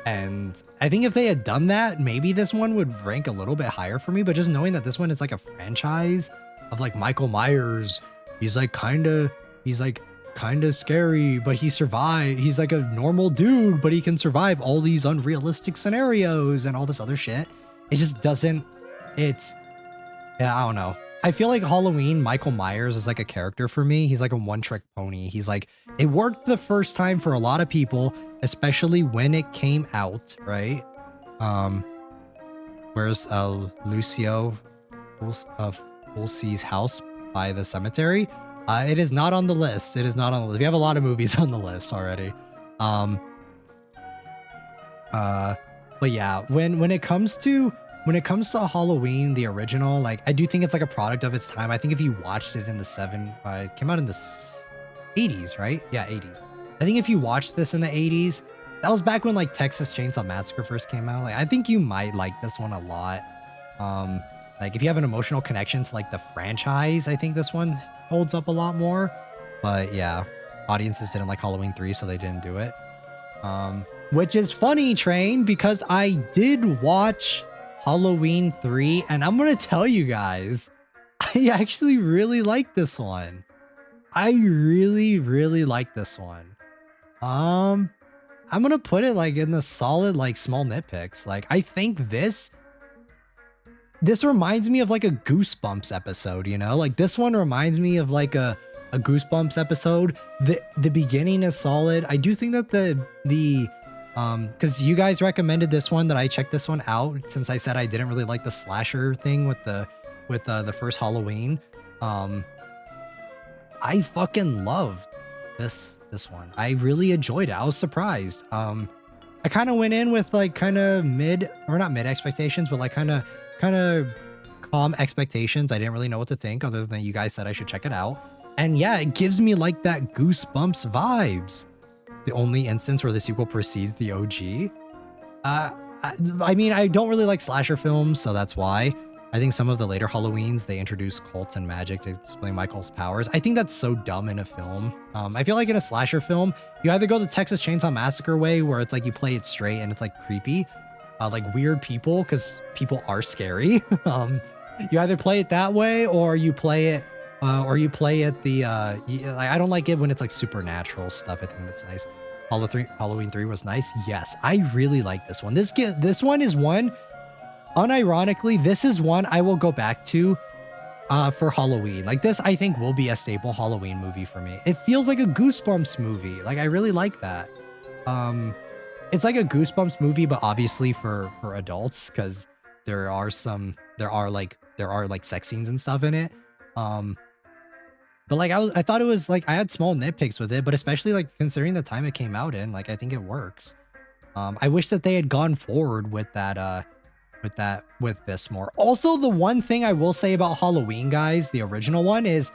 S1: And I think if they had done that, maybe this one would rank a little bit higher for me. But just knowing that this one is like a franchise of like Michael Myers, he's like kind of scary, but he survived. He's like a normal dude, but he can survive all these unrealistic scenarios and all this other shit. It just doesn't. Yeah, I don't know. I feel like Halloween, Michael Myers is like a character for me. He's like a one-trick pony. He's like, it worked the first time for a lot of people, especially when it came out, right? Where's Lucio Fulci's House by the Cemetery? It is not on the list. It is not on the list. We have a lot of movies on the list already. But yeah, when it comes to Halloween, the original, like, I do think it's like a product of its time. I think if you watched it in the it came out in the 80s, right? Yeah, 80s. I think if you watched this in the 80s, that was back when like Texas Chainsaw Massacre first came out. Like, I think you might like this one a lot. Like if you have an emotional connection to like the franchise, I think this one holds up a lot more. But yeah, audiences didn't like Halloween 3, so they didn't do it. Which is funny, Train, because I did watch Halloween 3, and I'm gonna tell you guys, I actually really like this one. I really like this one. I'm gonna put it like in the solid like small nitpicks. Like I think this reminds me of like a Goosebumps episode, you know? Like this one reminds me of like a Goosebumps episode. The beginning is solid. I do think that the because you guys recommended this one, that I checked this one out since I said I didn't really like the slasher thing with the first Halloween. I fucking loved this one. I really enjoyed it. I was surprised. I kind of went in with like kind of not mid expectations, but like kind of calm expectations. I didn't really know what to think, other than you guys said I should check it out. And yeah, it gives me like that Goosebumps vibes. The only instance where the sequel precedes the OG. I mean, I don't really like slasher films, so that's why. I think some of the later Halloweens, they introduce cults and magic to explain Michael's powers. I think that's so dumb in a film. I feel like in a slasher film, you either go the Texas Chainsaw Massacre way, where it's like you play it straight and it's like creepy, like weird people, because people are scary. You either play it that way, or you play it I don't like it when it's like supernatural stuff. I think that's nice. Halloween 3 was nice. Yes, I really like this one. This one is one, unironically, this is one I will go back to for Halloween. Like this, I think will be a staple Halloween movie for me. It feels like a Goosebumps movie. Like I really like that. It's like a Goosebumps movie, but obviously for adults, because there are like sex scenes and stuff in it. But like I thought it was like, I had small nitpicks with it, but especially like considering the time it came out in, like I think it works. I wish that they had gone forward with this more. Also, the one thing I will say about Halloween, guys, the original one, is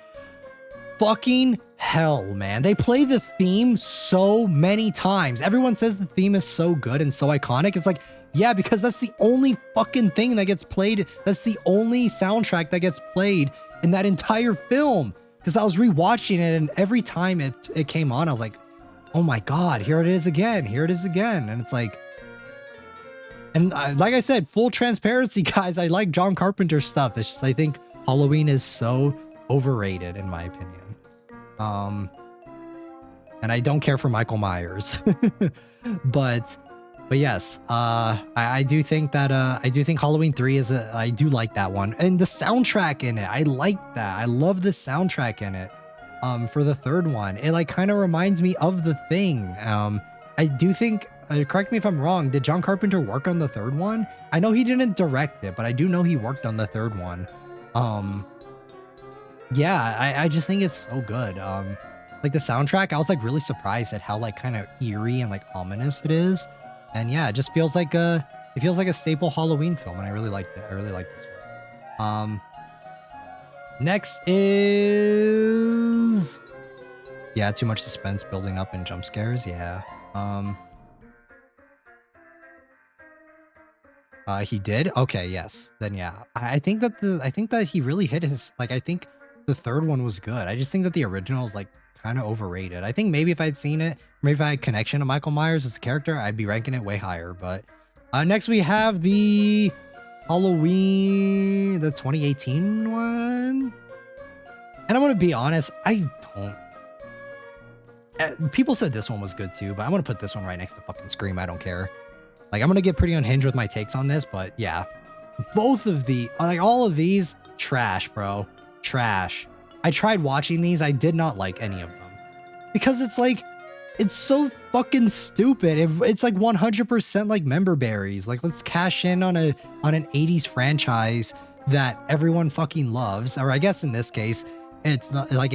S1: fucking hell, man. They play the theme so many times. Everyone says the theme is so good and so iconic. It's like, yeah, because that's the only fucking thing that gets played. That's the only soundtrack that gets played in that entire film. Because I was rewatching it, and every time it came on, I was like, oh my God, here it is again. Here it is again. And it's like, and like I said, full transparency, guys, I like John Carpenter's stuff. It's just, I think Halloween is so overrated, in my opinion. and I don't care for Michael Myers. but yes, I do think that I do think Halloween 3 is I do like that one, and the soundtrack in it, I like that. I love the soundtrack in it. For the third one, it like kind of reminds me of The Thing. I do think, correct me if I'm wrong, did John Carpenter work on the third one? I know he didn't direct it, but I do know he worked on the third one. Yeah, I just think it's so good. Like the soundtrack, I was like really surprised at how like kind of eerie and like ominous it is. And yeah, it just feels like it feels like a staple Halloween film, and I really liked it. I really like this one. Next is, yeah, too much suspense building up and jump scares. Yeah. He did. Okay, yes. Then yeah, I think that he really hit his, like, I think the third one was good. I just think that the original is like kind of overrated. I think maybe if I'd seen it, maybe if I had connection to Michael Myers as a character, I'd be ranking it way higher. But next we have the Halloween, the 2018 one. And I'm gonna be honest, I don't. People said this one was good too, but I'm gonna put this one right next to fucking Scream. I don't care. Like, I'm gonna get pretty unhinged with my takes on this, but yeah, both of the, like, all of these, trash, bro, trash. I tried watching these, I did not like any of them because it's like, it's so fucking stupid. It's like 100% like member berries. Like, let's cash in on an 80s franchise that everyone fucking loves, or I guess in this case, it's not like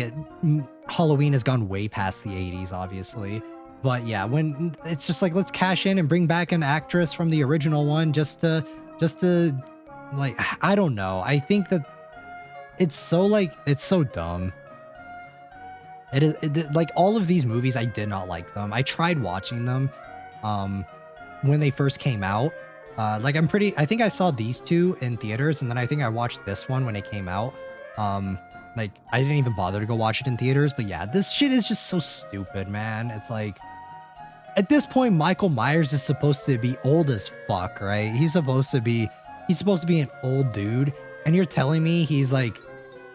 S1: Halloween has gone way past the 80s, obviously. But yeah, when it's just like, let's cash in and bring back an actress from the original one just to like, I don't know. I think that it's so like, it's so dumb. It is like all of these movies, I did not like them. I tried watching them when they first came out. Like I think I saw these two in theaters, and then I think I watched this one when it came out. Like, I didn't even bother to go watch it in theaters, but yeah, this shit is just so stupid, man. It's like, at this point, Michael Myers is supposed to be old as fuck, right? He's supposed to be an old dude, and you're telling me he's like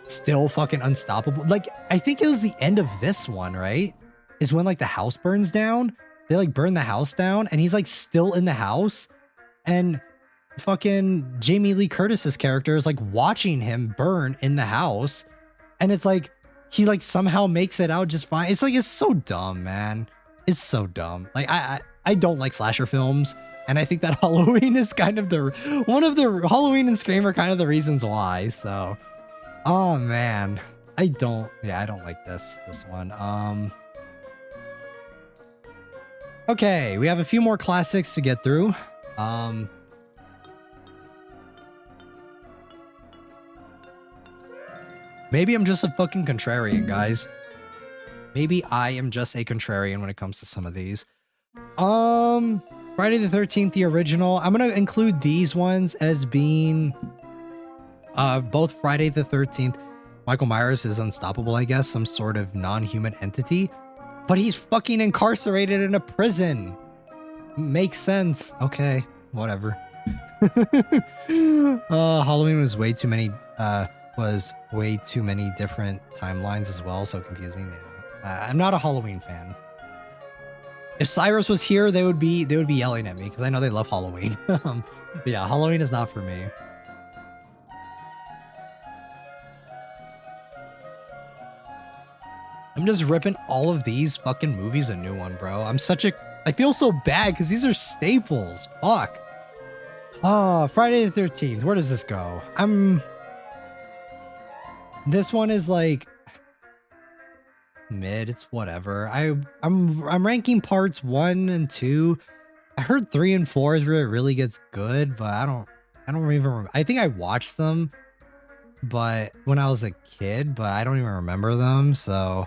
S1: still fucking unstoppable. Like, I think it was the end of this one, right? Is when like the house burns down. They like burn the house down, and he's like still in the house, and fucking Jamie Lee Curtis's character is like watching him burn in the house, and it's like he like somehow makes it out just fine. It's like, it's so dumb, man. It's so dumb. Like, I don't like slasher films, and I think that Halloween is kind of Halloween and Scream are kind of the reasons why. So, oh man, I don't like this one. Okay, we have a few more classics to get through. Maybe I'm just a fucking contrarian, guys. Maybe I am just a contrarian when it comes to some of these. Friday the 13th, the original. I'm gonna include these ones as being both Friday the 13th. Michael Myers is unstoppable, I guess, some sort of non-human entity, but he's fucking incarcerated in a prison. Makes sense. Okay, whatever. Halloween was way too many different timelines as well, so confusing. Yeah. I'm not a Halloween fan. If Cyrus was here, they would be yelling at me because I know they love Halloween. But yeah, Halloween is not for me. I'm just ripping all of these fucking movies a new one, bro. I feel so bad because these are staples. Fuck. Oh, Friday the 13th. Where does this go? This one is like mid. It's whatever. I'm ranking parts 1 and 2. I heard 3 and 4 is where it really gets good, but I don't even remember. I think I watched them, but when I was a kid, but I don't even remember them. So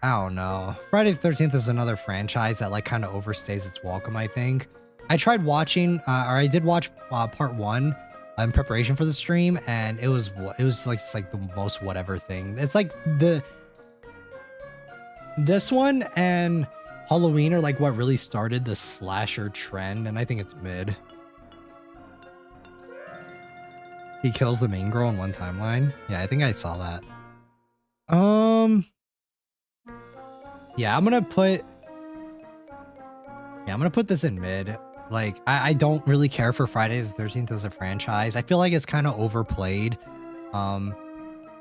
S1: I don't know. Friday the 13th is another franchise that like kind of overstays its welcome, I think. I tried watching, or I did watch part 1 in preparation for the stream, and it was like, it's like the most whatever thing. It's like this one and Halloween are like what really started the slasher trend, and I think it's mid. He kills the main girl in one timeline. Yeah, I think I saw that. Yeah, I'm gonna put this in mid. Like, I don't really care for Friday the 13th as a franchise. I feel like it's kind of overplayed.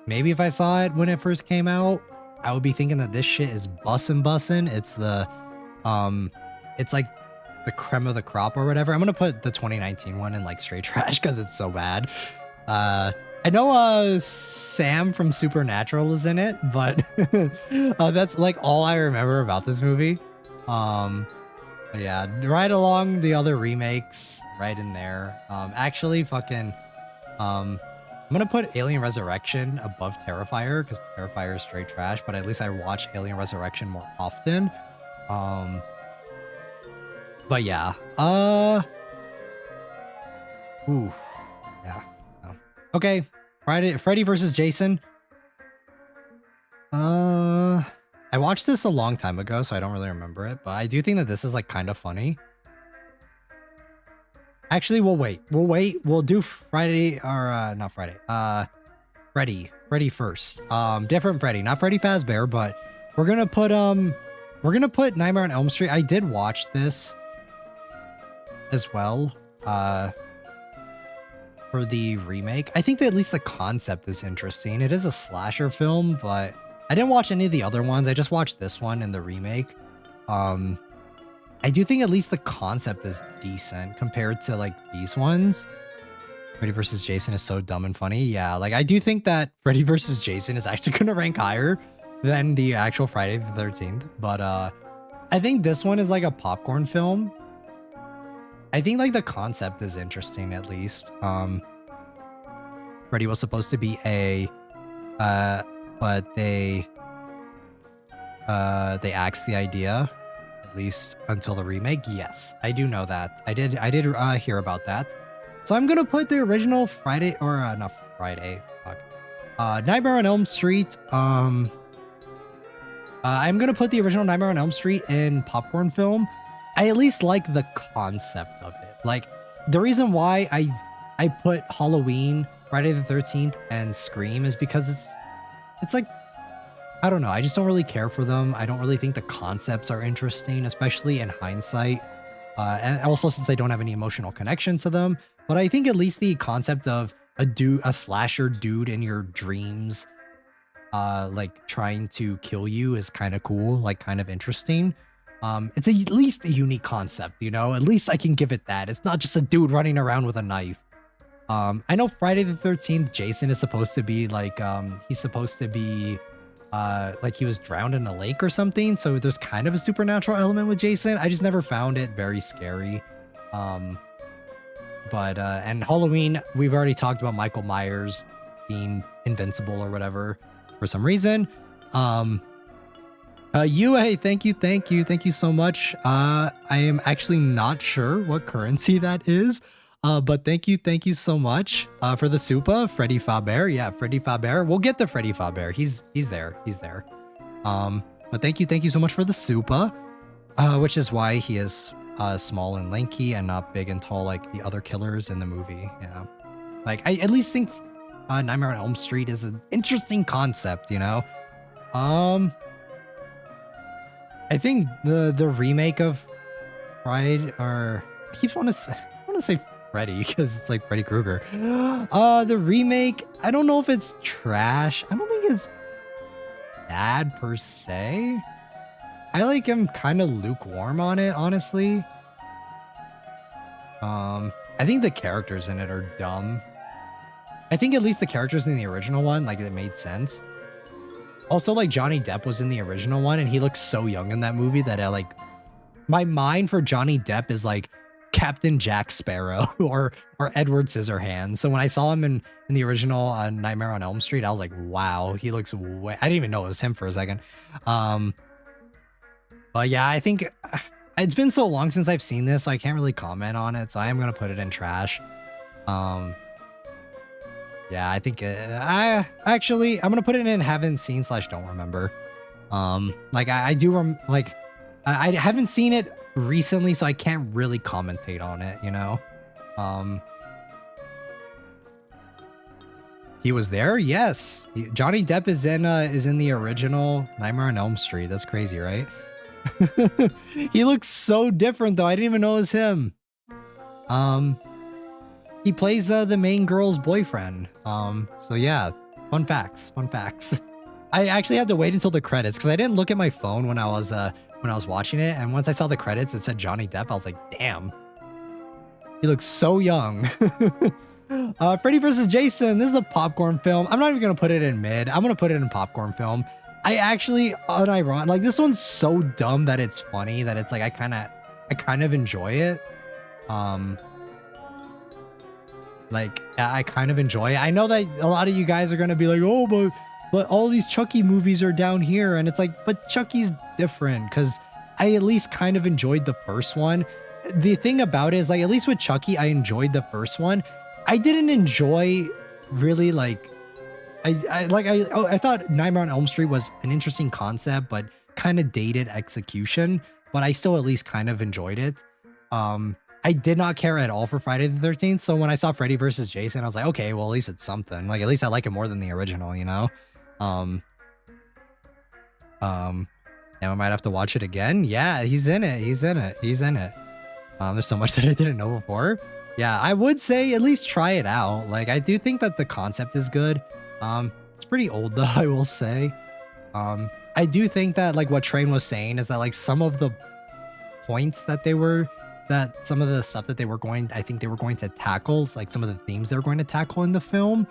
S1: Maybe if I saw it when it first came out, I would be thinking that this shit is bussin'. It's the, it's like the creme of the crop or whatever. I'm gonna put the 2019 one in like straight trash because it's so bad. I know Sam from Supernatural is in it, but that's like all I remember about this movie. Yeah, right along the other remakes, right in there. Actually, fucking, I'm gonna put Alien Resurrection above Terrifier because Terrifier is straight trash, but at least I watch Alien Resurrection more often. But yeah, ooh, yeah. No. Okay, Freddy versus Jason. I watched this a long time ago, so I don't really remember it, but I do think that this is like kind of funny. Actually, we'll wait. We'll do Friday or not Friday. Freddy first. Different Freddy, not Freddy Fazbear, but we're gonna put Nightmare on Elm Street. I did watch this as well. For the remake. I think that at least the concept is interesting. It is a slasher film, but I didn't watch any of the other ones. I just watched this one in the remake. I do think at least the concept is decent compared to like these ones. Freddy vs. Jason is so dumb and funny. Yeah, like I do think that Freddy vs. Jason is actually going to rank higher than the actual Friday the 13th. But I think this one is like a popcorn film. I think like the concept is interesting at least. Freddy was supposed to be a but they axed the idea, at least until the remake. Yes, I do know that. I did hear about that. So I'm gonna put the original Friday or not Friday. Fuck. Nightmare on Elm Street. I'm gonna put the original Nightmare on Elm Street in popcorn film. I at least like the concept of it. Like the reason why I put Halloween, Friday the 13th, and Scream is because it's like, I don't know. I just don't really care for them. I don't really think the concepts are interesting, especially in hindsight. And also since I don't have any emotional connection to them. But I think at least the concept of a slasher dude in your dreams, like trying to kill you is kind of cool, like kind of interesting. It's at least a unique concept, you know? At least I can give it that. It's not just a dude running around with a knife. I know Friday the 13th, Jason is supposed to be like, he's supposed to be, like he was drowned in a lake or something. So there's kind of a supernatural element with Jason. I just never found it very scary. And Halloween, we've already talked about Michael Myers being invincible or whatever for some reason. UA, thank you so much. I am actually not sure what currency that is. But thank you so much for the Supa, Freddy Faber. Yeah, Freddy Faber. We'll get to Freddy Faber. He's there. But thank you so much for the Supa, which is why he is small and lanky and not big and tall like the other killers in the movie. Yeah, like I at least think Nightmare on Elm Street is an interesting concept, you know. I think the remake of Pride, or I keep want to say Freddy because it's like Freddy Krueger. The remake, I don't know if it's trash. I don't think it's bad per se. I like am kind of lukewarm on it, honestly. I think the characters in it are dumb. I think at least the characters in the original one, like it made sense. Also, like Johnny Depp was in the original one and he looks so young in that movie that I like, my mind for Johnny Depp is like Captain Jack Sparrow or Edward Scissorhands. So when I saw him in the original Nightmare on Elm Street, I was like, wow, he looks way, I didn't even know it was him for a second. But yeah, I think it's been so long since I've seen this, so I can't really comment on it. So I am going to put it in trash. Yeah, I think I'm going to put it in haven't seen / don't remember. Like I do, I haven't seen it recently, so I can't really commentate on it, you know. He was there? Yes. Johnny Depp is in the original Nightmare on Elm Street. That's crazy, right? He looks so different though. I didn't even know it was him. He plays the main girl's boyfriend. So yeah, fun facts. I actually had to wait until the credits because I didn't look at my phone when I was watching it, and once I saw the credits, it said Johnny Depp. I was like, damn, he looks so young. Freddy vs. Jason. This is a popcorn film. I'm not even gonna put it in mid. I'm gonna put it in popcorn film. I actually, unironic, like this one's so dumb that it's funny that it's like I kind of enjoy it. Like I kind of enjoy it. I know that a lot of you guys are gonna be like, oh, but all these Chucky movies are down here, and it's like, but Chucky's different because I at least kind of enjoyed the first one. The thing about it is, like, at least with Chucky, I enjoyed the first one. I didn't enjoy really like. I thought Nightmare on Elm Street was an interesting concept, but kind of dated execution. But I still at least kind of enjoyed it. I did not care at all for Friday the 13th. So when I saw Freddy vs. Jason, I was like, okay, well, at least it's something. Like, at least I like it more than the original, you know? Now I might have to watch it again. Yeah, he's in it. There's so much that I didn't know before. Yeah, I would say at least try it out. Like, I do think that the concept is good. It's pretty old though, I will say. I do think that, like, what Train was saying is that, like, some of the points that some of the stuff that I think they were going to tackle, like some of the themes they were going to tackle in the film,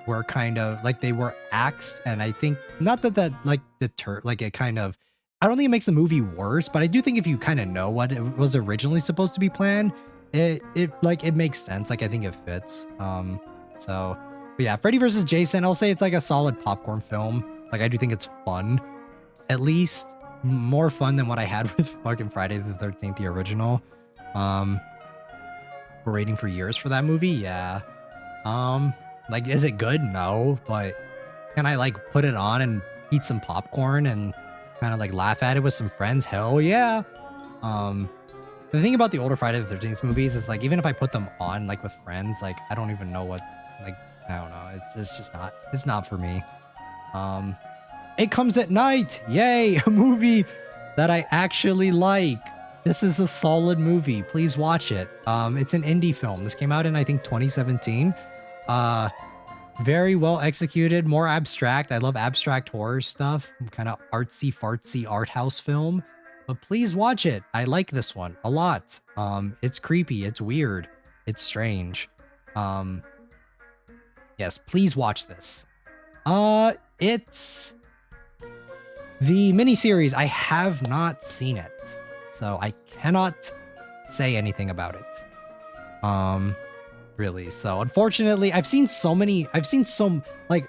S1: were kind of like they were axed. And I think not that like it kind of, I don't think it makes the movie worse, but I do think if you kind of know what it was originally supposed to be planned, it makes sense. Like, I think it fits. But yeah, Freddy vs. Jason, I'll say it's like a solid popcorn film. Like, I do think it's fun, at least more fun than what I had with fucking Friday the 13th, the original. We're waiting for years for that movie. Yeah. Like, is it good? No, but can I like put it on and eat some popcorn and kind of like laugh at it with some friends? Hell yeah. The thing about the older Friday the 13th movies is, like, even if I put them on like with friends, like, I don't even know what, like, I don't know. It's just not, it's not for me. It Comes at Night. Yay, a movie that I actually like. This is a solid movie. Please watch it. It's an indie film. This came out in, I think, 2017. Very well executed, more abstract. I love abstract horror stuff. Kind of artsy fartsy art house film. But please watch it. I like this one a lot. It's creepy, it's weird, it's strange. Yes, please watch this. It's the miniseries. I have not seen it, so I cannot say anything about it. Really. So unfortunately, I've seen some, like,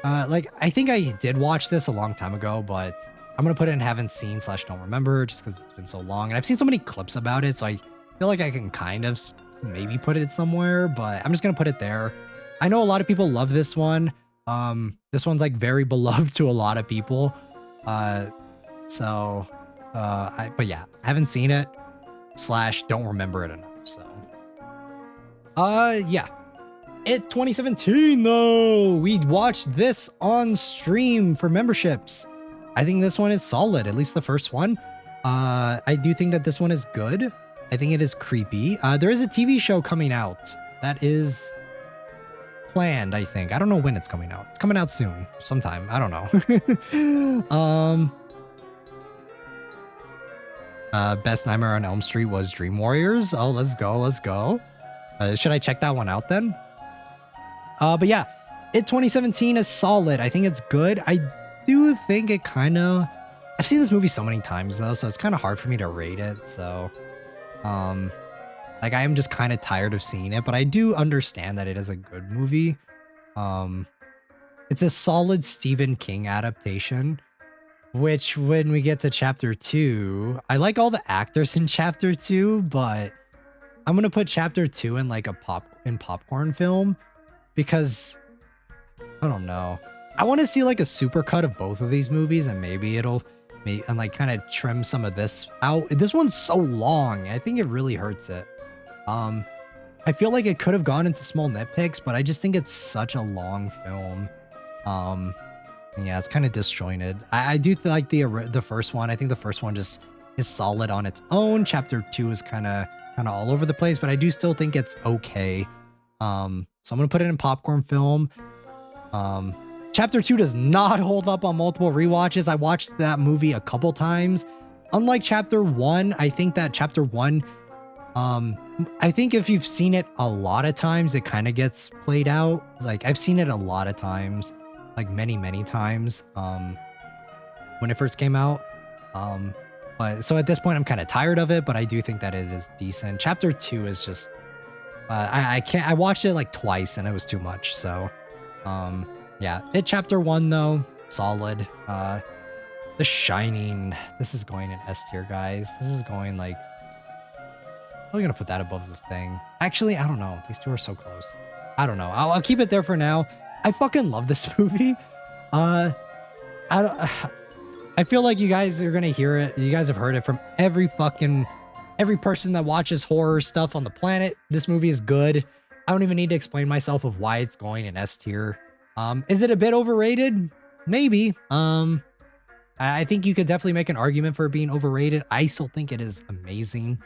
S1: I think I did watch this a long time ago, but I'm gonna put it in haven't seen / don't remember just because it's been so long, and I've seen so many clips about it, so I feel like I can kind of maybe put it somewhere, but I'm just gonna put it there. I know a lot of people love this one. This one's like very beloved to a lot of people. But yeah, I haven't seen it / don't remember it enough. So, yeah. It 2017 though, we watched this on stream for memberships. I think this one is solid, at least the first one. I do think that this one is good. I think it is creepy. There is a TV show coming out that is planned, I think. I don't know when it's coming out. It's coming out soon, sometime. I don't know. Best Nightmare on Elm Street was Dream Warriors. Oh, let's go. Should I check that one out then? But yeah, It 2017 is solid. I think it's good. I do think it kind of... I've seen this movie so many times though, so it's kind of hard for me to rate it. So, like, I am just kind of tired of seeing it, but I do understand that it is a good movie. It's a solid Stephen King adaptation, which when we get to chapter 2, I like all the actors in chapter 2, but I'm going to put chapter 2 in like a popcorn film because I don't know. I want to see like a supercut of both of these movies, and maybe it'll and like kind of trim some of this out. This one's so long. I think it really hurts it. I feel like it could have gone into small nitpicks, but I just think it's such a long film. Yeah, it's kind of disjointed. I do like the first one. I think the first one just is solid on its own. Chapter 2 is kind of all over the place, but I do still think it's okay. So I'm gonna put it in popcorn film. Chapter 2 does not hold up on multiple rewatches. I watched that movie a couple times. Unlike Chapter 1, I think that Chapter 1, I think if you've seen it a lot of times, it kind of gets played out. Like, I've seen it a lot of times, like many times, when it first came out. But so at this point, I'm kind of tired of it, but I do think that it is decent. Chapter 2 is just, I watched it like twice and it was too much. So, yeah, Chapter 1 though, solid. The Shining, this is going in S tier, guys. This is going like, I'm gonna put that above the Thing. Actually, I don't know. These two are so close. I don't know. I'll keep it there for now. I fucking love this movie. I feel like you guys are gonna hear it. You guys have heard it from every person that watches horror stuff on the planet. This movie is good. I don't even need to explain myself of why it's going in S tier. Is it a bit overrated? Maybe. I think you could definitely make an argument for it being overrated. I still think it is amazing.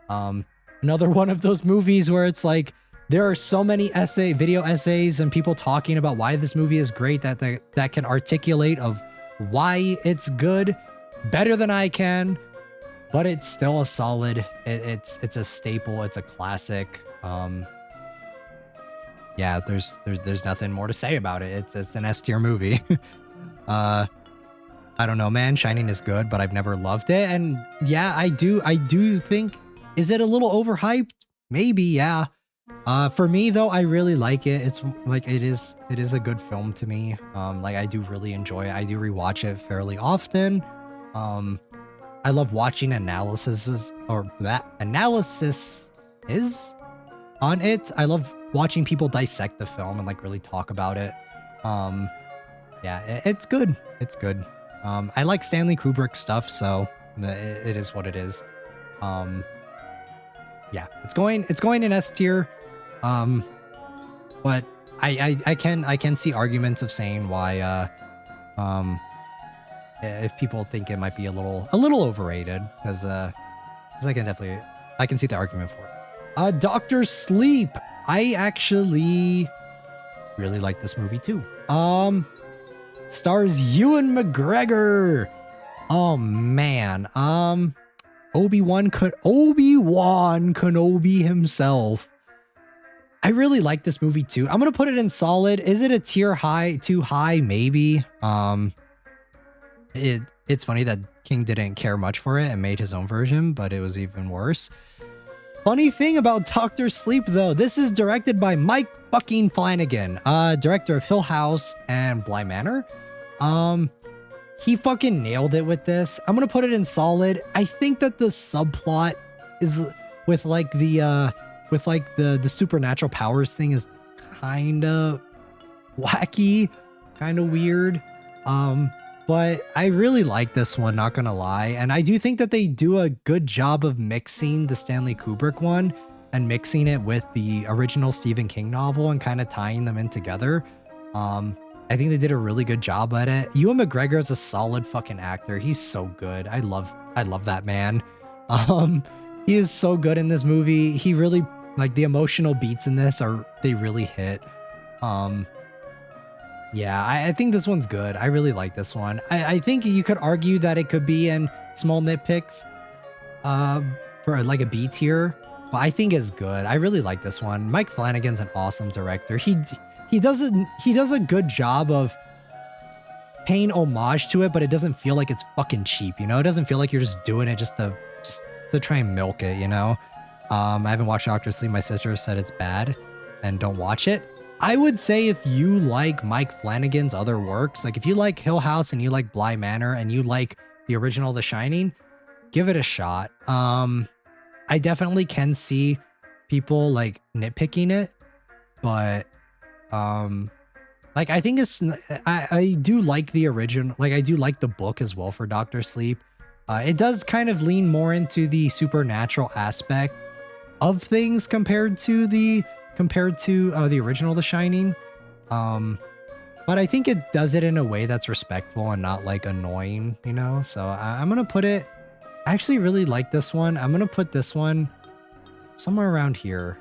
S1: Another one of those movies where it's like, there are so many video essays and people talking about why this movie is great that can articulate of why it's good better than I can, but it's still a solid, it's a staple, it's a classic. Yeah, there's nothing more to say about it. It's an S tier movie. I don't know, man. Shining is good, but I've never loved it. And yeah, I do think, is it a little overhyped? Maybe, yeah. For me though, I really like it. It's like, it is a good film to me. Like, I do really enjoy it. I do rewatch it fairly often. I love watching analysis is on it. I love watching people dissect the film and like really talk about it. Yeah, it's good. It's good. I like Stanley Kubrick stuff, so it is what it is. Yeah, it's going in S tier. But I can see arguments of saying why if people think it might be a little overrated, because I can see the argument for it. Dr. Sleep. I actually really like this movie too. Stars Ewan McGregor. Oh man. Obi-Wan Kenobi himself. I really like this movie too. I'm gonna put it in solid. Is it a tier high? Too high? Maybe. It's funny that King didn't care much for it and made his own version, but it was even worse. Funny thing about Dr. Sleep though, this is directed by Mike fucking Flanagan, director of Hill House and Bly Manor. He fucking nailed it with this. I'm gonna put it in solid. I think that the subplot is with like the supernatural powers thing is kind of wacky, kind of weird. But I really like this one, not gonna lie. And I do think that they do a good job of mixing the Stanley Kubrick one and mixing it with the original Stephen King novel and kind of tying them in together. I think they did a really good job at it. Ewan McGregor is a solid fucking actor. He's so good. I love that man. He is so good in this movie. He really, like, the emotional beats in this they really hit. Yeah, I think this one's good. I really like this one. I think you could argue that it could be in small nitpicks for like a B tier, but I think it's good. I really like this one. Mike Flanagan's an awesome director. He does a good job of paying homage to it, but it doesn't feel like it's fucking cheap, you know? It doesn't feel like you're just doing it just to try and milk it, you know? I haven't watched Dr. Sleep. My sister said it's bad and don't watch it. I would say if you like Mike Flanagan's other works, like if you like Hill House and you like Bly Manor and you like the original The Shining, give it a shot. I definitely can see people like nitpicking it, but like I think I do like the original, like I do like the book as well for Dr. Sleep. It does kind of lean more into the supernatural aspect of things compared to the original The Shining. But I think it does it in a way that's respectful and not like annoying, you know? So I'm gonna put it, I actually really like this one. I'm gonna put this one somewhere around here.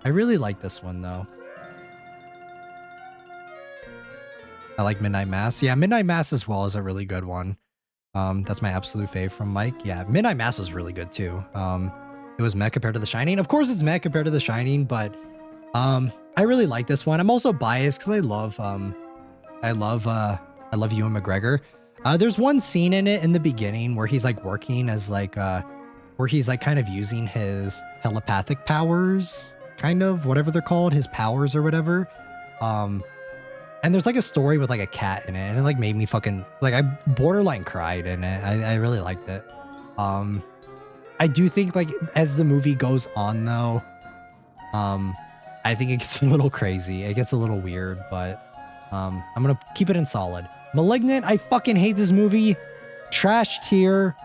S1: I really like this one though. I like Midnight Mass. Yeah, Midnight Mass as well is a really good one. That's my absolute fave from Mike. Yeah, Midnight Mass is really good too. It was meh compared to The Shining. Of course it's meh compared to The Shining, but I really like this one. I'm also biased because I love Ewan McGregor. There's one scene in it in the beginning where he's like working as like where he's like kind of using his telepathic powers, kind of whatever they're called, his powers or whatever. And there's like a story with like a cat in it, and it like made me fucking like I borderline cried in it. I really liked it. I do think like as the movie goes on though, I think it gets a little crazy. It gets a little weird, but I'm gonna keep it in solid. Malignant, I fucking hate this movie. Trash tier.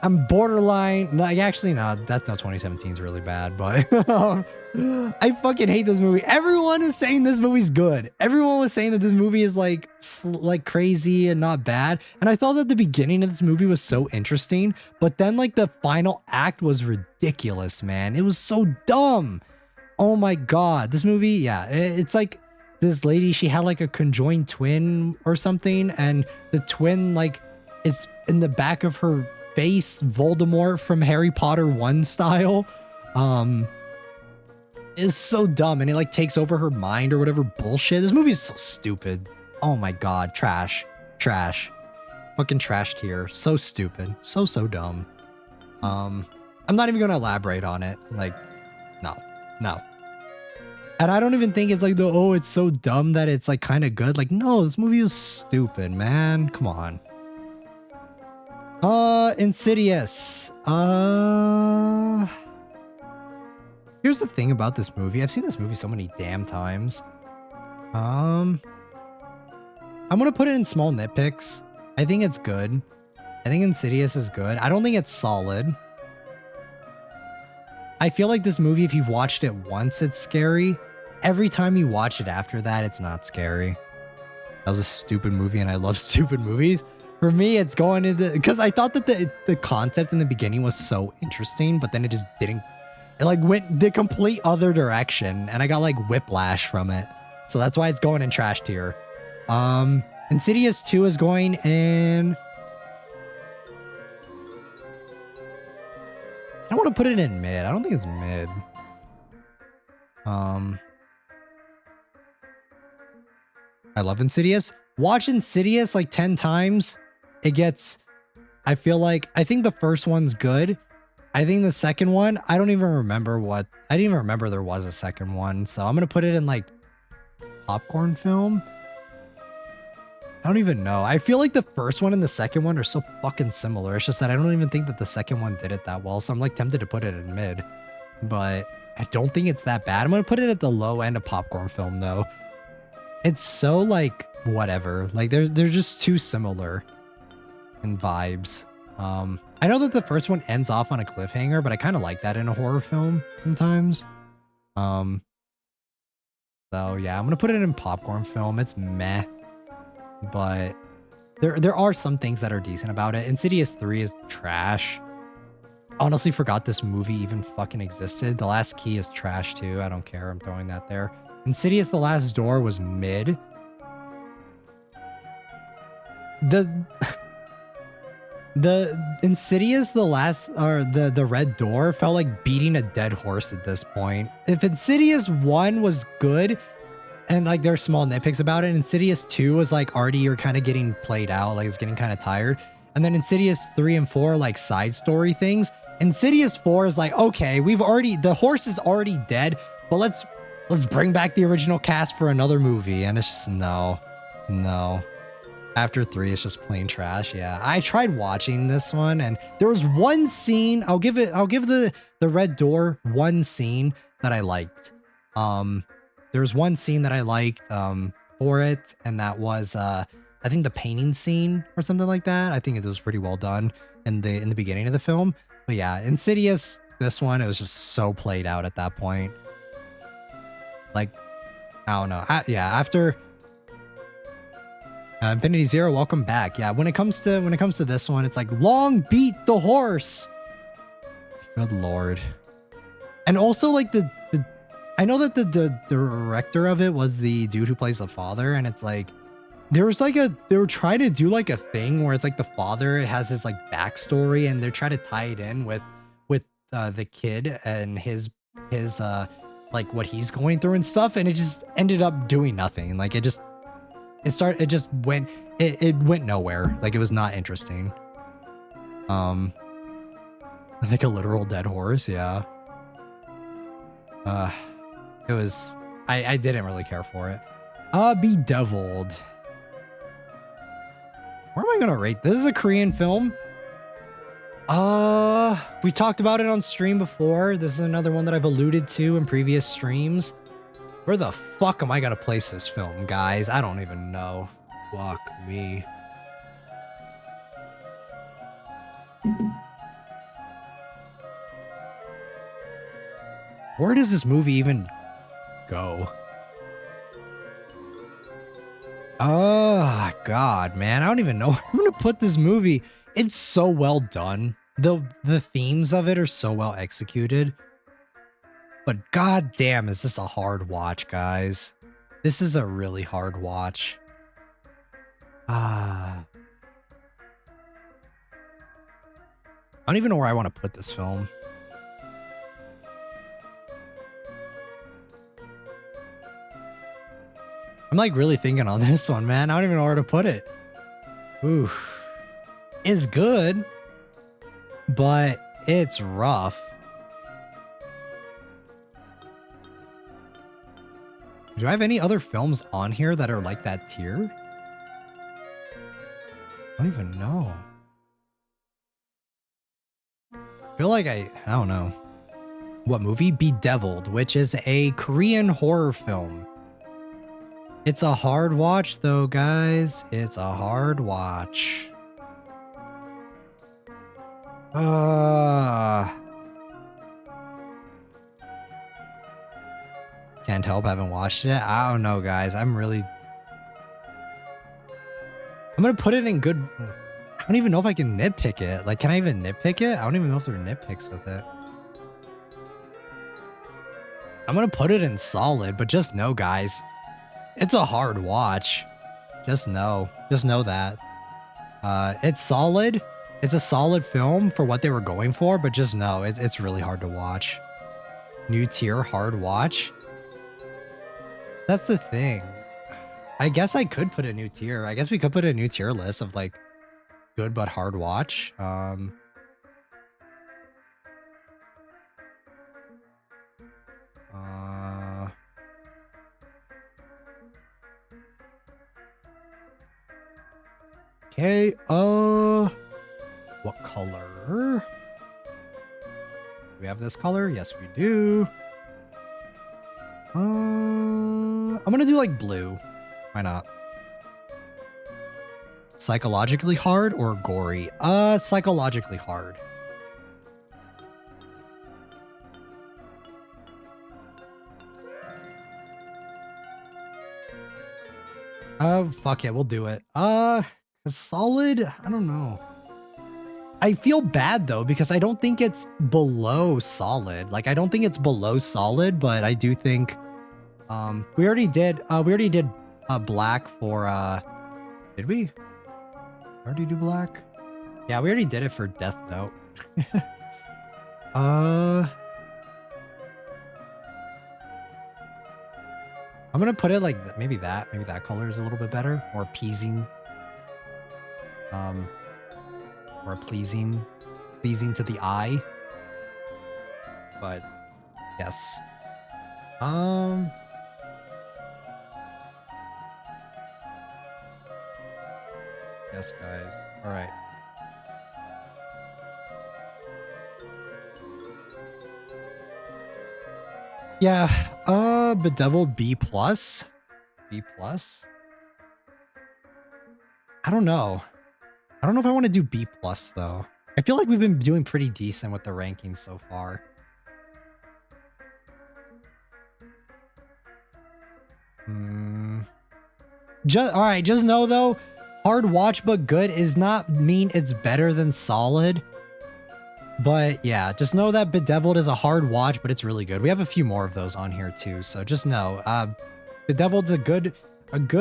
S1: I'm borderline. Like, actually, no, that's not 2017 is really bad, but I fucking hate this movie. Everyone is saying this movie's good. Everyone was saying that this movie is like crazy and not bad. And I thought that the beginning of this movie was so interesting, but then like the final act was ridiculous, man. It was so dumb. Oh my God. This movie, yeah, it's like this lady, she had like a conjoined twin or something, and the twin like is in the back of her face, Voldemort from Harry Potter 1 style. Is so dumb, and it like takes over her mind or whatever bullshit. This movie is so stupid. Oh my God, trash. Fucking trash tier. So stupid. So dumb. I'm not even gonna elaborate on it. Like, no. And I don't even think it's like it's so dumb that it's like kind of good. Like, no, this movie is stupid, man. Come on. Insidious. Here's the thing about this movie. I've seen this movie so many damn times. I'm gonna put it in small nitpicks. I think it's good. I think Insidious is good. I don't think it's solid. I feel like this movie, if you've watched it once, it's scary. Every time you watch it after that, it's not scary. That was a stupid movie, and I love stupid movies. For me, it's going into, because I thought that the concept in the beginning was so interesting, but then it just didn't. It like went the complete other direction, and I got like whiplash from it. So that's why it's going in trash tier. Insidious 2 is going in. I don't want to put it in mid. I don't think it's mid. I love Insidious. Watch Insidious like 10 times. It gets, I think the first one's good. I think the second one, I didn't even remember there was a second one. So I'm going to put it in like popcorn film. I don't even know. I feel like the first one and the second one are so fucking similar. It's just that I don't even think that the second one did it that well. So I'm like tempted to put it in mid, but I don't think it's that bad. I'm going to put it at the low end of popcorn film though. It's so like whatever. Like they're just too similar in vibes. I know that the first one ends off on a cliffhanger, but I kind of like that in a horror film sometimes. So yeah, I'm gonna put it in popcorn film. It's meh, but there are some things that are decent about it. Insidious 3 is trash. Honestly, forgot this movie even fucking existed. The Last Key is trash too. I don't care. I'm throwing that there. Insidious: The Last Door was mid. The Insidious the Red Door felt like beating a dead horse at this point. If Insidious 1 was good and like there are small nitpicks about it, Insidious 2 was like already you're kind of getting played out, like it's getting kind of tired. And then Insidious 3 and 4 like side story things. Insidious 4 is like, okay, the horse is already dead, but let's bring back the original cast for another movie. And it's just no. After 3, it's just plain trash. Yeah, I tried watching this one, and there was one scene. I'll give the Red Door one scene that I liked. There was one scene that I liked for it, and that was I think the painting scene or something like that. I think it was pretty well done in the beginning of the film. But yeah, Insidious, this one, it was just so played out at that point. Like, I don't know. Yeah, after Infinity Zero, welcome back. Yeah, when it comes to this one, it's like long beat the horse. Good lord. And also like I know that the director of it was the dude who plays the father, and it's like they were trying to do like a thing where it's like the father has his like backstory, and they're trying to tie it in with the kid and his like what he's going through and stuff, and it just ended up doing nothing. Like it went nowhere. Like it was not interesting. Like a literal dead horse, yeah. It was I didn't really care for it. Bedeviled. Where am I gonna rate this? Is a Korean film. We talked about it on stream before. This is another one that I've alluded to in previous streams. Where the fuck am I gonna place this film, guys? I don't even know. Fuck me. Where does this movie even go? Oh, God, man. I don't even know where I'm going to put this movie. It's so well done. The themes of it are so well executed. But god damn, is this a hard watch, guys. This is a really hard watch. I don't even know where I want to put this film. I'm like really thinking on this one, man. I don't even know where to put it. Oof. It's good, but it's rough. Do I have any other films on here that are like that tier? I don't even know. I feel like I don't know. What movie? Bedeviled, which is a Korean horror film. It's a hard watch though, guys. It's a hard watch. Can't help, haven't watched it. I don't know, guys. I'm gonna put it in good. I don't even know if I can nitpick it. Like, can I even nitpick it? I don't even know if there are nitpicks with it. I'm gonna put it in solid, but just know, guys, it's a hard watch. Just know that. It's solid. It's a solid film for what they were going for, but just know it's really hard to watch. New tier, hard watch. That's the thing. I guess I could put a new tier. I guess we could put a new tier list of like good but hard watch. Okay, what color? Do we have this color? Yes, we do. I'm gonna do like blue. Why not? Psychologically hard or gory? Psychologically hard. Fuck it, we'll do it. Solid? I don't know. I feel bad though, because I don't think it's below solid. Like, I don't think it's below solid, but I do think, we already did black for, did we already do black? Yeah, we already did it for Death Note. I'm gonna put it like maybe that color is a little bit better, more appeasing. Or pleasing to the eye. But yes. Yes, guys. All right. Yeah, Bedeviled B+. B+? I don't know. I don't know if I want to do B+ though. I feel like we've been doing pretty decent with the rankings so far. All right, just know though, hard watch but good is not mean it's better than solid. But yeah, just know that Bedeviled is a hard watch, but it's really good. We have a few more of those on here too, so just know, Bedeviled's a good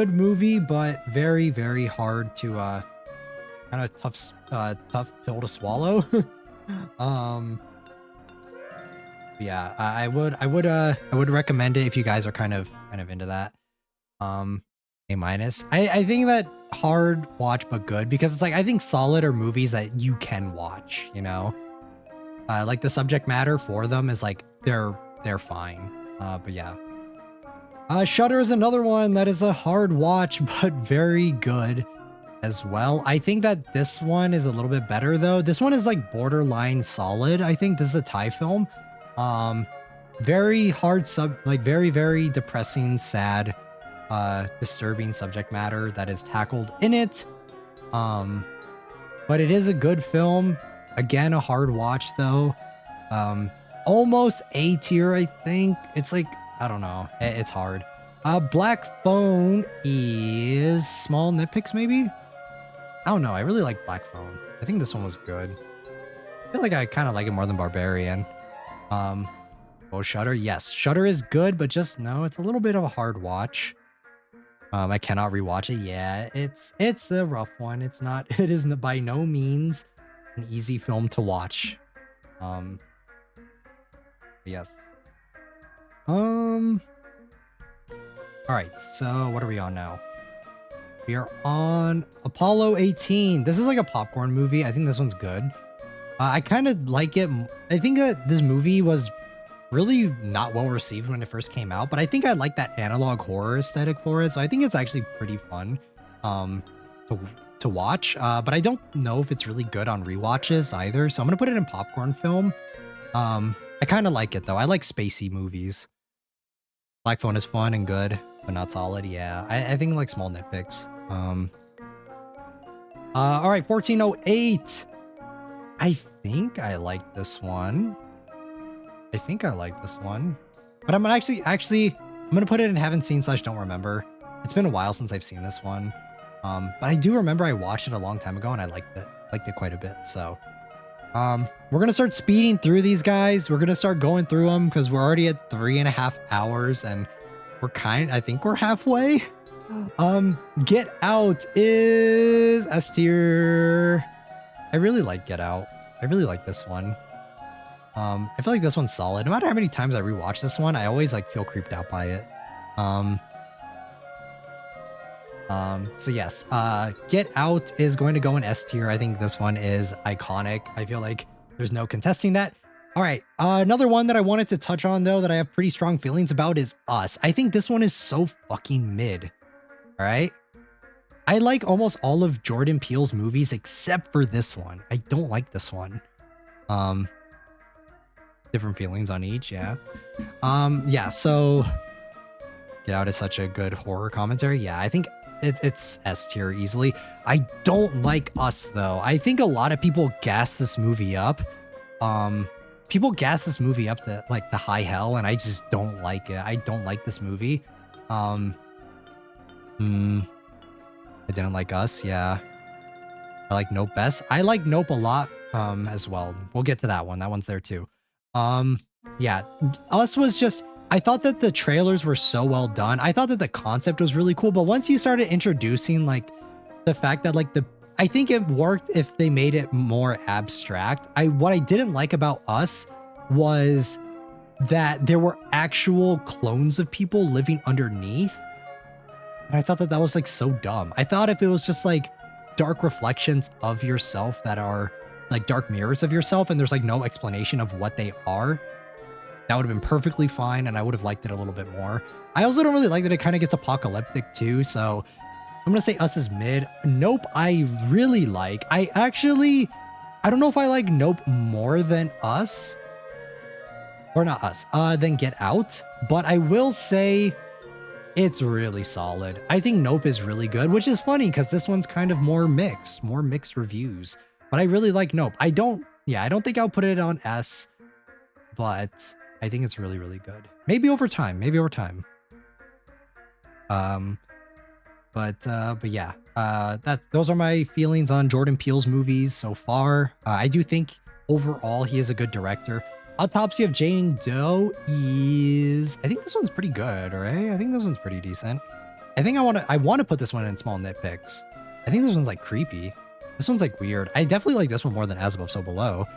S1: movie, but very, very hard to kind of tough pill to swallow. Yeah, I would recommend it if you guys are kind of into that. A minus. I think that hard watch but good, because it's like, I think solid are movies that you can watch, you know. Like the subject matter for them is like they're fine. But yeah. Shudder is another one that is a hard watch but very good as well. I think that this one is a little bit better though. This one is like borderline solid. I think this is a Thai film. Very hard very, very depressing, sad, disturbing subject matter that is tackled in it. But it is a good film. Again, a hard watch though. Almost A tier, I think. It's like, I don't know. It's hard. Black Phone is small nitpicks, maybe? I don't know. I really like Black Phone. I think this one was good. I feel like I kind of like it more than Barbarian. Oh, Shudder. Yes, Shudder is good, but just no, it's a little bit of a hard watch. I cannot rewatch it. Yeah, it's a rough one. It is by no means an easy film to watch. Yes. All right, so what are we on now? We are on Apollo 18. This is like a popcorn movie. I think this one's good. I kind of like it. I think that this movie was really not well received when it first came out, but I think I like that analog horror aesthetic for it. So I think it's actually pretty fun to watch. But I don't know if it's really good on rewatches either. So I'm going to put it in popcorn film. I kind of like it though. I like spacey movies. Black Phone is fun and good, but not solid. Yeah, I think like small nitpicks. All right, 1408. I think I like this one. But I'm actually I'm gonna put it in haven't seen / don't remember. It's been a while since I've seen this one. But I do remember I watched it a long time ago and I liked it quite a bit. So we're gonna start speeding through these guys. We're gonna start going through them because we're already at 3.5 hours and I think we're halfway. Get Out is S tier. I really like Get Out. I really like this one. I feel like this one's solid. No matter how many times I rewatch this one, I always like feel creeped out by it. So yes, Get Out is going to go in S tier. I think this one is iconic. I feel like there's no contesting that. All right, another one that I wanted to touch on though that I have pretty strong feelings about is Us. I think this one is so fucking mid. All right. I like almost all of Jordan Peele's movies except for this one. I don't like this one. Different feelings on each, yeah. Yeah, so Get Out is such a good horror commentary. Yeah, I think it's S tier easily. I don't like Us though. I think a lot of people gas this movie up. People gas this movie up to like the high hell, and I just don't like it. I don't like this movie. I didn't like Us, yeah. I like Nope best. I like Nope a lot as well. We'll get to that one. That one's there too. Yeah, Us was just, I thought that the trailers were so well done. I thought that the concept was really cool, but once you started introducing like the fact that like I think it worked if they made it more abstract. What I didn't like about Us was that there were actual clones of people living underneath. And I thought that was like so dumb. I thought if it was just like dark reflections of yourself that are like dark mirrors of yourself and there's like no explanation of what they are, that would have been perfectly fine and I would have liked it a little bit more. I also don't really like that it kind of gets apocalyptic too, so I'm gonna say Us is mid. Nope, I really like. I don't know if I like Nope more than Us. Or not Us, than Get Out, but I will say it's really solid. I think Nope is really good, which is funny because this one's kind of more mixed reviews. But I really like Nope. I don't think I'll put it on S, but I think it's really, really good. Maybe over time. But yeah, those are my feelings on Jordan Peele's movies so far. I do think overall he is a good director. Autopsy of Jane Doe is, I think this one's pretty good, right? I think this one's pretty decent. I think I want to put this one in small nitpicks. I think this one's like creepy. This one's like weird. I definitely like this one more than As Above, So Below.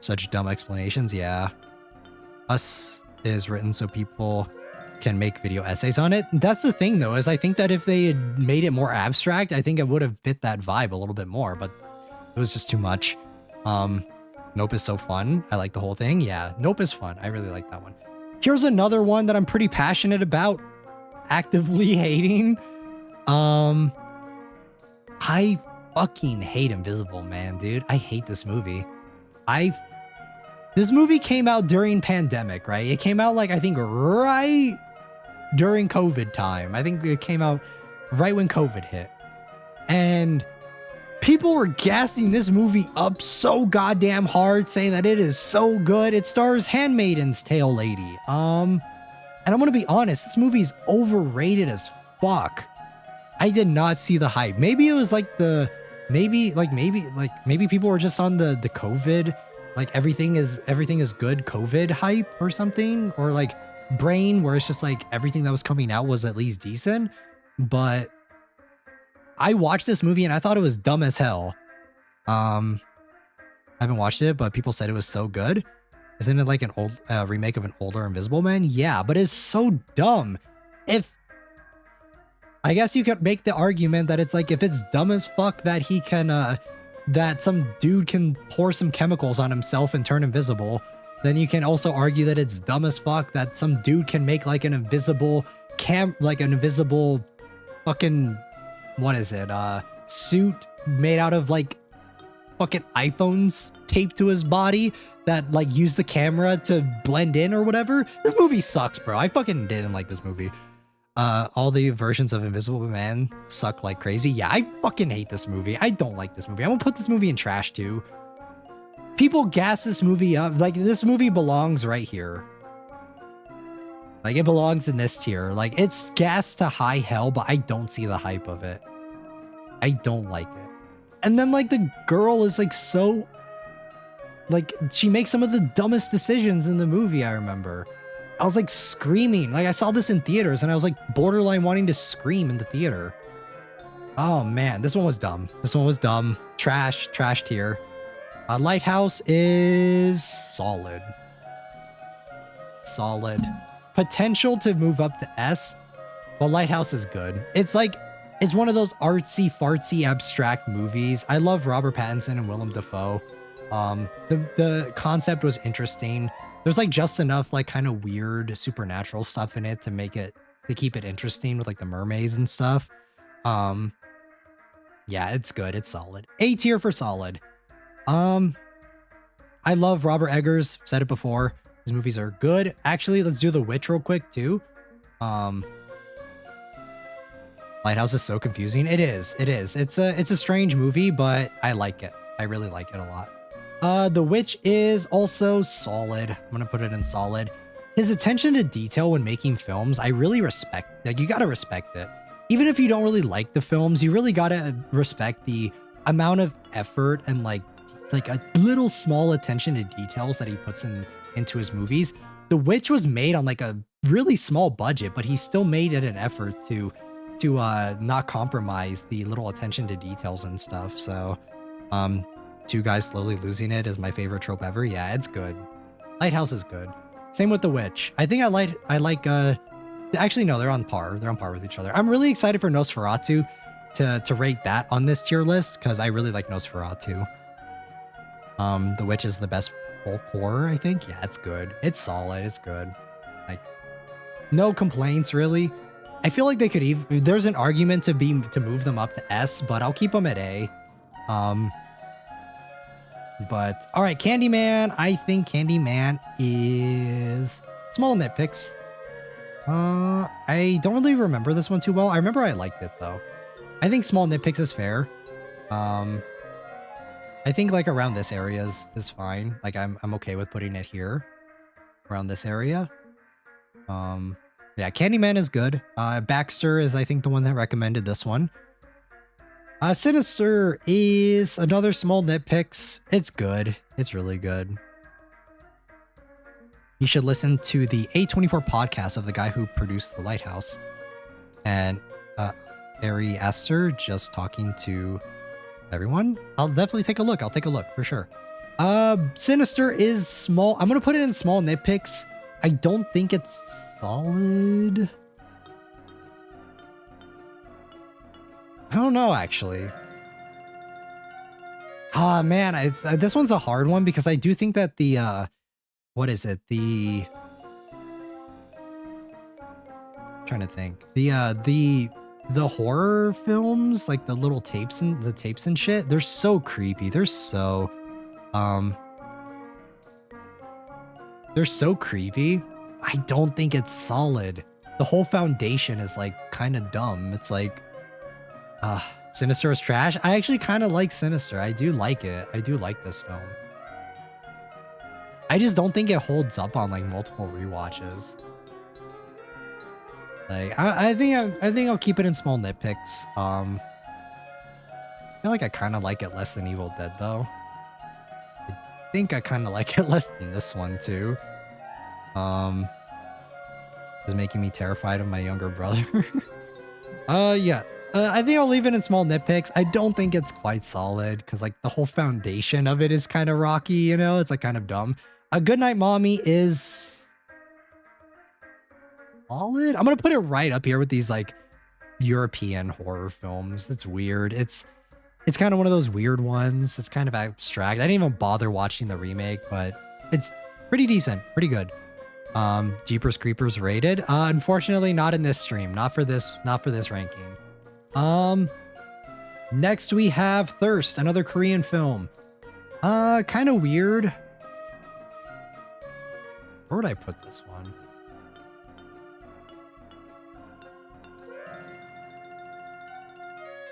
S1: Such dumb explanations, yeah. Us is written so people can make video essays on it. That's the thing though, is I think that if they had made it more abstract, I think it would have fit that vibe a little bit more, but it was just too much. Nope is so fun. I like the whole thing. Yeah, Nope is fun. I really like that one. Here's another one that I'm pretty passionate about actively hating. I fucking hate Invisible Man, dude. I hate this movie. This movie came out during pandemic, right? It came out like, I think right during COVID time. I think it came out right when COVID hit. And people were gassing this movie up so goddamn hard, saying that it is so good. It stars Handmaiden's Tale lady. And I'm gonna be honest, this movie is overrated as fuck. I did not see the hype. Maybe it was like maybe people were just on the COVID, like everything is good COVID hype or something, or like brain where it's just like everything that was coming out was at least decent. But I watched this movie and I thought it was dumb as hell. I haven't watched it, but people said it was so good. Isn't it like an old remake of an older Invisible Man? Yeah, but it's so dumb. I guess you could make the argument that it's like, if it's dumb as fuck that he can, that some dude can pour some chemicals on himself and turn invisible, then you can also argue that it's dumb as fuck that some dude can make like an invisible fucking, what is it, suit made out of like fucking iPhones taped to his body that like use the camera to blend in or whatever. This movie sucks, bro. I fucking didn't like this movie. All the versions of Invisible Man suck like crazy. Yeah, I fucking hate this movie. I don't like this movie. I'm gonna put this movie in trash too. People gas this movie up. Like, this movie belongs right here. Like, it belongs in this tier. Like, it's gassed to high hell, but I don't see the hype of it. I don't like it. And then, like, the girl is, like, so... Like, she makes some of the dumbest decisions in the movie, I remember. I was, like, screaming. Like, I saw this in theaters, and I was, like, borderline wanting to scream in the theater. Oh, man. This one was dumb. This one was dumb. Trash tier. Lighthouse is solid. Solid. Potential to move up to S, but Lighthouse is good. It's like, it's one of those artsy, fartsy, abstract movies. I love Robert Pattinson and Willem Dafoe. The concept was interesting. There's like just enough like kind of weird supernatural stuff in it to keep it interesting with like the mermaids and stuff. Yeah, it's good. It's solid. A tier for solid. I love Robert Eggers. Said it before. His movies are good. Actually, let's do The Witch real quick too. Lighthouse is so confusing. It is. It's a strange movie, but I like it. I really like it a lot. The Witch is also solid. I'm gonna put it in solid. His attention to detail when making films, I really respect. Like, you gotta respect it. Even if you don't really like the films, you really gotta respect the amount of effort and like a little small attention to details that he puts into his movies. The Witch was made on like a really small budget, but he still made it an effort to not compromise the little attention to details and stuff. So, two guys slowly losing it is my favorite trope ever. Yeah, it's good. Lighthouse is good. Same with The Witch. I think I like actually no, they're on par. They're on par with each other. I'm really excited for Nosferatu to rate that on this tier list because I really like Nosferatu. The Witch is the best folk horror, I think. Yeah, it's good. It's solid. It's good. Like, no complaints really. I feel like they could even, there's an argument to move them up to S, but I'll keep them at A. But all right, Candyman. I think Candyman is small nitpicks. I don't really remember this one too well. I remember I liked it though. I think small nitpicks is fair. I think like around this area is fine. Like I'm okay with putting it here, around this area. Yeah, Candyman is good. Baxter is, I think, the one that recommended this one. Sinister is another small nitpicks. It's good. It's really good. You should listen to the A24 podcast of the guy who produced The Lighthouse. And Ari Aster just talking to everyone. I'll definitely take a look. I'll take a look for sure. Sinister is small. I'm going to put it in small nitpicks. I don't think it's solid. I don't know, actually. Ah, man, this one's a hard one because I do think that the, what is it? I'm trying to think. The horror films, like the little tapes and shit, they're so creepy. They're so creepy. I don't think it's solid. The whole foundation is like kind of dumb. It's like, Sinister is trash. I actually kind of like Sinister. I do like it. I do like this film. I just don't think it holds up on like multiple rewatches. Like I think I'll keep it in small nitpicks. I feel like I kind of like it less than Evil Dead though. I think I kind of like it less than this one too. It's making me terrified of my younger brother. Yeah. I think I'll leave it in small nitpicks. I don't think it's quite solid because like the whole foundation of it is kind of rocky, you know? It's like kind of dumb. A Goodnight Mommy is solid. I'm going to put it right up here with these like European horror films. It's weird. It's kind of one of those weird ones. It's kind of abstract. I didn't even bother watching the remake, but it's pretty decent, pretty good. Jeepers Creepers rated. Unfortunately, not in this stream. Not for this ranking. Next we have Thirst, another Korean film. Kind of weird. Where would I put this one?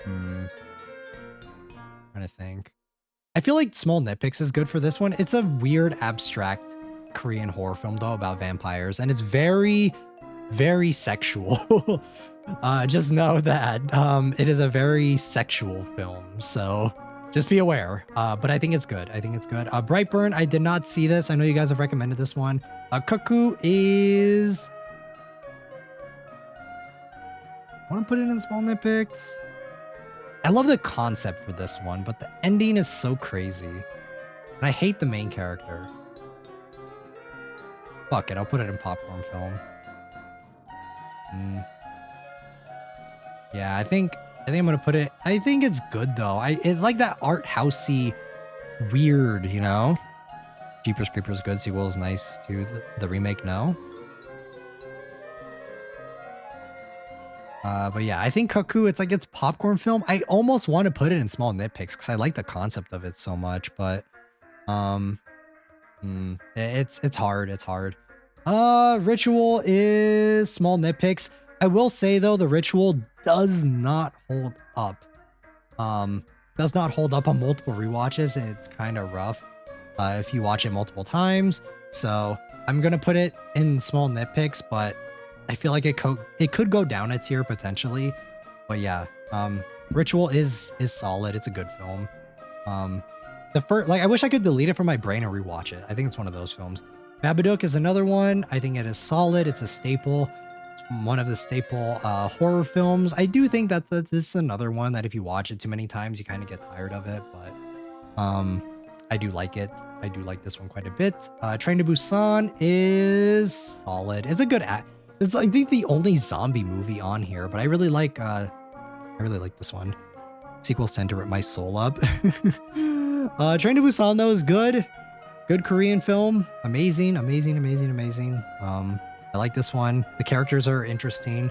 S1: Trying to think. I feel like small nitpicks is good for this one. It's a weird, abstract Korean horror film though about vampires, and it's very, very sexual. Just know that it is a very sexual film, so just be aware. But I think it's good. I think it's good. Brightburn, I did not see this. I know you guys have recommended this one. Cuckoo is... I want to put it in small nitpicks. I love the concept for this one, but the ending is so crazy. And I hate the main character. Fuck it, I'll put it in popcorn film. Yeah, I think I'm gonna put it. I think it's good though. It's like that art housey, weird, you know. Jeepers Creepers good. Sequel is nice too. The remake, no. But yeah, I think Cuckoo. It's like it's popcorn film. I almost want to put it in small nitpicks because I like the concept of it so much. But it's hard. It's hard. Ritual is small nitpicks. I will say though, the Ritual does not hold up. Does not hold up on multiple rewatches. It's kind of rough if you watch it multiple times. So I'm gonna put it in small nitpicks, but I feel like it could go down a tier potentially. But yeah, Ritual is solid. It's a good film. The first, like, I wish I could delete it from my brain and rewatch it. I think it's one of those films. Babadook is another one. I think it is solid. It's a staple. It's one of the staple horror films. I do think that this is another one that if you watch it too many times, you kind of get tired of it. But I do like it. I do like this one quite a bit. Train to Busan is solid. It's a good it's I think the only zombie movie on here, but I really like this one. Sequels tend to rip my soul up. Train to Busan though is good. Good Korean film. Amazing. I like this one. The characters are interesting.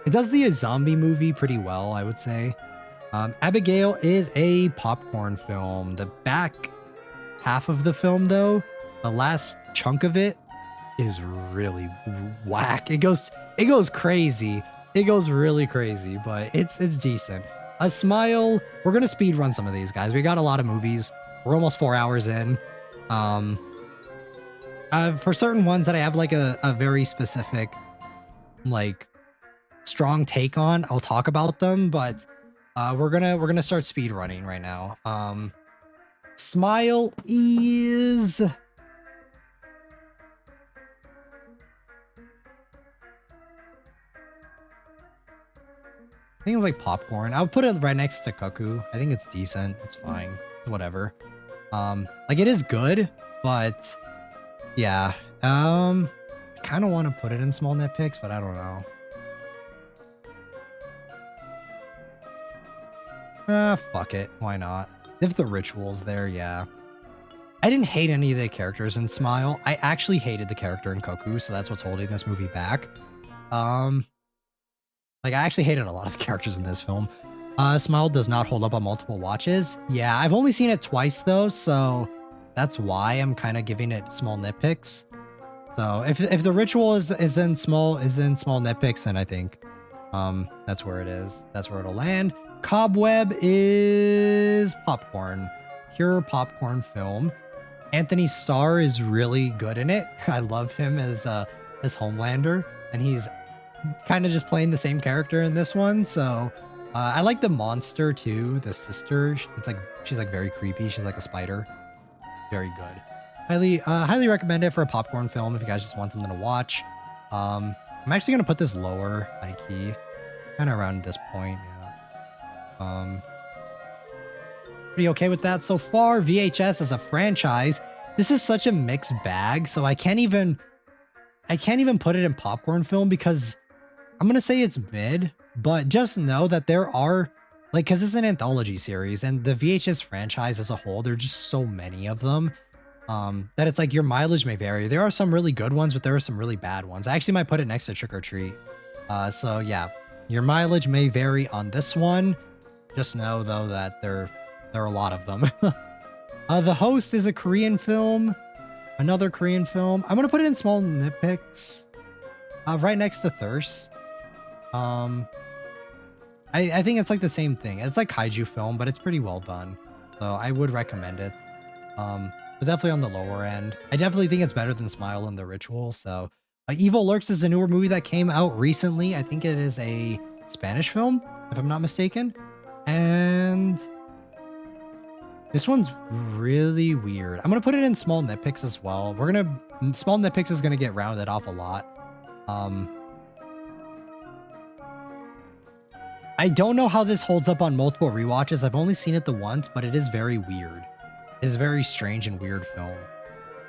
S1: It does the zombie movie pretty well, I would say. Abigail is a popcorn film. The back half of the film though, the last chunk of it is really whack. It goes crazy. It goes really crazy, but it's decent. A Smile, we're gonna speed run some of these guys. We got a lot of movies. We're almost 4 hours in. For certain ones that I have like a very specific like strong take on. I'll talk about them, but we're gonna start speed running right now. Smile is I think it's like popcorn. I'll put it right next to Cuckoo. I think it's decent. It's fine. Whatever. Like it is good, but yeah. I kind of want to put it in small nitpicks, but I don't know. Fuck it. Why not? If the ritual's there, yeah. I didn't hate any of the characters in Smile. I actually hated the character in Cuckoo, so that's what's holding this movie back. Like, I actually hated a lot of the characters in this film. Smile does not hold up on multiple watches. Yeah, I've only seen it twice, though, so that's why I'm kind of giving it small nitpicks. So if the ritual is in small nitpicks, then I think that's where it is. That's where it'll land. Cobweb is popcorn. Pure popcorn film. Anthony Starr is really good in it. I love him as Homelander, and he's kind of just playing the same character in this one. So I like the monster too, the sister. She's like very creepy. She's like a spider. Very good. Highly recommend it for a popcorn film if you guys just want something to watch. I'm actually gonna put this lower, high key, kind of around this point. Yeah. Pretty okay with that so far. VHS as a franchise, this is such a mixed bag, so I can't even put it in popcorn film because I'm gonna say it's mid, but just know that there are, like, because it's an anthology series and the VHS franchise as a whole, there are just so many of them that it's like your mileage may vary. There are some really good ones, but there are some really bad ones. I actually might put it next to Trick or Treat. So yeah, your mileage may vary on this one. Just know though that there are a lot of them. The Host is a Korean film. Another Korean film. I'm gonna put it in small nitpicks. Right next to Thirst. I think it's like the same thing. It's like kaiju film, but it's pretty well done. So I would recommend it. But definitely on the lower end. I definitely think it's better than Smile and The Ritual. So Evil Lurks is a newer movie that came out recently. I think it is a Spanish film, if I'm not mistaken. And this one's really weird. I'm gonna put it in small nitpicks as well. Small nitpicks is gonna get rounded off a lot. I don't know how this holds up on multiple rewatches. I've only seen it the once, but it is very weird. It is a very strange and weird film.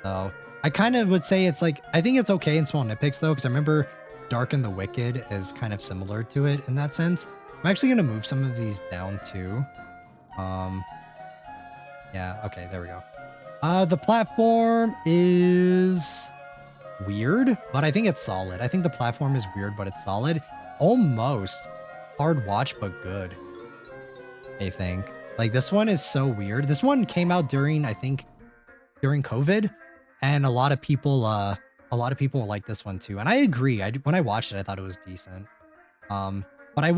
S1: So I kind of would say it's like, I think it's okay in small nitpicks though, because I remember Dark and the Wicked is kind of similar to it in that sense. I'm actually gonna move some of these down too. Yeah, okay, there we go. The Platform is weird, but I think it's solid. I think The Platform is weird, but it's solid. Almost hard watch, but good. I think. Like, this one is so weird. This one came out during COVID, and a lot of people like this one too. And I agree. When I watched it, I thought it was decent. But I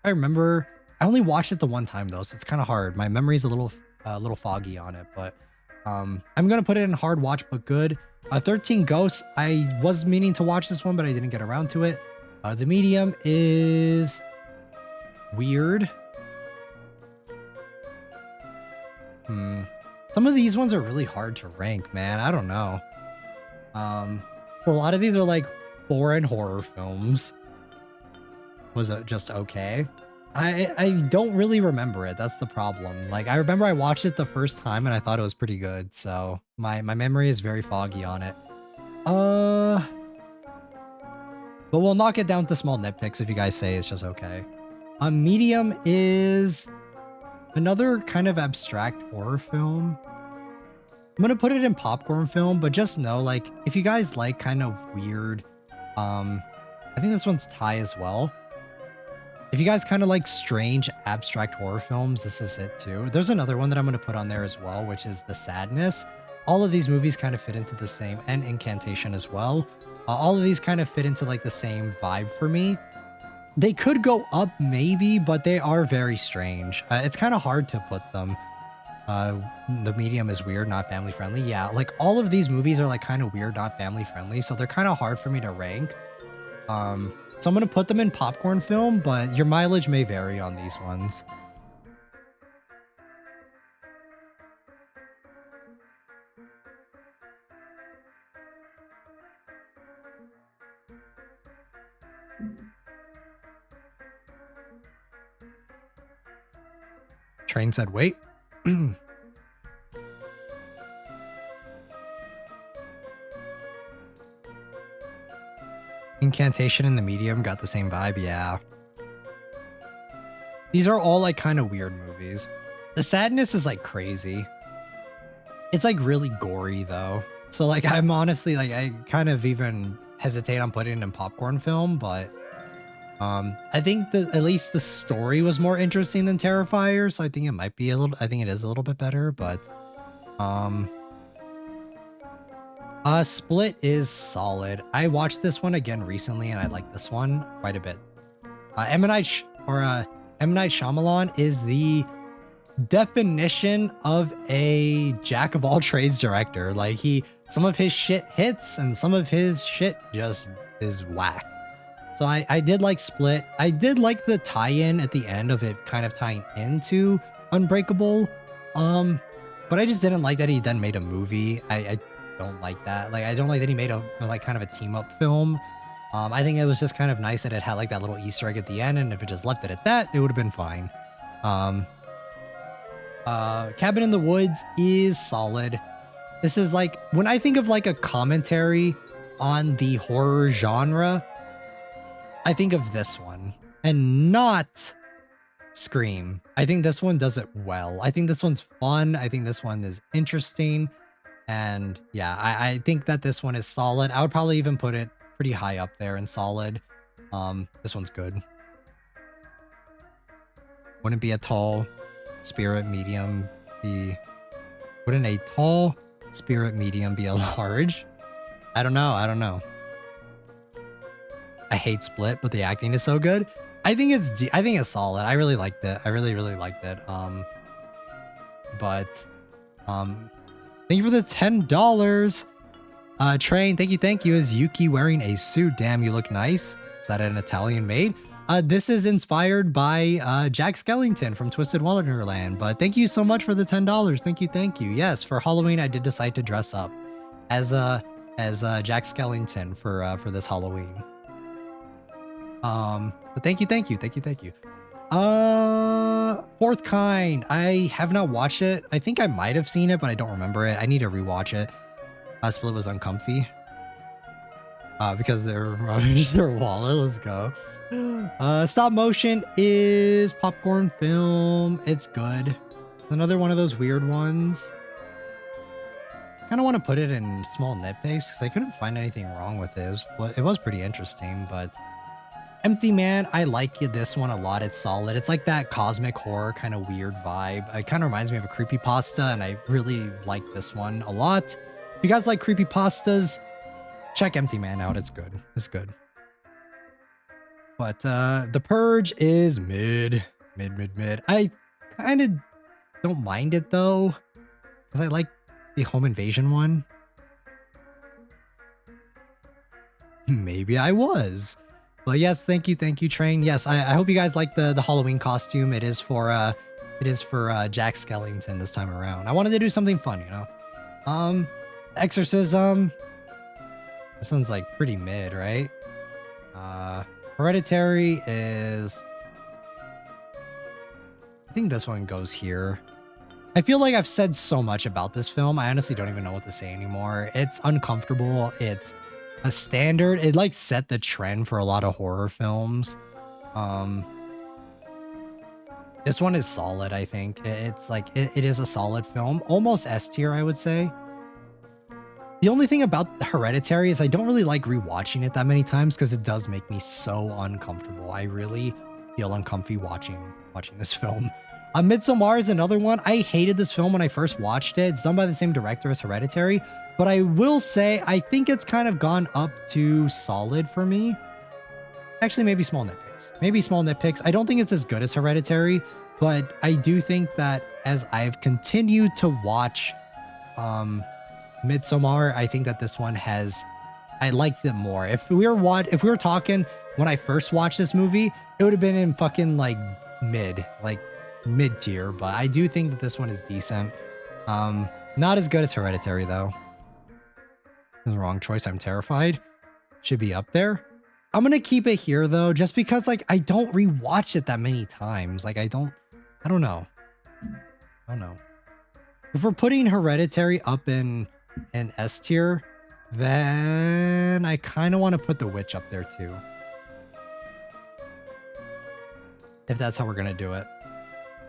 S1: remember I only watched it the one time though, so it's kind of hard. My memory's a little foggy on it, but I'm gonna put it in hard watch but good. 13 Ghosts, I was meaning to watch this one, but I didn't get around to it. The Medium is weird. Some of these ones are really hard to rank, man. I don't know. A lot of these are like foreign horror films. Was it just okay? I don't really remember it. That's the problem. Like, I remember I watched it the first time and I thought it was pretty good. So my memory is very foggy on it. But we'll knock it down to small nitpicks if you guys say it's just okay. Medium is another kind of abstract horror film. I'm gonna put it in popcorn film, but just know, like, if you guys like kind of weird, I think this one's tie as well. If you guys kind of like strange abstract horror films, this is it too. There's another one that I'm going to put on there as well, which is The Sadness. All of these movies kind of fit into the same, and Incantation as well. All of these kind of fit into like the same vibe for me. They could go up maybe, but they are very strange. It's kind of hard to put them. The Medium is weird, not family friendly. Yeah, like all of these movies are like kind of weird, not family friendly. So they're kind of hard for me to rank. So I'm going to put them in popcorn film, but your mileage may vary on these ones. Train said, wait. Incantation in the medium got the same vibe, yeah. These are all like kind of weird movies. The sadness is like crazy. It's like really gory though. So like I'm honestly like I kind of even hesitate on putting it in popcorn film, but I think that at least the story was more interesting than Terrifier, so I think it might be I think it is a little bit better, but Split is solid. I watched this one again recently and I like this one quite a bit. M. Night Shyamalan is the definition of a jack of all trades director. Like some of his shit hits and some of his shit just is whack. So I did like Split. I did like the tie-in at the end of it kind of tying into Unbreakable. But I just didn't like that he then made a movie. I don't like that. Like I don't like that he made a like kind of a team-up film. I think it was just kind of nice that it had like that little Easter egg at the end, and if it just left it at that, it would have been fine. Cabin in the Woods is solid. This is like, when I think of like a commentary on the horror genre, I think of this one and not Scream. I think this one does it well. I think this one's fun. I think this one is interesting. And yeah, I think that this one is solid. I would probably even put it pretty high up there in solid. This one's good. Wouldn't be a tall spirit medium be... Wouldn't a tall spirit medium be a large? I don't know. I hate Split, but the acting is so good. I think it's solid. I really liked it. I really liked it. Thank you for the $10. Train, thank you. Is Yuki wearing a suit? Damn, you look nice. Is that an Italian maid? This is inspired by Jack Skellington from Twisted Wonderland. But thank you so much for the $10. Thank you. Yes, for Halloween I did decide to dress up as Jack Skellington for this Halloween. But thank you. Fourth Kind. I have not watched it. I think I might have seen it, but I don't remember it. I need to rewatch it. Split was uncomfy. Because they're their wallet. Let's go. Stop motion is popcorn film. It's good. Another one of those weird ones. I kind of want to put it in small nitpicks because I couldn't find anything wrong with it. It was pretty interesting, but Empty Man, I like this one a lot. It's solid. It's like that cosmic horror kind of weird vibe. It kind of reminds me of a creepypasta, and I really like this one a lot. If you guys like creepypastas, check Empty Man out. It's good. But The Purge is mid. I kind of don't mind it though, because I like the home invasion one. Maybe I was. But yes, thank you, Train. Yes, I hope you guys like the Halloween costume. It is for Jack Skellington this time around. I wanted to do something fun, you know. Exorcism. This one's like pretty mid, right? Hereditary is... I think this one goes here. I feel like I've said so much about this film. I honestly don't even know what to say anymore. It's uncomfortable. It's a standard. It like set the trend for a lot of horror films. This one is solid, I think. It's like, it is a solid film. Almost S tier, I would say. The only thing about Hereditary is I don't really like rewatching it that many times because it does make me so uncomfortable. I really feel uncomfy watching this film. Midsommar is another one. I hated this film when I first watched it. It's done by the same director as Hereditary, but I will say I think it's kind of gone up to solid for me. Actually, maybe small nitpicks. I don't think it's as good as Hereditary, but I do think that as I've continued to watch Midsommar, I think that this one has I liked it more. If we were talking when I first watched this movie, it would have been in fucking like mid tier, but I do think that this one is decent. Not as good as Hereditary though. It was the wrong choice. I'm terrified. Should be up there. I'm gonna keep it here though, just because like I don't rewatch it that many times. Like I don't know. I don't know. If we're putting Hereditary up in S tier, then I kind of want to put The Witch up there too. If that's how we're gonna do it.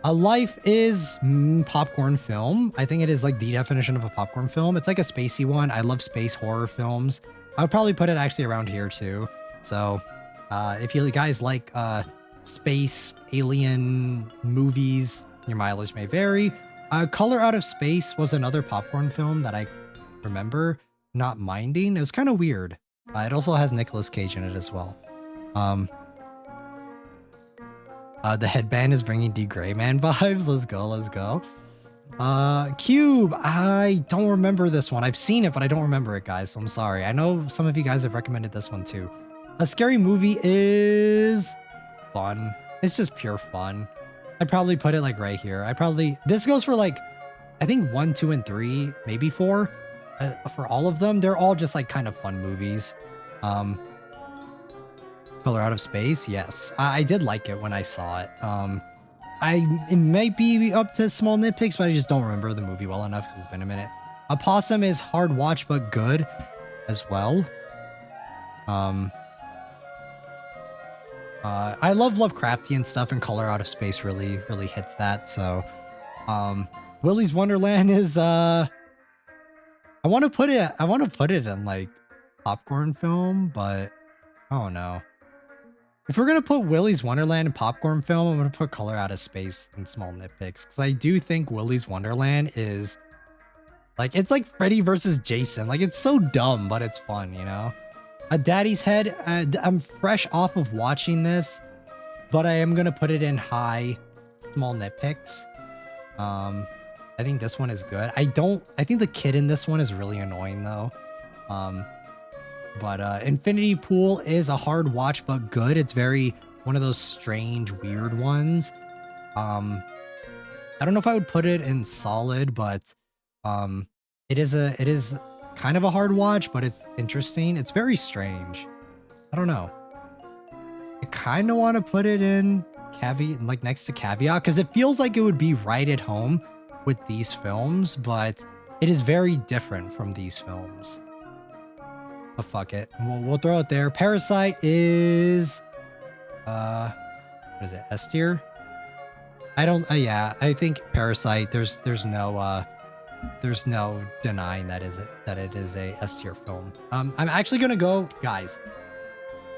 S1: A Life is popcorn film. I think it is like the definition of a popcorn film. It's like a spacey one. I love space horror films. I would probably put it actually around here too. So if you guys like space alien movies, your mileage may vary. Color Out of Space was another popcorn film that I remember not minding. It was kind of weird. It also has Nicolas Cage in it as well. The headband is bringing D. Gray Man vibes. Let's go, let's go. Cube. I don't remember this one. I've seen it, but I don't remember it, guys. So I'm sorry. I know some of you guys have recommended this one too. A Scary Movie is fun. It's just pure fun. I'd probably put it like right here. This goes for like, I think 1, 2, and 3, maybe 4. For all of them, they're all just like kind of fun movies. Color Out of Space, yes. I did like it when I saw it. It might be up to small nitpicks, but I just don't remember the movie well enough because it's been a minute. Opossum is hard watch, but good as well. I love Lovecraftian stuff, and Color Out of Space really hits that. So, Willy's Wonderland is I want to put it in like popcorn film, but I don't know. If we're gonna put Willy's Wonderland in popcorn film, I'm gonna put Color Out of Space in small nitpicks, because I do think Willy's Wonderland is like, it's like Freddy versus Jason. Like, it's so dumb, but it's fun, you know. A Daddy's Head. I'm fresh off of watching this, but I am gonna put it in high small nitpicks. I think this one is good. I think the kid in this one is really annoying though. But Infinity Pool is a hard watch, but good. It's very one of those strange, weird ones. I don't know if I would put it in solid, but it is kind of a hard watch, but it's interesting. It's very strange. I don't know. I kind of want to put it in caveat, like next to Caveat, because it feels like it would be right at home with these films, but it is very different from these films. But fuck it. We'll throw it there. Parasite is what is it? S tier? I don't yeah, I think Parasite, there's no denying that it is a S tier film. I'm actually gonna go, guys.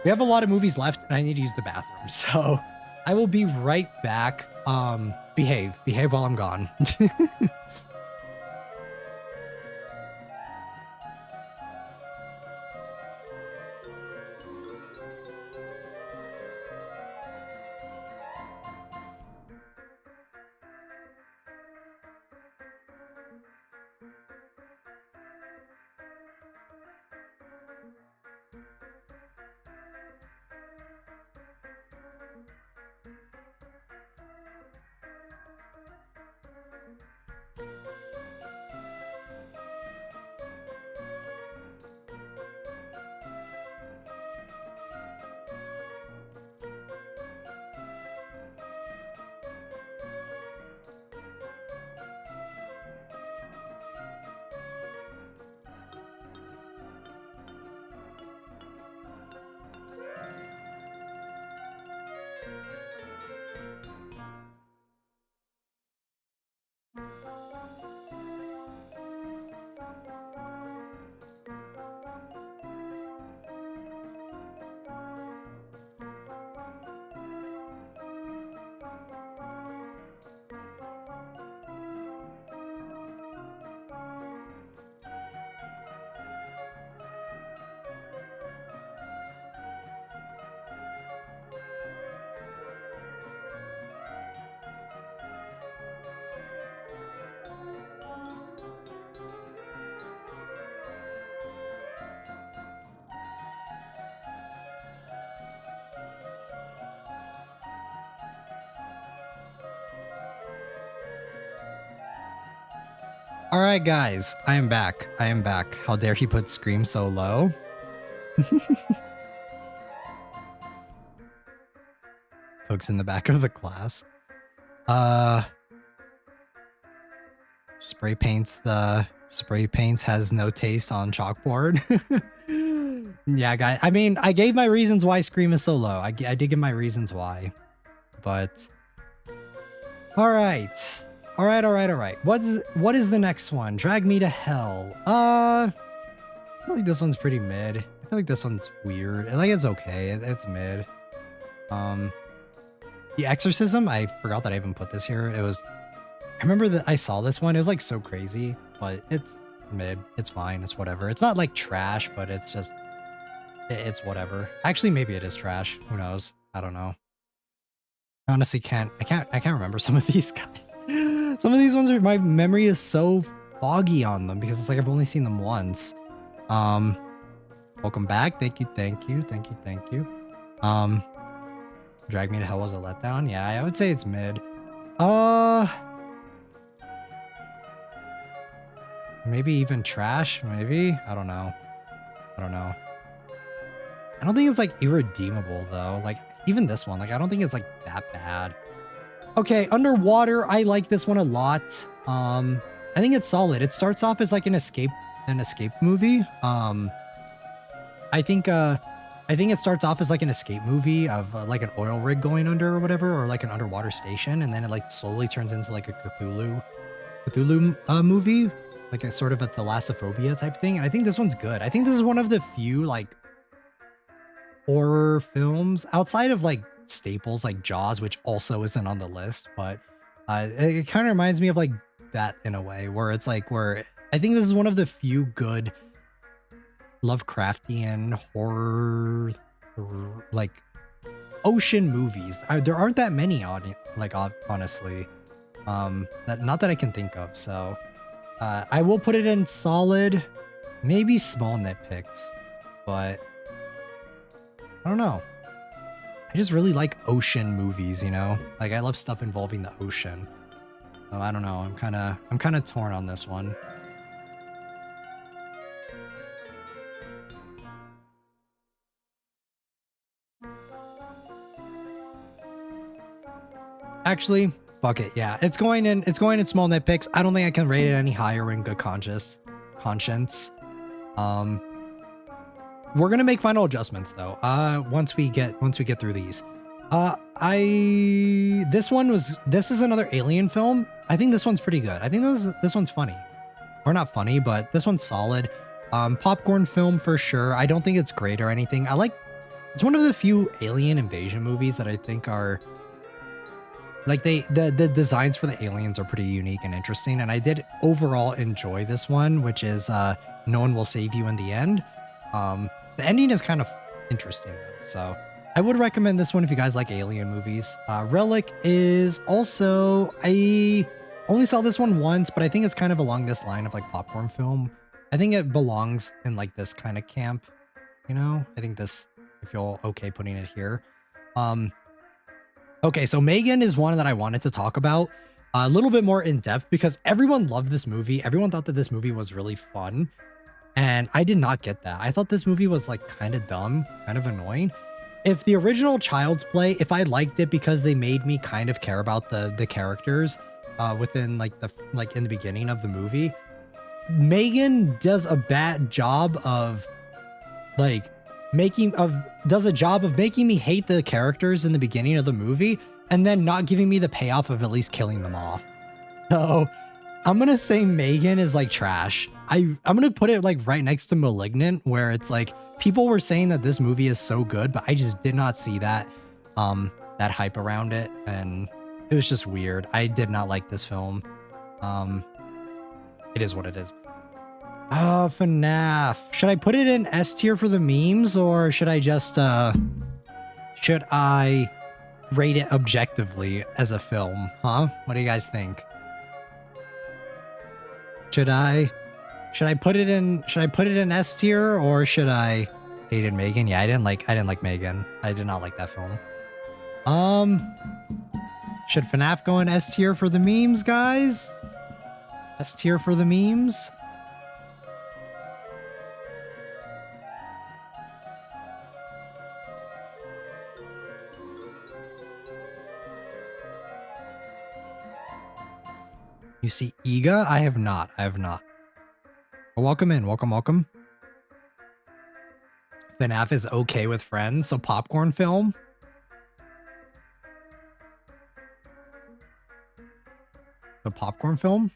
S1: We have a lot of movies left and I need to use the bathroom. So I will be right back. Behave while I'm gone. All right, guys, I am back. I am back. How dare he put Scream so low? Cook's in the back of the class. Spray paints has no taste on chalkboard. Yeah, guys. I mean, I gave my reasons why Scream is so low. I did give my reasons why. But all right. All right. What is the next one? Drag Me to Hell. I feel like this one's pretty mid. I feel like this one's weird. Like it's okay. It's mid. The Exorcism. I forgot that I even put this here. I remember that I saw this one. It was like so crazy, but it's mid. It's fine. It's whatever. It's not like trash, but it's just it's whatever. Actually, maybe it is trash. Who knows? I don't know. I honestly I can't remember some of these guys. Some of these ones my memory is so foggy on them because it's like I've only seen them once. Welcome back. Thank you. Drag Me to Hell was a letdown. Yeah, I would say it's mid. Maybe even trash, maybe? I don't know. I don't think it's like irredeemable though. Like even this one, like I don't think it's like that bad. Okay, Underwater, I like this one a lot. I think it's solid. It starts off as like an escape movie. I think it starts off as like an escape movie of like an oil rig going under or whatever, or like an underwater station, and then it like slowly turns into like a Cthulhu movie, like a sort of a thalassophobia type thing. And I think this one's good. I think this is one of the few like horror films outside of like staples like Jaws, which also isn't on the list, but it kind of reminds me of like that in a way, where it's like where I think this is one of the few good Lovecraftian horror like ocean movies. There aren't that many on like honestly, not that I can think of. So I will put it in solid, maybe small nitpicks, but I don't know. I just really like ocean movies, you know? Like I love stuff involving the ocean. So I don't know. I'm kind of torn on this one. Actually, fuck it. Yeah, it's going in small nitpicks. I don't think I can rate it any higher in good conscience. We're gonna make final adjustments though. Once we get through these. This is another Alien film. I think this one's pretty good. I think this one's funny. Or not funny, but this one's solid. Popcorn film for sure. I don't think it's great or anything. It's one of the few alien invasion movies that I think are like the designs for the aliens are pretty unique and interesting. And I did overall enjoy this one, which is No One Will Save You in the End. The ending is kind of interesting though, so I would recommend this one if you guys like alien movies. Relic is also, I only saw this one once, but I think it's kind of along this line of like popcorn film. I think it belongs in like this kind of camp, you know? I think this, I feel okay putting it here. Okay, so Megan is one that I wanted to talk about a little bit more in depth because everyone loved this movie. Everyone thought that this movie was really fun. And I did not get that. I thought this movie was like kind of dumb, kind of annoying. If the original Child's Play, if I liked it because they made me kind of care about the characters within like in the beginning of the movie, Megan does a bad job of like making me hate the characters in the beginning of the movie and then not giving me the payoff of at least killing them off. So I'm gonna say Megan is like trash. I'm gonna put it like right next to Malignant, where it's like people were saying that this movie is so good, but I just did not see that hype around it, and it was just weird. I did not like this film. It is what it is. Oh, FNAF. Should I put it in S tier for the memes, or should I just should I rate it objectively as a film? Huh? What do you guys think? Should I put it in S tier, or should I hate in Megan? Yeah, I didn't like Megan. I did not like that film. Should FNAF go in S tier for the memes, guys? S tier for the memes. You see Iga? I have not. I have not. Well, welcome in. Welcome, welcome. FNAF is okay with friends, so popcorn film. The popcorn film?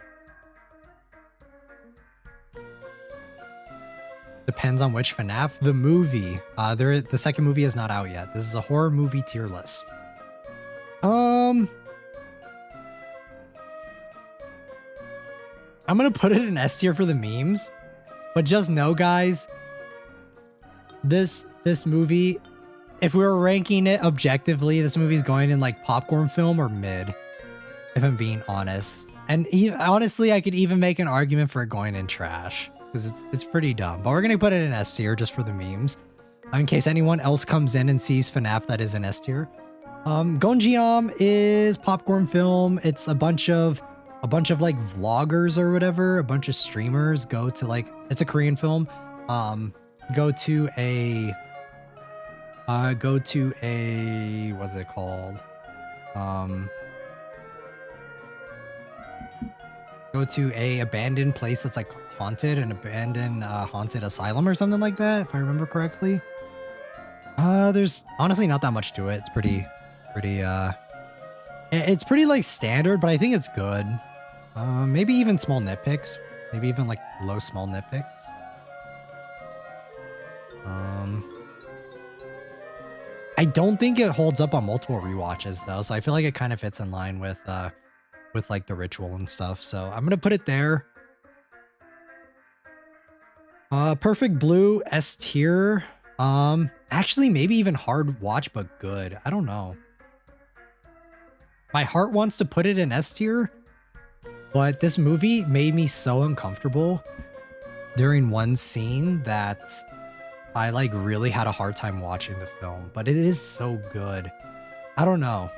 S1: Depends on which FNAF. The movie. The second movie is not out yet. This is a horror movie tier list. I'm gonna put it in S tier for the memes, but just know, guys, this movie, if we were ranking it objectively, this movie's going in like popcorn film or mid, if I'm being honest. And honestly, I could even make an argument for it going in trash because it's pretty dumb. But we're gonna put it in S tier just for the memes, in case anyone else comes in and sees FNAF that is in S tier. Gonjiam is popcorn film. It's a bunch of like vloggers or whatever, a bunch of streamers go to like, it's a Korean film, go to a what's it called, go to a abandoned place that's like haunted, an abandoned haunted asylum or something like that, if I remember correctly. There's honestly not that much to it. It's pretty it's pretty like standard, but I think it's good. Maybe even small nitpicks. Maybe even like low small nitpicks. I don't think it holds up on multiple rewatches though, so I feel like it kind of fits in line with like the ritual and stuff. So I'm gonna put it there. Perfect Blue S tier. Actually maybe even hard watch but good. I don't know. My heart wants to put it in S tier, but this movie made me so uncomfortable during one scene that I like really had a hard time watching the film, but it is so good. I don't know.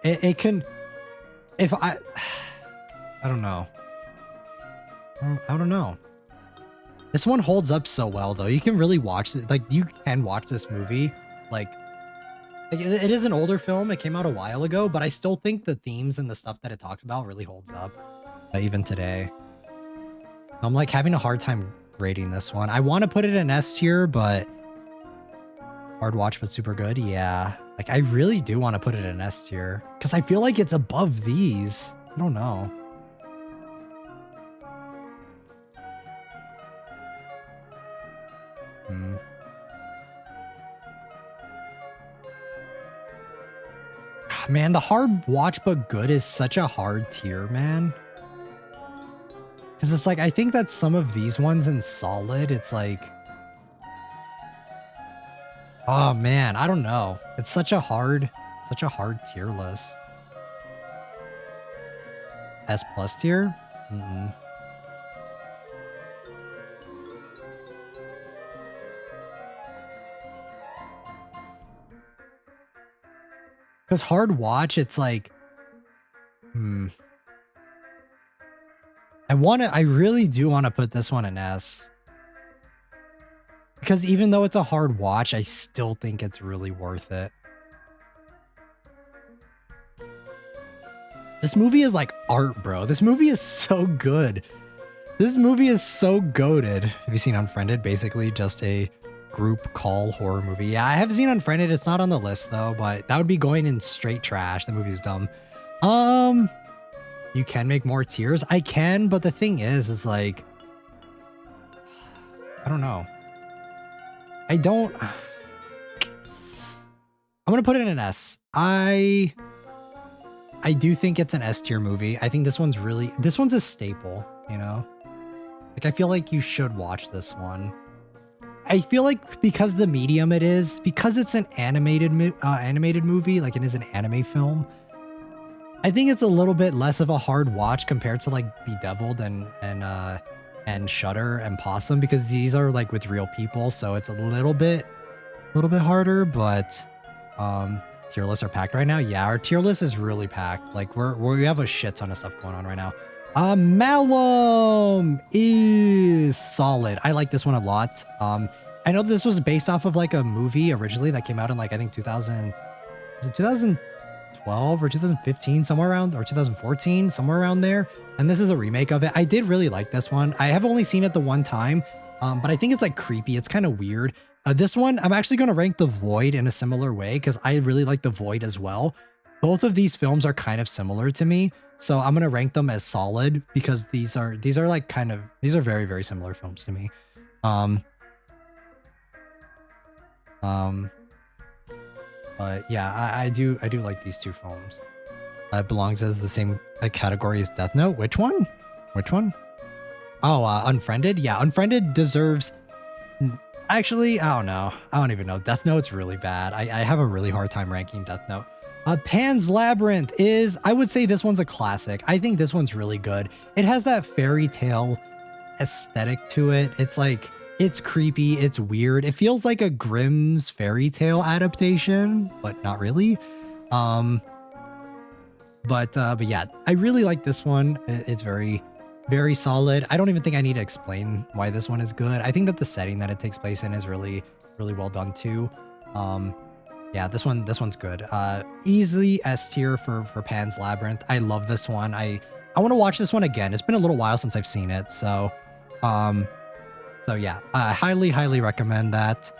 S1: It can, if I don't know. I don't know. This one holds up so well though. You can really watch it. Like you can watch this movie. Like it is an older film. It came out a while ago, but I still think the themes and the stuff that it talks about really holds up even today. I'm like having a hard time rating this one. I want to put it in S tier, but hard watch but super good. Yeah, like I really do want to put it in S tier because I feel like it's above these. I don't know. Man, the hard watch but good is such a hard tier, man. Because it's like, I think that some of these ones in solid, it's like, oh man, I don't know. It's such a hard tier list. S plus tier? Because hard watch, it's like, I really do want to put this one in S. Because even though it's a hard watch, I still think it's really worth it. This movie is like art, bro. This movie is so good. This movie is so goated. Have you seen Unfriended? Basically just a group call horror movie. Yeah, I have seen Unfriended. It's not on the list though, but that would be going in straight trash. The movie's dumb. You can make more tiers. I can, but the thing is like, I don't know. I'm gonna put it in an S. I do think it's an S tier movie. I think this one's a staple, you know? Like, I feel like you should watch this one. I feel like because the medium it is, because it's an animated movie, like it is an anime film, I think it's a little bit less of a hard watch compared to like Bedeviled and Shudder and Possum, because these are like with real people, so it's a little bit harder. But tier lists are packed right now. Yeah, our tier list is really packed. Like we have a shit ton of stuff going on right now. Malum is solid. I like this one a lot. I know this was based off of like a movie originally that came out in like, I think 2012 or 2015, somewhere around, or 2014, somewhere around there. And this is a remake of it. I did really like this one. I have only seen it the one time, but I think it's like creepy. It's kind of weird. This one, I'm actually going to rank The Void in a similar way because I really like The Void as well. Both of these films are kind of similar to me. So I'm going to rank them as solid because these are like kind of, these are very, very similar films to me. But yeah, I do like these two films. It belongs as the same category as Death Note. Which one? Which one? Oh, Unfriended. Yeah, Unfriended deserves. Actually, I don't know. I don't even know. Death Note's really bad. I have a really hard time ranking Death Note. Pan's Labyrinth is, I would say this one's a classic. I think this one's really good. It has that fairy tale aesthetic to it. It's like, it's creepy, it's weird. It feels like a Grimm's fairy tale adaptation, but not really. But yeah, I really like this one. It's very, very solid. I don't even think I need to explain why this one is good. I think that the setting that it takes place in is really, really well done too. Yeah, this one's good. Easily S tier for Pan's Labyrinth. I love this one. I want to watch this one again. It's been a little while since I've seen it, so yeah, I highly recommend that.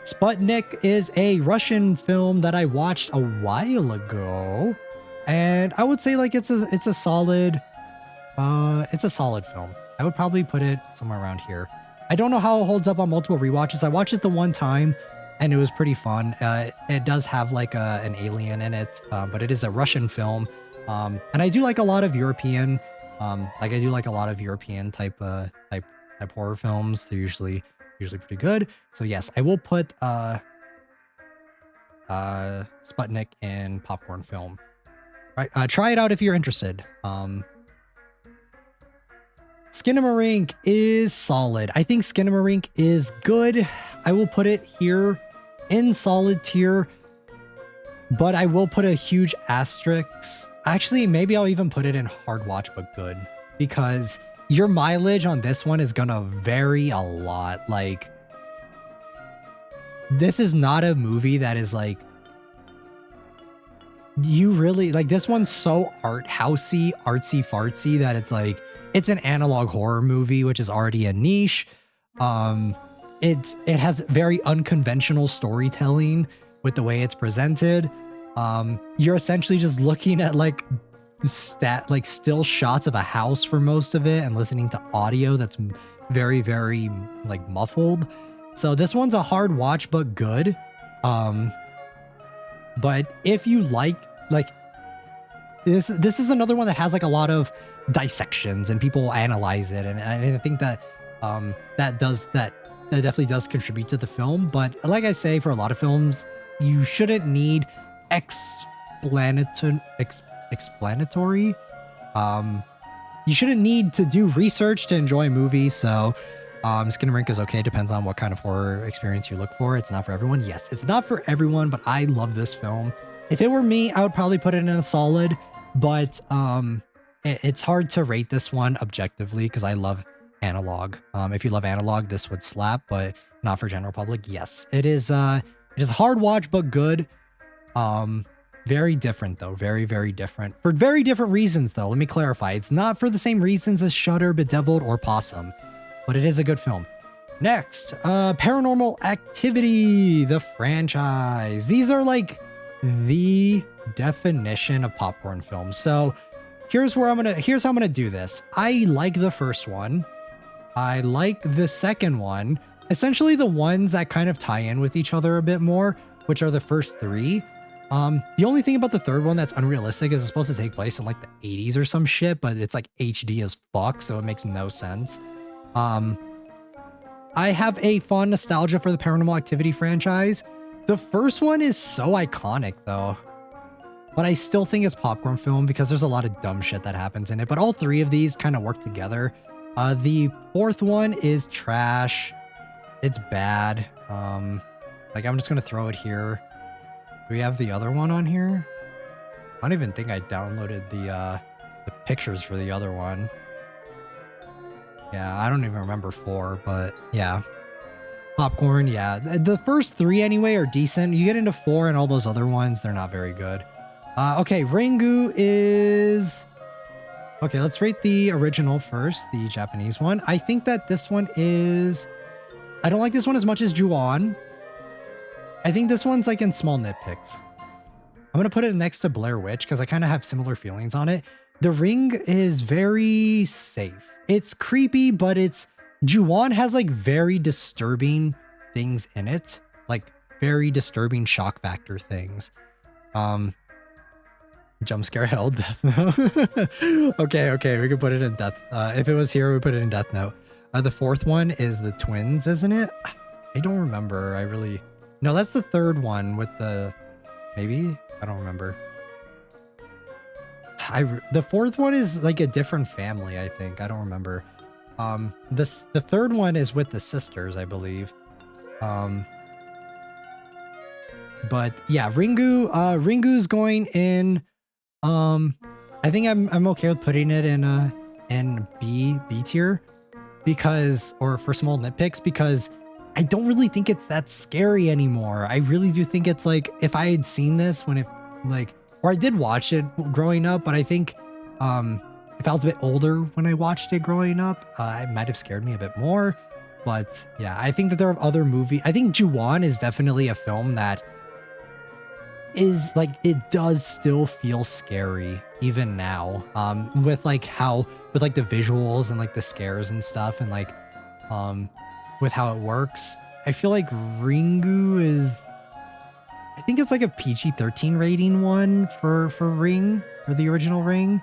S1: Sputnik is a Russian film that I watched a while ago, and I would say like it's a solid film. I would probably put it somewhere around here. I don't know how it holds up on multiple rewatches. I watched it the one time and it was pretty fun. It does have like an alien in it, but it is a Russian film. And I do like a lot of European, type horror films. They're usually pretty good. So yes, I will put Sputnik in popcorn film. Right, try it out if you're interested. Skinamarink is solid. I think Skinamarink is good. I will put it here in solid tier, but I will put a huge asterisk. Actually, maybe I'll even put it in hard watch, but good, because your mileage on this one is gonna vary a lot. Like, this is not a movie that is like, you really like, this one's so art housey, artsy fartsy that it's like, it's an analog horror movie, which is already a niche. It has very unconventional storytelling with the way it's presented. You're essentially just looking at like still shots of a house for most of it and listening to audio that's very, very like muffled. So this one's a hard watch, but good. But if you like this is another one that has like a lot of dissections and people analyze it, and I think that that definitely does contribute to the film. But like I say, for a lot of films, you shouldn't need explanatory. You shouldn't need to do research to enjoy movies. So Skinamarink is okay. Depends on what kind of horror experience you look for. It's not for everyone. Yes, it's not for everyone, but I love this film. If it were me, I would probably put it in a solid, but it's hard to rate this one objectively because I love analog. If you love analog, this would slap, but not for general public. Yes, it is a hard watch, but good. Very different though. Very, very different. For very different reasons though. Let me clarify. It's not for the same reasons as Shudder, Bedeviled, or Possum, but it is a good film. Next, Paranormal Activity, the franchise. These are like the definition of popcorn films. So here's how I'm gonna do this. I like the first one. I like the second one. Essentially the ones that kind of tie in with each other a bit more, which are the first three. The only thing about the third one that's unrealistic is it's supposed to take place in like the 80s or some shit, but it's like HD as fuck, so it makes no sense. I have a fond nostalgia for the Paranormal Activity franchise. The first one is so iconic though, but I still think it's popcorn film because there's a lot of dumb shit that happens in it, but all three of these kind of work together. The fourth one is trash. It's bad. Like, I'm just gonna throw it here. Do we have the other one on here? I don't even think I downloaded the pictures for the other one. Yeah, I don't even remember 4, but yeah. Popcorn, yeah. The first 3 anyway are decent. You get into 4 and all those other ones, they're not very good. Okay, Ringu is... Okay, let's rate the original first, the Japanese one. I think that this one is... I don't like this one as much as Ju-on. I think this one's like in small nitpicks. I'm going to put it next to Blair Witch because I kind of have similar feelings on it. The Ring is very safe. It's creepy, but it's... Ju-on has like very disturbing things in it. Like very disturbing shock factor things. Jump scare hell, Death Note. Okay, we could put it in Death. If it was here, we put it in Death Note. The 4th one is the twins, isn't it? I don't remember. I really... No, that's the 3rd one with the... Maybe? I don't remember. The 4th one is like a different family, I think. I don't remember. The 3rd one is with the sisters, I believe. But yeah, Ringu's going in... I think I'm okay with putting it in B tier because, or for small nitpicks, because I don't really think it's that scary anymore. I really do think it's like, if I had seen this when it like, or I did watch it growing up, but I think, if I was a bit older when I watched it growing up, it might have scared me a bit more. But yeah, I think that there are other movies. I think Ju-on is definitely a film that is like, it does still feel scary even now, with like how, with like the visuals and like the scares and stuff, and like with how it works. I feel like Ringu is, I think it's like a PG-13 rating one for Ring, for the original Ring,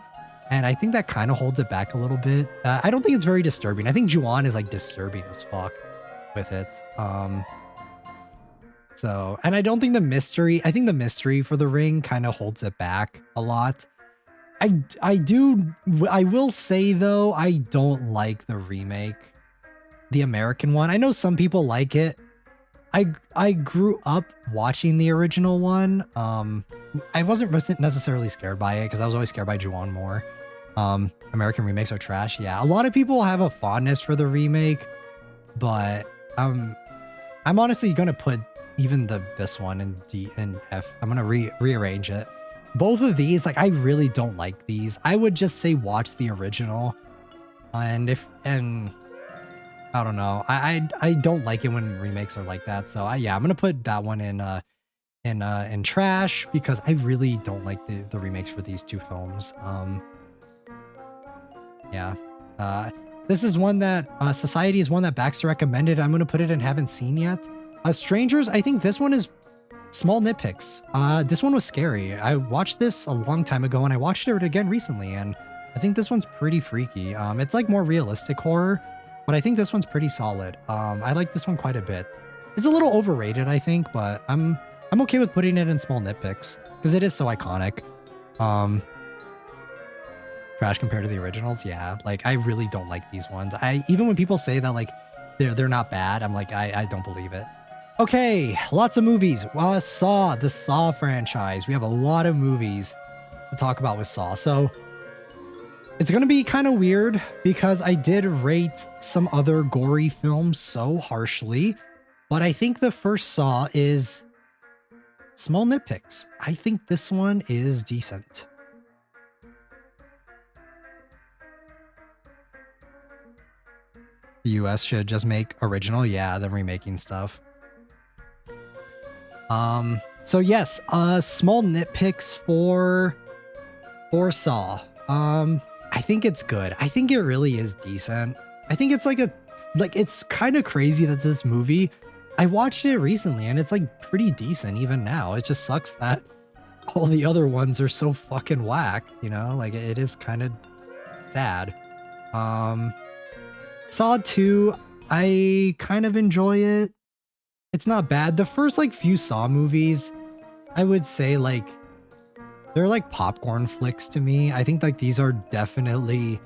S1: and I think that kind of holds it back a little bit. I don't think it's very disturbing. I think Ju-on is like disturbing as fuck with it. So, and I don't think the mystery, I think the mystery for the Ring kind of holds it back a lot. I will say though, I don't like the remake, the American one. I know some people like it. I grew up watching the original one. I wasn't necessarily scared by it because I was always scared by Ju-on more. American remakes are trash. Yeah, a lot of people have a fondness for the remake, but I'm honestly gonna put even this one in D and F. I'm gonna rearrange it. Both of these, like, I really don't like these. I would just say watch the original, and I don't know. I don't like it when remakes are like that. So yeah, I'm gonna put that one in trash because I really don't like the remakes for these two films. Yeah. This is one that Society is one that Baxter recommended. I'm gonna put it in haven't seen yet. Strangers, I think this one is small nitpicks. This one was scary. I watched this a long time ago and I watched it again recently, and I think this one's pretty freaky. It's like more realistic horror, but I think this one's pretty solid. I like this one quite a bit. It's a little overrated, I think, but I'm okay with putting it in small nitpicks because it is so iconic. Trash compared to the originals, yeah. Like, I really don't like these ones. Even when people say that like they're not bad, I'm like, I don't believe it. Okay, lots of movies. The Saw franchise. We have a lot of movies to talk about with Saw. So it's going to be kind of weird because I did rate some other gory films so harshly, but I think the first Saw is small nitpicks. I think this one is decent. The US should just make original. Yeah, the remaking stuff. So yes, small nitpicks for Saw. I think it's good. I think it really is decent. I think it's it's kind of crazy that this movie, I watched it recently and it's like pretty decent even now. It just sucks that all the other ones are so fucking whack, you know? Like, it is kind of sad. Saw 2, I kind of enjoy it. It's not bad. The first like few Saw movies, I would say like they're like popcorn flicks to me. I think like these are definitely,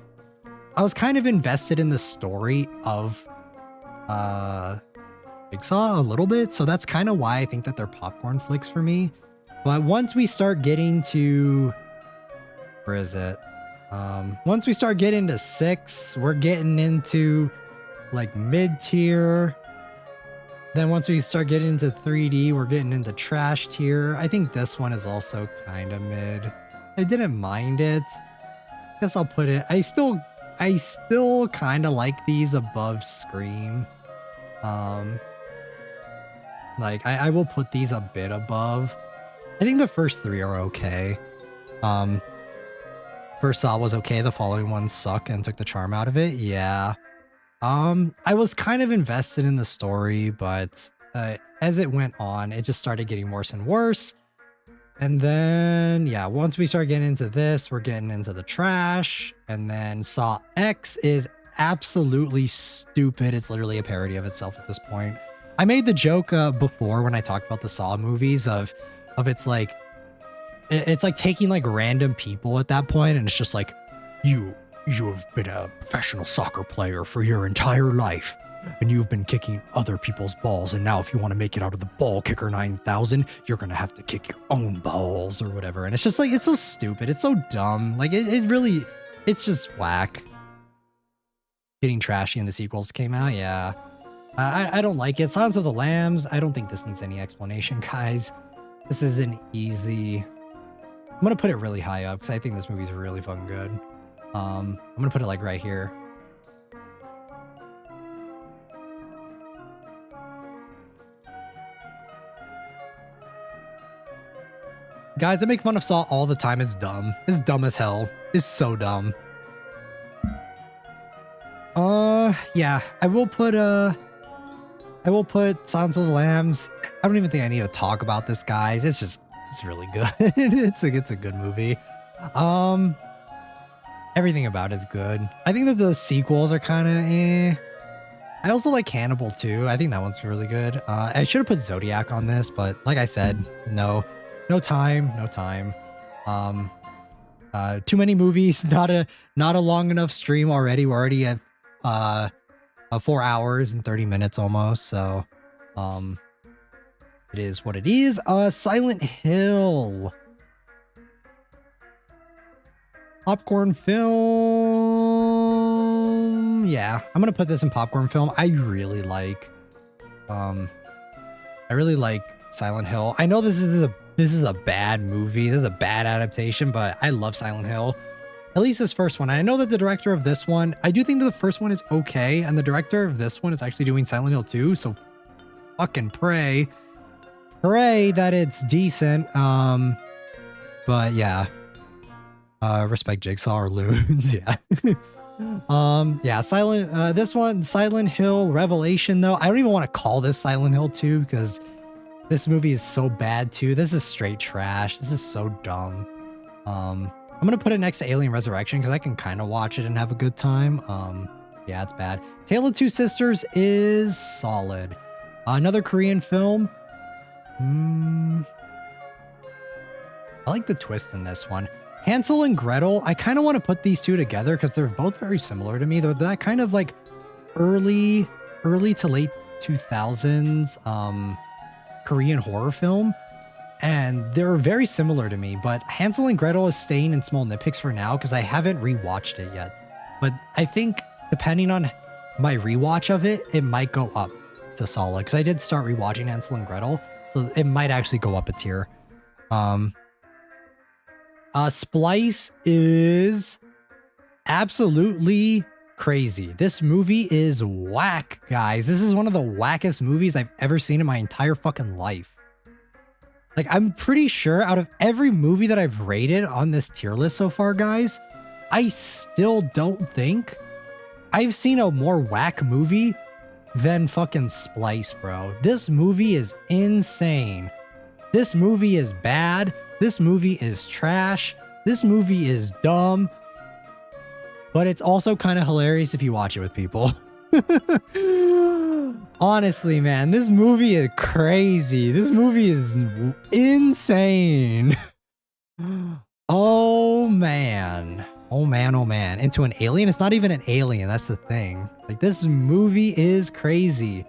S1: I was kind of invested in the story of Jigsaw a little bit, so that's kind of why I think that they're popcorn flicks for me. But once we start getting to, where is it? Once we start getting to 6, we're getting into like mid-tier. Then once we start getting into 3D, we're getting into trash tier. I think this one is also kind of mid. I didn't mind it. Guess I'll put it. I still kind of like these above Scream. Like I will put these a bit above. I think the first 3 are okay. First Saw was okay. The following ones suck and took the charm out of it. Yeah. I was kind of invested in the story, but as it went on, it just started getting worse and worse. And then, yeah, once we start getting into this, we're getting into the trash. And then Saw X is absolutely stupid. It's literally a parody of itself at this point. I made the joke before when I talked about the Saw movies of it's like taking like random people at that point, and it's just like, you have been a professional soccer player for your entire life, and you've been kicking other people's balls, and now if you want to make it out of the ball kicker 9000, you're gonna have to kick your own balls or whatever. And it's just like, it's so stupid, it's so dumb, like it's just whack. Getting trashy in the sequels came out. Yeah, I don't like it. Silence of the Lambs, I don't think this needs any explanation, guys. This is an easy. I'm gonna put it really high up because I think this movie's really fucking good. I'm gonna put it like right here. Guys, I make fun of Saw all the time. It's dumb. It's dumb as hell. It's so dumb. Yeah, I will put Silence of the Lambs. I don't even think I need to talk about this, guys. It's really good. it's a good movie. Everything about it's good. I think that the sequels are kind of eh. I also like Hannibal too. I think that one's really good. I should have put Zodiac on this, but like I said, no time. Too many movies. Not a long enough stream already. We're already at 4 hours and 30 minutes almost. So, it is what it is. Silent Hill. Popcorn film. Yeah, I'm gonna put this in popcorn film. I really like Silent Hill. I know this is a bad movie. This is a bad adaptation, but I love Silent Hill. At least this first one. I know that the director of this one, I do think that the first one is okay, and the director of this one is actually doing Silent Hill 2, so fucking pray that it's decent. But yeah. Respect Jigsaw or Loons. Yeah. Yeah, this one, Silent Hill Revelation, though. I don't even want to call this Silent Hill 2 because this movie is so bad too. This is straight trash. This is so dumb. I'm gonna put it next to Alien Resurrection because I can kind of watch it and have a good time. Yeah, it's bad. Tale of Two Sisters is solid. Another Korean film. I like the twist in this one. Hansel and Gretel, I kind of want to put these two together because they're both very similar to me. They're that kind of like early to late 2000s Korean horror film. And they're very similar to me, but Hansel and Gretel is staying in small nitpicks for now because I haven't rewatched it yet. But I think depending on my rewatch of it, it might go up to solid because I did start rewatching Hansel and Gretel, so it might actually go up a tier. Splice is absolutely crazy. This movie is whack, guys. This is one of the wackest movies I've ever seen in my entire fucking life. Like, I'm pretty sure out of every movie that I've rated on this tier list so far, guys, I still don't think I've seen a more whack movie than fucking Splice, bro. This movie is insane. This movie is bad. This movie is trash. This movie is dumb. But it's also kind of hilarious if you watch it with people. Honestly, man, this movie is crazy. This movie is insane. Oh, man. Oh, man, oh, man. Into an alien? It's not even an alien. That's the thing. Like, this movie is crazy.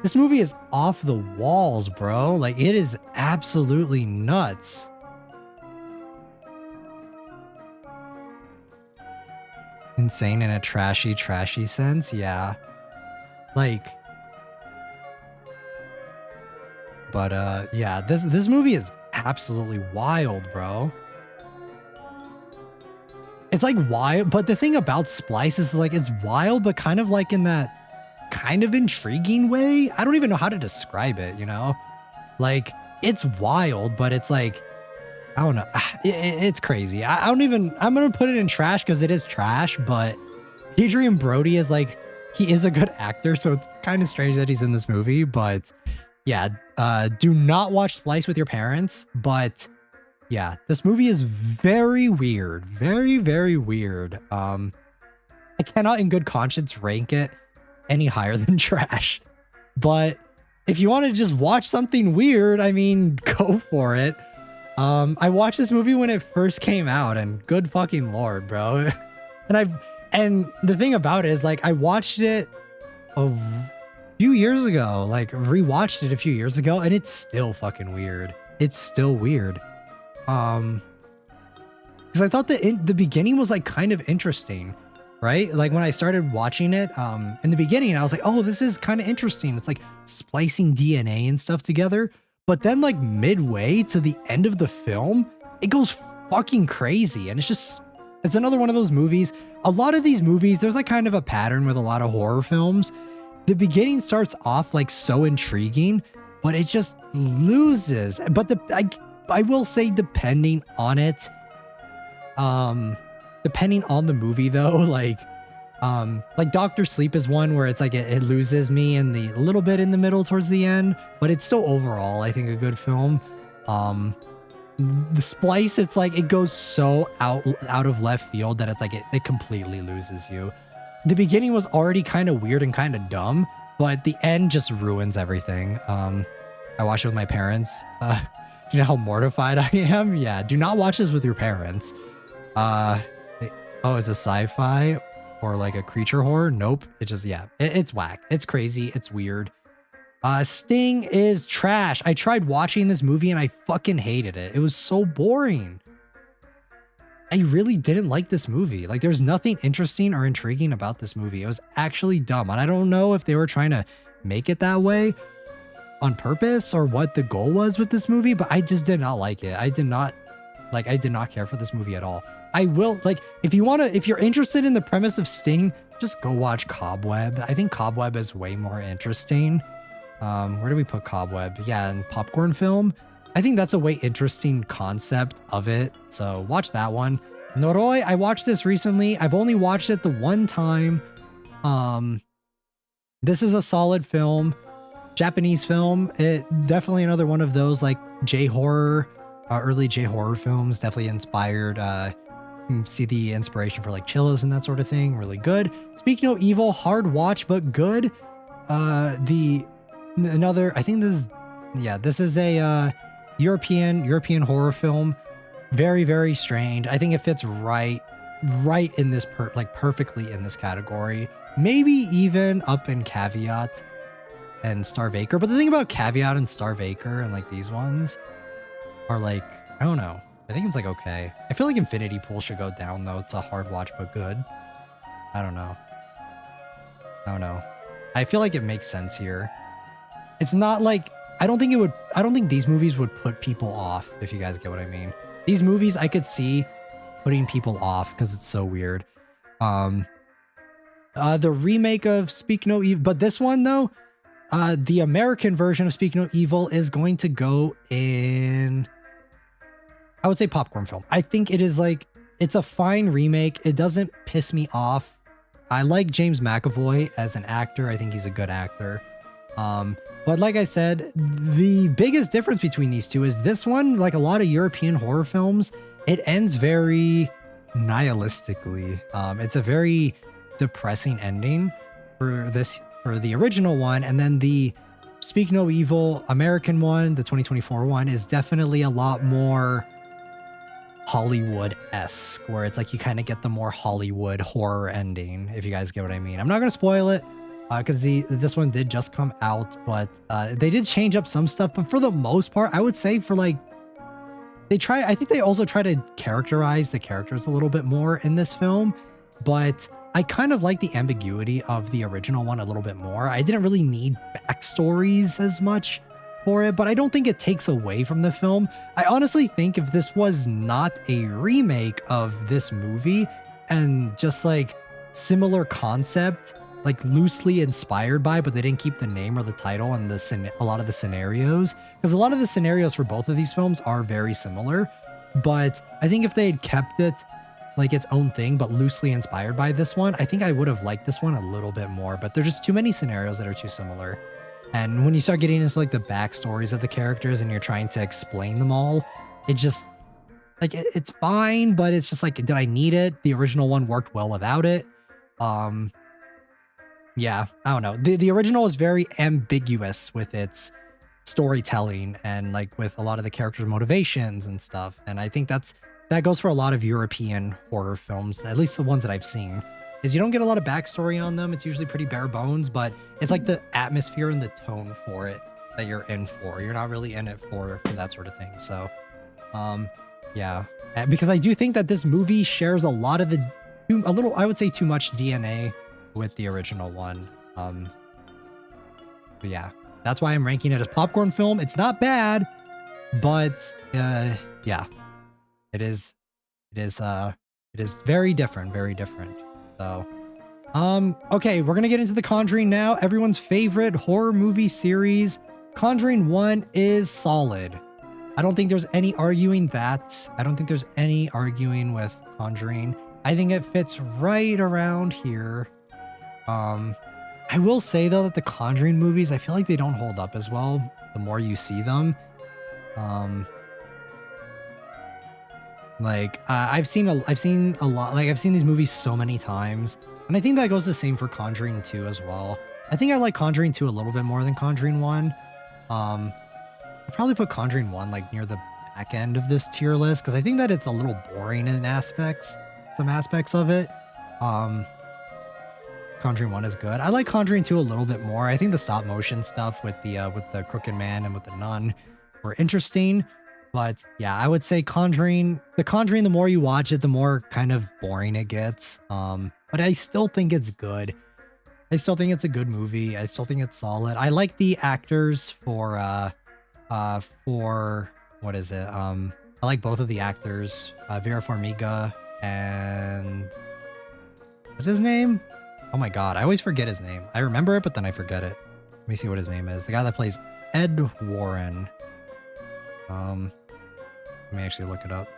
S1: This movie is off the walls, bro. Like, it is absolutely nuts. Insane in a trashy sense. Yeah. Like, but yeah, this movie is absolutely wild, bro. It's like wild, but the thing about Splice is like it's wild, but kind of like in that kind of intriguing way. I don't even know how to describe it, you know? Like, it's wild, but it's like, I don't know. It's crazy. I don't even, I'm going to put it in trash because it is trash, but Adrian Brody is like, he is a good actor, so it's kind of strange that he's in this movie, but yeah, do not watch Splice with your parents, but yeah, this movie is very weird. Very, very weird. I cannot in good conscience rank it any higher than trash, but if you want to just watch something weird, I mean, go for it. I watched this movie when it first came out, and good fucking lord, bro. And the thing about it is, like, I watched it a few years ago, like rewatched it a few years ago, and it's still fucking weird. It's still weird. Because I thought that the beginning was like kind of interesting, right? Like when I started watching it, in the beginning, I was like, oh, this is kind of interesting. It's like splicing DNA and stuff together. But then like midway to the end of the film, it goes fucking crazy. And it's another one of those movies. A lot of these movies, there's like kind of a pattern with a lot of horror films. The beginning starts off like so intriguing, but it just loses. But I will say, depending on it, depending on the movie though, like Dr. Sleep is one where it's like it loses me in a little bit in the middle towards the end, but it's still overall I think a good film. The Splice, it's like it goes so out of left field that it's like it completely loses you. The beginning was already kind of weird and kind of dumb, but the end just ruins everything. I watched it with my parents. You know how mortified I am? Yeah, do not watch this with your parents. Oh, it's a sci-fi or like a creature horror? Nope. It just, yeah, it's whack. It's crazy. It's weird. Sting is trash. I tried watching this movie and I fucking hated it. It was so boring. I really didn't like this movie. Like, there's nothing interesting or intriguing about this movie. It was actually dumb. And I don't know if they were trying to make it that way on purpose or what the goal was with this movie, but I just did not like it. I did not care for this movie at all. I will, like, if you're interested in the premise of Sting, just go watch Cobweb. I think Cobweb is way more interesting. Where do we put Cobweb? Yeah, in popcorn film. I think that's a way interesting concept of it. So watch that one. Noroi, I watched this recently. I've only watched it the one time. This is a solid film. Japanese film. It definitely another one of those like J-horror, early J-horror films. Definitely inspired. See the inspiration for like Chillas and that sort of thing. Really good. Speak No Evil, hard watch but good. I think this is a European horror film. Very, very strange. I think it fits right in this perfectly in this category. Maybe even up in Caveat and Starvaker. But the thing about Caveat and Starvaker and like these ones are like, I don't know. I think it's like okay. I feel like Infinity Pool should go down though. It's a hard watch but good. I don't know. I feel like it makes sense here. It's not like I don't think these movies would put people off, if you guys get what I mean. These movies I could see putting people off because it's so weird. The remake of Speak No Evil, but this one though, the American version of Speak No Evil is going to go in, I would say, popcorn film. I think it is like, it's a fine remake. It doesn't piss me off. I like James McAvoy as an actor. I think he's a good actor. But like I said, the biggest difference between these two is this one, like a lot of European horror films, it ends very nihilistically. It's a very depressing ending for the original one. And then the Speak No Evil American one, the 2024 one, is definitely a lot more Hollywood-esque, where it's like you kind of get the more Hollywood horror ending, if you guys get what I mean. I'm not going to spoil it because this one did just come out, but they did change up some stuff. But for the most part, I would say for like, I think they also try to characterize the characters a little bit more in this film. but I kind of like the ambiguity of the original one a little bit more. I didn't really need backstories as much for it, but I don't think it takes away from the film. I honestly think if this was not a remake of this movie and just like similar concept, like loosely inspired by, but they didn't keep the name or the title and a lot of the scenarios, because a lot of the scenarios for both of these films are very similar. But I think if they had kept it like its own thing, but loosely inspired by this one, I think I would have liked this one a little bit more. But there's just too many scenarios that are too similar. And when you start getting into like the backstories of the characters and you're trying to explain them all, it just like it's fine, but it's just like, did I need it? The original one worked well without it. Yeah, I don't know. The original is very ambiguous with its storytelling and like with a lot of the characters' motivations and stuff. And I think that goes for a lot of European horror films, at least the ones that I've seen, is you don't get a lot of backstory on them. It's usually pretty bare bones, but it's like the atmosphere and the tone for it that you're in for. You're not really in it for that sort of thing. So, yeah, because I do think that this movie shares a lot of I would say too much DNA with the original one. But yeah, that's why I'm ranking it as popcorn film. It's not bad, but yeah, it is very different, very different. So, okay, we're gonna get into The Conjuring now. Everyone's favorite horror movie series. Conjuring 1 is solid. I don't think there's any arguing that. I don't think there's any arguing with Conjuring. I think it fits right around here. I will say though that the Conjuring movies, I feel like they don't hold up as well the more you see them. I've seen a lot, like I've seen these movies so many times, and I think that goes the same for Conjuring 2 as well. I think I like Conjuring 2 a little bit more than Conjuring 1. I'd probably put Conjuring 1 like near the back end of this tier list because I think that it's a little boring in some aspects of it. Conjuring 1 is good. I like Conjuring 2 a little bit more. I think the stop motion stuff with the crooked man and with the nun were interesting. But yeah, I would say The Conjuring, the more you watch it, the more kind of boring it gets. But I still think it's good. I still think it's a good movie. I still think it's solid. I like the actors for what is it? I like both of the actors, Vera Farmiga and what's his name? Oh my god, I always forget his name. I remember it, but then I forget it. Let me see what his name is. The guy that plays Ed Warren. Let me actually look it up.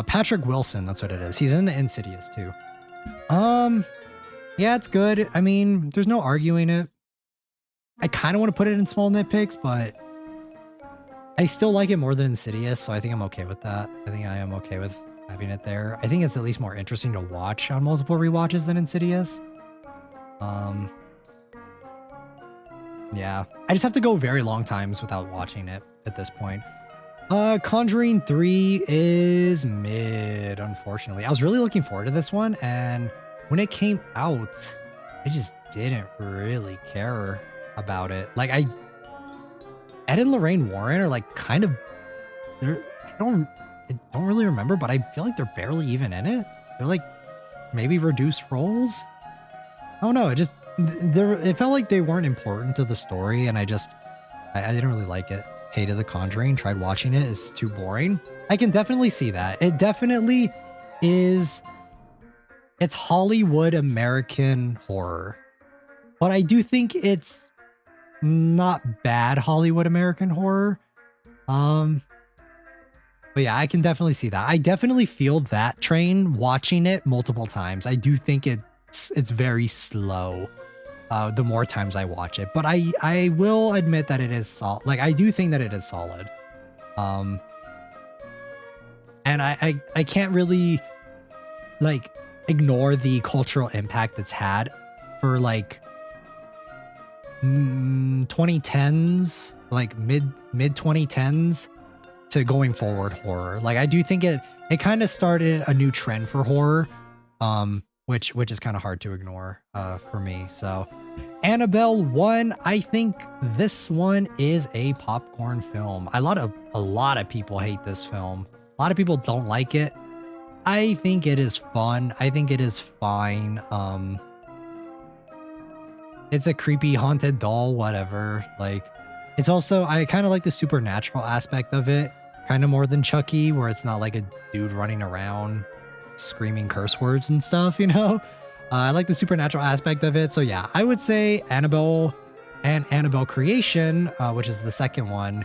S1: Patrick Wilson, that's what it is. He's in the Insidious too. Yeah, it's good. I mean, there's no arguing it. I kind of want to put it in small nitpicks, but I still like it more than Insidious, so I think I'm okay with that. I think I am okay with having it there. I think it's at least more interesting to watch on multiple rewatches than Insidious. Yeah, I just have to go very long times without watching it at this point. Conjuring 3 is mid, unfortunately. I was really looking forward to this one, and when it came out, I just didn't really care about it. Like, Ed and Lorraine Warren are like kind of, I don't really remember, but I feel like they're barely even in it. They're like maybe reduced roles. I don't know. It felt like they weren't important to the story, and I didn't really like it. Hated The Conjuring, tried watching it, it's too boring. I can definitely see that. It definitely is, it's Hollywood American horror. But I do think it's not bad Hollywood American horror. But yeah, I can definitely see that. I definitely feel that train watching it multiple times. I do think it's very slow. The more times I watch it, but I will admit that it is solid. Like, I do think that it is solid. And I can't really like ignore the cultural impact that's had for like 2010s, like mid 2010s to going forward horror. Like, I do think it kind of started a new trend for horror, which is kind of hard to ignore for me. So Annabelle 1, I think this one is a popcorn film. A lot of people hate this film. A lot of people don't like it. I think it is fun. I think it is fine. It's a creepy haunted doll, whatever. Like, it's also, I kind of like the supernatural aspect of it, kind of more than Chucky, where it's not like a dude running around screaming curse words and stuff, you know? I like the supernatural aspect of it. So yeah, I would say Annabelle and Annabelle Creation, which is the second one,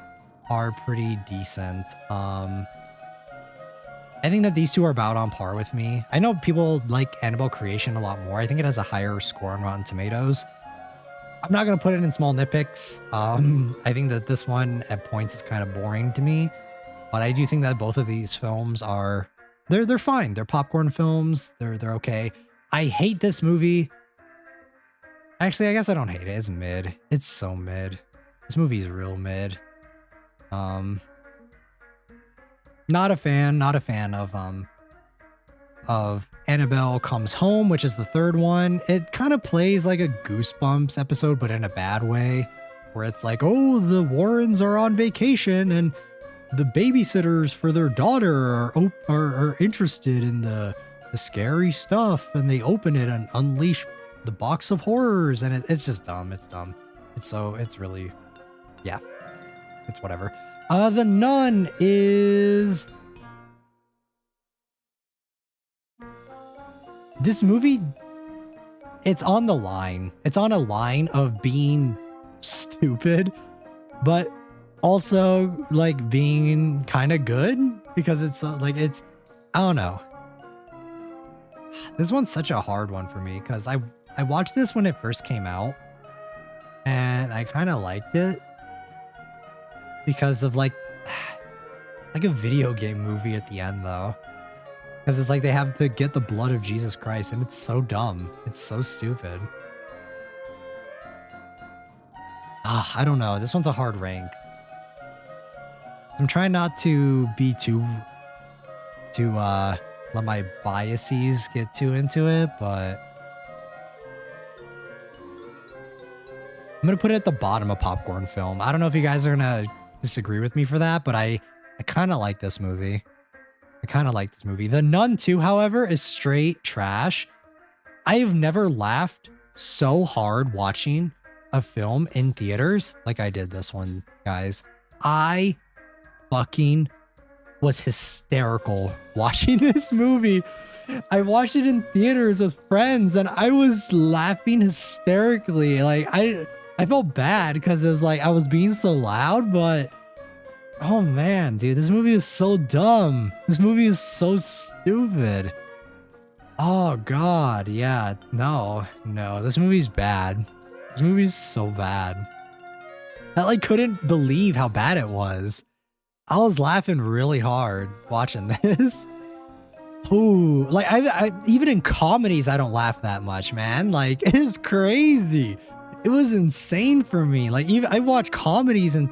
S1: are pretty decent. I think that these two are about on par with me. I know people like Annabelle Creation a lot more. I think it has a higher score on Rotten Tomatoes. I'm not going to put it in small nitpicks. I think that this one at points is kind of boring to me, but I do think that both of these films are, they're fine. They're popcorn films. They're okay. I hate this movie. Actually, I guess I don't hate it. It's mid. It's so mid. This movie is real mid. Not a fan of Annabelle Comes Home, which is the third one. It kind of plays like a Goosebumps episode, but in a bad way, where it's like, oh, the Warrens are on vacation and the babysitters for their daughter are interested in the scary stuff, and they open it and unleash the box of horrors, and it's just dumb. It's dumb. It's really, yeah, it's whatever. The Nun is, this movie, it's on the line. It's on a line of being stupid, but also like being kind of good, because it's like, it's, I don't know. This one's such a hard one for me, because I watched this when it first came out, and I kind of liked it because of like a video game movie at the end, though. Because it's like they have to get the blood of Jesus Christ, and it's so dumb. It's so stupid. I don't know. This one's a hard rank. I'm trying not to be too let my biases get too into it, but I'm gonna put it at the bottom of popcorn film. I don't know if you guys are gonna disagree with me for that, but I kind of like this movie. The Nun 2, however, is straight trash. I have never laughed so hard watching a film in theaters like I did this one, guys. I fucking was hysterical watching this movie. I watched it in theaters with friends, and I was laughing hysterically. Like, I felt bad because it was like I was being so loud, but oh man, dude, this movie is so dumb. This movie is so stupid. Oh god, yeah, no, this movie's bad. This movie's so bad. I like couldn't believe how bad it was. I was laughing really hard watching this. Ooh, like I even in comedies I don't laugh that much, man. Like, it is crazy. It was insane for me. Like, even I watched comedies in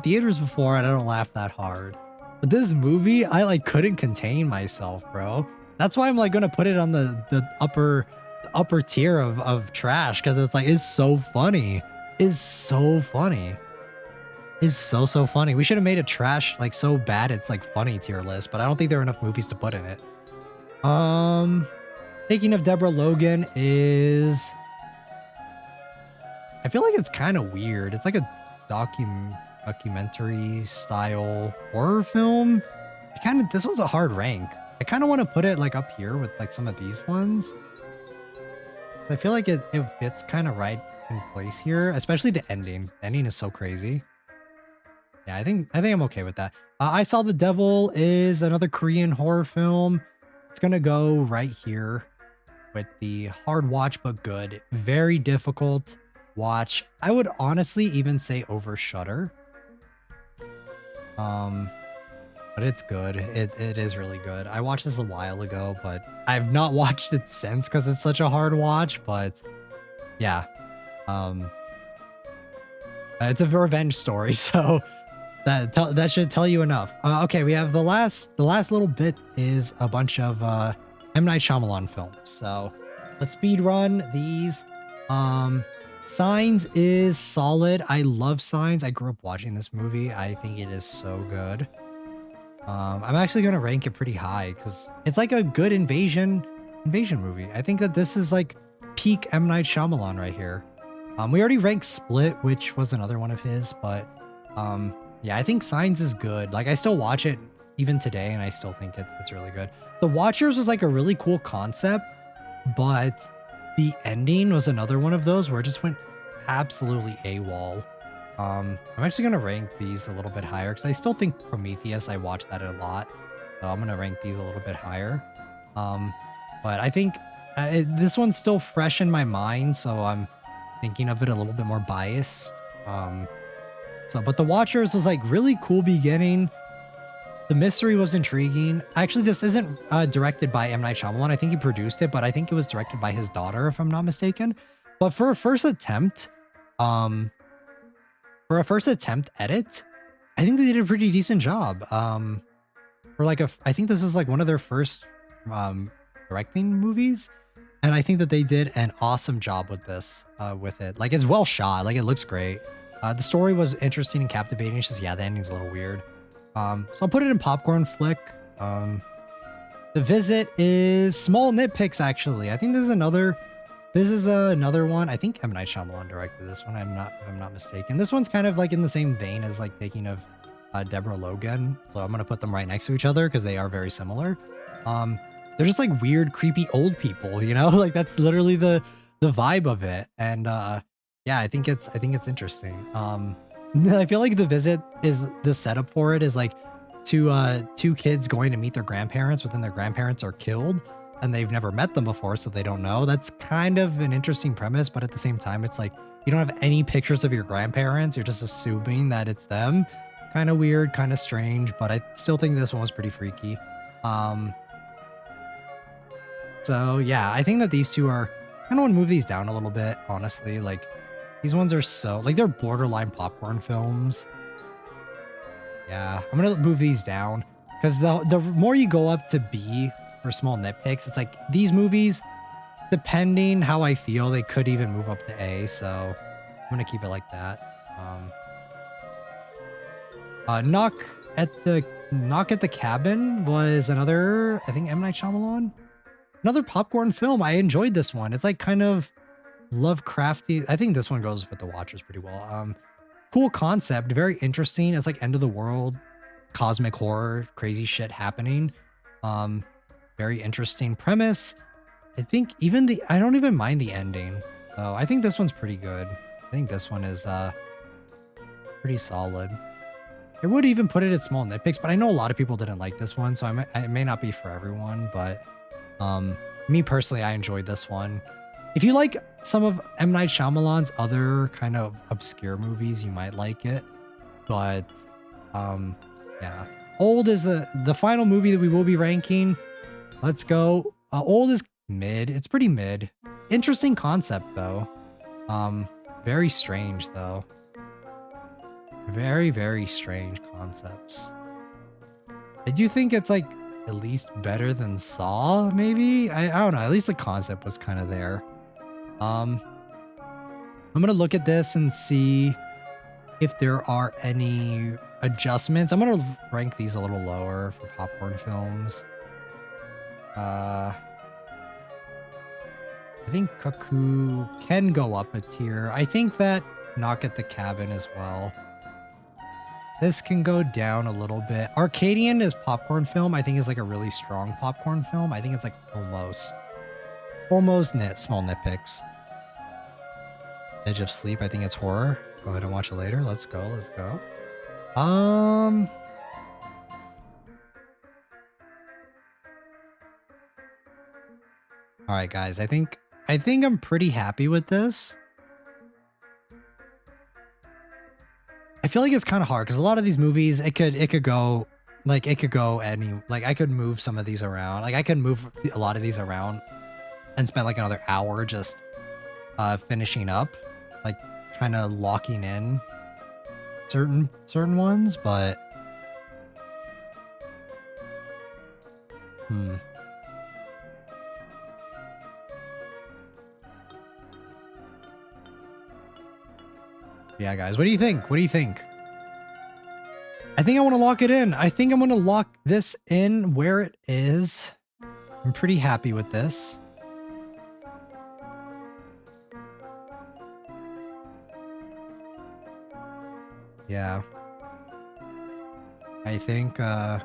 S1: theaters before, and I don't laugh that hard. But this movie, I like couldn't contain myself, bro. That's why I'm like gonna put it on the upper tier of trash, because it's like, it's so funny. It's so funny. Is so funny. We should have made a trash, like, so bad it's like funny tier list, but I don't think there are enough movies to put in it. Thinking of Deborah Logan is, I feel like it's kind of weird. It's like a documentary style horror film. This one's a hard rank. I kind of want to put it like up here with like some of these ones. I feel like it fits kind of right in place here, especially the ending. The ending is so crazy. Yeah, I think I'm okay with that. I Saw the Devil is another Korean horror film. It's gonna go right here with the hard watch, but good. Very difficult watch. I would honestly even say over Shudder. But it's good. It is really good. I watched this a while ago, but I've not watched it since because it's such a hard watch. But yeah, it's a revenge story, so that should tell you enough. Okay, we have the last little bit is a bunch of M. Night Shyamalan films. So let's speed run these. Signs is solid. I love Signs. I grew up watching this movie. I think it is so good. I'm actually gonna rank it pretty high because it's like a good invasion movie. I think that this is like peak M. Night Shyamalan right here. We already ranked Split, which was another one of his, but yeah, I think Signs is good. Like I still watch it even today, and I still think it's really good. The Watchers was like a really cool concept, but the ending was another one of those where it just went absolutely AWOL. I'm actually gonna rank these a little bit higher because I still think Prometheus, I watched that a lot. So I'm gonna rank these a little bit higher. But I think this one's still fresh in my mind, so I'm thinking of it a little bit more biased. But The Watchers was like really cool beginning. The mystery was intriguing. Actually, this isn't directed by M. Night Shyamalan. I think he produced it, but I think it was directed by his daughter, if I'm not mistaken. But for a first attempt, edit, I think they did a pretty decent job. I think this is like one of their first directing movies, and I think that they did an awesome job with this, with it. Like it's well shot, like it looks great. The story was interesting and captivating. It's just, yeah, the ending's a little weird. So I'll put it in popcorn flick. The Visit is small nitpicks, actually. I think this is another one. I think M. Night Shyamalan directed this one. If I'm not mistaken. This one's kind of like in the same vein as like Taking of Deborah Logan. So I'm gonna put them right next to each other because they are very similar. They're just like weird, creepy old people, you know? Like that's literally the vibe of it. And yeah, I think it's interesting. I feel like The Visit is the setup for it is like two kids going to meet their grandparents, but then their grandparents are killed and they've never met them before, so they don't know. That's kind of an interesting premise, but at the same time, it's like you don't have any pictures of your grandparents. You're just assuming that it's them. Kind of weird, kind of strange, but I still think this one was pretty freaky. So yeah, I think that these two are, I kind of want to move these down a little bit, honestly. Like these ones are so, like they're borderline popcorn films. Yeah, I'm gonna move these down because the more you go up to B for small nitpicks, it's like these movies, depending how I feel, they could even move up to A. So I'm gonna keep it like that. Knock at the Cabin was another, I think, M. Night Shyamalan. Another popcorn film. I enjoyed this one. It's like kind of Lovecrafty. I think this one goes with The Watchers pretty well. Cool concept, very interesting. It's like end of the world, cosmic horror, crazy shit happening. Very interesting premise. I think I don't even mind the ending. So I think this one's pretty good. I think this one is pretty solid. I would even put it at small nitpicks, but I know a lot of people didn't like this one, so it may not be for everyone, but me personally, I enjoyed this one. If you like some of M. Night Shyamalan's other kind of obscure movies, you might like it. But yeah. Old is the final movie that we will be ranking. Let's go. Old is mid. It's pretty mid. Interesting concept though. Very strange though. Very, very strange concepts. I do think it's like at least better than Saw, maybe? I don't know. At least the concept was kind of there. I'm gonna look at this and see if there are any adjustments. I'm gonna rank these a little lower for popcorn films. I think Cuckoo can go up a tier. I think that Knock at the Cabin as well. This can go down a little bit. Arcadian is popcorn film. I think is like a really strong popcorn film. I think it's like almost small nitpicks. Edge of Sleep. I think it's horror. Go ahead and watch it later. Let's go. All right, guys. I think I'm pretty happy with this. I feel like it's kind of hard because a lot of these movies, it could go any, like I could move some of these around. Like I could move a lot of these around and spend like another hour just finishing up, like kind of locking in certain ones, but Yeah, guys, what do you think? What do you think? I think I want to lock it in. I think I'm going to lock this in where it is. I'm pretty happy with this. Yeah. I think, I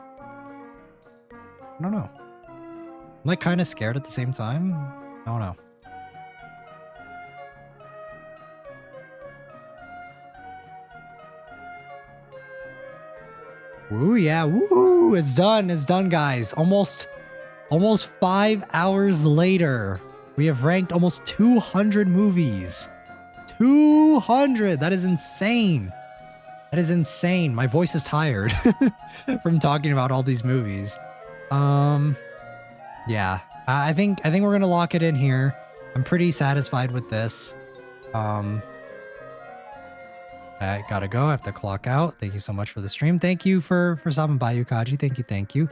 S1: don't know. I'm like kind of scared at the same time. I don't know. Woo, yeah, woo! It's done. It's done, guys. Almost 5 hours later, we have ranked almost 200 movies. 200! That is insane. That is insane. My voice is tired from talking about all these movies. Yeah, I think we're gonna lock it in here. I'm pretty satisfied with this. I gotta go. I have to clock out. Thank you so much for the stream. Thank you for stopping by, Yukaji. Thank you.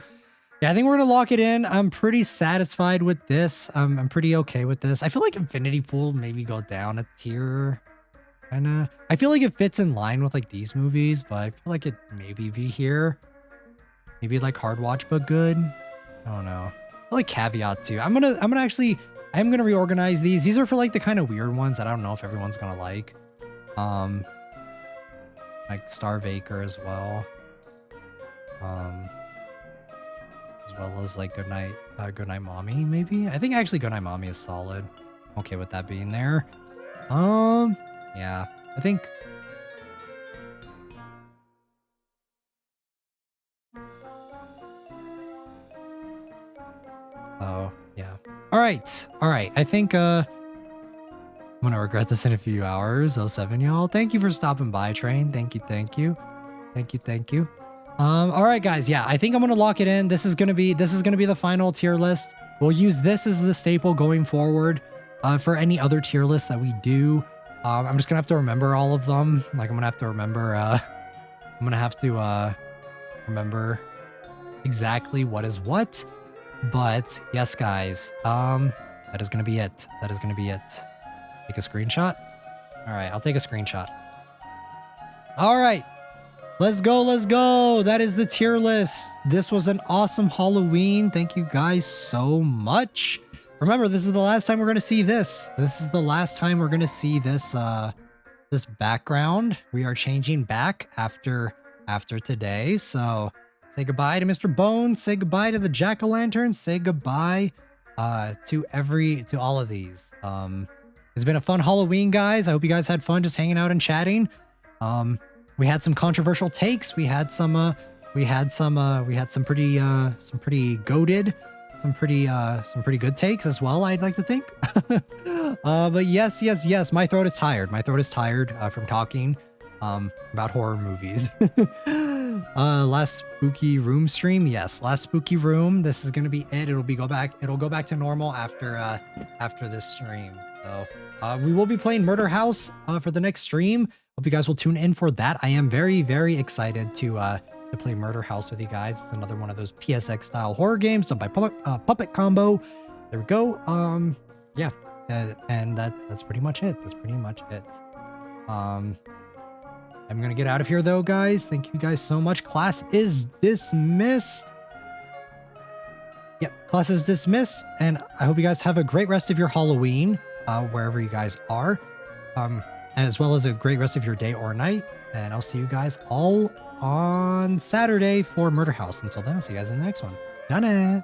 S1: Yeah, I think we're gonna lock it in. I'm pretty satisfied with this. I'm pretty okay with this. I feel like Infinity Pool maybe go down a tier. Kinda. I feel like it fits in line with like these movies, but I feel like it maybe be here. Maybe like hard watch but good. I don't know. I feel like Caveat too. I'm gonna reorganize these. These are for like the kind of weird ones that I don't know if everyone's gonna like. Like Starvaker as well. As well as like Goodnight Mommy, maybe? I think actually Goodnight Mommy is solid. I'm okay with that being there. Yeah, I think... Oh, yeah. All right. I think, I'm gonna regret this in a few hours. 07, y'all. Thank you for stopping by, Train. Thank you. All right, guys. Yeah, I think I'm gonna lock it in. This is gonna be the final tier list. We'll use this as the staple going forward for any other tier list that we do. I'm just gonna have to remember all of them. Like I'm gonna have to remember exactly what is what. But yes, guys, that is gonna be it. Take a screenshot. All right, I'll take a screenshot. All right, let's go. That is the tier list. This was an awesome Halloween. Thank you guys so much. Remember, this is the last time we're going to see this. This is the last time we're going to see this this background. We are changing back after today. So say goodbye to Mr. Bones. Say goodbye to the jack-o'-lantern. Say goodbye to all of these. It's been a fun Halloween, guys. I hope you guys had fun just hanging out and chatting. We had some controversial takes. We had some pretty goated, some pretty good takes as well, I'd like to think. But yes, my throat is tired. From talking about horror movies. Last spooky room stream. Yes, last spooky room. This is gonna be it. It'll go back to normal after this stream. So we will be playing Murder House for the next stream. Hope you guys will tune in for that. I am very, very excited to play Murder House with you guys. It's another one of those PSX style horror games done by Puppet Combo. There we go. Yeah, and that's pretty much it. I'm gonna get out of here though, guys. Thank you guys so much. Class is dismissed. Yep, class is dismissed, and I hope you guys have a great rest of your Halloween, wherever you guys are, as well as a great rest of your day or night. And I'll see you guys all on Saturday for Murder House. Until then, I'll see you guys in the next one. Done it.